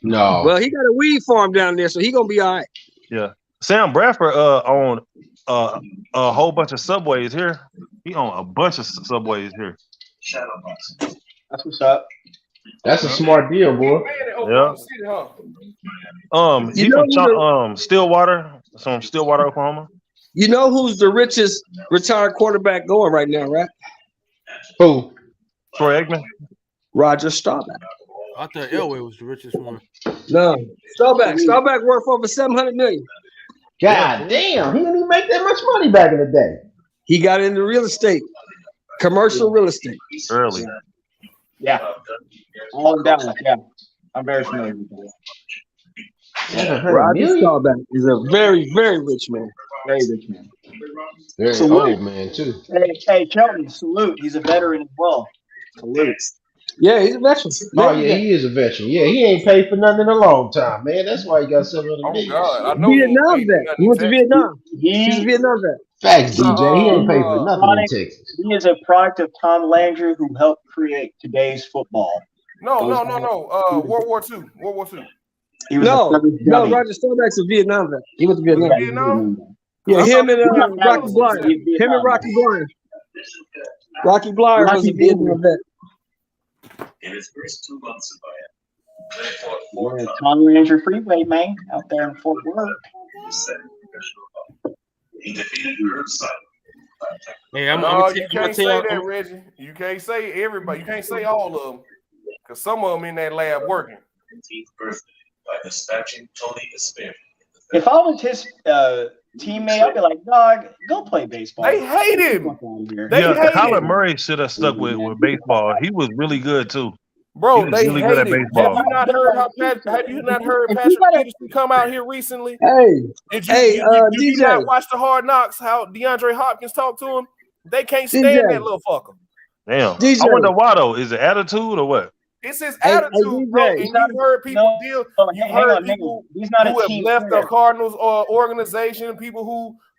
No. Well, he got a weed farm down there, so he gonna be all right. Yeah. Sam Bradford owned a whole bunch of subways here. He owned a bunch of subways here. That's what's up. That's a smart deal, boy. Yeah. He from Stillwater, Oklahoma. You know who's the richest retired quarterback going right now, right? Who? Troy Aikman. Roger Staubach. I thought Elway was the richest one. No, Staubach worth over $700 million. God damn, he didn't even make that much money back in the day. He got into real estate, commercial real estate. Early. Yeah. All in Dallas. Yeah. I'm very familiar with that. Roger Staubach is a very, very rich man. Very rich man. Very Salute. old man too. Hey, Kelvin, salute. He's a veteran as well. Salute. Yeah, he's a veteran. Oh yeah, he is a veteran. Yeah, he ain't paid for nothing in a long time, man. That's why he got $700 million. God, I know Vietnam vet. He went to Vietnam. He's a Vietnam vet. Facts, DJ. He ain't paid for nothing in Texas. He is a product of Tom Landry, who helped create today's football. No. World War II. He was No, a first no, dummy. Roger Staubach's a Vietnam vet. He went to Was he Vietnam. Vietnam? Yeah, him and Yeah, Rocky Blyer. Vietnam. Him and Rocky Blyer. Rocky Blyer was a Vietnam vet. In his first 2 months in Yeah, Tom Landry Freeway, man, out there in Fort Worth. he defeated Herb Simon. Hey, I'm No, gonna you tell can't say that, Reggie. You can't say everybody. You can't say all of them, because some of them in that lab working. 19th birthday by dispatching Tony Esperi. If I was his teammate, I'd be like, dog, go play baseball. They hate him. Kyler Murray should have stuck with baseball. He was really good too. Bro, He was they really hate good at him. baseball. Have you not heard Patrick Peterson come out here recently? Hey, Did hey, you DJ. not watch the Hard Knocks? How DeAndre Hopkins talked to him? They can't stand DJ. that little fucker. Damn. DJ. I wonder why though. Is it attitude or what? It's his Hey, attitude, bro. And DJ. you heard people you hang heard on, people he's not a who have team left player. the Cardinals organization, people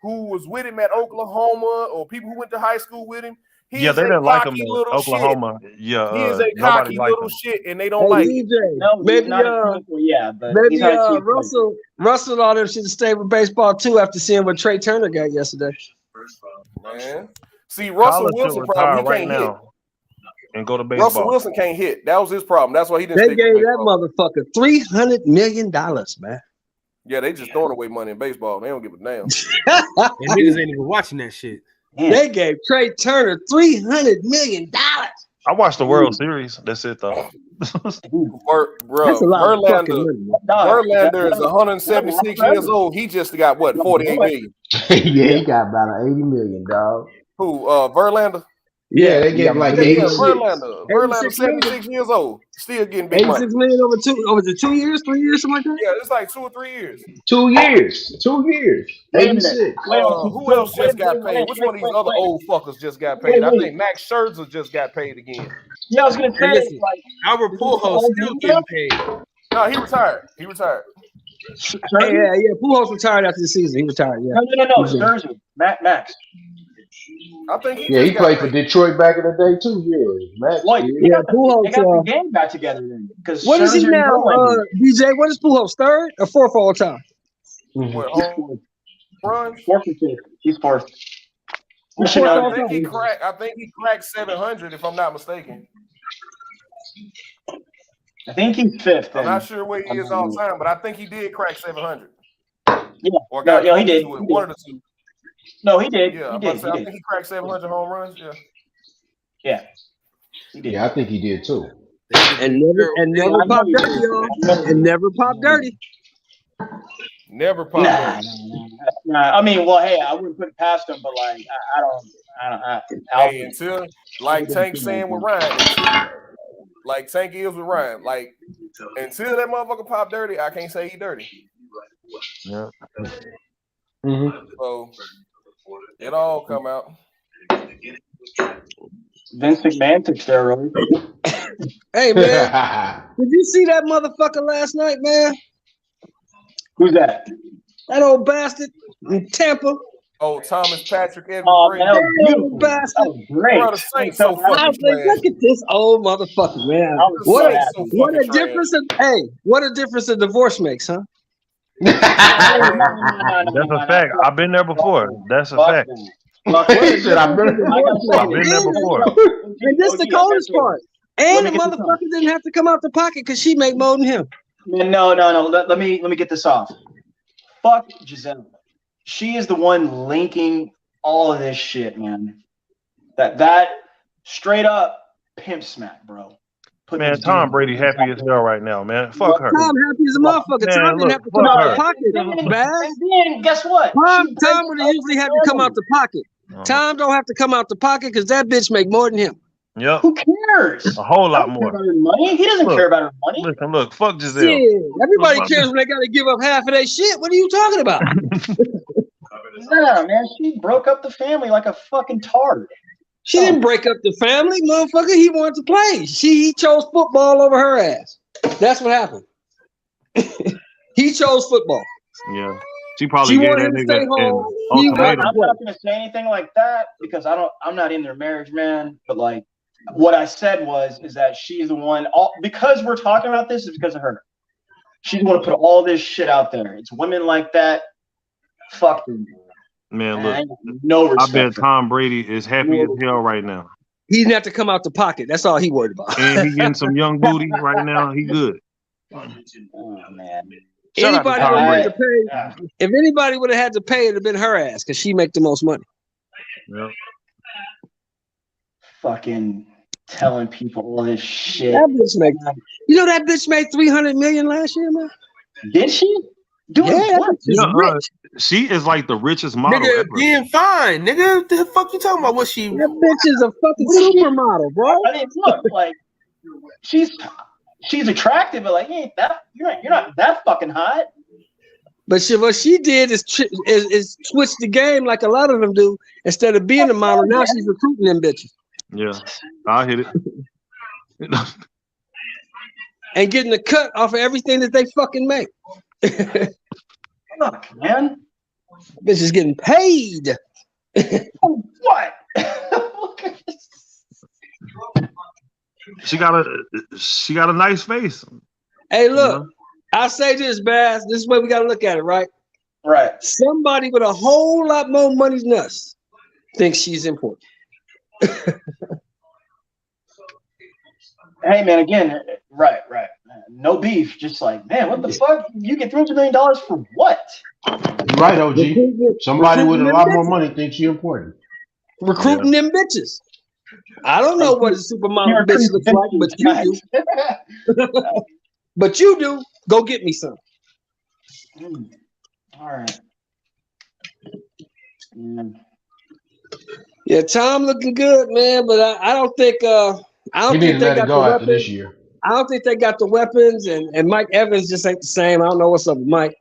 who was with him at Oklahoma, or people who went to high school with him. He Yeah, is they a didn't like him cocky in little Oklahoma. shit. Yeah, He is a nobody cocky liked little him. shit, and they don't Hey, like DJ. him. No, Maybe he's not a team player, yeah, but maybe he's not a team player. Russell and all them should have stayed with baseball too after seeing what Trey Turner got yesterday. Man. See, Russell Kyler should Wilson retire probably right can't now. and go to Russell baseball. Wilson can't hit. That was his problem. That's why he didn't They stick gave with that baseball. motherfucker $300 million, man. Yeah, they just throwing away money in baseball. They don't give a damn. And niggas ain't even watching that shit. They gave Trey Turner $300 million. I watched the World Series. That's it though. Bro, That's a lot of fucking Verlander is 176 years old. He just got what, 48 million? Yeah, he got about 80 million, dog. Who? Verlander? Yeah, they get like 86. Verlander 76 years old. Still getting big money. 86 million over 2 years, 3 years, something like that. Yeah, it's like 2 or 3 years. 2 years. 2 years. Wait a minute. 86. Who else just got paid? Which one of these other old fuckers just got paid? I think Max Scherzer just got paid again. Yeah, I was gonna say, listen, like, Albert Pujols still getting paid. No, he retired. He retired. Yeah. Pujols retired after the season. He retired. Yeah. No. Scherzer, Max. I think Yeah, he played for Detroit back in the day too. Yeah, Max. Well, Yeah, Pujols. they got the game back together then. Because What is he now, DJ? What is Pujols? Third or fourth all time? What, runs? Fourth and fifth. He's fourth. I think he cracked 700 if I'm not mistaken. I think he's fifth. I'm not sure where he is all the time, but I think he did crack 700. Yeah, Or got he did. to it, one of the two. No, he did. Yeah, He I did. think he cracked 700 home runs. Yeah. Yeah. He did. Yeah, I think he did too. And never pop dirty, y'all. And never pop dirty. Never pop dirty. Nah, I mean, well, hey, I wouldn't put it past him, but like, I don't. Hey, until like Tank saying with Ryan, like Tank is with Ryan, like until that motherfucker pop dirty, I can't say he dirty. Yeah. So it all come out. Vince McMahon took steroids. Hey man, did you see that motherfucker last night, man? Who's that? That old bastard in Tampa. Oh, Thomas Patrick Edward Oh, Green. man, that was That beautiful. old bastard. That was great. Bro, the Saints So so I was fucking like, trash. look at this old motherfucker, man. was What so a, happy. what a fucking trash. difference what a difference a divorce makes, huh? That's a fact. I've been there before. That's a fact. He said, I've been I've been there before. And this the coldest part. And the Let me get this motherfucker didn't have to come out the pocket because she make more than him. No. Let me get this off. Fuck Giselle. She is the one linking all of this shit, man. That straight up pimp smack, bro. Man, Tom Brady happy as hell right now, man. Fuck her. Tom happy as a motherfucker. Man, Tom didn't look, have to come fuck out her. the pocket, man. And then guess what? Tom would usually have to come out the pocket. Tom don't have to come out the pocket because that bitch make more than him. Yep. Who cares? A whole lot He doesn't care more. about her money. He doesn't Look. care about her money. Listen, look, fuck Giselle. Shit, everybody Fuck- cares when they got to give up half of their shit. What are you talking about? Nah, man, she broke up the family like a fucking tard. She didn't break up the family, motherfucker. He wanted to play. He chose football over her ass. That's what happened. He chose football. Yeah. She probably She gave wanted that him to nigga stay home. an He ultimatum. I'm not gonna say anything like that because I'm not in their marriage, man. But like, what I said is that she's the one. Because we're talking about this is because of her. She's the one to put all this shit out there. It's women like that. Fuck them. Man, I look. ain't got no I respect. bet for Tom Brady is happy as hell right now. He didn't have to come out the pocket. That's all he worried about. And he getting some young booty right now. He good. oh man. Shout out to Anybody Tom would have Brady. had to pay. If anybody would have had to pay, it'd have been her ass because she make the most money. Yep. Fucking telling people all this shit. That bitch make. You know that bitch made $300 million last year, man. Did she? Doing Yeah, what? she's Yeah, rich. she is like the richest model Nigga, ever. being fine. Nigga, what the fuck you talking about? What she? That bitch is a fucking supermodel, bro. I mean, look, like she's attractive, but like you're not that fucking hot. But what she did is switch the game like a lot of them do. Instead of being a model, now she's recruiting them bitches Yeah, I hit it. and getting a cut off of everything that they fucking make. Fuck, man. Bitch is getting paid. What? She got a nice face. Hey, look, I say this, Bass. This is the way we gotta look at it, right? Right. Somebody with a whole lot more money than us thinks she's important. Hey man, again, right. No beef. Just like, man, what the fuck? You get $300 million for what? You're right, OG. Somebody with a lot more money thinks you're important. Recruiting them bitches. I don't know what a supermodel bitch looks like, but you do. But you do. Go get me some. All right. Yeah, Tom looking good, man, but I don't think He need to let it go after this year. I don't think they got the weapons, and Mike Evans just ain't the same. I don't know what's up with Mike.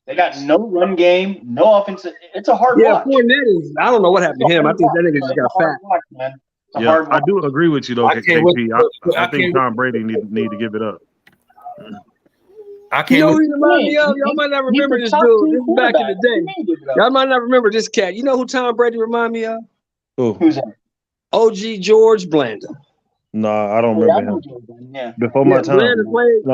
They got no run game, no offense. It's a hard watch. Fournette is. I don't know what happened to him. I think that nigga just got fat. Watch, man. Yeah, I do agree with you though, I can't KP. wait- I think Tom Brady need to give it up. I You can't. know who wait- he remind me of? Y'all might not remember this dude. This is back in the day. Y'all might not remember this cat. You know who Tom Brady remind me of? Who's that? OG George Blanda. Nah, I don't remember him. Yeah. Before my time. Blanda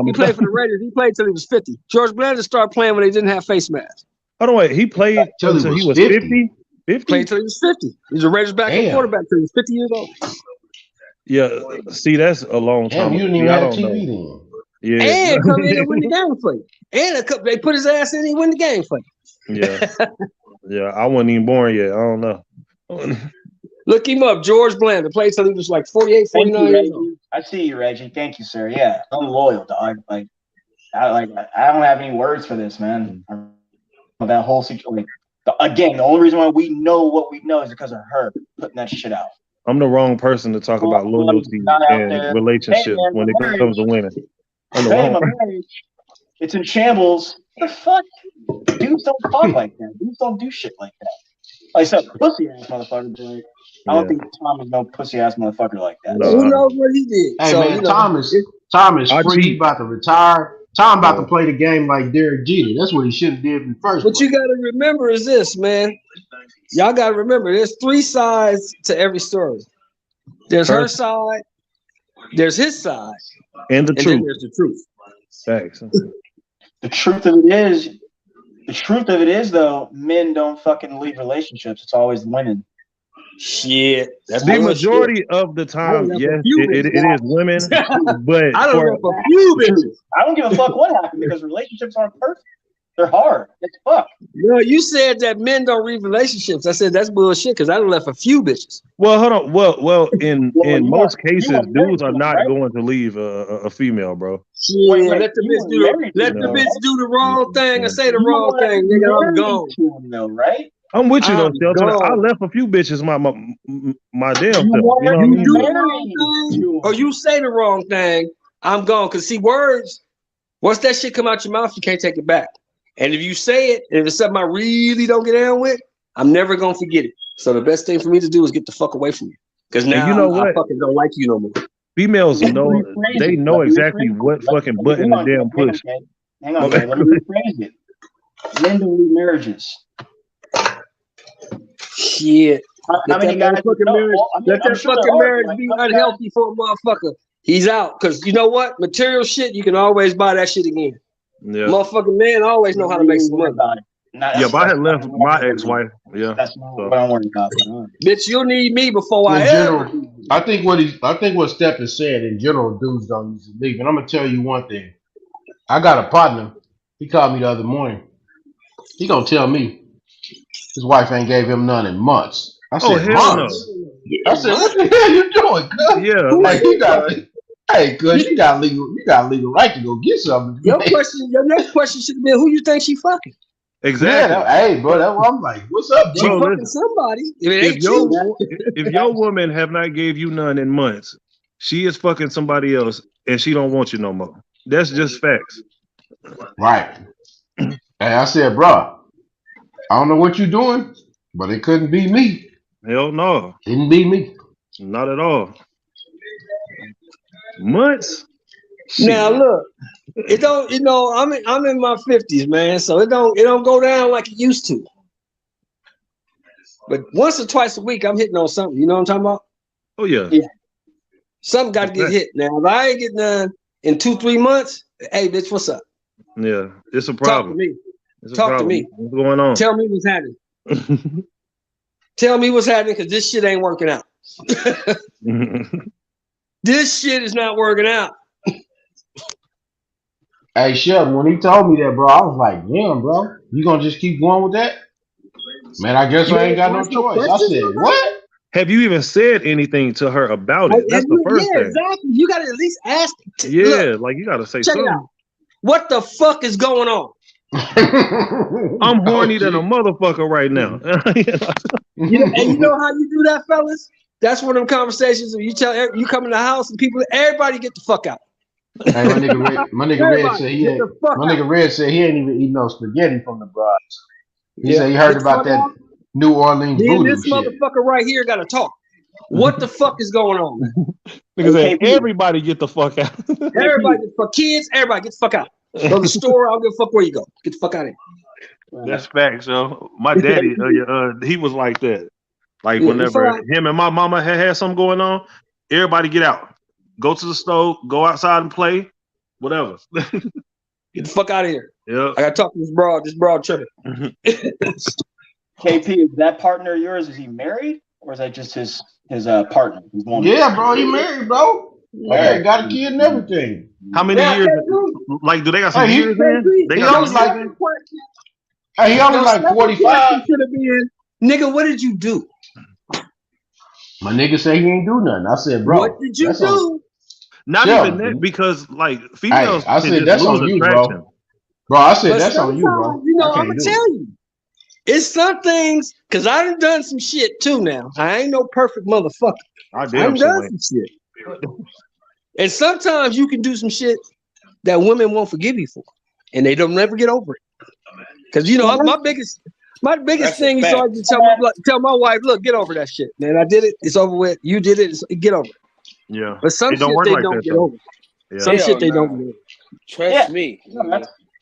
he played for the Raiders. He played till he was 50. George Blanda started playing when they didn't have face masks. Hold on, wait. He played until he was 50? 50? Played till he was 50. He was a Raiders backup quarterback till he was 50 years old. Yeah, see, that's a long time. Damn, you didn't even I have don't TV know. then. Yeah. And come in and win the game for you. And they put his ass in and he win the game for you. Yeah. Yeah, I wasn't even born yet. I don't know. Look him up. George Blanda played till he was like 48, 49 years old. I see you, Reggie. Thank you, sir. Yeah, I'm loyal, dog. I don't have any words for this, man. That whole situation. Again, the only reason why we know what we know is because of her putting that shit out. I'm the wrong person to talk about loyalty and relationships when it comes to women. I'm the Hey, wrong my person. marriage, it's in shambles. What the fuck? Dudes don't talk like that. Dudes don't do shit like that. Like I said, pussy ass motherfucker. But like, I don't think Tom is no pussy ass motherfucker like that. Who knows what he did? Hey So, man, you know, Tom is free. He about to retire. Tom about to play the game like Derek Jeter. That's what he should have did in the first what place. you got to remember is this, man. Y'all got to remember there's three sides to every story. There's her side, there's his side, And the and then truth. there's the truth. Thanks. The truth of it is though, men don't fucking leave relationships. It's always women. Shit. That's The bullshit. majority of the time, left yes, a few it bitches. is women. But I don't for, left a few bitches. I don't give a fuck what happened because relationships aren't perfect. They're hard. It's fuck. No, you said that men don't read relationships. I said that's bullshit because I done left a few bitches. well, hold on. Well, in you most are- you cases, are married dudes are to them, not right? going to leave a female, bro. Shit, let the bitch do the wrong thing and say the wrong thing, nigga. I'm gone. Right? I'm with you though, I'm Shelton. I gone. left a few bitches my damn self. You know what I You mean? do the wrong thing or you say the wrong thing, I'm gone. Cause see, words, once that shit come out your mouth, you can't take it back. And if you say it, and if it's something I really don't get down with, I'm never gonna forget it. So the best thing for me to do is get the fuck away from you. Cause And now you know I what? fucking don't like you no more. Females know they know exactly what fucking button to damn push. Hang on, man. Let me rephrase it. Men don't leave marriages. Shit. Let many that guys motherfucking know? marriage, Well, I mean, let I'm that sure fucking there are, marriage like, be some guys- unhealthy for a motherfucker. He's out. Cause you know what? Material shit, you can always buy that shit again. Yeah. Motherfucking man always know how to make some money. Yeah, but I had left my ex-wife. Yeah. That's not what I'm worried about. Bitch, you'll need me before I In ever. general, I think what Steph is saying in general, dudes don't usually leave. And I'm gonna tell you one thing. I got a partner. He called me the other morning. He gonna tell me his wife ain't gave him none in months. I said, hell no. months. I said, what the hell you doing, cuz? Yeah, Hey, like cuz you got legal right to go get something. Your next question should have been who you think she fucking. exactly. Yeah, hey, bro, that's what I'm like. What's up, She bro? fucking somebody. If it If ain't you, your woman have not gave you none in months, she is fucking somebody else and she don't want you no more. That's just facts. Right. And I said, bro, I don't know what you're doing, but it couldn't be me. Hell no. Didn't be me. Not at all. Months? now look, it don't. You know, I'm in my 50s, man. So it don't go down like it used to. But once or twice a week, I'm hitting on something. You know what I'm talking about? Oh yeah. Something got to get hit. Now, if I ain't getting none in 2-3 months, hey, bitch, what's up? Yeah. It's a Talk to problem. me. It's a Talk to problem. me. What's going on? Tell me what's happening. Tell me what's happening because this shit ain't working out. This shit is not working out. Hey, Sheldon, when he told me that, bro, I was like, damn, bro, you gonna just keep going with that? Man, I guess You I ain't ain't got no asked no choice. I questions said, about it? what? Have you even said anything to her about it? That's the first Yeah, thing. exactly. You got to at least ask. Look, Yeah, like you gotta say check it something. out. What the fuck is going on? I'm horny than a motherfucker right now. You know, and you know how you do that, fellas? That's one of them conversations where you you come in the house and people, everybody get the fuck out. Hey, my nigga Red Everybody said he get ain't. the fuck My out. nigga Red said he ain't even eat no spaghetti from the bride. He Yeah, said he heard get the about fuck that out. New Orleans Then voodoo this shit. motherfucker right here got to talk. What the fuck is going on? Nigga said, everybody get the fuck out. Everybody, for kids, everybody get the fuck out. Go to the store. I don't give a fuck where you go. Get the fuck out of here. That's facts, yo. My daddy, he was like that. Like Yeah, whenever before him and my mama had something going on, everybody get out, go to the stove, go outside and play, whatever. Get the fuck out of here. Yeah. I gotta talk to this broad tripping. KP, is that partner of yours? Is he married, or is that just his partner? His woman? Yeah, bro, he married, bro. Yeah, got a kid and everything. How many years? Like, do they got some Hey, years in? They he got only some years like, in? hey, he only like Second 45. question should have been, nigga, what did you do? My nigga say he ain't do nothing. I said, bro, What did you that's on- do? Not Sheldon, even that, dude. because like Hey, females I can said just that's lose on you, attraction. bro. I said But that's on you, bro. sometimes, you know, I I'm can't gonna do tell you, it's some things because I done some shit too. Now I ain't no perfect motherfucker. I I damn done sure ain't. some shit, and sometimes you can do some shit that women won't forgive you for, and they don't never get over it. Because you know, my biggest That's a thing is fact. always to tell my wife, look, get over that shit, man. I did it. It's over with. You did it. Get over it. Yeah. But some It don't shit work they like don't that get though. over. Yeah. Some Hell shit they nah. don't get over. Trust me.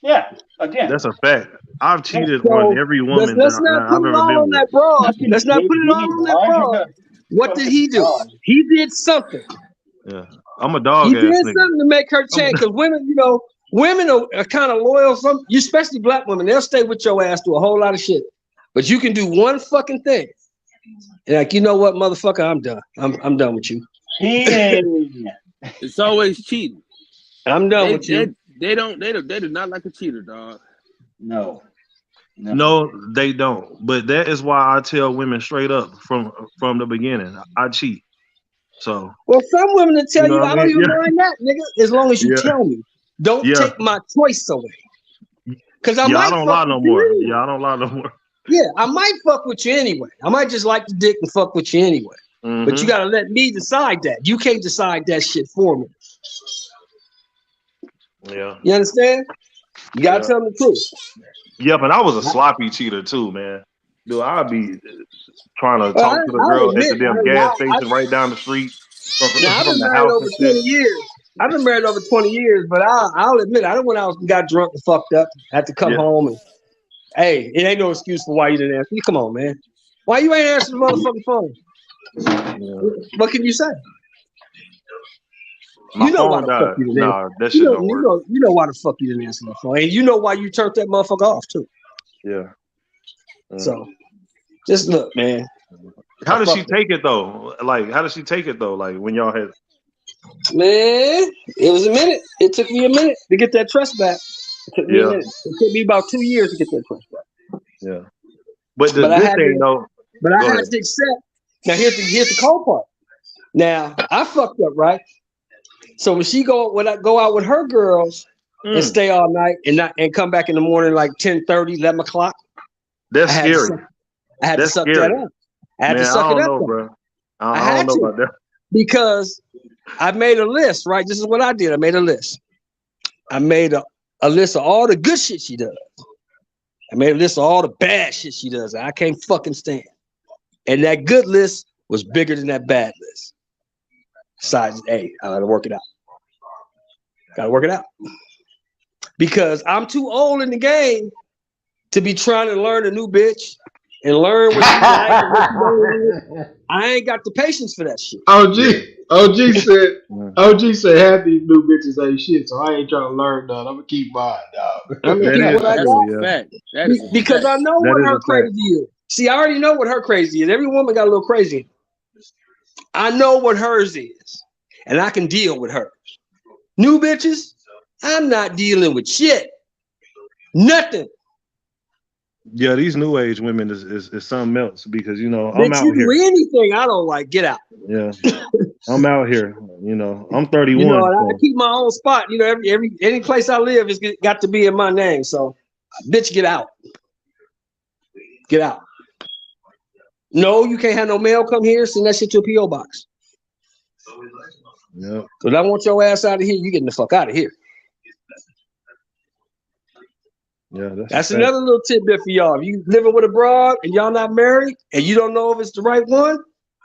Yeah. Again, That's a fact. I've cheated So on every woman that let's not I've put ever it all been on with. that broad. Let's not put it all on that broad. What did he do? He did something. Yeah. I'm a He dog did ass nigga. something to make her change. Because women, you know, women are kind of loyal. Some, especially black women, they'll stay with your ass through a whole lot of shit. But you can do one fucking thing, and like, you know what, motherfucker, I'm done. I'm done with you. cheating. It's always cheating. I'm done with you. They do not like a cheater, dog. No. No, they don't. But that is why I tell women straight up from the beginning, I cheat. So Well, some women will tell You know you, what I I don't mean? even Yeah. mind that, nigga, as long as you Yeah. tell me. Don't Yeah. take my choice away. Because I yeah, might I don't fuck lie no with you more. anyway. Yeah, I don't lie no more. Yeah, I might fuck with you anyway. I might just like the dick and fuck with you anyway. But you Mhm. gotta let me decide that. You can't decide that shit for me. Yeah. You understand? You gotta Yeah. tell them the truth. Yeah, but I was a sloppy cheater too, man. Dude, I'd be trying to Well, talk to the I'll girl at admit, the damn gas station right down the street now I've from been the married house over and 20 shit. years. I've been married over 20 years, but I'll admit I done went out and got drunk and fucked up. Had to come Yeah. home and hey, it ain't no excuse for why you didn't answer. Come on, man. Why you ain't answering the motherfucking phone? What can you say? My You know why phone the fuck died. you didn't answer. Nah, that shit don't work. You know why the fuck you didn't answer the phone. And you know why you turned that motherfucker off too. Yeah. So just look, man. How does she take it though? Like, how does she take it though? Like when y'all had Man, it was a minute. It took me a minute to get that trust back. It took me a Yeah. minute. It took me about 2 years to get that trust back. Yeah. But the But I good had thing to, though. but I Go had ahead. to accept. Now here's the cold part. Now I fucked up, right? So when I go out with her girls and stay all night and come back in the morning like 10:30, 11 o'clock. That's I had to scary. suck- I had That's to suck scary. that up. I had Man, to suck I it don't up. know, though. bro. I I had don't know to. about that. Because I made a list, right? This is what I did. I made a list. I made a list of all the good shit she does. I made a list of all the bad shit she does. That I can't fucking stand. And that good list was bigger than that bad list. Besides, hey, I gotta work it out. Gotta work it out. Because I'm too old in the game to be trying to learn a new bitch and learn what she like and what she don't like. I ain't got the patience for that shit. OG said half these new bitches ain't shit, so I ain't trying to learn none. I'm gonna keep mine, dog. I'm gonna That keep is what I That's got true, a yeah. fact. That is a because fact. I know That what is her a fact. crazy is. See, I already know what her crazy is. Every woman got a little crazy. I know what hers is. and I can deal with her. New bitches, I'm not dealing with shit. Nothing. Yeah, these new age women is something else because I'm Bitch, out you here. do anything I don't like, get out. Yeah, I'm out here. I'm 31. You know, I so- keep my own spot. You know, any place I live is got to be in my name. So, bitch, get out. Get out. No, you can't have no mail come here. Send that shit to a PO box. Yeah. Because I want your ass out of here. You getting the fuck out of here. Yeah, That's another little tidbit for y'all. If you living with a broad and y'all not married and you don't know if it's the right one,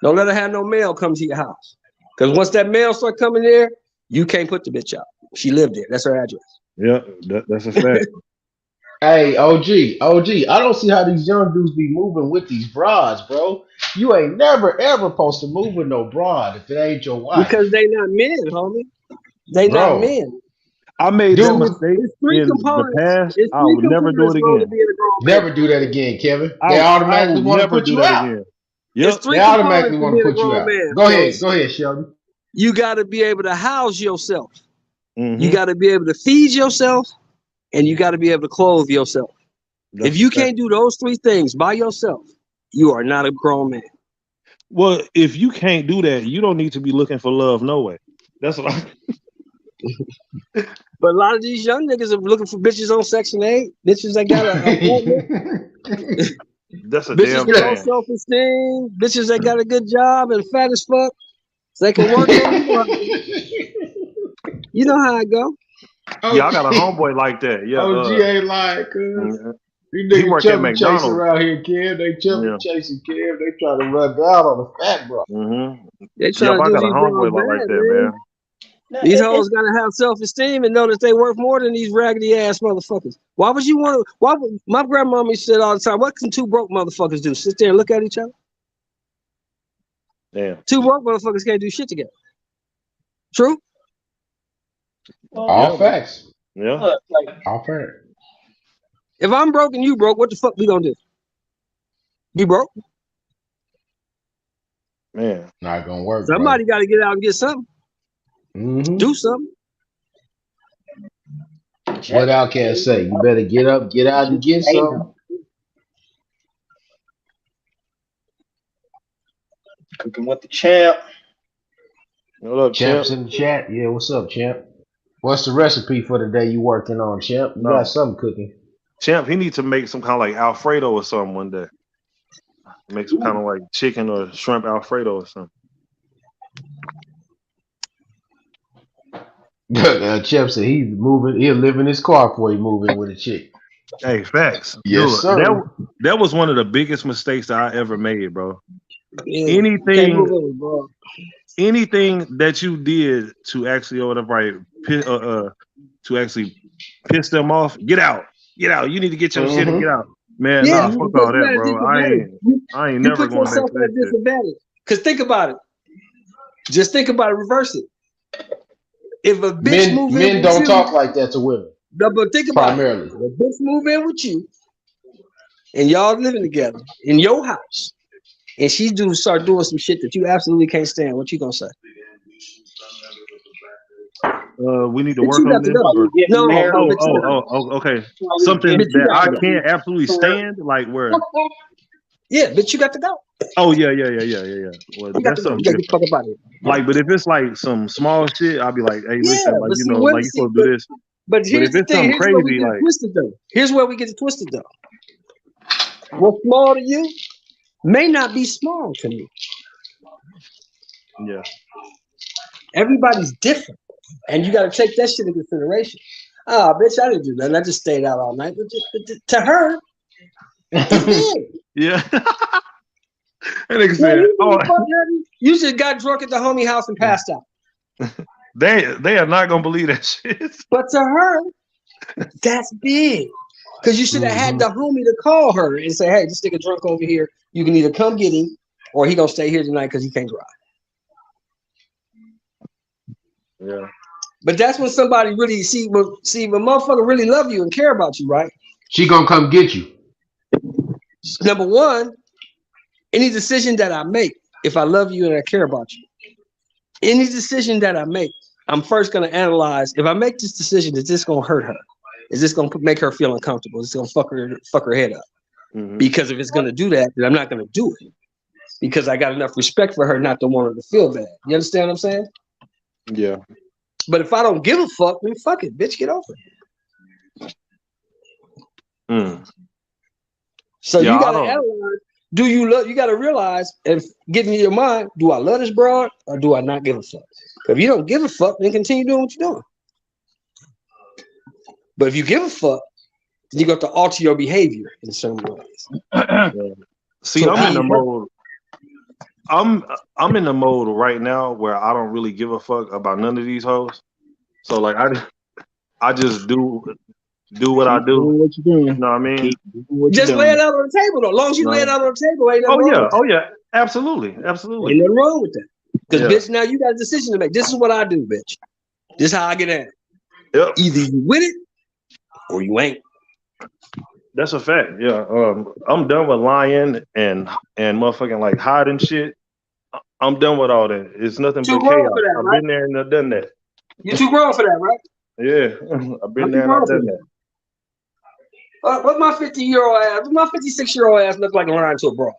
don't let her have no mail come to your house. Because once that mail start coming there, you can't put the bitch out. She lived there. That's her address. Yeah, that's a fact. Hey, OG, I don't see how these young dudes be moving with these broads, bro. You ain't never ever supposed to move with no broad if it ain't your wife. Because they not men, homie. They not Bro. men. I made that Dude, mistake It's three in the components. past. It's I three will never do it components, bro, to again. being a grown man. Never do that again, Kevin. I They will automatically want to never put do you that out. again. It's Yep. three They automatically components to want being to a put you grown out. man. Go ahead, fellas. Shelby. You got to be able to house yourself. Mhm. You got to be able to feed yourself, and you got to be able to clothe yourself. That's If you a fact. can't do those three things by yourself, you are not a grown man. Well, if you can't do that, you don't need to be looking for love no way. That's what I But a lot of these young niggas are looking for bitches on Section 8, bitches that got an appointment, that's a bitches damn with low shame. self-esteem, bitches that got a good job and fat as fuck, so they can work on them. You know how it go. Yeah, I got a homeboy like that. Yeah, OG ain't lying, cuz. mhm. These He niggas work at chubby chasing McDonald's. around here, Kev. They chubby Yeah. chasing Kev. They trying to run down on the fat bro. They Yep, trying I to do got a these homeboy bros like bad, that, man. man. These hoes gotta have self-esteem and know that they worth more than these raggedy ass motherfuckers. Why would you want to? Why would my grandmama said all the time? What can two broke motherfuckers do? Sit there and look at each other. Damn. Two broke motherfuckers can't do shit together. True. All Yeah. facts. Yeah. All facts. If I'm broke and you broke, what the fuck we gonna do? You broke? Man. Not gonna work, Somebody got to get out and get something. Mm-hmm. Do something. What Outcast say? You better get up, get out, and get something. Cooking with the champ. What up, Champs champ? in the chat. Yeah, what's up, champ? What's the recipe for the day you working on, champ? You No. got something cooking. Champ, he needs to make some kind of like Alfredo or something one day. Make some kind of like chicken or shrimp Alfredo or something. Champ said he's moving. He'll live in his car before he move in with a chick. Hey, facts. Yes, Dude, sir. that was one of the biggest mistakes that I ever made, bro. Yeah. Can't Anything move over, bro. anything that you did to actually or whatever, right, to actually piss them off, get out. Get out. You need to get your shit and get out. Man, Yeah, nah, fuck all that, bro. I ain't You never put going back yourself to at a that shit. disadvantage. Cause think about it. Just think about it. Reverse it. If a bitch move in Men with don't you, talk like that to women. no, but think about Primarily. it. If a bitch move in with you, and y'all living together in your house, and she start doing some shit that you absolutely can't stand, what you gonna say? We need to Bitch, work you on got to this. go. Or, No, bitch, you got to okay. Something Bitch, you that got I to go. can't absolutely stand, like where. Yeah, bitch, you got to go. Oh yeah. Well, You got that's to go. something You got to get the different. fuck up out of here. Like, but if it's like some small shit, I'll be like, hey, Yeah, listen, like but you see, know, women like you see, supposed to do this. but But here's if the it's thing. something Here's where we crazy, get it like twisted, though. Here's where we get it twisted, though. What's small to you may not be small to me. yeah, Everybody's different, and you got to take that shit into consideration. Oh, bitch, I didn't do nothing. I just stayed out all night. But to her, it's big. yeah. And nigga Yeah, said, you oh, you just got drunk at the homie house and passed out. they are not gonna believe that shit. But to her, that's big. Because you should have had the homie to call her and say, hey, this nigga drunk over here. You can either come get him or he gonna stay here tonight because he can't drive. Yeah. But that's when somebody really see when motherfucker really love you and care about you, right? She gonna come get you. Number one, any decision that I make, if I love you and I care about you, any decision that I make, I'm first going to analyze, if I make this decision, is this going to hurt her? Is this going to make her feel uncomfortable? Is this going to fuck her head up? Because if it's going to do that, then I'm not going to do it. Because I got enough respect for her not to want her to feel bad. You understand what I'm saying? Yeah. But if I don't give a fuck, then fuck it, bitch, get over it. So Yeah, you I gotta don't- analyze. Do you love? You gotta realize and get in your mind. Do I love this broad or do I not give a fuck? If you don't give a fuck, then continue doing what you're doing. But if you give a fuck, then you got to alter your behavior in certain ways. See, So I'm in the I- mode. I'm in the mode right now where I don't really give a fuck about none of these hoes. So like I just do what I do. What you doing? You know what I mean? Just lay it out on the table, though. As long as you lay it out on the table, ain't nothing Oh wrong yeah, with that. oh yeah, absolutely, absolutely. Ain't nothing wrong with that. Because Yeah. bitch, now you got a decision to make. This is what I do, bitch. This is how I get at it. Yep. Either you with it or you ain't. That's a fact. Yeah. I'm done with lying and motherfucking like hiding shit. I'm done with all that. It's nothing Too but grown chaos. for that, I've right? been there and I've done that. You're too grown for that, right? Yeah. I've been I'm there too and I've grown for done that. that. What my 50-year-old ass, what my 56-year-old ass look like lying to a bro?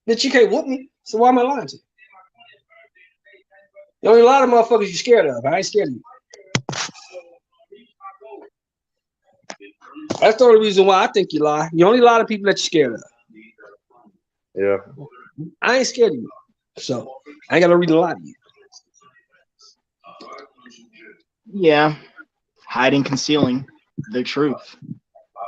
Bitch, you can't whoop me. So why am I lying to you? The only lot of motherfuckers you scared of. I ain't scared of you. That's the only reason why I think you lie. You only lie to people that you're scared of. Yeah. I ain't scared of you. So I ain't got no reason to lie to you. Yeah. Hiding, concealing the truth.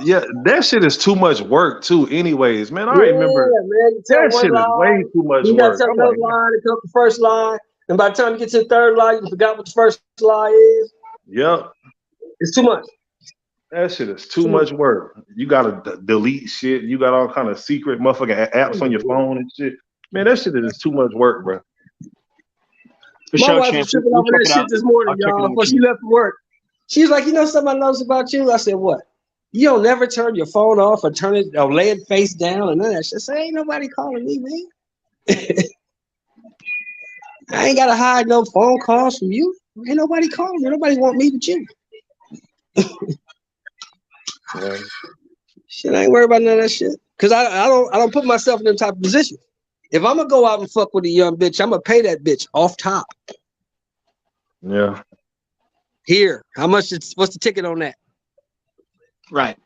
Yeah, that shit is too much work too. Anyways, man, I Yeah, remember man, you tell that one shit is lie, way too much you got to work. tell I'm another like, lie to come the first lie. And by the time you get to the third lie, you forgot what the first lie is. yep, It's too much. that shit is too much work. You gotta delete shit. You got all kind of secret motherfucking apps on your phone and shit. Man, that shit is too much work, bro. My wife was tripping over that shit this morning, y'all, before she left for work. She was like, you know something I noticed about you? I said, what? You don't never turn your phone off or turn it or lay it face down and none of that shit. I said, ain't nobody calling me, man. I ain't gotta hide no phone calls from you. Ain't nobody calling me. Nobody want me but you. Shit, I ain't worried about none of that shit. Cause I don't put myself in them type of position. If I'm gonna go out and fuck with a young bitch, I'm gonna pay that bitch off top. Yeah. Here, how much? What's the ticket on that? Right.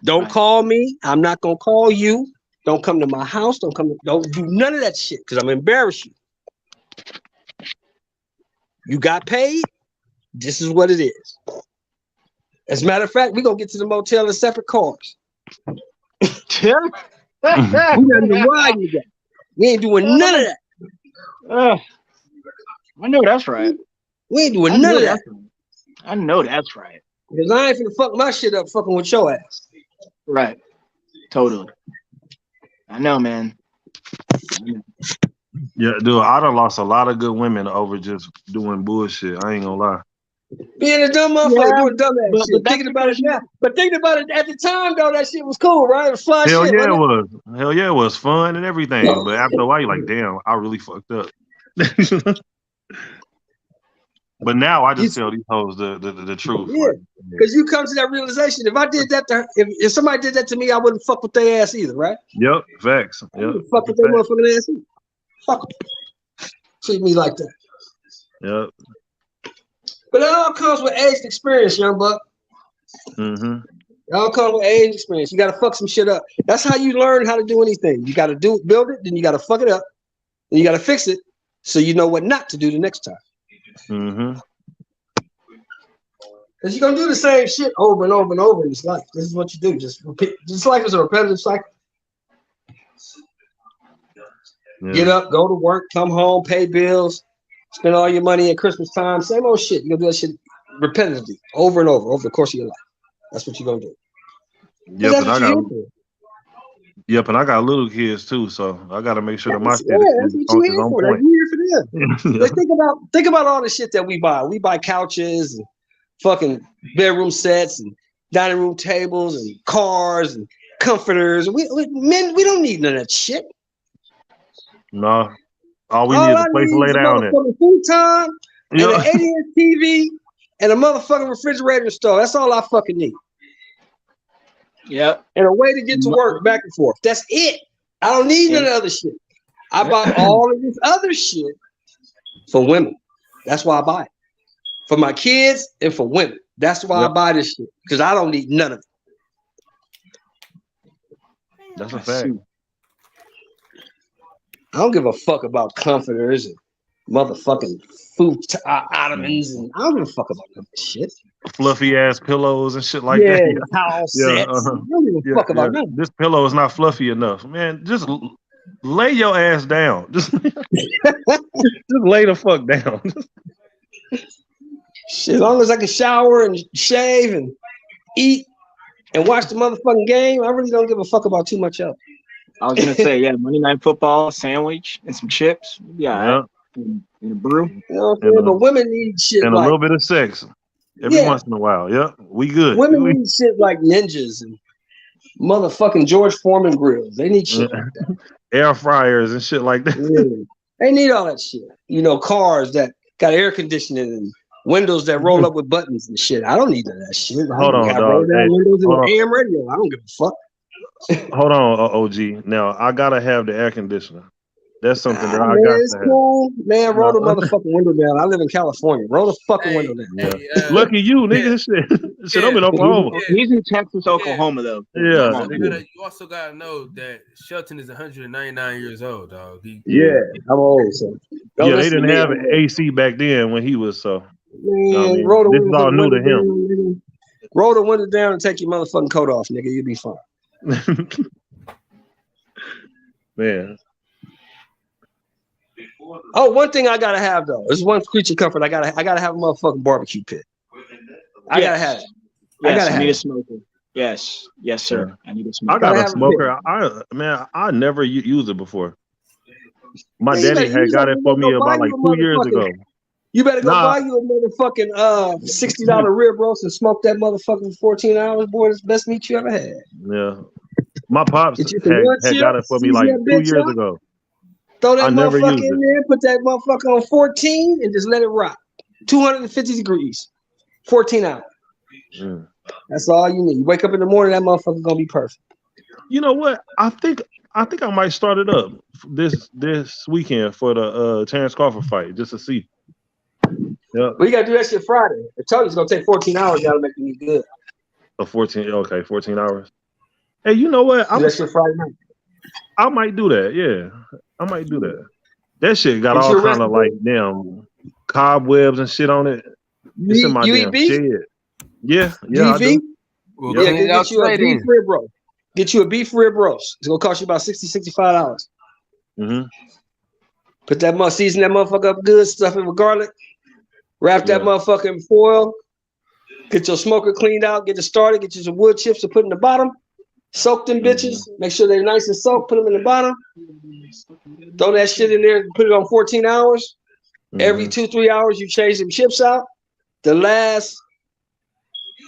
Don't call me. I'm not gonna call you. Don't come to my house. Don't do none of that shit because I'm gonna embarrass you. You got paid. This is what it is. As a matter of fact, we're gonna get to the motel in separate cars. We not even riding together. We ain't doing none of that. I know that's right. We ain't doing none of that. I know that's right. Because I ain't finna fuck my shit up fucking with your ass. Right. Totally. I know, man. Yeah, dude, I done lost a lot of good women over just doing bullshit. I ain't gonna lie. Being a dumb motherfucker doing dumb ass but shit. Thinking about it now. But thinking about it at the time though, that shit was cool, right? It was fly Hell shit. yeah, it wasn't was. Hell yeah, it was fun and everything. But after a while, you're like, damn, I really fucked up. But now I just tell these hoes the truth. Yeah, Like, because you come to that realization. If I did that to her, if somebody did that to me, I wouldn't fuck with their ass either, right? yep, facts. I Yep, wouldn't fuck with their motherfucking ass either. Fuck 'em. Treat me like that. yep. But it all comes with age and experience, young buck. Mm-hmm. It all comes with age and experience. You gotta fuck some shit up. That's how you learn how to do anything. You gotta build it, then you gotta fuck it up, then you gotta fix it, so you know what not to do the next time. Mm-hmm. Because you're gonna do the same shit over and over and over in this life. This is what you do. Just repeat. This life is a repetitive cycle. Get up, go to work, come home, pay bills, spend all your money at Christmas time. Same old shit. You're gonna do that shit repetitively, over and over the course of your life. That's what you're gonna do. Yep, and I got little kids too, so I gotta make sure that my shit that's is what on, you're is here on for. point. You're here for them. Yeah. Like, think about all the shit that we buy. We buy couches and fucking bedroom sets and dining room tables and cars and comforters. Men, we don't need none of that shit. No, All we All need is I a place to need lay is a down at. motherfucking futon and Yeah. an 80-inch TV and a motherfucking refrigerator stove. That's all I fucking need. Yep. And a way to get to work back and forth. That's it. I don't need none of the other shit. I bought all of this other shit for women. That's why I buy it. For my kids and for women. That's why I buy this shit. Because I don't need none of it. That's a fact. I don't give a fuck about comforters and motherfucking food ottomans, and I don't give a fuck about that shit. Fluffy ass pillows and shit like Yeah, that. house sets. I don't give a fuck about nothing. This pillow is not fluffy enough, man. Just lay your ass down. Just lay the fuck down. Shit, as long as I can shower and shave and eat and watch the motherfucking game, I really don't give a fuck about too much else. I was gonna say, yeah, Monday Night Football, sandwich, and some chips. Yeah, and a brew. You know what I'm saying? But women need shit and like a little bit of sex every once in a while. Yep, we good. women need shit like ninjas and motherfucking George Foreman grills. They need shit like that. Air fryers and shit like that. Yeah. They need all that shit. You know, cars that got air conditioning and windows that roll up with buttons and shit. I don't need none of that shit. Hold on, got dog. roll down Hey, windows hold and on. AM radio. I don't give a fuck. Hold on, OG. Now I gotta have the air conditioner. That's something that I Man, got it's to have. cool. Man, roll the No. motherfucking window down. I live in California. Roll the fucking window down. Lucky you, nigga. Shit, I'm in Oklahoma. He's in Texas, Oklahoma, though. Yeah. Come on, you also gotta know that Shelton is 199 years old, dog. Yeah, I'm old, so don't Yeah, they listen to didn't me. have an AC back then when he was so. Man, roll the this is window all new to down, him. nigga. Roll the window down and take your motherfucking coat off, nigga. You'll be fine. Man. Oh, one thing I gotta have though. This is one creature comfort. I gotta have a motherfucking barbecue pit. I gotta have it. I Yes, gotta I have need it. a smoker. Yes, yes, sir. I need a smoker. I got Gotta a have a smoker. I never used it before. My Man, you daddy better had use got that it for when me you go buy about like you a 2 years motherfucking- ago. You better go Nah. buy you a motherfucking $60 rib roast and smoke that motherfucking for 14 hours, boy. It's the best meat you ever had. Yeah. My pops Get you some had wood got it chips, for me season like that 2 bitch years up. ago. Throw that I never motherfucker used in it. there, put that motherfucker on 14 and just let it rock. 250 degrees. 14 hours. Mm. That's all you need. You wake up in the morning, that motherfucker gonna be perfect. You know what? I think I might start it up this weekend for the Terrence Crawford fight just to see. Yeah, But you gotta do that shit Friday. I told you it's gonna take 14 hours now to make it good. a 14 hours. Hey, you know what? Do that shit Friday night. I might do that. Yeah, I might do that. That shit got Get all your kind of recipe. like damn cobwebs and shit on it. It's in my You eat damn beef? shed. Yeah, You I eat beef? do. Well, Yeah, clean it get out you a today, beef then. rib roast. Get you a beef rib roast. It's gonna cost you about $60-65. Mm-hmm. Put that season that motherfucker up good, stuff it with garlic. Wrap that motherfucker in foil. Get your smoker cleaned out. Get it started. Get you some wood chips to put in the bottom. Soak them bitches. Make sure they're nice and soaked. Put them in the bottom. Throw that shit in there. Put it on 14 hours. Every 2-3 hours, you change them chips out. The last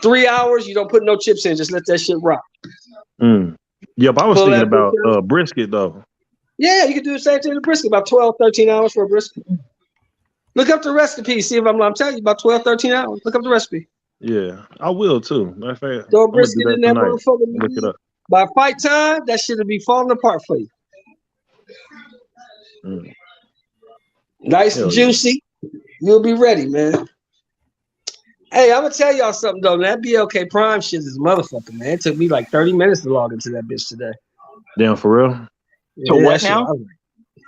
3 hours, you don't put no chips in. Just let that shit rock. Mm. Yeah, but I was Pull thinking that about bitch out. brisket though. Yeah, you can do the same thing to brisket. About 12-13 hours for a brisket. Look up the recipe. See if I'm telling you about 12-13 hours. Look up the recipe. Yeah, I will too. Matter of fact, Throw a I'm gonna do brisket that in that tonight. motherfucker. Look it up. By fight time, that shit'll be falling apart for you. Mm. Nice Hell and yeah. juicy. You'll be ready, man. Hey, I'm gonna tell y'all something though. That BLK Prime shit is a motherfucker, man. It took me like 30 minutes to log into that bitch today. Damn, for real. Yeah, what that shit, now? I was like-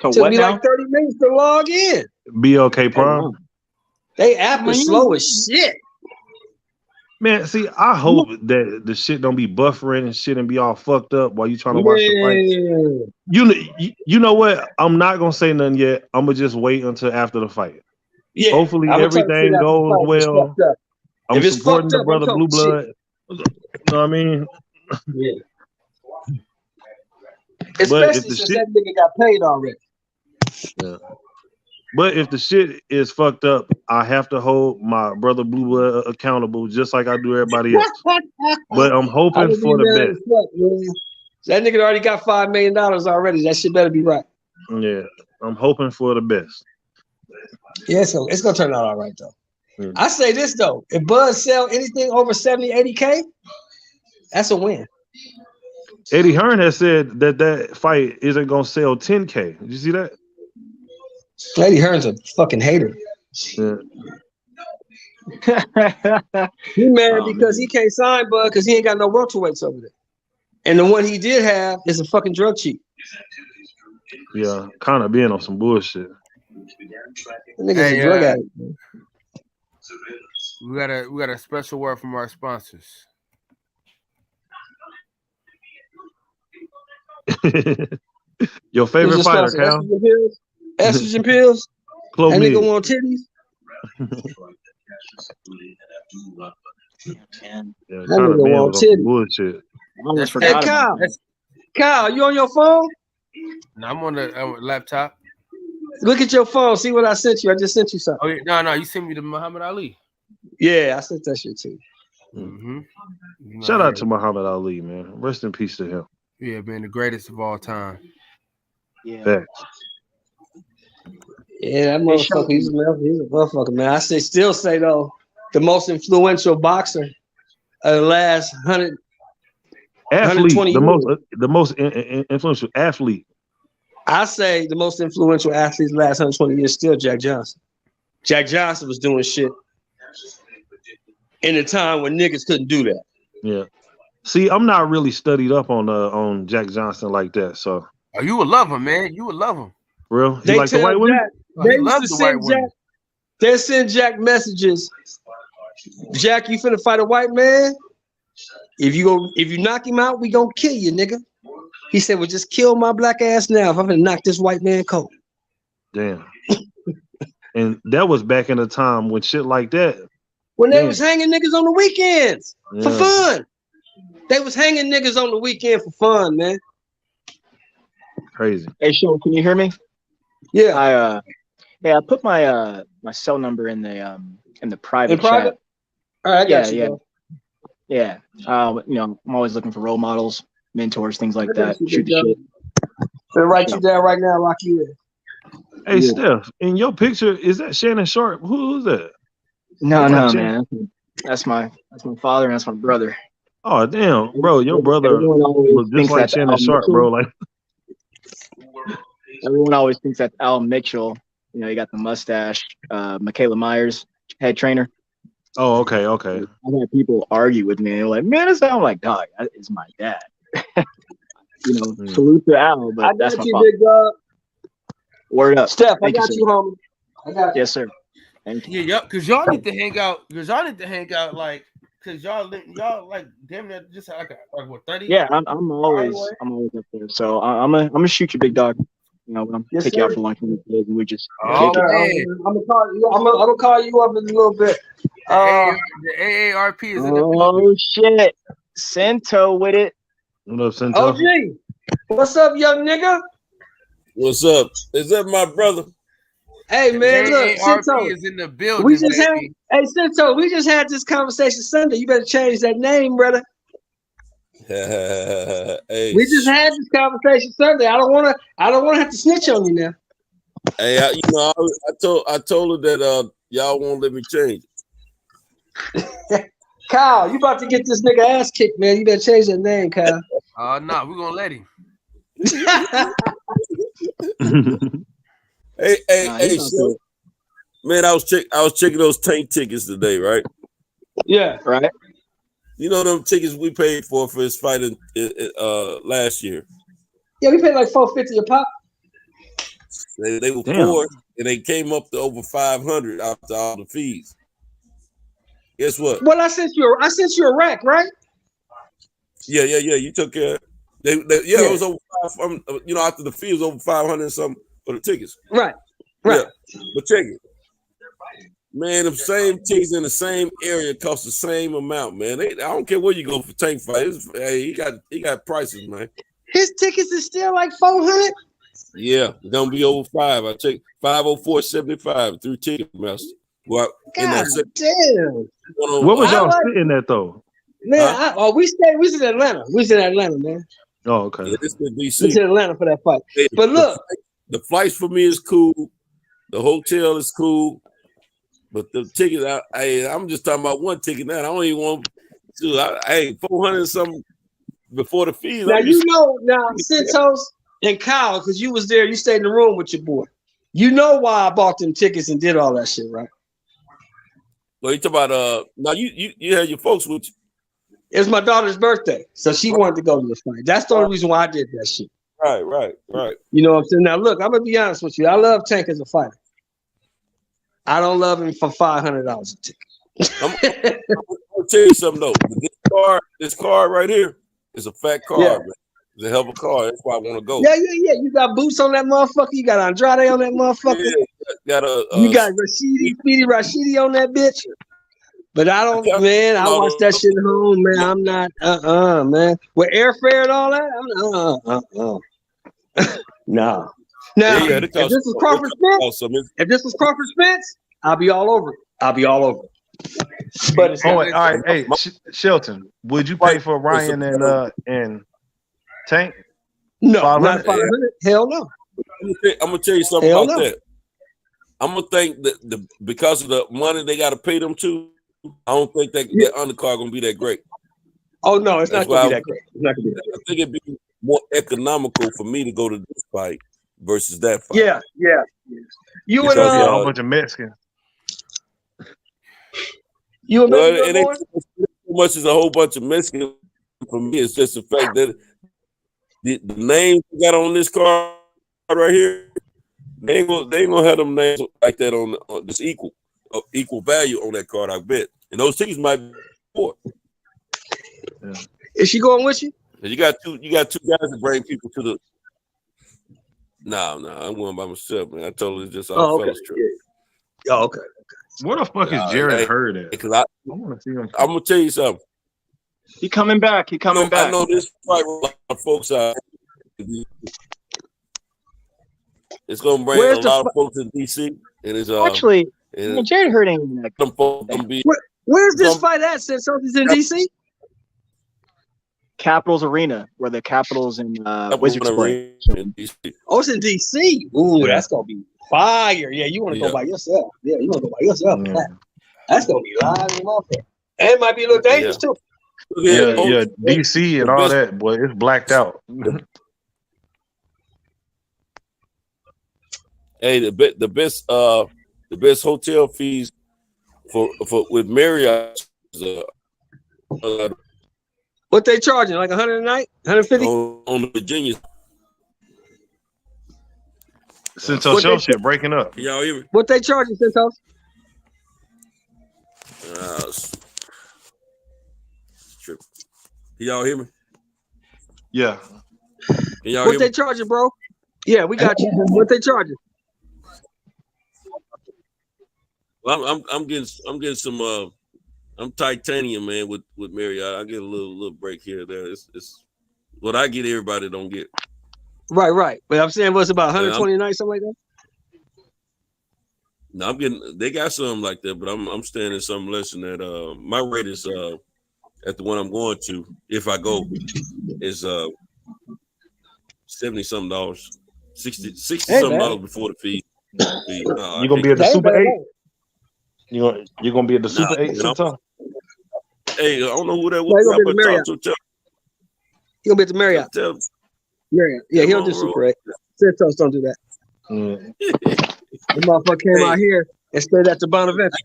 To took what me now? like 30 minutes to log in. BLK Prime. They app is slow as shit. Man, see, I hope that the shit don't be buffering and shit and be all fucked up while you trying to watch the fight. You know what? I'm not gonna say nothing yet. I'm gonna just wait until after the fight. Yeah, Hopefully I'ma try to everything figure out goes the fight if it's well. fucked up. I'm If it's supporting fucked the up, brother I'm Blue talking Blood. You know what I mean? Yeah. But if Especially the since shit, that nigga got paid already. yeah. But if the shit is fucked up, I have to hold my brother Blue Blood accountable, just like I do everybody else. But I'm I hoping would be for the mad best. as fuck, man. That nigga already got $5 million already. That shit better be right. Yeah, I'm hoping for the best. Yeah, so it's gonna turn out all right though. Mm. I say this though, if Buzz sell anything over 70, 80K, that's a win. Eddie Hearn has said that fight isn't gonna sell 10K. Did you see that? Eddie Hearn's a fucking hater. Yeah. He mad because he can't sign Bud because he ain't got no welterweights over there. And the one he did have is a fucking drug cheat. Yeah, kind of being on some bullshit. That nigga's a drug addict. Man. We got a special word from our sponsors. Your favorite fighter, Cal? Estrogen pills? Estrogen pills? Chloe That nigga Mead. want titties? Yeah, That kind of nigga being want on some titties. bullshit. Hey, Kyle, you on your phone? No, I'm on the laptop. Look at your phone. See what I sent you. I just sent you something. Oh, yeah, no, you sent me to Muhammad Ali. Yeah, I sent that shit too. Mm-hmm. Shout out to Muhammad Ali, man. Rest in peace to him. Yeah, man, the greatest of all time. Yeah. Facts. Yeah, that motherfucker, he's a motherfucker, man. I still say though, the most influential boxer of the last 100 Athlete, 120 the most influential athlete. I say the most influential athlete of the last 120 years still Jack Johnson. Jack Johnson was doing shit in a time when niggas couldn't do that. Yeah. See, I'm not really studied up on Jack Johnson like that. So. Oh, you would love him, man. You would love him. Real? He They like the tell white women? Jack, Oh, they he used loves to the white send women. Jack. They send Jack messages. Jack, you finna fight a white man? If you knock him out, we gonna kill you, nigga. He said, "Well, just kill my black ass now if I'm gonna knock this white man cold." Damn. And that was back in the time when shit like that. When they was hanging niggas on the weekends for Yeah. fun. They was hanging niggas on the weekend for fun, man. Crazy. Hey, Sean, can you hear me? Yeah. I put my my cell number in the private In private? chat. All right, I got yeah, you. yeah. You know, I'm always looking for role models, mentors, things like I got that. you, Shoot big the dog. shit. Gonna write you down right now, lock you in. Hey, Steph, in your picture, is that Shannon Sharp? Who's that? No, Look no, like man. That's my father and that's my brother. Oh, damn, bro, your brother Everyone always look just thinks like that's Shannon Al Sharp, Mitchell. bro. Like, Everyone always thinks that's Al Mitchell. You know, he got the mustache. Michaela Myers, head trainer. oh, okay. I've had people argue with me. They're like, man, it's I'm like, dog, that is my dad. You know, salute to Al, but I that's got my you, father. big dog. Word up. Steph, Thank I got sir. you, homie. I got you. Yes, sir. Thank you. Yeah, because y'all need to hang out. Because y'all need to hang out like, because y'all like damn near just like what 30? Yeah, I'm always up there. So I'm gonna shoot you, big dog. You know, I'm Yes, take you out sir. for lunch and we just Oh, kick it. man. I'm gonna call you up in a little bit. The AARP is in the Oh shit, Cento with it. What up, Cento? OG, what's up, young nigga? What's up? Is that my brother? Hey man, look, AARP Cinto, is in the building. we just had, baby. hey Cinto, we just had this conversation Sunday. You better change that name, brother. Hey, We just had this conversation Sunday. I don't wanna have to snitch on you now. hey, I told her that y'all won't let me change it. Kyle, you about to get this nigga ass kicked, man. You better change that name, Kyle. No, we're gonna let him. Hey, so, man, I was checking those tank tickets today, right? Yeah, right. You know them tickets we paid for his fight in last year. Yeah, we paid like $450 a pop. They were Damn. poor, and they came up to over 500 after all the fees. Guess what? Well, I sent you a rack, right? Yeah. You took care. It was over 5. After the fee was over 500 and something for the tickets. Right. Yeah, but check it, man. The same tickets in the same area cost the same amount, man. I don't care where you go for tank fights. Hey, he got prices, man. His tickets is still like $400. Yeah, it's gonna be over 5. I checked 504.75 through Ticketmaster. Well, God damn. What was y'all sitting at though? Man, we was in Atlanta. We was in Atlanta, man. Oh, okay. Yeah, this is We DC. was in Atlanta for that fight. But look, the flights for me is cool. The hotel is cool. But the ticket, I'm just talking about one ticket now. I don't even want to. Hey, 400 something before the fees. Now you know Centos and Kyle, because you was there, you stayed in the room with your boy. You know why I bought them tickets and did all that shit, right? Well, you talk about now you had your folks with you. It was my daughter's birthday, so she wanted to go to the fight. That's the only reason why I did that shit. Right. You know what I'm saying? Now look, I'm gonna be honest with you. I love Tank as a fighter. I don't love him for $500 a ticket. I'm gonna tell you something though. This card right here is a fat card, Yeah. man. It's a hell of a card. That's why I want to go. Yeah. You got Boots on that motherfucker. You got Andrade on that motherfucker. Yeah, You got Speedy Rashidi on that bitch. But I don't, man. I watch that shit at home, man. I'm not, man. With airfare and all that, no. Now, Yeah, if this was Crawford Spence, I'll be all over it. But it's all right. Hey, Shelton, would you pay for Ryan and Tank? No, 500? not 500. Hell no. I'm gonna tell you something Hell about no. that. I'm gonna think that because of the money they got to pay them to, I don't think that undercard gonna be that great. Oh no, it's That's not gonna why be that great. It's not gonna be that I think it'd be more economical for me to go to this fight versus that fight. Yeah. You It's and gonna be a whole bunch of Mexicans. You and Well, Mexico it ain't boy? so much as a whole bunch of Mexicans for me. It's just the fact that the names we got on this card right here, they ain't gonna have them names like that on this equal value on that card. I bet, and those tickets might be more. Is she going with you? And you got two guys to bring people to the. No, I'm going by myself, man. I told her it's just our fellas trip. Oh, okay. Where the fuck is Jared Hurd at? Because I want to see him. I'm gonna tell you something. He coming back. I know this fight with a lot of folks out. It's gonna bring Where's a the lot of folks in DC, and it's Actually, and Jared Hurd ain't even that them folks gonna be. Where's this fight at? Since something's in DC? Capitals Arena, where the Capitals and Wizards play. in DC. Oh, it's in DC. Ooh, that's gonna be fire. Yeah, you want to go by yourself. Yeah, you want to go by yourself. That's gonna be live and motherfucker. And it might be a little dangerous too. Yeah, DC and all that, boy, it's blacked out. Hey, the best hotel fees for with Marriott is What they charging? Like 100 a night? 150? on the Virginia. Since our show shit breaking up. Can y'all hear me? What they charging, Centos? Can y'all hear me? Yeah. Can y'all What hear they me? charging, bro? Yeah, we got you. What they charging? Well, I'm getting some I'm titanium, man, with Marriott. I get a little break here or there. It's what I get, everybody don't get. Right. But I'm saying what's about 120 a night, something like that? No, they got something like that, but I'm staying in something less than that. My rate is at the one I'm going to, if I go, is $70-something, $60-something before the fee. You gonna be at the Super 8? You're gonna be at the Super 8 sometime? Hey, I don't know who that No, he's was. gonna be at the Marriott. Tell He'll be at the Marriott. Marriott. Yeah, he'll do Super 8. Centos don't do that. The motherfucker came out here and stayed at the Bonaventure.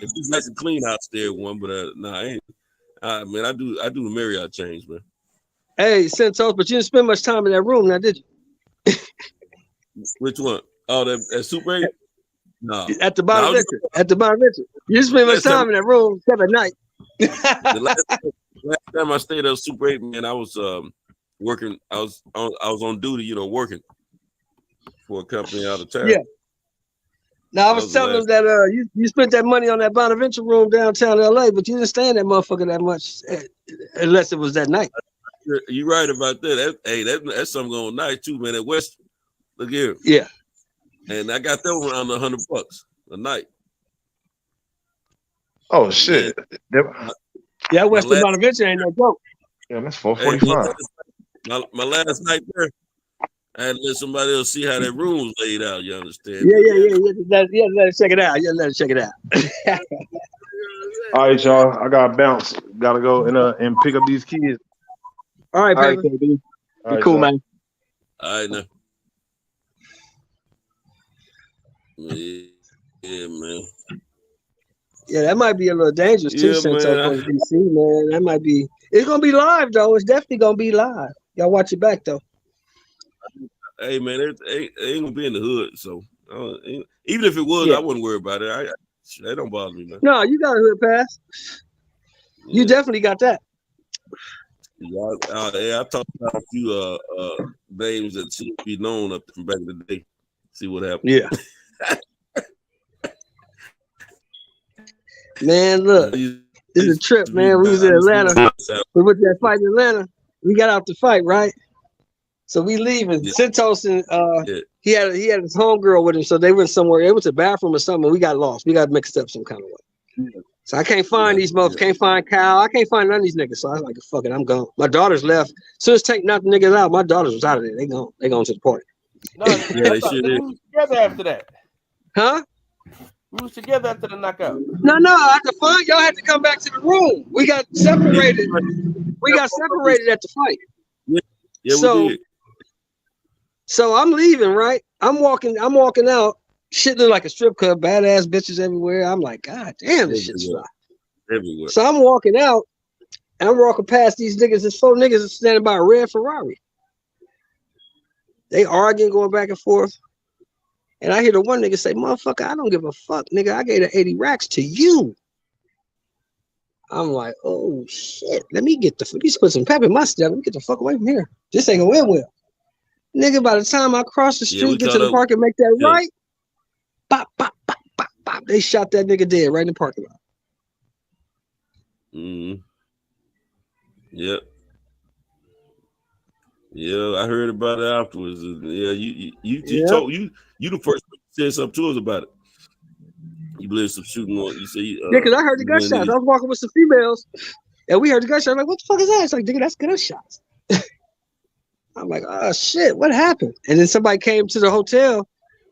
If it's nice and clean out there, one, but I ain't. Man, I do the Marriott change, man. Hey, Centos, but you didn't spend much time in that room, now did you? Which one? Oh, that Super 8? No. At the Bonaventure. At the Bonaventure. You didn't spend much time in that room except at night. The last time I stayed at Super 8, man, I was working. I was on duty, working for a company out of town. Yeah. Now I was telling them that you spent that money on that Bonaventure room downtown LA, but you didn't stay in that motherfucker that much, unless it was that night. You're right about that. That's something going nice too, man. At West, look here. Yeah. And I got that one around $100 a night. Oh shit! Yeah, Western Bonaventure ain't no joke. Yeah, that's $445. my last night there, I had to let somebody else see how that room was laid out. You understand? Yeah. Let us check it out. Yeah, let us check it out. All right, y'all. I got to bounce. Got to go and pick up these kids. All right, All right, baby. KB. All right, Cool, y'all. man. All right, now. Yeah, man. Yeah, that might be a little dangerous too, Yeah, since man. up on DC, man. That might be. It's gonna be live though. It's definitely gonna be live. Y'all watch it back though. Hey, man, it ain't gonna be in the hood, so even if it was, I wouldn't worry about it. That don't bother me, man. No, you got a hood pass. You definitely got that. Yeah, I talked about a few names that should be known up from back in the day. See what happens. Yeah. Man, look, this is a trip, man. We was in Atlanta. We went to that fight in Atlanta. We got out the fight, right? So we leaving. Santos and he had his homegirl with him, so they went somewhere. They went to the bathroom or something. And we got lost. We got mixed up some kind of way. So I can't find these motherfuckers. Can't find Kyle. I can't find none of these niggas. So I was like, fuck it, I'm gone. My daughters left. As soon as Tank knocked the niggas out, my daughters was out of there. They gone to the party. No, they sure did. We was together after that. Huh? We was together after the knockout. No, I had to find y'all. Had to come back to the room. We got separated. We got separated at the fight. Yeah, so, we did. So I'm leaving, right? I'm walking out. Shit look like a strip club, badass bitches everywhere. I'm like, God damn, this shit's fly. Everywhere. So I'm walking out, and I'm walking past these niggas. There's 4 niggas standing by a red Ferrari. They arguing, going back and forth. And I hear the one nigga say, motherfucker, I don't give a fuck, nigga. I gave the 80 racks to you. I'm like, oh shit. Let me put some pep in my step. Let me get the fuck away from here. This ain't gonna end well. Nigga, by the time I cross the street, get to the park and make that right, pop, pop, pop, pop, pop. They shot that nigga dead right in the parking lot. Yep. Yeah, I heard about it afterwards. Yeah, you told you the first one who said something to us about it. You believe some shooting on? You say yeah, because I heard the gunshots. I was walking with some females, and we heard the gunshots. I'm like, what the fuck is that? It's like, nigga, that's gunshots. I'm like, oh shit, what happened? And then somebody came to the hotel,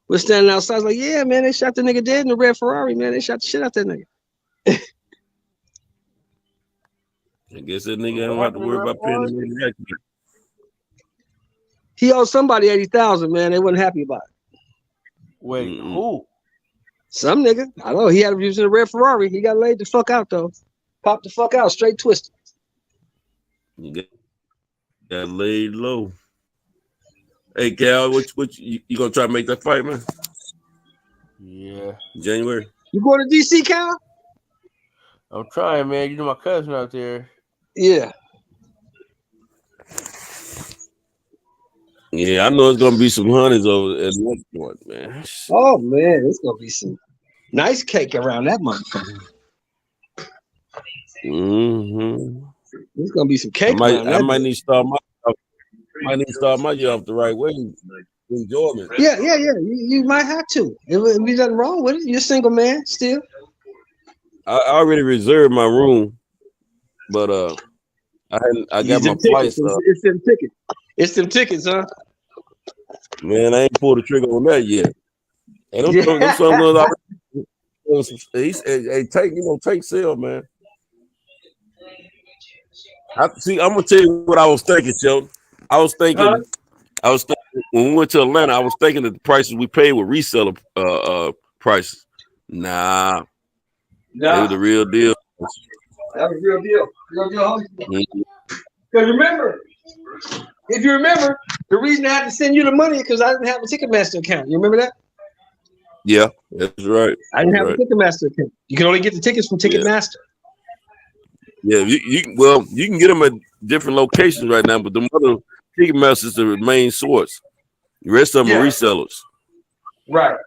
was standing outside. I was like, yeah, man, they shot the nigga dead in the red Ferrari, man. They shot the shit out that nigga. I guess that nigga don't have to worry about paying the nigga. He owed somebody 80,000, man. They wasn't happy about it. Wait, who? Some nigga. I know. He was in a red Ferrari. He got laid the fuck out though. Popped the fuck out, straight twisted. You got laid low. Hey, Cal, what you gonna try to make that fight, man? Yeah. January. You going to DC, Cal? I'm trying, man. You know my cousin out there. Yeah. Yeah, I know it's gonna be some honeys over at that point, man. Oh man, it's gonna be some nice cake around that motherfucker. There's gonna be some cake. I might need to start my year off the right way. Enjoyment. Yeah. You might have to. If be nothing wrong with it. You're a single man still. I already reserved my room, but I got my flights. It's them tickets. It's them tickets, huh? Man, I ain't pulled the trigger on that yet. And take sale, man. I'm gonna tell you what I was thinking, Sheldon. I was thinking when we went to Atlanta, I was thinking that the prices we paid were reseller prices. Nah. They were the real deal. That was real deal. Real deal. Because if you remember, the reason I had to send you the money because I didn't have a Ticketmaster account. You remember that? Yeah, that's right. I didn't have a Ticketmaster account. You can only get the tickets from Ticketmaster. Yeah, you can get them at different locations right now, but the other Ticketmaster is the main source. The rest of them are resellers. Right.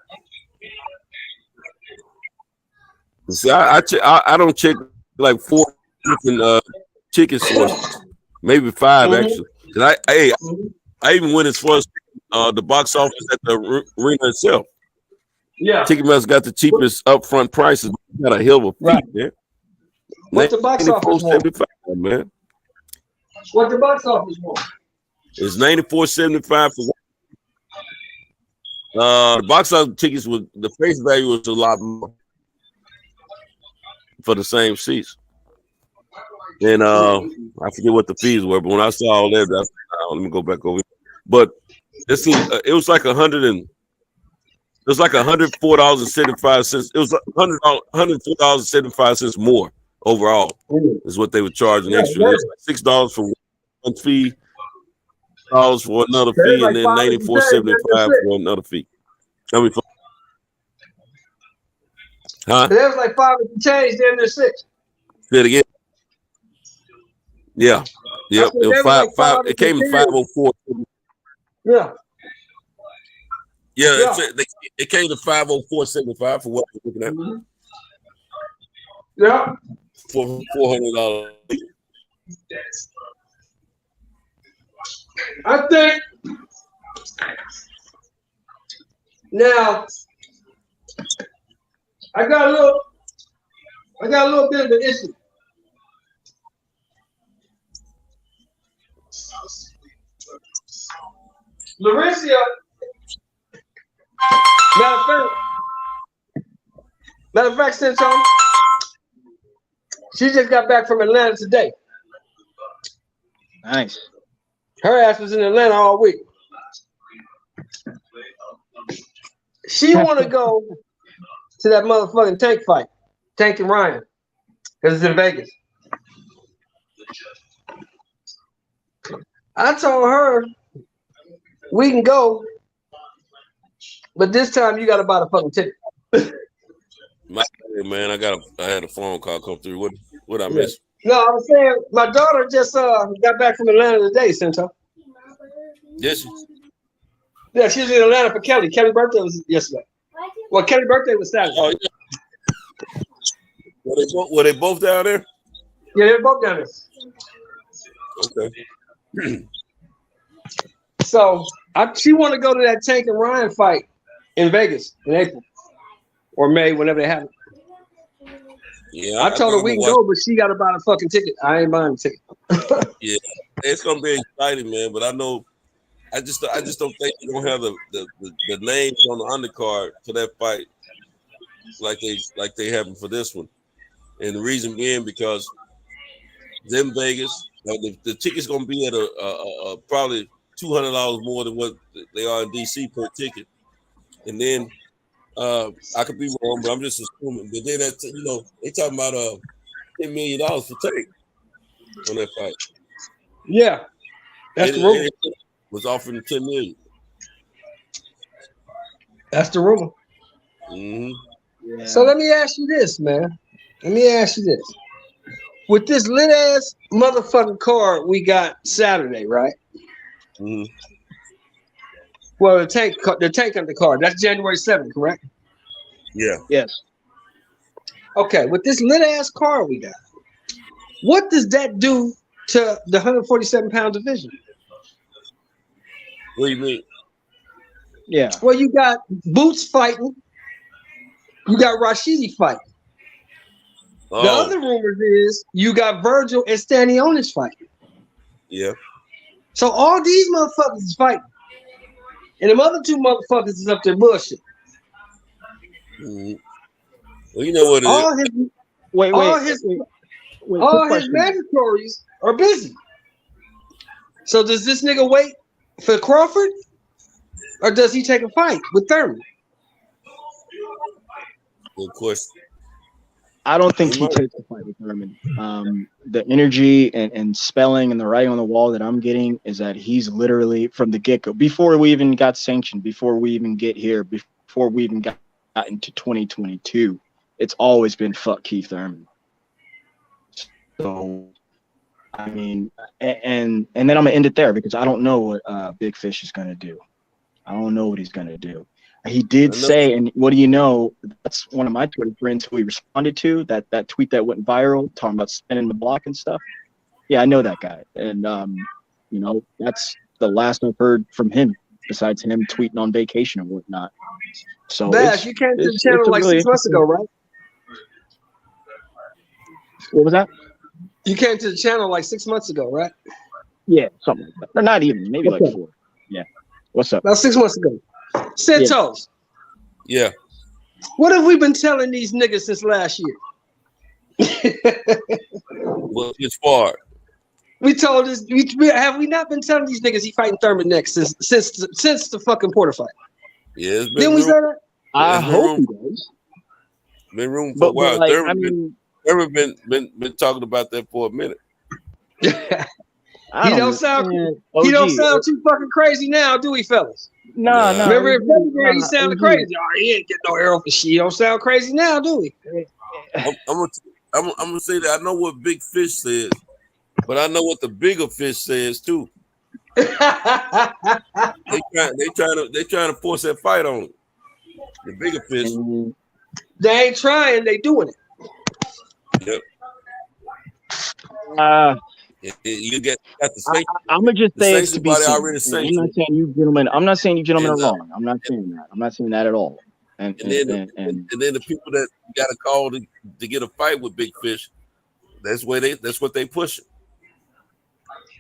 See, I don't check like 4 different ticket sources, maybe 5 actually. Cause I even went as far as the box office at the arena itself. Yeah, Ticketmaster got the cheapest upfront prices. Got a hell of a fee, man. What's the box office want? Man. What the box office want? It's $94.75 for the box office tickets. Was the face value was a lot more for the same seats. And I forget what the fees were, but when I saw all that, let me go back over here. But it was like $104.75. It was $104.75 more overall. Is what they were charging extra. It was like $6 for one fee, $6 for another fee, and then $94.75 for another fee. Huh? There was like 5 and change, then there's 6. Say it again. Yeah. Yep. It was five. It came in 504. Yeah. Yeah. It came to 504.75 for what we're looking at. Yeah. For $400. I think now I got a little bit of an issue. Laurentia, matter of fact, Centon, she just got back from Atlanta today. Nice. Her ass was in Atlanta all week. She want to go to that motherfucking Tank fight, Tank and Ryan, because it's in Vegas. I told her we can go, but this time you got to buy the fucking ticket. Man, I had a phone call come through. What I missed? No, I was saying my daughter just got back from Atlanta today, Cento. Yes. Yeah, she was in Atlanta for Kelly. Kelly's birthday was yesterday. Well, Kelly's birthday was Saturday. Oh, yeah. Were they both down there? Yeah, they're both down there. Okay. So she want to go to that Tank and Ryan fight in Vegas in April or May, whenever they have it. Yeah, I told her we can go, but she got to buy the fucking ticket. I ain't buying the ticket. Yeah, it's gonna be exciting, man. But I know, I just don't think you're gonna have the names on the undercard for that fight like they have for this one. And the reason being because them Vegas, the ticket's gonna be at a probably $200 more than what they are in DC per ticket. And then I could be wrong, but I'm just assuming. But then they talking about $10 million for Tank on that fight. Yeah, that's the rumor. Was offering $10 million. That's the rumor. Mm-hmm. Yeah. So let me ask you this, man. With this lit ass motherfucking card we got Saturday, right? Mm-hmm. Well, the tank on the card. That's January 7th, correct? Yeah. Yes. Okay, with this lit ass card we got, what does that do to the 147-pound division? What do you mean? Yeah. Well, you got Boots fighting. You got Rashidi fighting. Oh. The other rumors is you got Virgil and Stanionis fighting. Yeah. So all these motherfuckers is fighting. And them other 2 motherfuckers is up there bullshit. Mm-hmm. Well, you know what it is. All his mandatories are busy. So does this nigga wait for Crawford? Or does he take a fight with Thurman? Good question. I don't think he takes the fight with Thurman. The energy and spelling and the writing on the wall that I'm getting is that he's literally from the get-go, before we even got sanctioned, before we even get here, before we even got into 2022, it's always been fuck Keith Thurman. So, I mean, and then I'm gonna end it there because I don't know what Big Fish is gonna do. I don't know what he's gonna do. He did say, and what do you know? That's one of my Twitter friends who he responded to, that tweet that went viral, talking about spinning the block and stuff. Yeah, I know that guy. And, that's the last I've heard from him, besides him tweeting on vacation and whatnot. So, Bash, you came to the channel like really 6 months ago, right? What was that? You came to the channel like 6 months ago, right? Yeah, something like that. Or not even, maybe like Okay. 4. Yeah. What's up? About 6 months ago. Santos, Yeah. what have we been telling these niggas since last year? Well, it's far. We told this. Have we not been telling these niggas he fighting Thurman next since the fucking Porter fight? Yeah, it's been Didn't we room. say that? I It's been hope room. he does. Been room for a But while. like, I Thurman mean, been talking about that for a minute. I He don't don't sound man, he don't OG. sound too fucking crazy now, do he, fellas? Nah, Remember in February he nah, sounded OG. crazy. Oh, he ain't get no arrow for shit. He don't sound crazy now, do he? I'm gonna say that I know what Big Fish says, but I know what the bigger fish says too. They trying to force that fight on him. The bigger fish. They ain't trying, they doing it. Yep. You got the sanction. I'm gonna just The say it's sanction to be body seen. already I'm not sanctioned. saying you gentlemen. I'm not saying you gentlemen are And, wrong. I'm not saying that. I'm not saying that at all. And then the people that got a call to get a fight with Big Fish, that's what they pushing.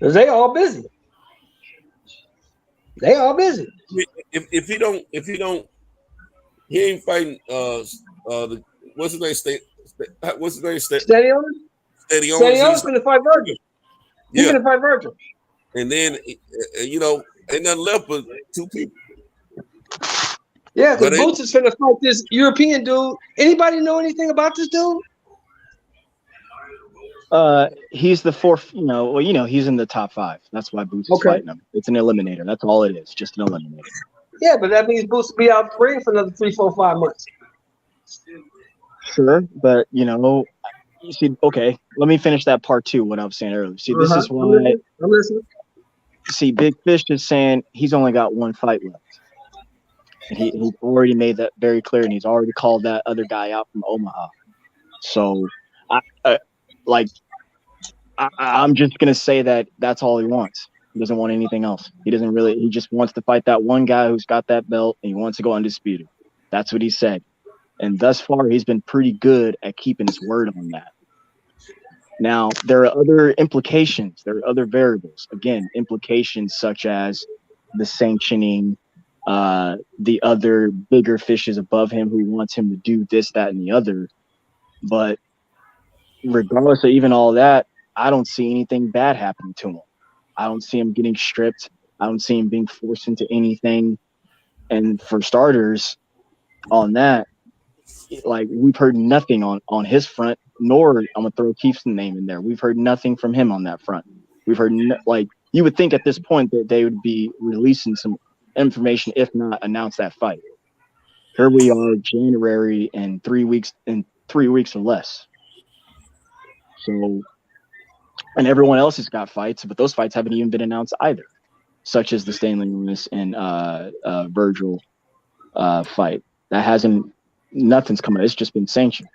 Cause they all busy. They all busy. If he ain't fighting what's his name? Steady on it? Steady on. Steady on finna fight Virgil. He's Yeah. gonna fight Virgil. And then ain't nothing left but 2 people. Yeah, But because Boots is finna fight this European dude. Anybody know anything about this dude? He's the 4th. He's in the top 5. That's why Boots is Okay. fighting him. It's an eliminator. That's all it is. Just an eliminator. Yeah, but that means Boots will be out the ring for another 3, 4, 5 months. Sure, but you see. Okay, let me finish that part 2. What I was saying earlier. See, this is why. I'm listening. See, Big Fish is saying he's only got 1 fight left. And he's already made that very clear, and he's already called that other guy out from Omaha. So, I'm just gonna say that that's all he wants. He doesn't want anything else. He doesn't really. He just wants to fight that one guy who's got that belt, and he wants to go undisputed. That's what he said. And thus far, he's been pretty good at keeping his word on that. Now, there are other implications. There are other variables. Again, implications such as the sanctioning, the other bigger fishes above him who wants him to do this, that, and the other. But regardless of even all that, I don't see anything bad happening to him. I don't see him getting stripped. I don't see him being forced into anything. And for starters, on that, like, we've heard nothing on his front, nor I'm gonna throw Keith's name in there. We've heard nothing from him on that front. We've heard you would think at this point that they would be releasing some information, if not announce that fight. Here we are, January, and 3 weeks or less. So, and everyone else has got fights, but those fights haven't even been announced either, such as the Stanley Lewis and Virgil fight. That hasn't. Nothing's coming. It's just been sanctioned.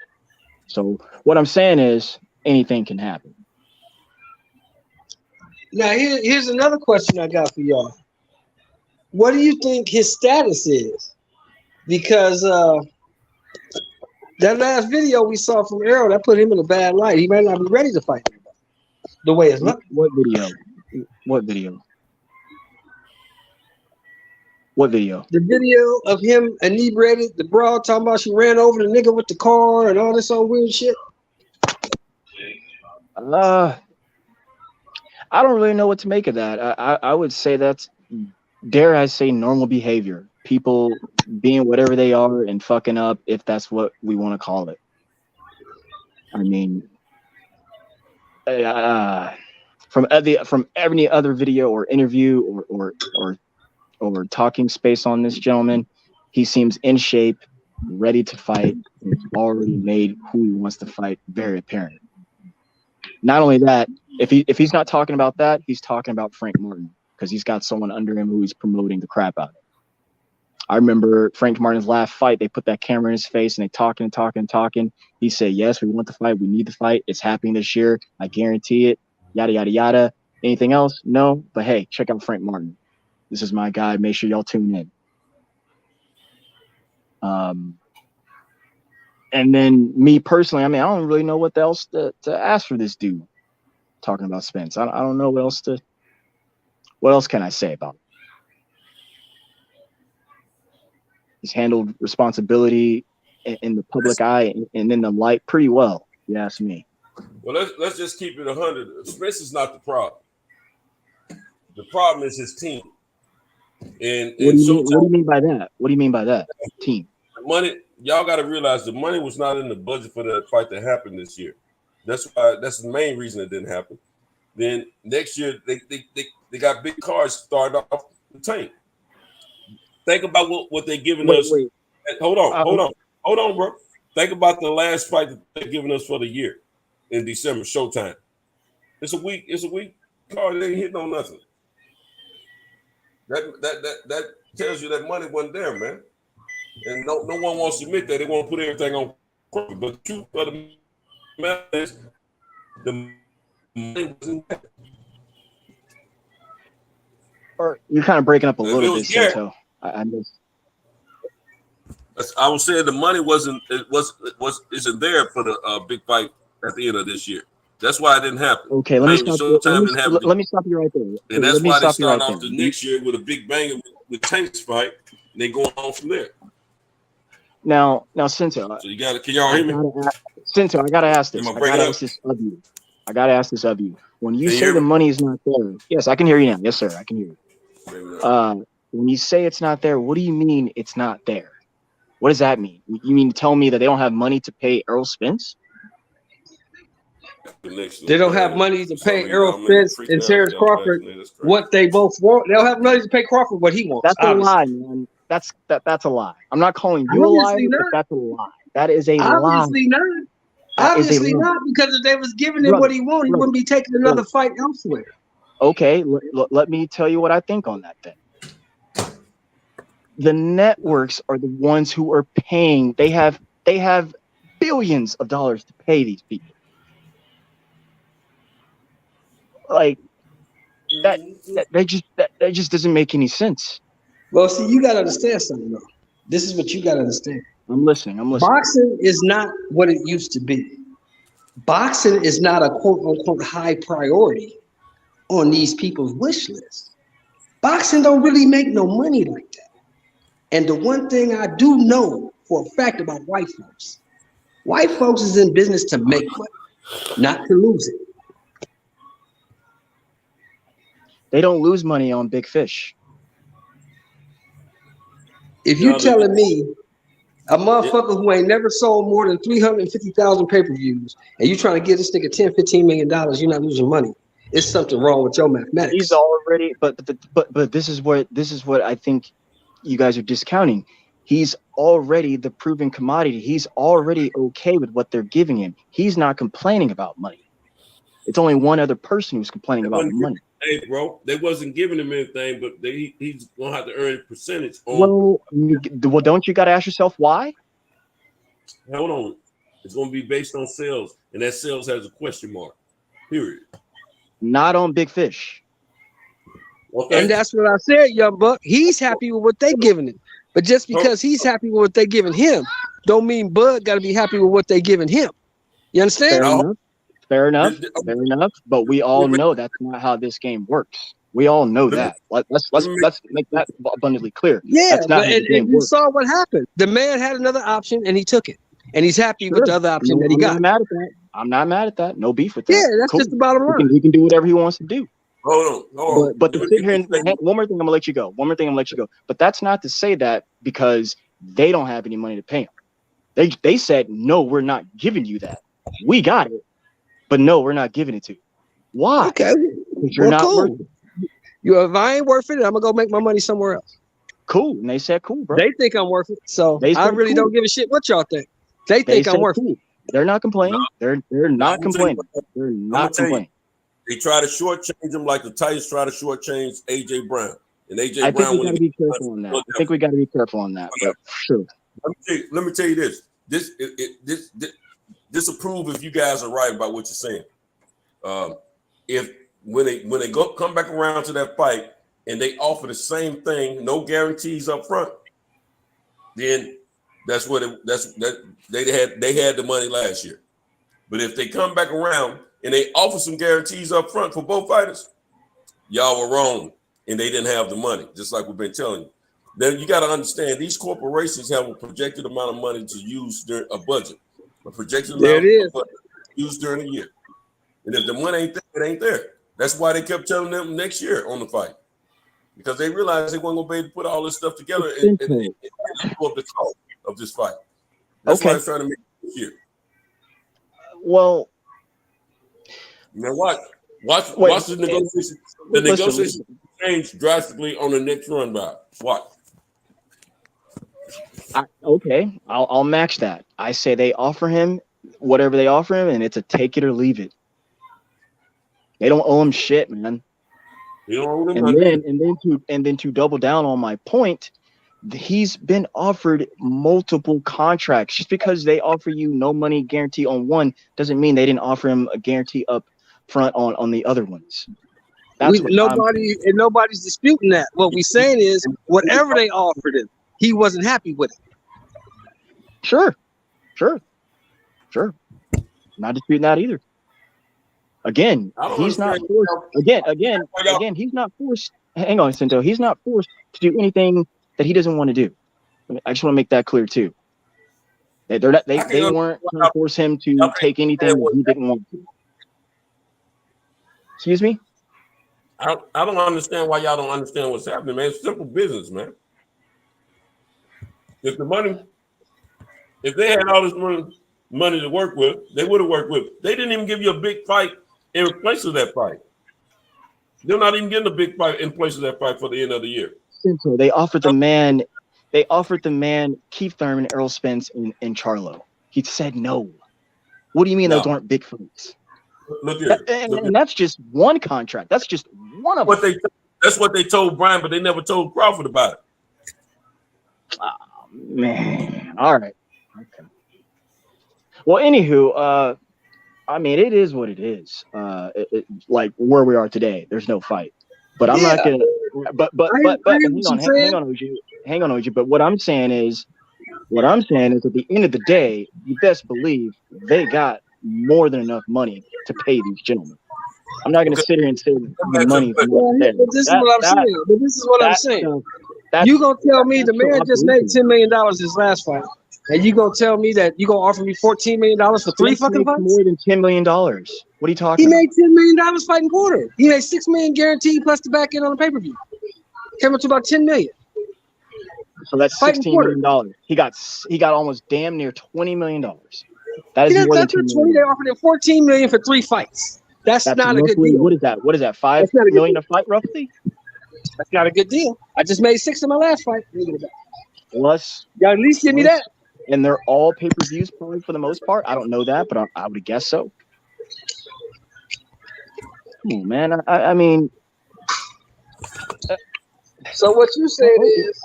So what I'm saying is anything can happen. Now, here's another question I got for y'all. What do you think his status is? Because that last video we saw from Arrow, that put him in a bad light. He might not be ready to fight anybody. The way it's looking. What video? What video? What video? The video of him inebriated, the broad talking about she ran over the nigga with the car and all this old weird shit. I don't really know what to make of that. I would say that's, dare I say, normal behavior. People being whatever they are and fucking up, if that's what we want to call it. I mean, from any other video or interview or talking space on this gentleman, he seems in shape, ready to fight, and he's already made who he wants to fight very apparent. Not only that, if he's not talking about that, he's talking about Frank Martin, because he's got someone under him who he's promoting the crap out of. I remember Frank Martin's last fight, they put that camera in his face and they talking. He said, yes, we want the fight. We need the fight. It's happening this year. I guarantee it. Yada, yada, yada. Anything else? No. But hey, check out Frank Martin. This is my guy. Make sure y'all tune in. And then me personally, I mean, I don't really know what else to ask for this dude. Talking about Spence, I don't know what else to What else can I say about him? He's handled responsibility in the public eye and in the light pretty well, if you ask me. Well, let's just keep it 100. Spence is not the problem. The problem is his team. And What do you mean by that? What do you mean by that? Team. Money, y'all got to realize the money was not in the budget for that fight that happened this year. That's the main reason it didn't happen. Then next year they got big cards started off the tank. Think about what they're giving us. Wait. Hold on, bro. Think about the last fight that they're giving us for the year in December, Showtime. It's a week card. They ain't hitting on nothing. That tells you that money wasn't there, man. And no one wants to admit that. They want to put everything on corporate. But the truth of the matter is, the money wasn't there. Or you're kind of breaking up a little bit, Cinto. I was saying the money isn't there for the big fight at the end of this year. That's why it didn't happen. Okay, let me stop you right there. And that's why they start off the next year with a big bang with Tank's fight, and they go on from there. Now, Cinto. So you got to. Can y'all hear me? Cinto, I gotta ask this. Am I I breaking gotta up? ask this of you. When you Can you say hear the me? money is not there, yes, I can hear you now. Yes, sir, I can hear you. When you say it's not there, what do you mean it's not there? What does that mean? You mean to tell me that they don't have money to pay Errol Spence? They don't have money to pay Errol Spence and Terrence Crawford what they both want. They don't have money to pay Crawford what he wants. That's a lie, man. That's a lie. I'm not calling you a liar, but that's a lie. That is a lie. Obviously not. Obviously not, because if they was giving him what he wanted, he wouldn't be taking another fight elsewhere. Okay, let me tell you what I think on that then. The networks are the ones who are paying. They have billions of dollars to pay these people. Like that just doesn't make any sense. Well, see, you gotta understand something though. This is what you gotta understand. I'm listening. Boxing is not what it used to be. Boxing is not a quote unquote high priority on these people's wish list. Boxing don't really make no money like that. And the one thing I do know for a fact about white folks is in business to make money, not to lose it. They don't lose money on big fish. If you telling me a motherfucker who ain't never sold more than 350,000 pay-per-views and you trying to give this nigga $10-15 million, you're not losing money. It's something wrong with your mathematics. He's already, but this is what I think you guys are discounting. He's already the proven commodity. He's already okay with what they're giving him. He's not complaining about money. It's only one other person who's complaining about the money. Hey, bro, they wasn't giving him anything, but he's gonna have to earn a percentage on. Well, don't you got to ask yourself why? Hold on, it's gonna be based on sales, and that sales has a question mark. Period. Not on big fish. Okay. And that's what I said, young buck. He's happy with what they giving him, but just because he's happy with what they giving him, don't mean Bud got to be happy with what they giving him. You understand? Fair enough. But we all know that's not how this game works. We all know that. Let's make that abundantly clear. Yeah, that's not how the game and you works. saw what happened. The man had another option and he took it, and he's happy with the other option that he got. I'm not mad at that. No beef with that. Yeah, that's just the bottom line. He can do whatever he wants to do. Hold on. But to sit here and one more thing, I'm gonna let you go. But that's not to say that because they don't have any money to pay him. They said no, we're not giving you that. We got it, but no, we're not giving it to you. Why? Okay, you're not worth it. If I ain't worth it, I'm gonna go make my money somewhere else. Cool, and they said cool, bro. They think I'm worth it, so I really don't give a shit what y'all think. They think I'm worth it. They're not complaining. They're not complaining. They're not complaining. They try to shortchange him like the Titans try to shortchange AJ Brown. And AJ I Brown, think we got to be careful on that. I think we got to be careful on that. But sure. Let me tell you this. This disapprove if you guys are right about what you're saying. If when they come back around to that fight and they offer the same thing, no guarantees up front, then that's what they had the money last year. But if they come back around and they offer some guarantees up front for both fighters, y'all were wrong. and they didn't have the money, just like we've been telling you. Then you got to understand these corporations have a projected amount of money to use during a budget, a projected amount of money used during the year. And if the money ain't there, it ain't there. That's why they kept telling them next year on the fight, because they realized they weren't going to be able to put all this stuff together and absorb the cost of this fight. That's why they're trying to make it this year. Well, now watch the negotiation. The negotiation change drastically on the next run by. Watch. Okay, I'll match that. I say they offer him whatever they offer him, and it's a take it or leave it. They don't owe him shit, man. They don't owe him and then to double down on my point, he's been offered multiple contracts. Just because they offer you no money guarantee on one doesn't mean they didn't offer him a guarantee up front on the other ones. Nobody's disputing that. What we're saying is whatever they offered him, he wasn't happy with it. Sure. Not disputing that either. Again, he's not forced. Again, he's not forced. Hang on, Cinto. He's not forced to do anything that he doesn't want to do. I just want to make that clear too. They weren't trying to force him to take anything that he didn't want to. Excuse me? I don't understand why y'all don't understand what's happening, man. It's simple business, man. If they had all this money to work with, they would have worked with it. They didn't even give you a big fight in place of that fight. They're not even getting a big fight in place of that fight for the end of the year. Simple. They offered the man Keith Thurman, Errol Spence, and Charlo. He said no. What do you mean those aren't big fights? Look here. And that's just one contract. That's just one of them. That's what they told Brian, but they never told Crawford about it. Oh, man. All right. Okay. Well, anywho, I mean, it is what it is. Like where we are today, there's no fight. But I'm not gonna. But hang on, OG. But what I'm saying is, at the end of the day, you best believe they got more than enough money to pay these gentlemen. I'm not going to sit here and say the money. But this is what I'm saying. You gonna tell me the man just made $10 million his last fight, and you gonna tell me that you gonna offer me $14 million for 3 fucking fights? More than $10 million. What are you talking about? He made $10 million fighting Porter. He made $6 million guaranteed plus the back end on the pay-per-view. Came up to about $10 million. So that's $16 million. He got almost damn near $20 million. That is more than $20 million. They offered him $14 million for 3 fights. That's not a good deal. What is that? $5 million a fight roughly? That's not a good deal. I just made 6 in my last fight. Plus, y'all at least give me that. And they're all pay-per-views probably for the most part. I don't know that, but I would guess so. Come on, man. I mean. So what you saying is,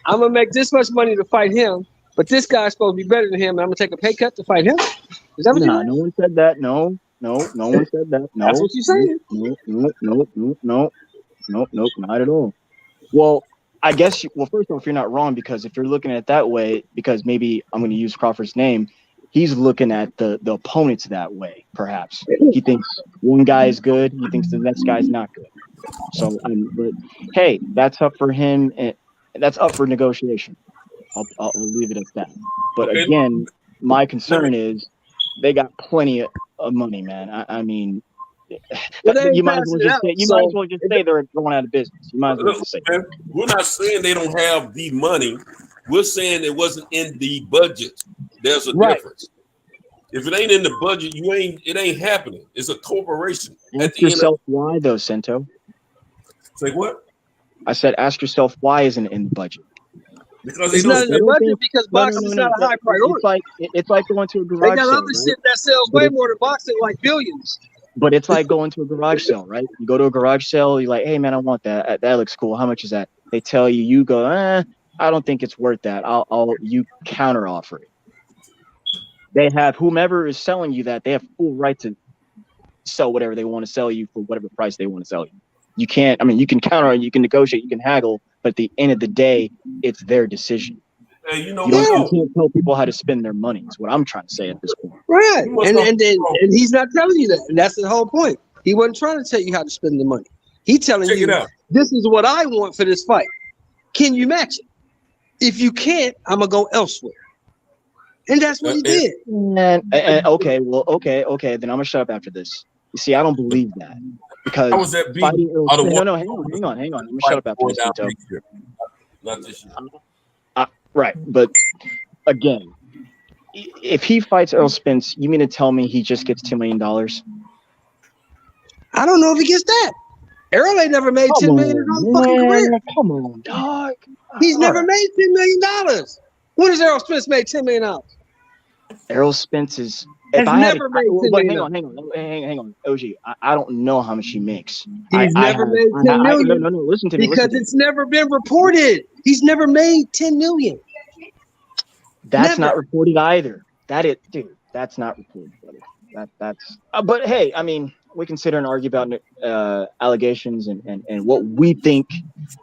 I'm gonna make this much money to fight him, but this guy's supposed to be better than him, and I'm gonna take a pay cut to fight him? Is that what you're saying? No one said that. No one said that. No. That's what you're saying. No, not at all. Well, I guess, first off, you're not wrong, because if you're looking at it that way, because maybe I'm going to use Crawford's name, he's looking at the opponents that way, perhaps. He thinks one guy is good, he thinks the next guy's not good. So, but hey, that's up for him, and that's up for negotiation. I'll leave it at that. But again, my concern is they got plenty of money, man. I mean, you might as well just say they're going out of business. You might as well just say that. We're not saying they don't have the money. We're saying it wasn't in the budget. There's a difference. If it ain't in the budget, it ain't happening. It's a corporation. Ask yourself why, though, Cento. Say what? I said, ask yourself why isn't it in the budget? Because it's not in the budget because boxing is not a high priority. It's like going to a garage sale. They got other shit that sells way more than boxing, like billions. But it's like going to a garage sale, right? You go to a garage sale, you're like, hey, man, I want that. That looks cool. How much is that? They tell you, you go, I don't think it's worth that. You counter offer it. They have whomever is selling you that, they have full right to sell whatever they want to sell you for whatever price they want to sell you. You can't, you can counter, you can negotiate, you can haggle, but at the end of the day, it's their decision. Hey, you can't tell people how to spend their money. Is what I'm trying to say at this point. Right, and he's not telling you that, and that's the whole point. He wasn't trying to tell you how to spend the money. He telling Check it you, out. this is what I want for this fight. Can you match it? If you can't, I'm gonna go elsewhere. And that's what he did. And okay, well, okay, then I'm gonna shut up after this. You see, I don't believe that because How was that beat? fighting Earl Out of Spence, no, one- hang on. Let me shut up after this, Vito. Not this year. Right, but again, if he fights Earl Spence, you mean to tell me he just gets $10 million? I don't know if he gets that. Errol ain't never made $10 million in his whole fucking career. Come on, dog. He's never made $10 million. When has Errol Spence made $10 million? Errol Spence is. Has never made $10 But million. hang on, OG. I don't know how much he makes. He's never made $10 million. No, listen to me. Because it's never been reported. He's never made $10 million. That's never. not reported either. Dude, that's not reported, brother. That's. But hey, I mean, we can sit here and argue about allegations and what we think.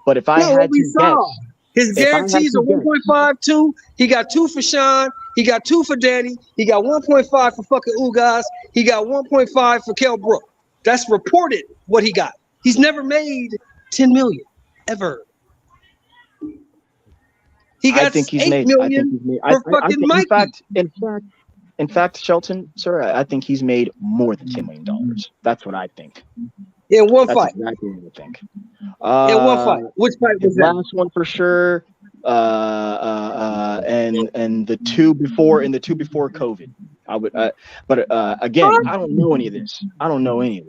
But if I had to guess, his guarantees are 1.52. He got 2 for Sean. He got 2 for Danny. He got 1.5 for fucking Ugas. He got 1.5 for Kell Brook. That's reported what he got. He's never made $10 million ever. He got I think he's $8 made. million for fucking Mikey. In fact, Shelton, sir, I think he's made more than $10 million. That's what I think. In one That's fight. exactly what I think. In one fight. Which fight was that? Last one for sure. And the two before COVID. I would, but again, I don't know any of this. I don't know any of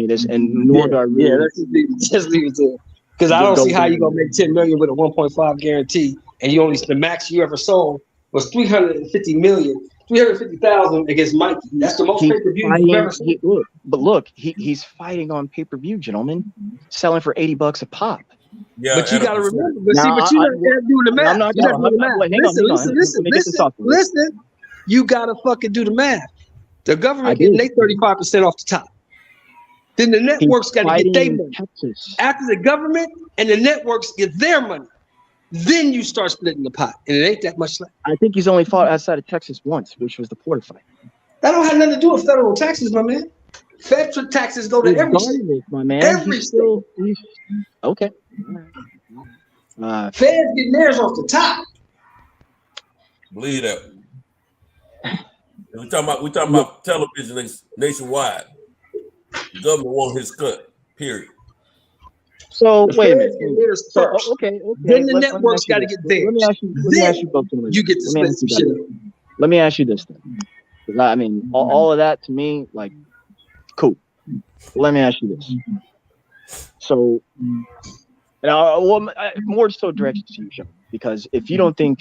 this. And nor do I really. Yeah, just leave it there. Because I don't see how you're gonna make $10 million with a 1.5 guarantee, and you only the max you ever sold was 350,000 against Mikey. That's the most pay-per-view you've ever sold. Look, he's fighting on pay-per-view, gentlemen, selling for $80 a pop. Yeah, but you got to remember. But you're not doing the math. You're not doing the math. Listen. You got to fucking do the math. The government getting their 35% off the top. Then the networks got to get their money. After the government and the networks get their money, then you start splitting the pot, and it ain't that much left. I think he's only fought outside of Texas once, which was the Porter fight. That don't have nothing to do with federal taxes, my man. Federal taxes go to every state. My man. Every state. Okay. Feds getting theirs off the top. Believe that. We talking about television nationwide. The government want his cut. Period. So wait a minute. Okay. Then the networks got to get theirs. Let me ask you both. You get to split some shit. Let me ask you this then. I mean, all of that to me, like, cool. Let me ask you this. So, more so directed to you, Sean, because if you don't think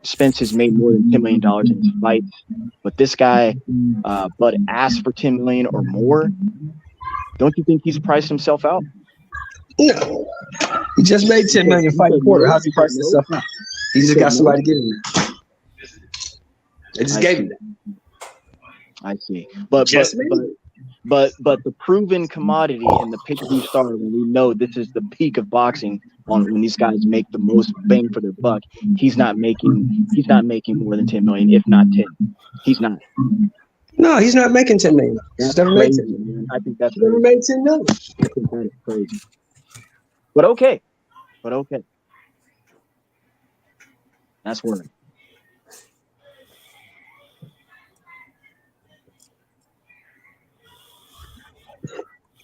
Spence has made more than $10 million in his fights, but this guy, but asked for $10 million or more, don't you think he's priced himself out? No, he just made $10 million fighting Porter. How's he priced himself out? He just got somebody to give him that. They just gave him that. I see, but the proven commodity and the pay-per-view star, when we know this is the peak of boxing, when these guys make the most bang for their buck, he's not making more than $10 million, if not 10. He's not. No, he's not making $10 million. He's never made $10 million. I think that's never made $10 million. I think that is crazy. But okay. That's worrying.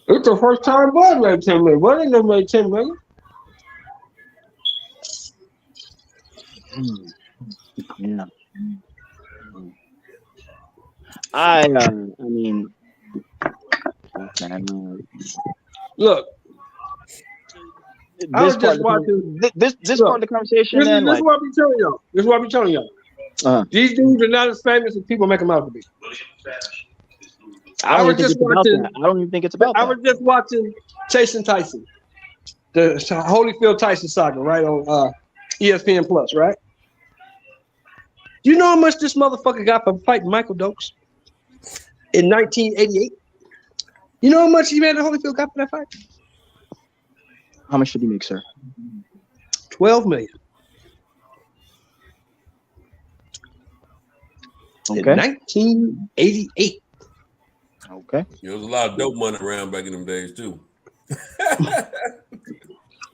It's the first time Bud made $10 million. Bud ain't never made $10 million. Yeah. I mean, look. I was just watching this part of the conversation. This is what I'm telling y'all. These dudes are not as famous as people make them out to be. I don't even think it's about that. I was just watching Chasing Tyson, the Holyfield Tyson saga, right on ESPN Plus, right? Do you know how much this motherfucker got for fighting Michael Dokes in 1988? You know how much Evander Holyfield got for that fight? How much did he make, sir? $12 million. Okay. In 1988. Okay. There was a lot of dope money around back in them days too.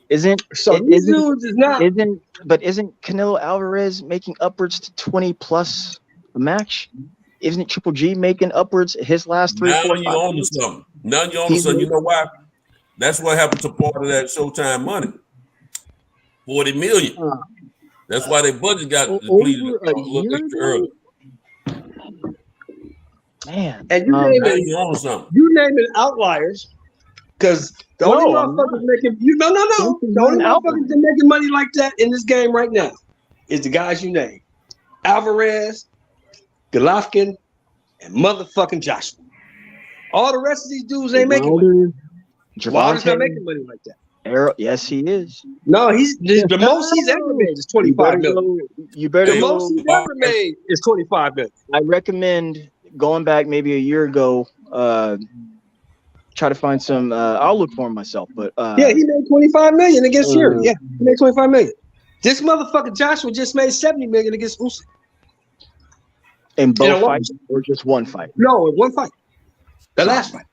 Isn't Canelo Alvarez making upwards to 20 plus a match? Isn't Triple G making upwards his last 3, 4, 5 Now you own months? something. Now you own something. You know why? That's what happened to part of that Showtime money. 40 million. That's why their budget got depleted a little extra early. Man, and you name it outliers, because the only motherfuckers making the only motherfuckers that making money like that in this game right now is the guys you name: Alvarez, Golovkin, and motherfucking Joshua. All the rest of these dudes ain't making money. Wilder's not making money like that. Yes, he is. No, he's the most he's ever made is 25 million. You better the most he's ever made is 25 million. I recommend going back maybe a year ago. Try to find some. I'll look for him myself, but yeah, he made 25 million against Fury. Yeah, he made 25 million. This motherfucker Joshua just made 70 million against Usyk. In both fights or just one fight? No, in one fight. The last fight.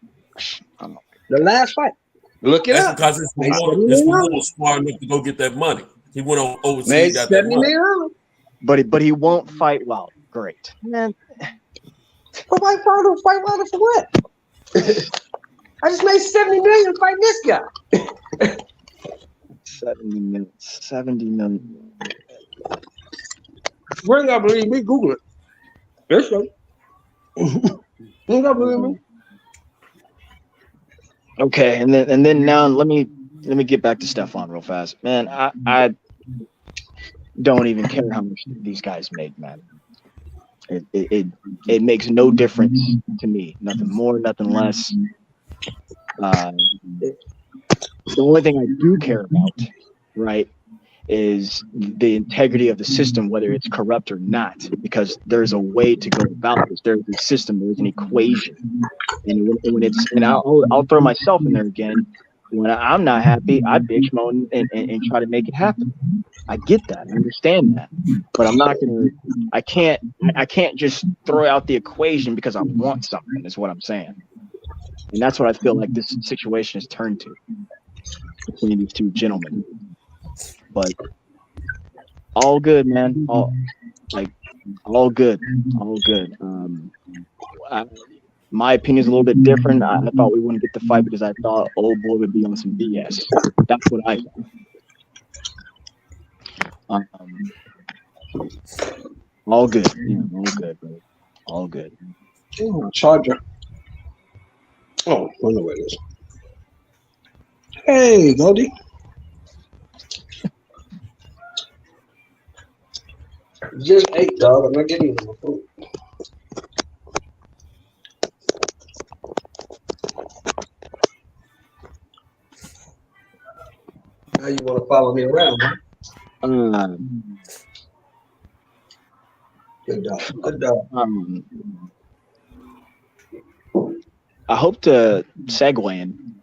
The last fight. Look it up. Because it's more smart enough to go get that money. He went on overseas, got that money. But he won't fight Wilder. Great. Man. But why fight Wilder for what? I just made 70 million fighting this guy. 70 million. You ain't gotta believe me, Google it. That's right. You ain't gotta believe me. Okay, and then now let me get back to Stefan real fast. Man, I don't even care how much these guys make, man. It makes no difference to me. Nothing more, nothing less. The only thing I do care about, right, is the integrity of the system, whether it's corrupt or not, because there's a way to go about this. There's a system, there's an equation, and I'll throw myself in there again. When I'm not happy, I bitch moan and try to make it happen. I get that, I understand that, but I can't just throw out the equation because I want something. Is what I'm saying, and that's what I feel like this situation has turned to between these two gentlemen. But all good, man. All good. My opinion is a little bit different. I thought we wouldn't get the fight because I thought old boy would be on some BS. That's what I thought. All good. Yeah, all good, bro. All good. Charger. Oh, I don't know where it is. Hey, Goldie. Just ate, dog. I'm not getting my food. Now you want to follow me around, huh? Good dog. Good dog. I hope to segue in.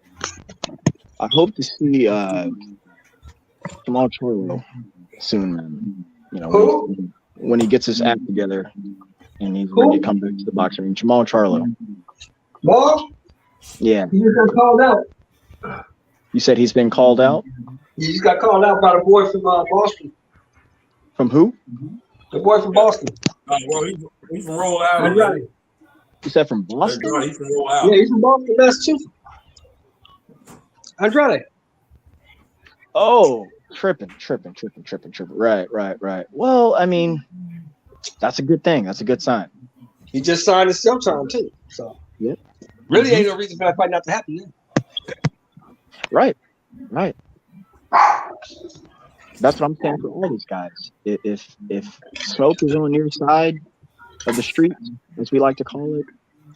I hope to see Jamal Charlo soon, man. You know, when he gets his act together and he's ready to come back to the boxing ring. Jamal Charlo. Bob? Yeah. He just got called out. You said he's been called out? He just got called out by the boy from Boston. From who? The boy from Boston. Well, he's from Rhode Island. Right. You said from Boston? Right, he's from Rhode Island. Yeah, he's from Boston, Massachusetts. Andrade. Oh, tripping. Right. Well, I mean, that's a good thing. That's a good sign. He just signed his Showtime too. So yep. Really ain't no reason for that fight not to happen. Yeah. Right. That's what I'm saying for all these guys. If smoke is on your side of the street, as we like to call it,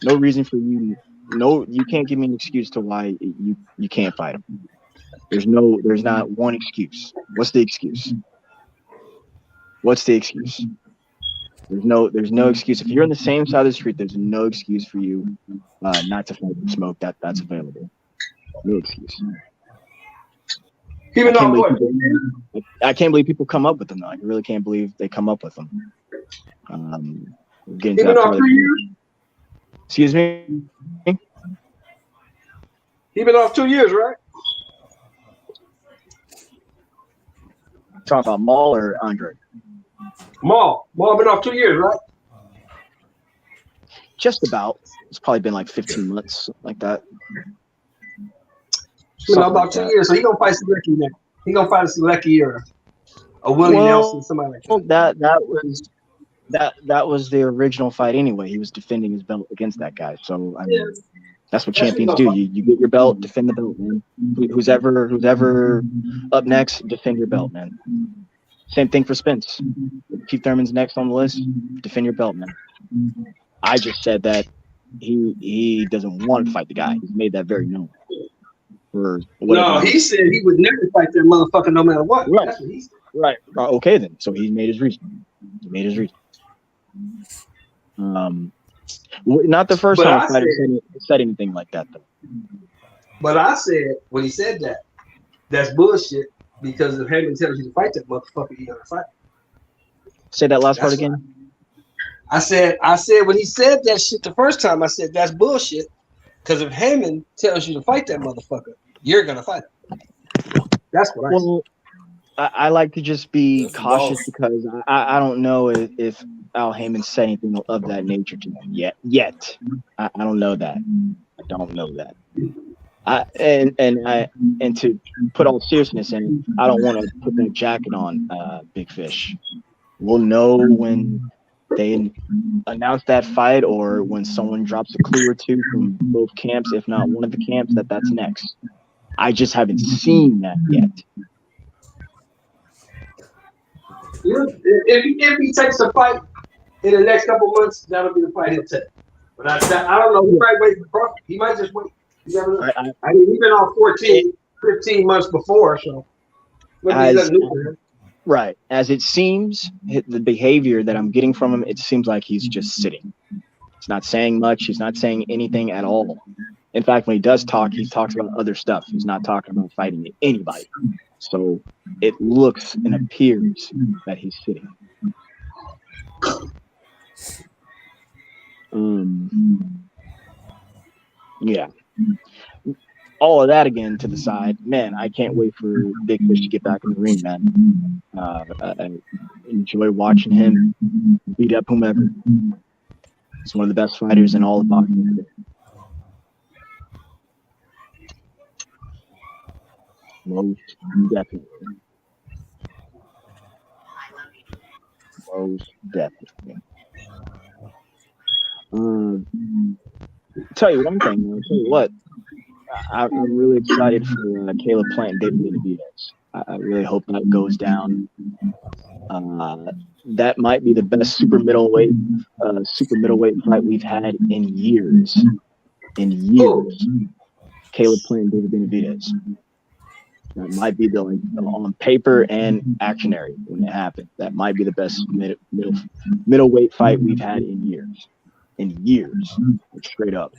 no reason for you. No, you can't give me an excuse to why you can't fight him. There's not one excuse. What's the excuse? There's no excuse. If you're on the same side of the street, there's no excuse for you not to fight smoke. That's available. No excuse. I can't believe people come up with them. Though. I really can't believe they come up with them. Even though 3 years. Excuse me? He been off 2 years, right? Talking about Maul or Andre? Maul been off 2 years, right? Just about. It's probably been like 15 months, something like that. Been off about 2 years, so he gonna fight Selecki now. He gonna fight a Selecki or a Willie Nelson, somebody like that. That was the original fight anyway. He was defending his belt against that guy. So I mean, that's what champions do. You get your belt, defend the belt, man. Who's ever up next, defend your belt, man. Same thing for Spence. Keith Thurman's next on the list, defend your belt, man. I just said that he doesn't want to fight the guy. He's made that very known. No, he said he would never fight that motherfucker no matter what. Right. That's what he said. Right. Okay then. So he made his reason. Not the first But time I a fighter said anything like that though. But I said when he said that, that's bullshit because if Heyman tells you to fight that motherfucker, you're gonna fight. Say that last part That's again. I said when he said that shit the first time, I said that's bullshit because if Heyman tells you to fight that motherfucker, you're gonna fight him. That's what I said. I like to just be cautious because I don't know if Al Heyman said anything of that nature to me yet. I don't know that. I don't know that. And to put all seriousness in, I don't want to put that jacket on Big Fish. We'll know when they announce that fight or when someone drops a clue or two from both camps, if not one of the camps, that's next. I just haven't seen that yet. If he takes a fight in the next couple months, that'll be the fight he'll take. But I don't know. He might wait for Crawford. He might just wait. You never know. I mean, he's been on 14, 15 months before, so right. As it seems, the behavior that I'm getting from him, it seems like he's just sitting. He's not saying much. He's not saying anything at all. In fact, when he does talk, he talks about other stuff. He's not talking about fighting anybody. So it looks and appears that he's sitting. Yeah. All of that again to the side. Man, I can't wait for Big Fish to get back in the ring, man. I enjoy watching him beat up whomever. He's one of the best fighters in all of boxing. Most definitely. Most definitely. Tell you one thing, man. Tell you what. I'm really excited for Caleb Plant and David Benavidez. I really hope that goes down. That might be the best super middleweight fight we've had in years. Caleb Plant and David Benavidez. That might be on paper and action area when it happened. That might be the best middleweight fight we've had in years. Straight up.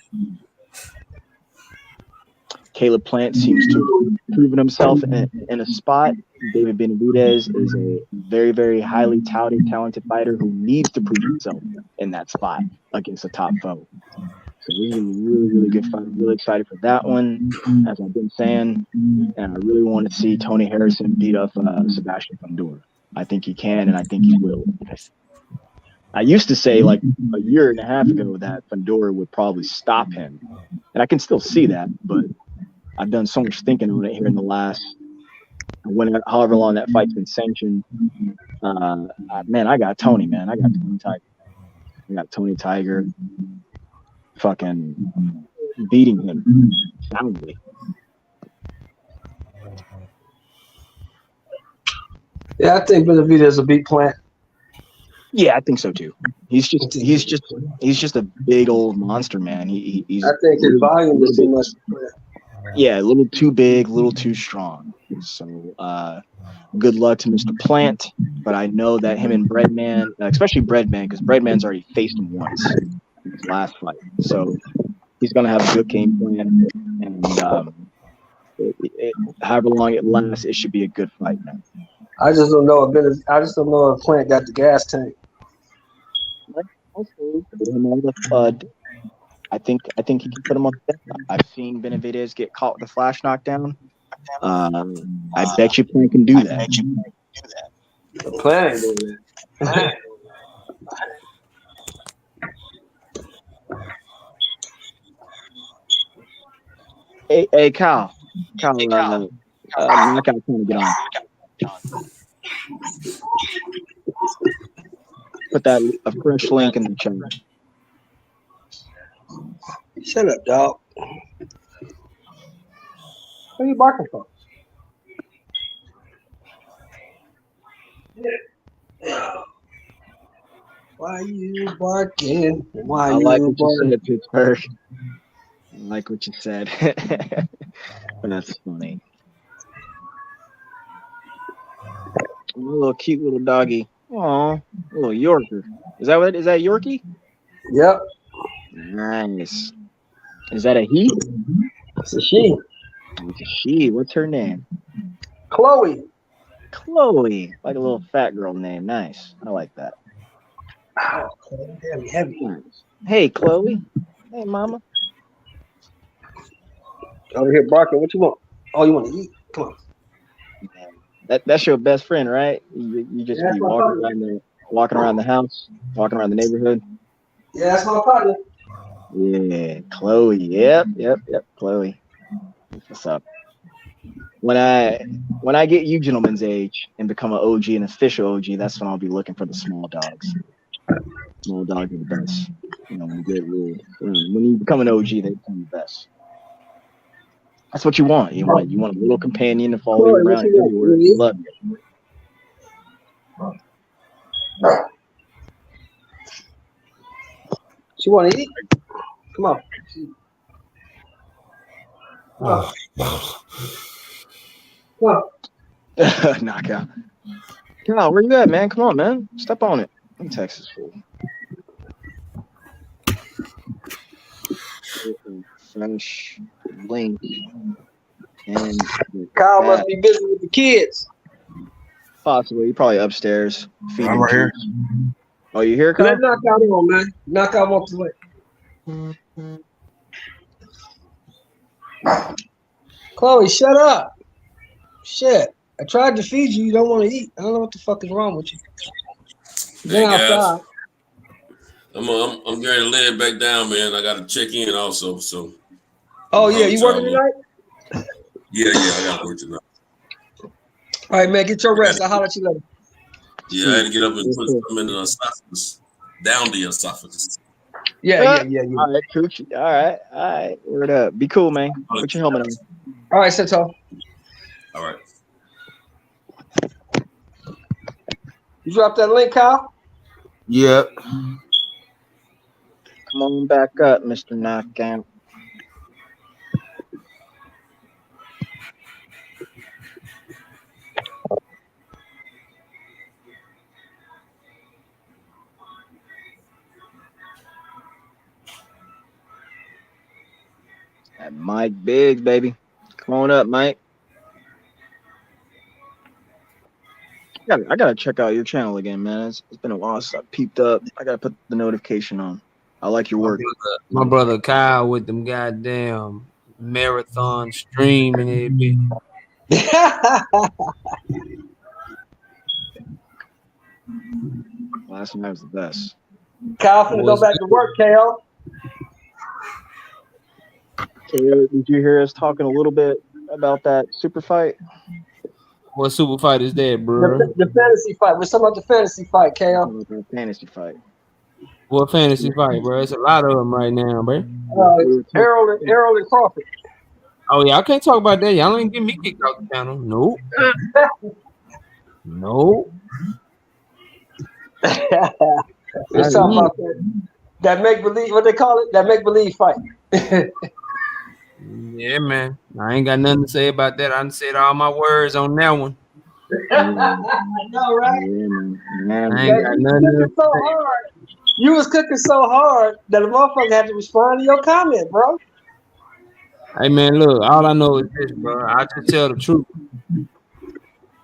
Caleb Plant seems to have proven himself in a spot. David Benavidez is a very, very highly touted, talented fighter who needs to prove himself in that spot against a top foe. So this is a really, really good fight. I'm really excited for that one, as I've been saying. And I really want to see Tony Harrison beat up Sebastian Fundora. I think he can, and I think he will. I used to say like a year and a half ago that Fundora would probably stop him. And I can still see that, but I've done so much thinking on it here in the last, however long that fight's been sanctioned. Man, I got Tony, man. I got Tony Tiger. I got Tony Tiger fucking beating him soundly. Yeah, I think Benavidez will beat Plant. Yeah, I think so too. He's just a big old monster, man. He's I think his volume is too much for Plant. Yeah, a little too big, a little too strong. So good luck to Mr. Plant. But I know that him and Breadman, especially Breadman, because Breadman's already faced him once in his last fight. So he's going to have a good game plan. And however long it lasts, it should be a good fight, man. I just don't know if Plant got the gas tank. I think he can put him on the deck. I've seen Benavidez get caught with a flash knockdown. I bet you Plant can do that. The Plant ain't doing that. Hey, Kyle, knockout trying to get on. Put that a fresh link in the chat. Shut up, dog. What are you barking for? Why you barking? Why I like what you barking? said, Pittsburgh. I like what you said. That's funny. A little cute little doggy. Aw, a little Yorker. Is that Yorkie? Yep. Nice. Is that a he? It's a she. It's a she. What's her name? Chloe. Chloe. Like a little fat girl name. Nice. I like that. Oh, heavy. Nice. Hey, Chloe. Hey, mama. Over here barking. What you want? Oh, you want to eat? Come on. That's your best friend, right? You just Yeah, be that's my walking around the house, walking around the neighborhood. Yeah, that's my partner. Yeah, Chloe. Yep. Chloe. What's up? When I get you gentlemen's age and become an OG, an official OG, that's when I'll be looking for the small dogs. Small dogs are the best. You know, when you become an OG, they become the best. That's what you want. You want a little companion to follow you around everywhere. You love you. She want to eat? Come on. Come on. Knockout. Kyle, where you at, man? Come on, man. Step on it. I'm Texas fool. Fresh link. And Kyle must be busy with the kids. Possibly. You're probably upstairs. I'm right here. Oh, you here, Kyle? Let knockout on, man. Knockout wants to win. Chloe, shut up. Shit. I tried to feed you. You don't want to eat. I don't know what the fuck is wrong with you. Hey, guys. Outside. I'm getting to lay it back down, man. I got to check in also. So. Oh, yeah. You working tonight? Yeah, I got to work tonight. All right, man. Get your rest. I'll holler at you later. Yeah, I had to get up and put something in the esophagus, down the esophagus. Yeah. All right, Coochie. All right. Word up. Be cool, man. Put your helmet on. All right, Seto. All right. You dropped that link, Kyle? Yep. Come on back up, Mr. Knockout. That Mike Biggs, baby. Come on up, Mike. I gotta check out your channel again, man. It's been a while since I peeped up. I gotta put the notification on. I like your work. My brother Kyle with them goddamn marathon streaming it. Last night was the best. Kyle finna go back to work, KO. KO, did you hear us talking a little bit about that super fight? What super fight is that, bro? The fantasy fight. We're talking about the fantasy fight, KO. The fantasy fight. What fantasy fight, bro? It's a lot of them right now, bro. Errol and Crawford. Oh yeah, I can't talk about that. Y'all ain't get me kicked off the channel. Nope. Nope. Let's talk about that make believe. What they call it? That make believe fight. Yeah, man. I ain't got nothing to say about that. I done said all my words on that one. I know, right? I ain't got nothing to so hard. You was cooking so hard that the motherfucker had to respond to your comment, bro. Hey man, look, all I know is this, bro. I just tell the truth.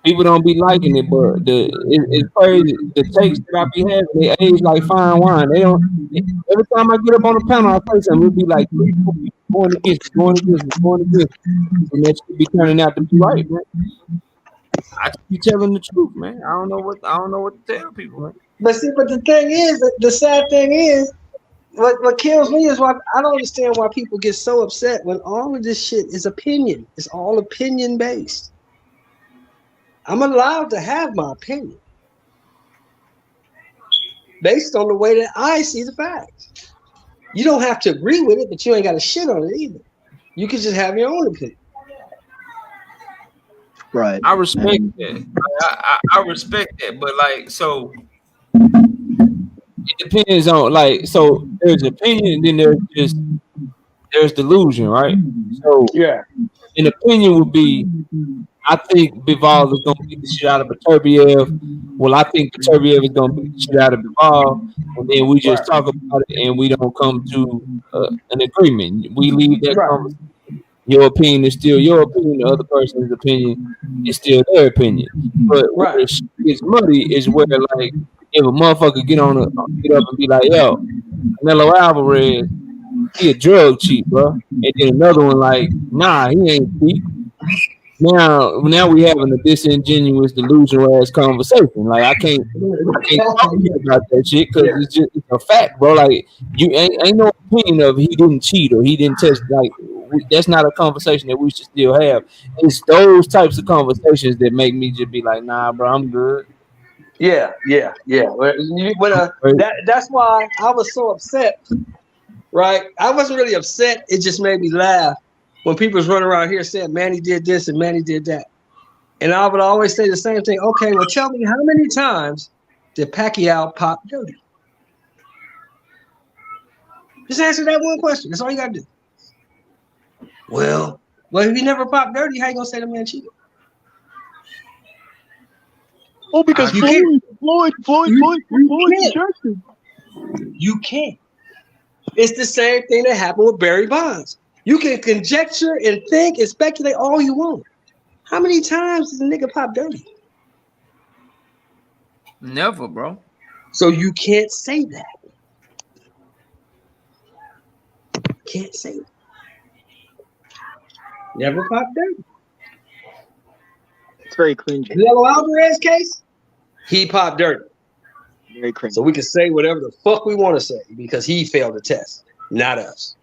People don't be liking it, but it's crazy. The takes that I be having, they age like fine wine. They don't. Every time I get up on the panel, I say something. It'll be like 3 4 people going against, and that should be turning out to be right, man. I just be telling the truth, man. I don't know what to tell people, man. But see, but the thing is, the sad thing is, what kills me is why I don't understand why people get so upset when all of this shit is opinion. It's all opinion based. I'm allowed to have my opinion based on the way that I see the facts. You don't have to agree with it, but you ain't got to shit on it either. You can just have your own opinion. Right. I respect that. I respect that, but like, so it depends on like, so there's opinion, and then there's delusion, right? So yeah, an opinion would be, I think Bivol is gonna beat the shit out of Beterbiev. Well, I think Beterbiev is gonna beat the shit out of Bivol, and then we just talk about it, and we don't come to an agreement. We leave that conversation. Your opinion is still your opinion. The other person's opinion is still their opinion. But where it's muddy is where, like, if a motherfucker get up and be like, "Yo, Canelo Alvarez, he a drug cheat, bro," and then another one like, "Nah, he ain't cheat." Now we having a disingenuous, delusional ass conversation. Like I can't talk to you about that shit because it's a fact, bro. Like you ain't no opinion of he didn't cheat or he didn't test. Like that's not a conversation that we should still have. It's those types of conversations that make me just be like, nah, bro, I'm good. Yeah. That's why I was so upset. Right, I wasn't really upset. It just made me laugh when people was running around here saying Manny did this and Manny did that. And I would always say the same thing. Okay, well, tell me how many times did Pacquiao pop dirty? Just answer that one question. That's all you got to do. Well, if he never popped dirty, how you going to say the man cheated? Oh, because Floyd Jackson. You can't. It's the same thing that happened with Barry Bonds. You can conjecture and think and speculate all you want. How many times does a nigga pop dirty? Never, bro. So you can't say that. Can't say it. Never pop dirty. It's very cringy. Canelo Alvarez case, he popped dirty. Very cringy. So we can say whatever the fuck we want to say because he failed the test, not us.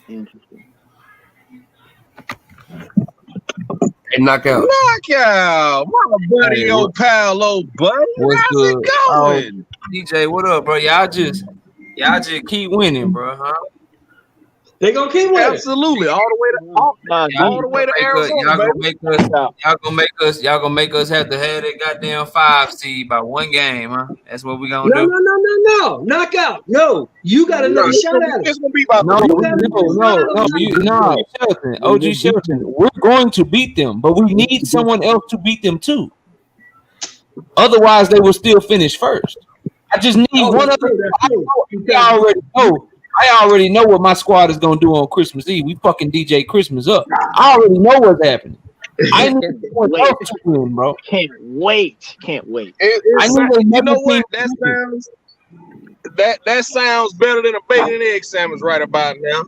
Interesting. Hey, knockout. Knockout. My buddy, Hey, old pal, old buddy. What's How's good? it going? DJ, what up, bro? Y'all just keep winning, bro, huh? They gonna keep winning. Absolutely. All the way to Arizona, Y'all gonna make us have to have that goddamn 5 seed by one game, huh? That's what we gonna do. No. Knockout. No. You got another shot at it. It's gonna be about No, Shelton, OG Shelton. We're going to beat them, but we need someone else to beat them too. Otherwise, they will still finish first. I just need one other. I already know what my squad is gonna do on Christmas Eve. We fucking DJ Christmas up. I already know what's happening. I need someone else to win, bro. Can't wait. You know what? That sounds better than a bacon and egg sandwich right about now.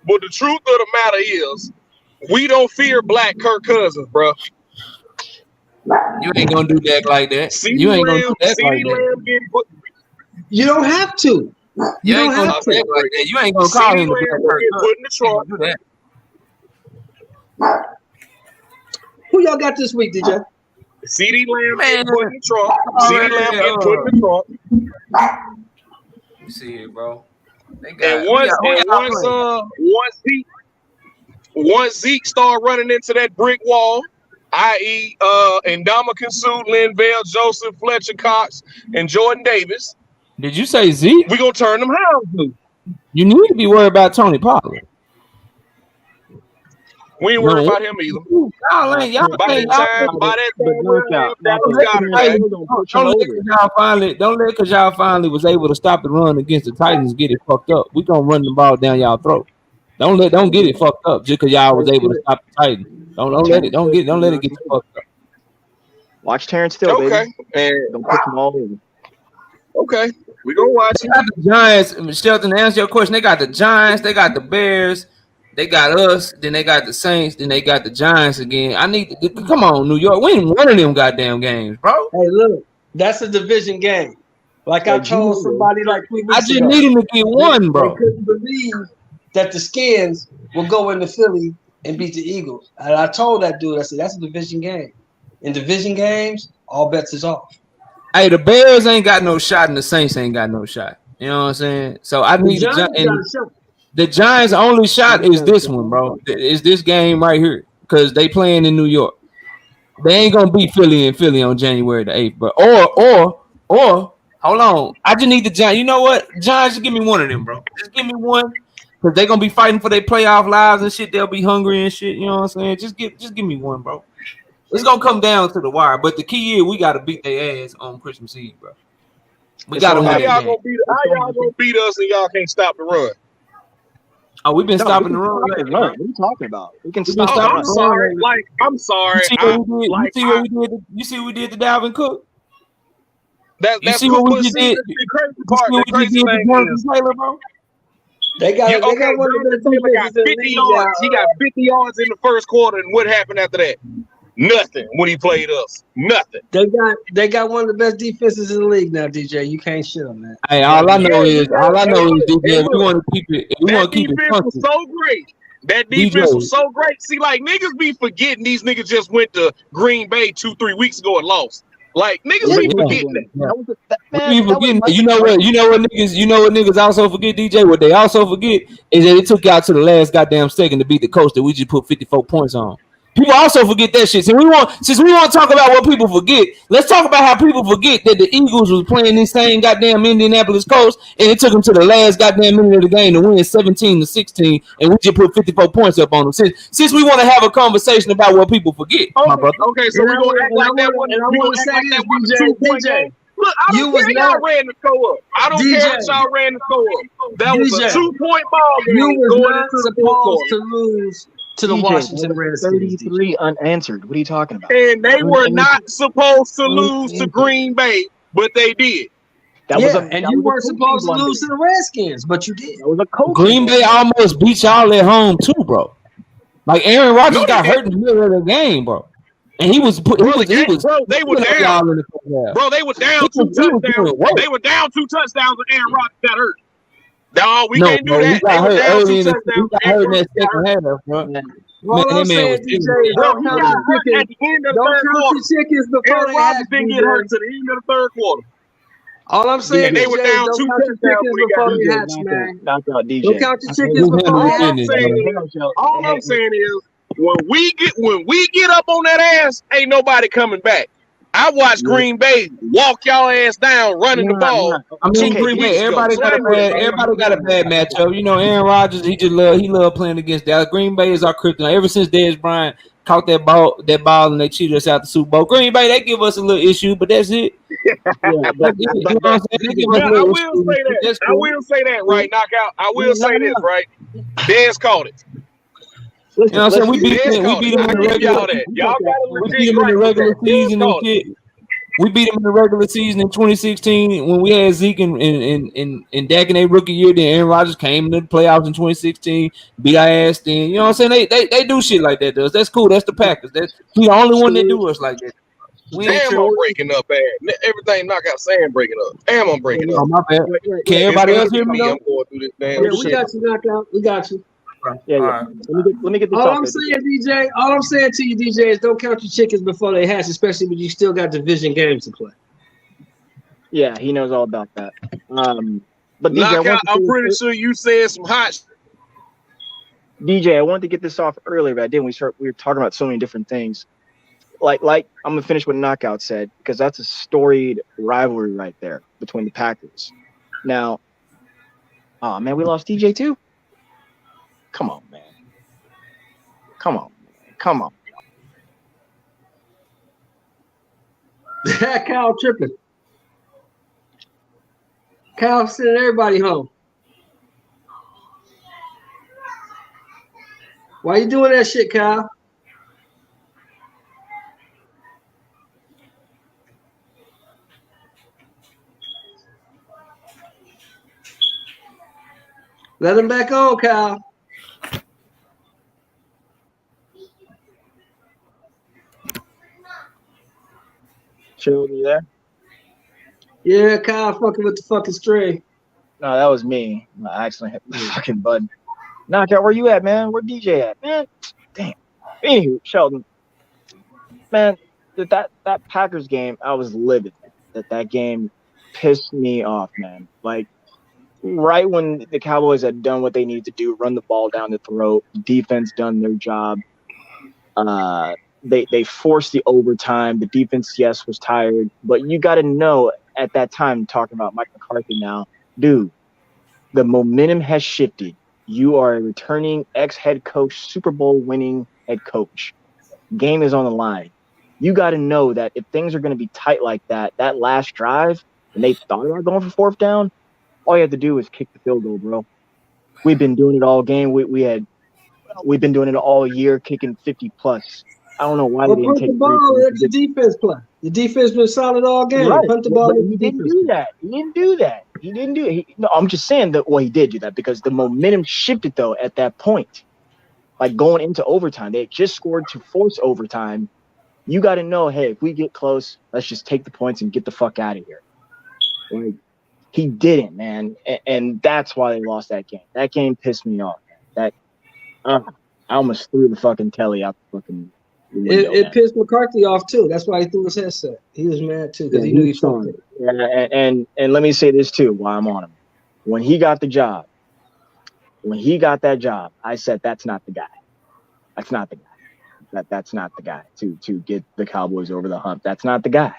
But the truth of the matter is, we don't fear black Kirk Cousins, bro. You ain't gonna do that like that. You ain't gonna do that like that. You don't have to. You ain't gonna do that like that. You ain't gonna call him put in the trunk. Who y'all got this week, DJ? CeeDee Lamb getting put in the trunk. CeeDee Lamb getting put in the trunk. You see it, bro. Once Zeke start running into that brick wall, i.e. Ndamukong Suh, Linval Joseph, Fletcher Cox, and Jordan Davis. Did you say Zeke? We're gonna turn them hounds loose. You need to be worried about Tony Pollard. We ain't worried about him either. Y'all ain't y'all By ain't that y'all. time, by that But time, we'll have Dallas Goddard Hey, back. don't let because y'all finally was able to stop the run against the Titans get it fucked up. We gonna run the ball down y'all throat. Don't get it fucked up just because y'all was able to stop the Titans. Don't let it get you fucked up. Watch Terrence Hill, Okay. baby. And Don't put them all over. okay, we gonna watch They him. got the Giants. Shelton, to answer your question, they got the Giants, they got the Bears, they got us, then they got the Saints, then they got the Giants again. I need to come on, New York. We ain't one of them goddamn games, bro. Hey, look, that's a division game. Like I told somebody like 3 weeks I just ago, need him to get one, bro. They couldn't believe that the Skins will go into Philly and beat the Eagles. And I told that dude, I said, that's a division game. In division games, all bets is off. Hey, the Bears ain't got no shot, and the Saints ain't got no shot. You know what I'm saying? So I need the Giants' only shot is this one, bro. Is this game right here because they playing in New York. They ain't gonna beat Philly on January the 8th, but or hold on. I just need the Giants. You know what? Giants, just give me one of them, bro. Just give me one. Because they're gonna be fighting for their playoff lives and shit. They'll be hungry and shit. You know what I'm saying? Just give me one, bro. It's gonna come down to the wire. But the key is we gotta beat their ass on Christmas Eve, bro. We gotta win How that y'all game. gonna beat us and y'all can't stop the run? Oh, we've been stopping the What run. are you talking about? We can We've been stop. stopping I'm the sorry. run. Like, I'm sorry. You see what we did to Dalvin Cook? You That's see cool. what we But just see, did? the crazy You part, see what the we just crazy did to thing Jonathan is, Taylor, bro? They got one of the best Taylor got defenses in 50 the league yards. now. He got 50 yards in the first quarter, and what happened after that? Nothing. When he played us, nothing. They got one of the best defenses in the league now, DJ. You can't shit them, man. Hey, all I know is Hey, DJ. look, We want to keep it. We want that to keep it defense was funky. so great. That defense DJ. was so great. See, like niggas be forgetting these niggas just went to Green Bay 2-3 weeks ago and lost. Like niggas be forgetting that. We be forgetting. You know what niggas also forget, DJ. What they also forget is that it took y'all to the last goddamn second to beat the coach that we just put 54 points on. People also forget that shit. Since we want to talk about what people forget, let's talk about how people forget that the Eagles was playing this same goddamn Indianapolis Colts, and it took them to the last goddamn minute of the game to win 17-16, and we just put 54 points up on them. Since we want to have a conversation about what people forget, my brother. Okay, so we're gonna act like that one. We gonna act like that one a 2-point game. Look, I don't care y'all ran the score up. I don't care that y'all ran the score up. That was a 2-point ball game. You was going not into the supposed fourth to lose to the Washington Redskins. 33 unanswered. What are you talking about? And they were not supposed to lose to Green Bay, but they did. And you weren't supposed to lose to the Redskins, but you did. That was a coach. Green Bay almost beat y'all at home too, bro. Like Aaron Rodgers got hurt in the middle of the game, bro. And he was. Bro, they were down. Bro, they were down 2 touchdowns. They were down 2 touchdowns, and Aaron Rodgers got hurt. No, we can't do that. They were down 2 touchdowns. He got hurt in that second half, bro. All I'm saying, DJ, is don't count your chickens. At the end of the Don't third count quarter. your chickens before Aaron they Rodgers hatch, didn't get hurt to the end of the third quarter. All I'm saying, And they DJ, were down don't 2 count your touchdowns chickens when he got before they hurt. hatch, man. Knock out DJ. Don't count your chickens before they hatch. All I'm saying is, when we get up on that ass, ain't nobody coming back. I watched Green Bay walk y'all ass down running the ball. I mean, Green Bay. Everybody got a bad matchup. You know, Aaron Rodgers. He love playing against Dallas. Green Bay is our kryptonite. Ever since Dez Bryant caught that ball, and they cheated us out the Super Bowl. Green Bay, they give us a little issue, but that's it. You know what I'm saying? They give us a I little will say that. That's I cool. will say that, right? Knockout. I will say this, right? Dez caught it. You know what I'm saying? We beat them in the regular season and shit. We beat them in the regular season in 2016 when we had Zeke and Dak in their rookie year. Then Aaron Rodgers came into the playoffs in 2016, beat our ass. Then you know what I'm saying? They do shit like that. Does that's cool? That's the Packers. He's the only one that do us like that. Damn, I'm breaking up, man. Everything Knockout Sam breaking up. Damn, I'm breaking Oh, up. my bad. Can everybody else hear me? I'm going through this damn Yeah, we shit. got you, Knockout. We got you. Yeah. Let me get this All off I'm there. saying, DJ, all I'm saying to you, DJ, is don't count your chickens before they hatch, especially when you still got division games to play. Yeah, he knows all about that. But DJ, Knockout, I'm pretty sure you said some hot. DJ, I wanted to get this off earlier, but I didn't. We were talking about so many different things. Like I'm gonna finish what Knockout said because that's a storied rivalry right there between the Packers. Now, oh man, we lost DJ too. Come on, man. Come on. Come on. Kyle tripping. Kyle sending everybody home. Why you doing that shit, Kyle? Let him back on, Kyle. Chill, you there? Yeah, Kyle fucking with the fucking string. No, that was me. I accidentally hit the fucking button. Knockout, where you at, man? Where DJ at, man? Damn. Anywho, Sheldon, man, that Packers game, I was livid. That game pissed me off, man. Like, right when the Cowboys had done what they needed to do, run the ball down the throat, defense done their job. They forced the overtime. The defense, yes, was tired, but you got to know at that time, talking about Mike McCarthy now, dude, the momentum has shifted. You are a returning ex-head coach, Super Bowl winning head coach. Game is on the line. You got to know that if things are going to be tight like that, that last drive, and they thought about going for fourth down, all you have to do is kick the field goal, bro. We've been doing it all game. We've been doing it all year, kicking 50 plus. I don't know why they didn't take the ball. Let the defense play. The defense been solid all game. Right. Punt the ball. He didn't do that. He didn't do that. He didn't do it. No, I'm just saying that. Well, he did do that because the momentum shifted though at that point. Like going into overtime, they had just scored to force overtime. You got to know, hey, if we get close, let's just take the points and get the fuck out of here. Like he didn't, man, and that's why they lost that game. That game pissed me off. Man. I almost threw the fucking telly out the fucking. It pissed McCarthy off too. That's why he threw his headset. He was mad too because he knew he fucked it. Yeah, and let me say this too while I'm on him. When he got that job, I said that's not the guy. That's not the guy. That's not the guy to get the Cowboys over the hump. That's not the guy.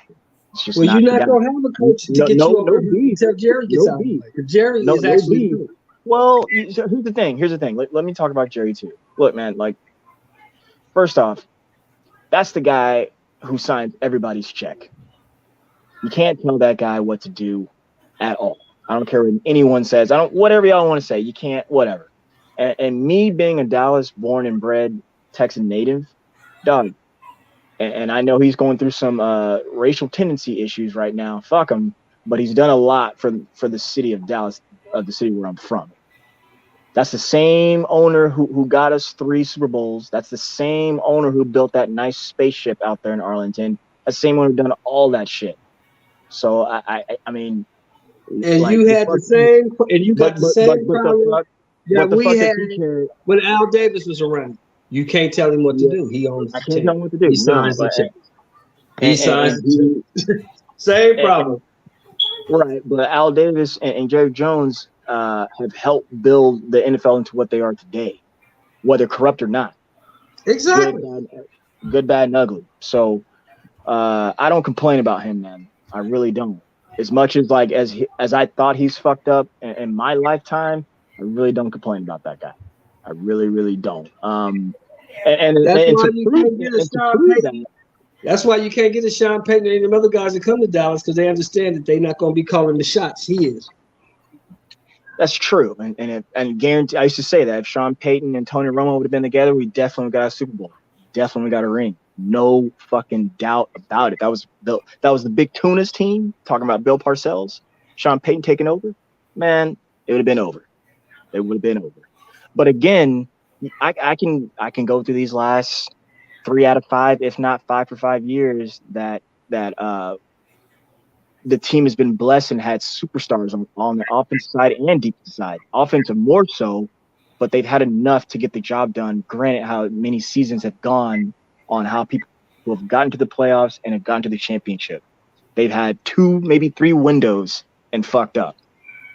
It's just you're not gonna have a coach to get you over until Jerry gets out. Jerry is actually good. Well, so here's the thing. Let me talk about Jerry too. Look, man, like first off, that's the guy who signs everybody's check. You can't tell that guy what to do at all. I don't care what anyone says. Whatever y'all want to say, you can't, whatever. And me being a Dallas born and bred Texan native, dog, and I know he's going through some racial tendency issues right now. Fuck him. But he's done a lot for the city of Dallas, the city where I'm from. That's the same owner who got us 3 Super Bowls. That's the same owner who built that nice spaceship out there in Arlington. That's the same owner who done all that shit. So I mean, and like, you had the same, and you got the same problem that we had when Al Davis was around. You can't tell him what to do. He owns the team. I can't tell him what to do. He signs the check. He signs the check. Same problem. Right, but Al Davis and Jerry Jones have helped build the NFL into what they are today, whether corrupt or not. Exactly. Good, bad, and ugly. So I don't complain about him, man. I really don't. As much as like as I thought he's fucked up in my lifetime, I really don't complain about that guy. I really, really don't. And that's why you can't get a Sean Payton. That's why you can't get a Sean Payton and them other guys that come to Dallas because they understand that they're not going to be calling the shots. He is. That's true, and guarantee. I used to say that if Sean Payton and Tony Romo would have been together, we definitely got a Super Bowl. Definitely got a ring. No fucking doubt about it. That was the Big Tunas team talking about Bill Parcells. Sean Payton taking over, man, it would have been over. It would have been over. But again, I can go through these last 3 out of 5, if not 5 for 5 years that the team has been blessed and had superstars on the offensive side and defensive side. Offensive more so, but they've had enough to get the job done. Granted, how many seasons have gone on how people who have gotten to the playoffs and have gotten to the championship. They've had 2, maybe 3 windows and fucked up.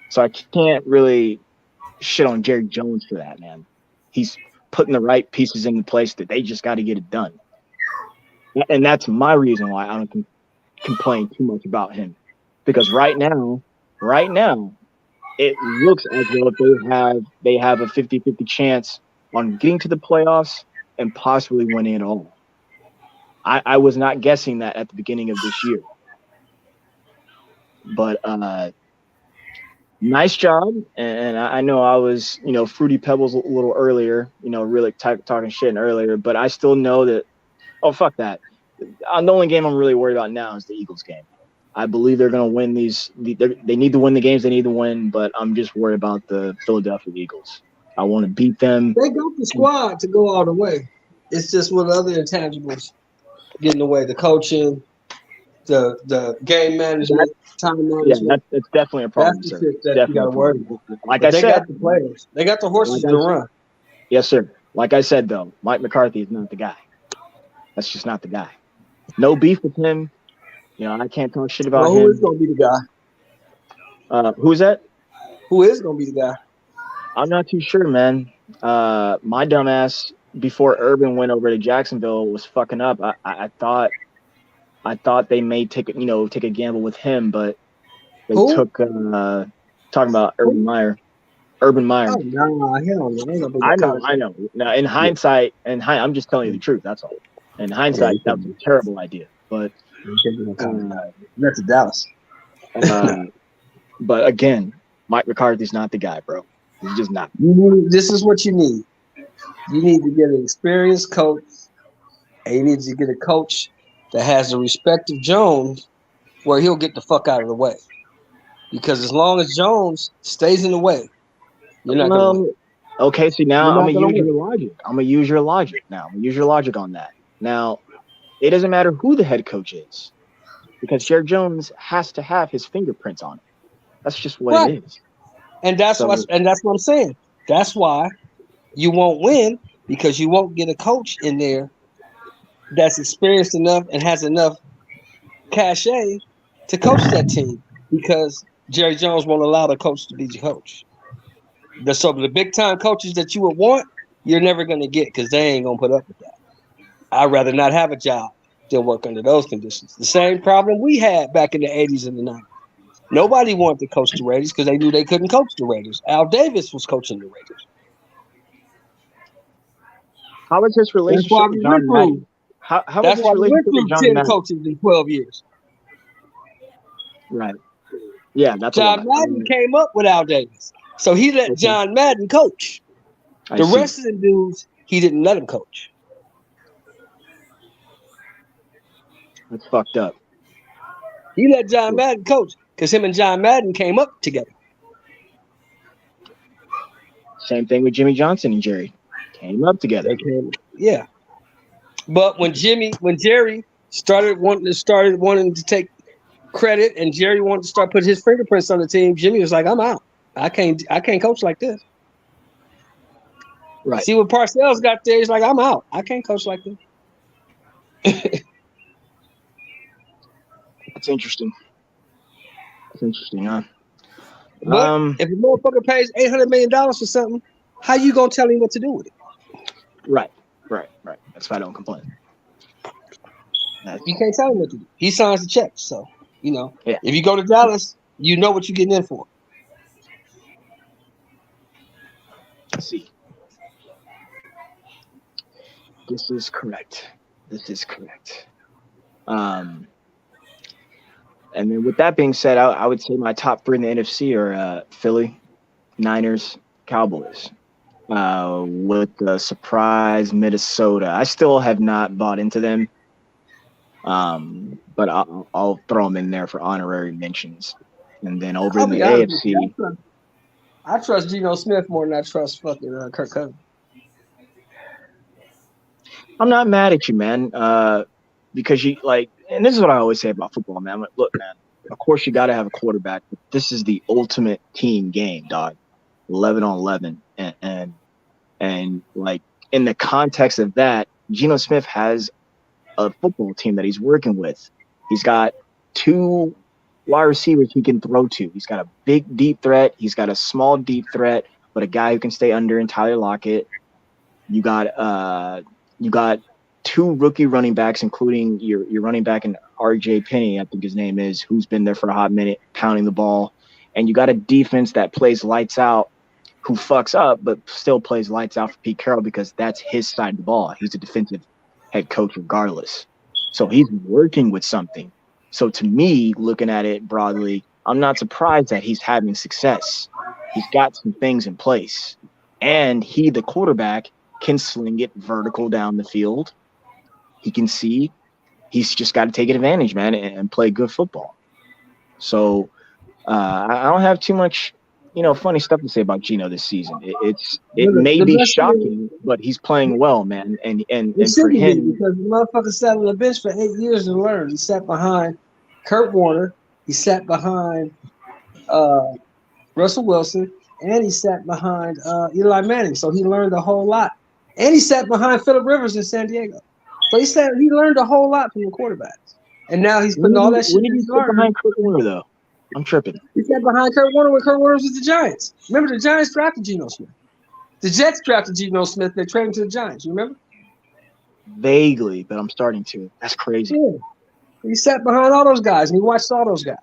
So I can't really shit on Jerry Jones for that, man. He's putting the right pieces into place that they just got to get it done. And that's my reason why I don't complain too much about him. Because right now, it looks as though they have a 50-50 chance on getting to the playoffs and possibly winning it all. I was not guessing that at the beginning of this year. But nice job. And I know I was, Fruity Pebbles a little earlier, really talking shit earlier, but I still know that, oh, fuck that. The only game I'm really worried about now is the Eagles game. I believe they're going to win these. They need to win the games they need to win, but I'm just worried about the Philadelphia Eagles. I want to beat them. They got the squad to go all the way. It's just with other intangibles getting away. The coaching, the game management, time management. Yeah, that's definitely a problem, That's the sir. shit that Definitely you got to a worry problem. about. Like But I they said, got the players. They got the horses to run. Yes, sir. Like I said, though, Mike McCarthy is not the guy. That's just not the guy. No beef with him. I can't talk shit about Well, him. who is going to be the guy? Who's that? Who is going to be the guy? I'm not too sure, man. My dumbass, before Urban went over to Jacksonville, was fucking up. I thought they may take a gamble with him, but they Who? took talking about Urban Meyer. Urban Meyer. Oh, no, hell no. I know. Now, in hindsight, I'm just telling you the truth. That's all. In hindsight, that was a terrible idea. But that's Dallas. But again, Mike McCarthy's not the guy, bro. He's just not. This is what you need. You need to get an experienced coach, and you need to get a coach that has the respect of Jones, where he'll get the fuck out of the way. Because as long as Jones stays in the way, you're not going to win. Okay, see, now You're I'm not going to gonna use your logic. I'm going to use your logic now. I'm going to use your logic on that. Now, it doesn't matter who the head coach is, because Jerry Jones has to have his fingerprints on it. That's just what it is. And that's what I'm saying. That's why you won't win, because you won't get a coach in there that's experienced enough and has enough cachet to coach that team, because Jerry Jones won't allow the coach to be the coach. So the big time coaches that you would want, you're never going to get, because they ain't going to put up with that. I'd rather not have a job than work under those conditions. The same problem we had back in the 80s and the 90s. Nobody wanted to coach the Raiders because they knew they couldn't coach the Raiders. Al Davis was coaching the Raiders. How was his relationship with John Madden? How was That's his why we went relationship through with John 10 Madden? coaches in 12 years. Right. Yeah, that's John Madden came up with Al Davis. So he let John Madden coach. I The see. rest of the dudes, he didn't let him coach. That's fucked up. He let John Madden coach because him and John Madden came up together. Same thing with Jimmy Johnson and Jerry. Came up together. Yeah. But when Jerry started wanting to take credit, and Jerry wanted to start putting his fingerprints on the team, Jimmy was like, I'm out. I can't coach like this. Right. See what Parcells got there? He's like, I'm out. I can't coach like this. That's interesting. That's interesting, huh? But if a motherfucker pays $800 million for something, how you gonna tell him what to do with it? Right. That's why I don't complain. You can't tell him what to do. He signs the check. So, Yeah. if you go to Dallas, you know what you're getting in for. Let's see. This is correct. And then with that being said, I would say my top three in the NFC are Philly, Niners, Cowboys. With the surprise Minnesota. I still have not bought into them. But I'll throw them in there for honorary mentions. And then over in the AFC. I trust Geno Smith more than I trust fucking Kirk Cousins. I'm not mad at you, man. Because you and this is what I always say about football, man. I'm like, look, man, of course you got to have a quarterback, but this is the ultimate team game, dog. 11 on 11. And like in the context of that, Geno Smith has a football team that he's working with. He's got two wide receivers he can throw to. He's got a big deep threat. He's got a small deep threat, but a guy who can stay under in Tyler Lockett. You got two rookie running backs, including your running back in RJ Penny, I think his name is, who's been there for a hot minute, pounding the ball. And you got a defense that plays lights out who fucks up but still plays lights out for Pete Carroll because that's his side of the ball. He's a defensive head coach regardless. So he's working with something. So to me, looking at it broadly, I'm not surprised that he's having success. He's got some things in place. And he, the quarterback, can sling it vertical down the field. He can see. He's just got to take advantage, man, and play good football. So I don't have too much, funny stuff to say about Geno this season. It may be shocking, but he's playing well, man. And for him, because the motherfucker sat on the bench for 8 years to learn. He sat behind Kurt Warner. He sat behind Russell Wilson, and he sat behind Eli Manning. So he learned a whole lot. And he sat behind Phillip Rivers in San Diego. So he learned a whole lot from the quarterbacks. And now he's putting all that shit in his learning. Behind Kurt Warner, though. I'm tripping. He sat behind Kurt Warner when Kurt Warner was with the Giants. Remember, the Giants drafted Geno Smith. The Jets drafted Geno Smith. They traded him to the Giants. You remember? Vaguely, but I'm starting to. That's crazy. Yeah. He sat behind all those guys, and he watched all those guys.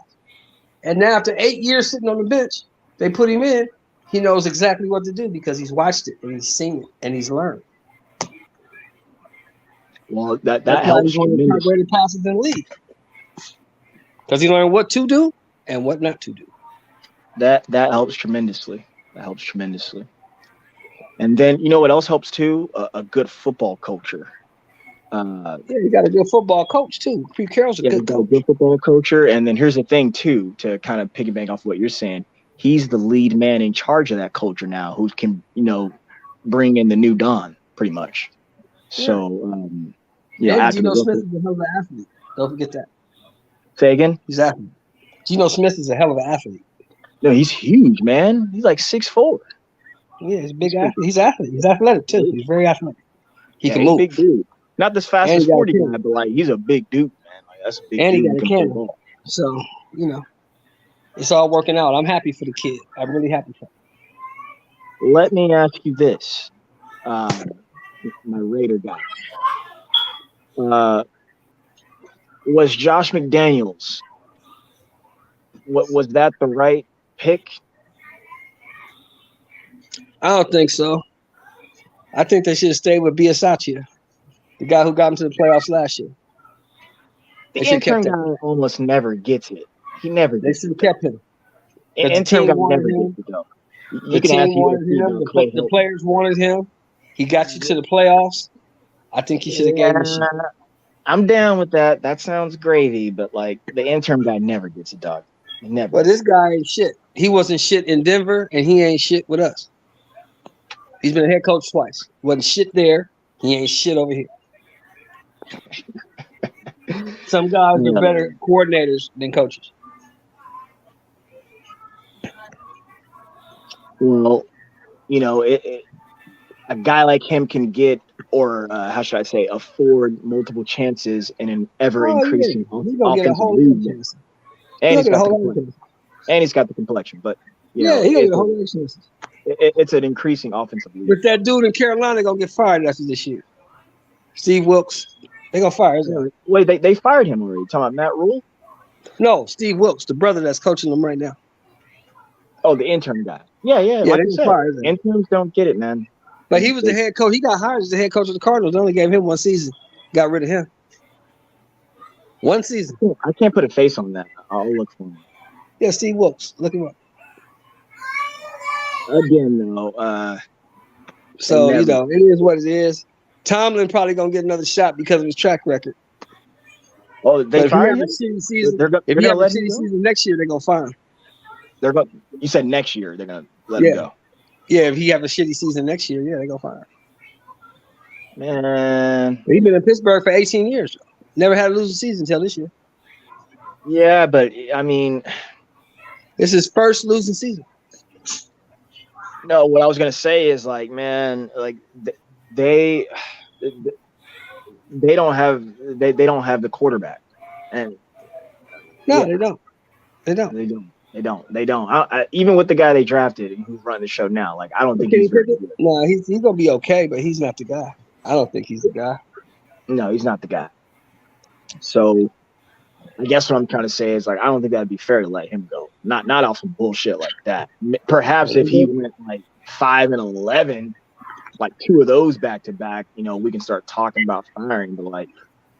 And now, after 8 years sitting on the bench, they put him in. He knows exactly what to do because he's watched it, and he's seen it, and he's learned. Well, that helps. He's one of the top rated passers in the league. Because he learned what to do and what not to do. That helps tremendously. And then you know what else helps too? A good football culture. You got a good football coach too. Pete Carroll's a good coach. Good football culture. And then here's the thing too, to kind of piggyback off what you're saying. He's the lead man in charge of that culture now, who can bring in the new dawn pretty much. So Geno Smith is a hell of an athlete. Don't forget that. Say again? He's athlete. Geno Smith is a hell of an athlete. No, he's huge, man. He's like 6'4". Yeah, he's a big athlete. He's athlete. He's athletic too. He's very athletic. He can move. Big dude. Not this fast as 40 guy, but like he's a big dude, man. Like that's a big and dude. he got a cannon. So it's all working out. I'm happy for the kid. I'm really happy for him. Let me ask you this, my Raider guy. Was Josh McDaniels? Was that the right pick? I don't think so. I think they should have stayed with Bisaccia, the guy who got him to the playoffs last year. The intern guy almost never gets it. He never. They should have kept him. The intern guy never gets it though. The team wanted him. The players wanted him. He got you to the playoffs. I think he should have gave him shit. I'm down with that. That sounds gravy, but like the interim guy never gets a dog. Never. Well, this guy ain't shit. He wasn't shit in Denver, and he ain't shit with us. He's been a head coach twice. Wasn't shit there. He ain't shit over here. Some guys are better coordinators than coaches. Well, a guy like him can get, or how should I say, afford multiple chances in an ever-increasing offensive league. And he's got the complexion, but he gonna get a whole lot of chances. It's an increasing offensive league. But that dude in Carolina gonna get fired after this year. Steve Wilkes, they gonna fire him. Wait, they fired him already. Talking about Matt Rule? No, Steve Wilkes, the brother that's coaching them right now. Oh, the intern guy. Yeah. Like they fired him. Interns don't get it, man. But he was the head coach. He got hired as the head coach of the Cardinals. They only gave him one season. Got rid of him. One season. I can't put a face on that. I'll look for him. Yeah, Steve Wilkes. Look him up. Again, though. So, it is what it is. Tomlin probably going to get another shot because of his track record. Oh, they fired him? If he has a shitty season next year, they're going to fire him. You said next year they're going to let him go. Yeah, if he have a shitty season next year, they're going to fire him. Man. He's been in Pittsburgh for 18 years. Never had a losing season until this year. Yeah, but, I mean. It's his first losing season. No, what I was going to say is, like, man, like, they don't have the quarterback. And no, they don't. They don't. Even with the guy they drafted and who's running the show now, like, I don't think he's very good. No, he's gonna be okay, but he's not the guy. I don't think he's the guy. No, he's not the guy. So I guess what I'm trying to say is, like, I don't think that'd be fair to let him go. Not off some bullshit like that. Perhaps if he went like 5 and 11, like 2 of those back to back, you know, we can start talking about firing. But like,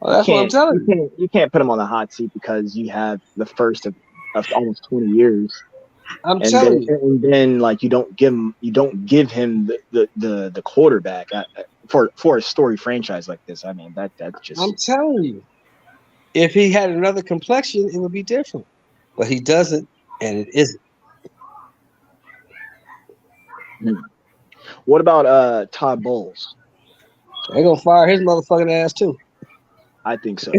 that's what I'm telling you. You can't put him on the hot seat because you have the first of almost 20 years. I'm telling you. And then like you don't give him the quarterback for a story franchise like this. I mean that's just. I'm telling you, if he had another complexion, it would be different, but he doesn't, and it isn't. What about Todd Bowles? They're gonna fire his motherfucking ass too. I think so.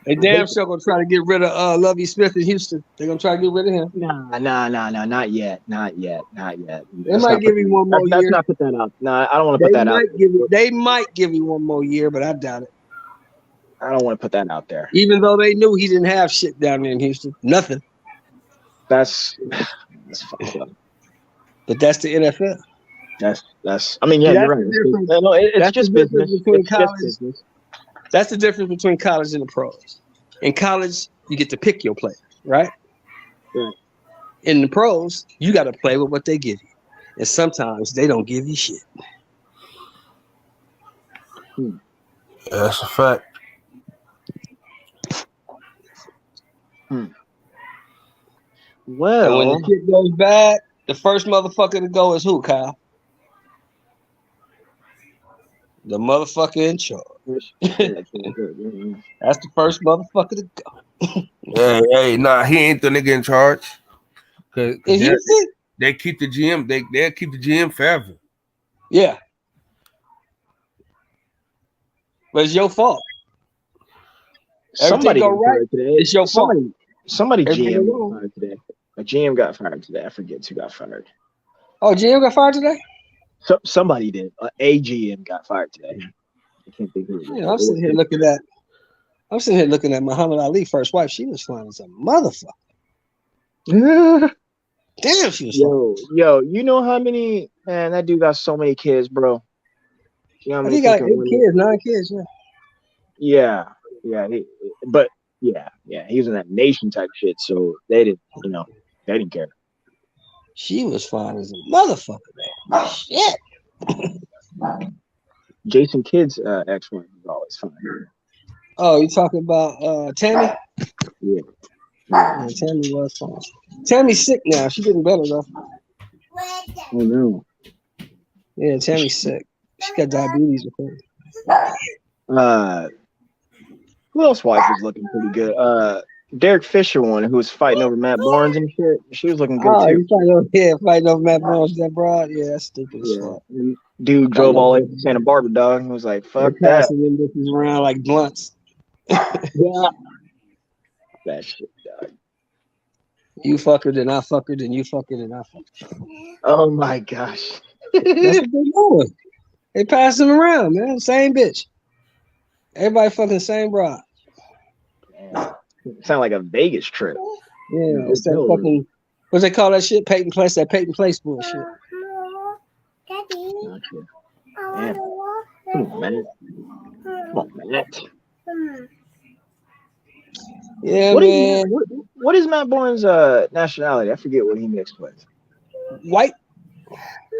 They damn sure gonna try to get rid of Lovie Smith in Houston. They're gonna try to get rid of him. Nah, not yet. They might give him one more year. Let's not put that out. No, I don't want to put that out. They might give him one more year, but I doubt it. I don't want to put that out there. Even though they knew he didn't have shit down there in Houston, nothing. That's fucked up. But that's the NFL. That's. I mean, yeah, you're right. No, it's just business. Between college. That's the difference between college and the pros. In college, you get to pick your players, right? Right. In the pros, you got to play with what they give you, and sometimes they don't give you shit. That's a fact. Well, and when the shit goes bad, the first motherfucker to go is who, Kyle? The motherfucker in charge. That's the first motherfucker to go. Hey, nah, he ain't the nigga in charge. Cause they keep the GM. They'll keep the GM forever. Yeah, but it's your fault. Somebody go right. Today. It's your fault. Somebody GM got fired today. A GM got fired today. I forget who got fired. Oh, GM got fired today? Somebody did. A GM got fired today. I can't think who it was. Yeah, I'm sitting here looking at Muhammad Ali first wife. She was fine as a motherfucker. Damn, she was Yo, you know how many, man, that dude got so many kids, bro. You know how many he got 8 kids, 9 kids, yeah. Yeah, he was in that nation type shit, so they didn't care. She was fine as a motherfucker, man. Shit. Jason Kidd's ex-wife was always fine. Oh, you talking about Tammy? Yeah. Tammy was fine. Tammy's sick now. She's getting better though. Oh no. Yeah, Tammy's sick. She got diabetes or something. Who else wife was looking pretty good? Derek Fisher one who was fighting over Matt Barnes and shit. She was looking good too. Fighting over Matt Barnes, that broad. Yeah, that's stupid as fuck. Dude drove all the way to Santa Barbara, dog. He was like, fuck that. Passing them bitches around like blunts. Yeah. That shit, dog. You fuck her, then I fuck her, then you fuck her, then I fuck her. Oh my gosh. That's what they doing. They pass them around, man. Same bitch. Everybody fucking the same broad. Sound like a Vegas trip. Yeah, it's that fucking, what's they call that shit? Peyton Place, that Peyton Place bullshit. Man. Come on, man. Yeah, man. What is Matt Barnes' nationality? I forget what he mixed with. White.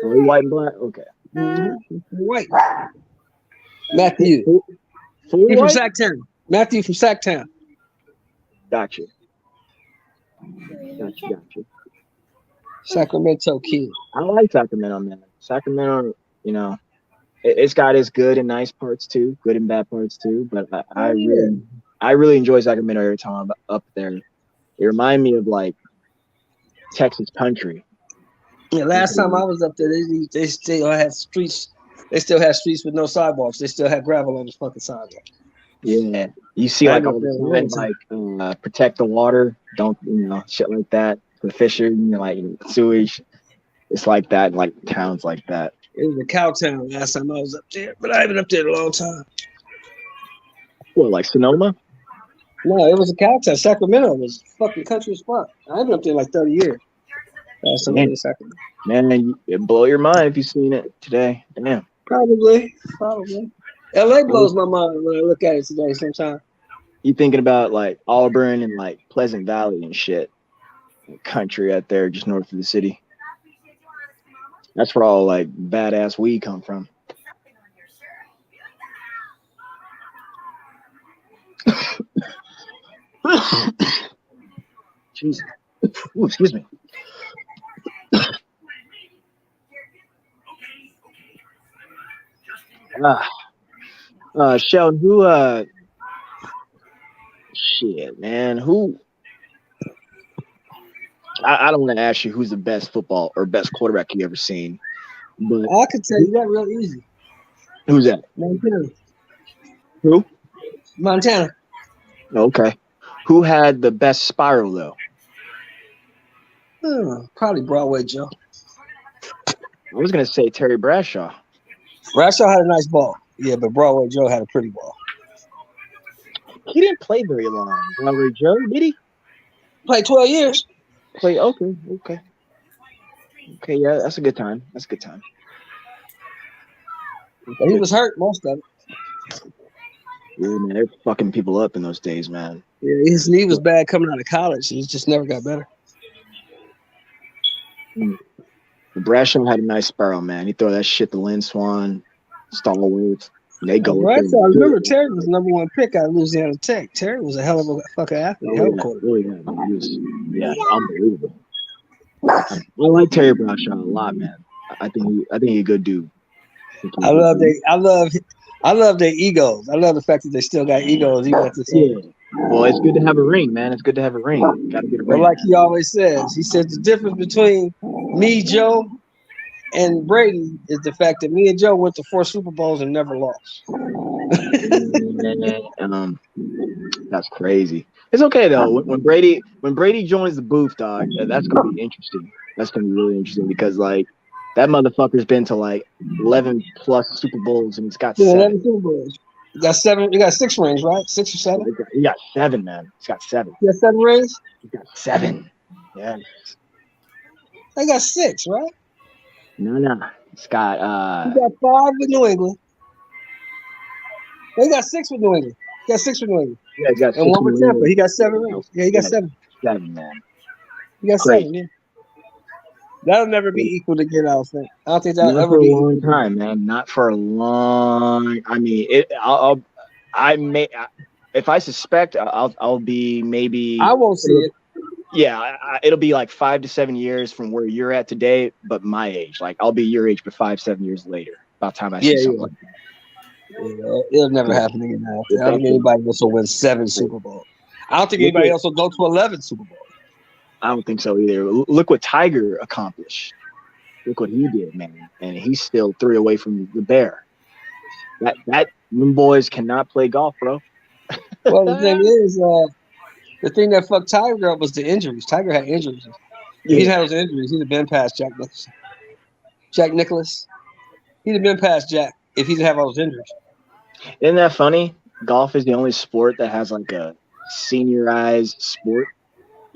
Oh, he white and black? Okay. Mm-hmm. White. Matthew. He's from Sacktown. Matthew from Sacktown. Gotcha. Sacramento kid. I like Sacramento, man. Sacramento, you know, it's got its good and nice parts too, good and bad parts too. But I really enjoy Sacramento every time I'm up there. It reminds me of like Texas country. Yeah, last time I was up there, they still had streets. They still had streets with no sidewalks. They still had gravel on the fucking sidewalk. Yeah, you see like all the signs like protect the water, don't shit like that. The fishing, like sewage, it's like that in like towns like that. It was a cow town last time I was up there, but I haven't been up there in a long time. What, like Sonoma? No, it was a cow town. Sacramento was fucking country spot. I've been up there like 30 years. Man, it blow your mind if you've seen it today. Damn. Probably. LA blows my mind when I look at it today sometimes. You thinking about like Auburn and like Pleasant Valley and shit. Country out there just north of the city. That's where all like badass weed come from. Jesus. Ooh, excuse me. Sheldon, shit, man, I don't want to ask you who's the best football or best quarterback you ever seen, but I could tell you that real easy. who's that? Montana. Who? Montana. Okay. Who had the best spiral though? Probably Broadway Joe. I was gonna say Terry Bradshaw. Bradshaw had a nice ball. Yeah, but Broadway Joe had a pretty ball. He didn't play very long. Broadway Joe, did he? Played 12 years. Okay. Yeah, that's a good time. But he was hurt most of it. Yeah, man, they're fucking people up in those days, man. Yeah, his knee was bad coming out of college. He just never got better. Bradshaw had a nice spiral, man. He throw that shit to Lynn Swan, Stallworth. They go. Bradshaw, I remember Terry was the number 1 pick out of Louisiana Tech. Terry was a hell of a fucking athlete. Yeah, unbelievable. I like Terry Bradshaw a lot, man. I think he's a good dude. I love their egos. I love the fact that they still got egos even at the team. Well, it's good to have a ring, man. It's good to have a ring. Gotta get a But ring. like he always says, he says the difference between me, Joe, and Brady is the fact that me and Joe went to 4 Super Bowls and never lost. That's crazy. It's okay though. When Brady joins the booth, dog, that's gonna be interesting. That's gonna be really interesting because like that motherfucker's been to like 11 plus Super Bowls and he's got 7. 11 Super Bowls. You got 7. You got 6 rings, right? 6 or 7. He got 7, man. He's got 7. You got 7 rings. He got 7. Yeah. They got 6, right? No. He's got He got 5 with New England. They got 6 with New England. He got 6 with New England. Yeah, he got 6 and 1 with with New Tampa. England. He got 7 rings. Yeah, he got 7. 7, man. He got Great. 7. Yeah. That'll never be equal again. I don't think. I don't think that'll Not ever for a be long equal. time, man. Not for a long. I mean, if I suspect, I'll be maybe. I won't see it. Yeah, it'll be like 5 to 7 years from where you're at today, but my age. Like I'll be your age, but 5-7 years later. About time I see something like that. Yeah, it'll never happen again. I don't think anybody else will win 7 Super Bowls. I don't think anybody else will go to 11 Super Bowls. I don't think so either. Look what Tiger accomplished. Look what he did, man. And he's still 3 away from the bear. Them boys cannot play golf, bro. Well, the thing is, the thing that fucked Tiger up was the injuries. Tiger had injuries. If he had those injuries, he'd have been past Jack Nicklaus. He'd have been past Jack if he didn't have all those injuries. Isn't that funny? Golf is the only sport that has like a seniorized sport.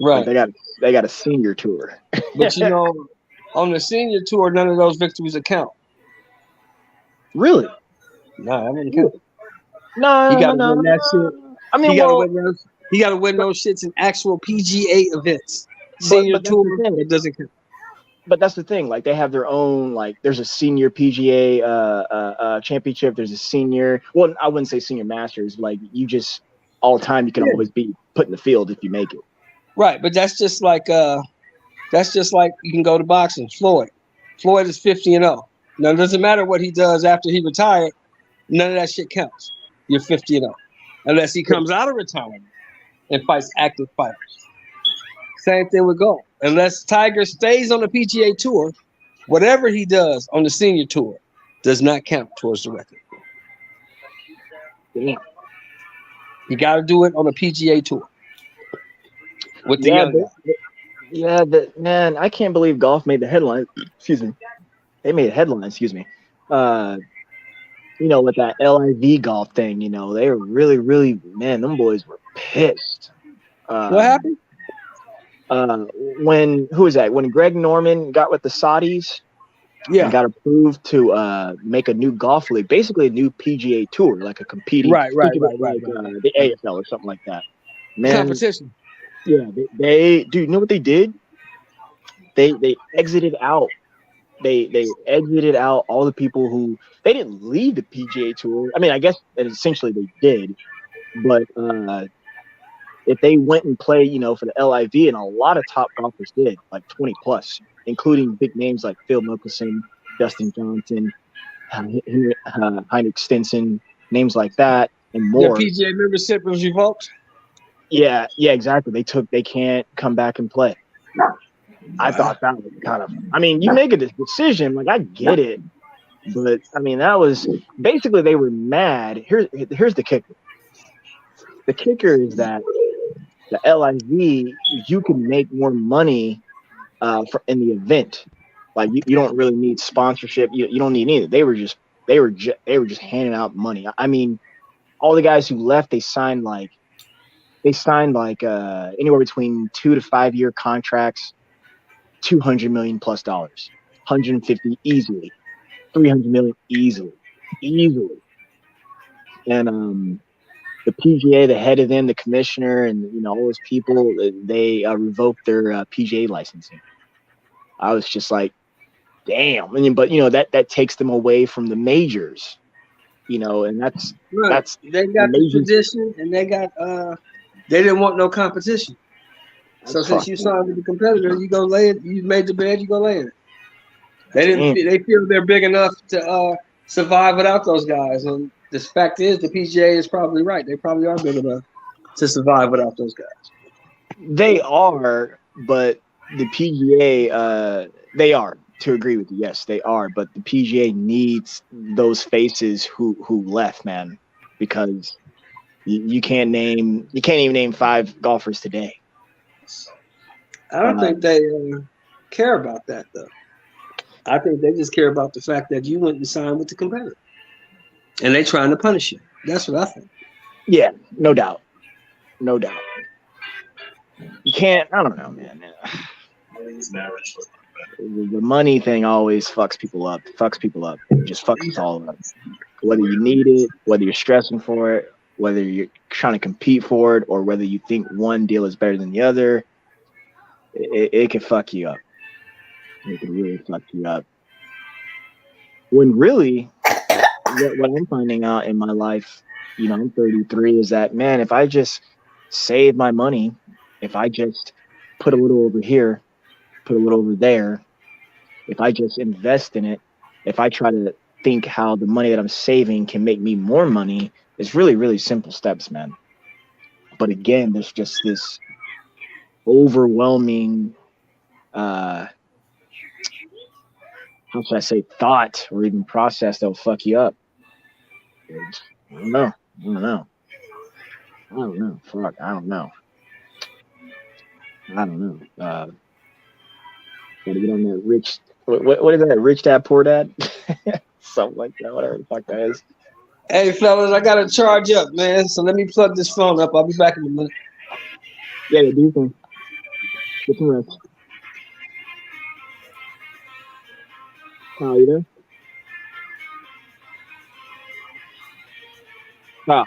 Right. Like they got a senior tour. But you know, on the senior tour, none of those victories account. Really? No, that didn't count. No, He got to win that shit. I mean, he got to win those shits in actual PGA events. Senior tour, it doesn't count. But that's the thing. Like they have their own. Like there's a senior PGA championship. There's a senior. Well, I wouldn't say senior masters. Like you just all the time you can always be put in the field if you make it. Right, but that's just like you can go to boxing. Floyd is 50-0. Now it doesn't matter what he does after he retired. None of that shit counts. You're 50-0, unless he comes out of retirement and fights active fighters. Same thing with golf. Unless Tiger stays on the PGA Tour, whatever he does on the senior tour does not count towards the record. Damn. You got to do it on the PGA Tour. With the young guy. Man, I can't believe golf made the headline. Excuse me. They made a headline, excuse me. You know, with that LIV golf thing, you know, they were really, really, man, them boys were pissed. What happened? Who was that? When Greg Norman got with the Saudis, and got approved to make a new golf league, basically a new PGA Tour, like a competing, right. The AFL or something like that. Man, competition. Yeah, they you know what they did? They exited out They exited out all the people who they didn't leave the PGA Tour. I mean, I guess essentially they did, but if they went and played, for the LIV, and a lot of top golfers did, like 20 plus, including big names like Phil Mickelson, Dustin Johnson, Heinrich Stenson, names like that, and Their more. PGA membership was revoked. Yeah, exactly. They can't come back and play. I thought that was kind of. I mean, you make a decision, like I get it, but I mean that was basically they were mad. Here's the kicker. The kicker is that the LIV, you can make more money in the event. Like you don't really need sponsorship. You don't need anything. They were just handing out money. I mean, all the guys who left, they signed like anywhere between 2 to 5 year contracts, $200 million plus, 150 easily, 300 million easily. And the PGA, the head of them, the commissioner, and all those people, they revoked their PGA licensing. I was just like, damn. But that takes them away from the majors, and that's they got the tradition, and they didn't want no competition. So since you signed with the competitor, you go lay it. You made the bed, you go lay in it. They feel they're big enough to survive without those guys. And the fact is, the PGA is probably right. They probably are big enough to survive without those guys. They are, but the PGA, they are. To agree with you, yes, they are. But the PGA needs those faces who left, man, because you can't even name 5 golfers today. I don't think they care about that, though. I think they just care about the fact that you went and signed with the competitor, and they're trying to punish you. That's what I think. Yeah, no doubt. You can't. I don't know, man. The money thing always fucks people up. It just fucks us all up. Whether you need it, whether you're stressing for it, whether you're trying to compete for it, or whether you think one deal is better than the other, it can fuck you up. It can really fuck you up. When really, what I'm finding out in my life, I'm 33, is that, man, if I just save my money, if I just put a little over here, put a little over there, if I just invest in it, if I try to think how the money that I'm saving can make me more money, it's really, really simple steps, man. But again, there's just this overwhelming, how should I say, thought or even process that will fuck you up. I don't know. Fuck, I don't know. Gotta get on that rich. What is that? Rich dad, poor dad? Something like that. Whatever the fuck that is. Hey, fellas, I gotta charge up, man. So let me plug this phone up. I'll be back in a minute. Yeah, do you think? Get some rest. Kyle, you there? Kyle.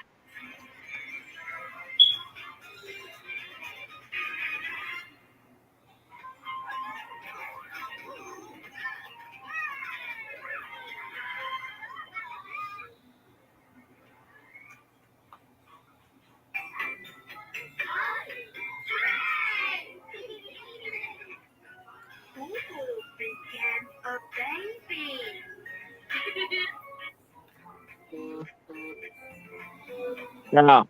Yeah.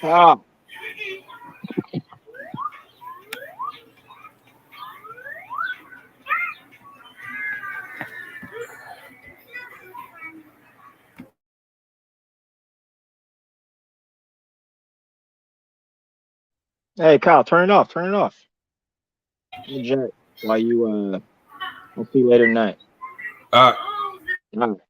Ah. Hey, Kyle, turn it off. Turn it off. Eject while you I'll see you later tonight. All right. All right.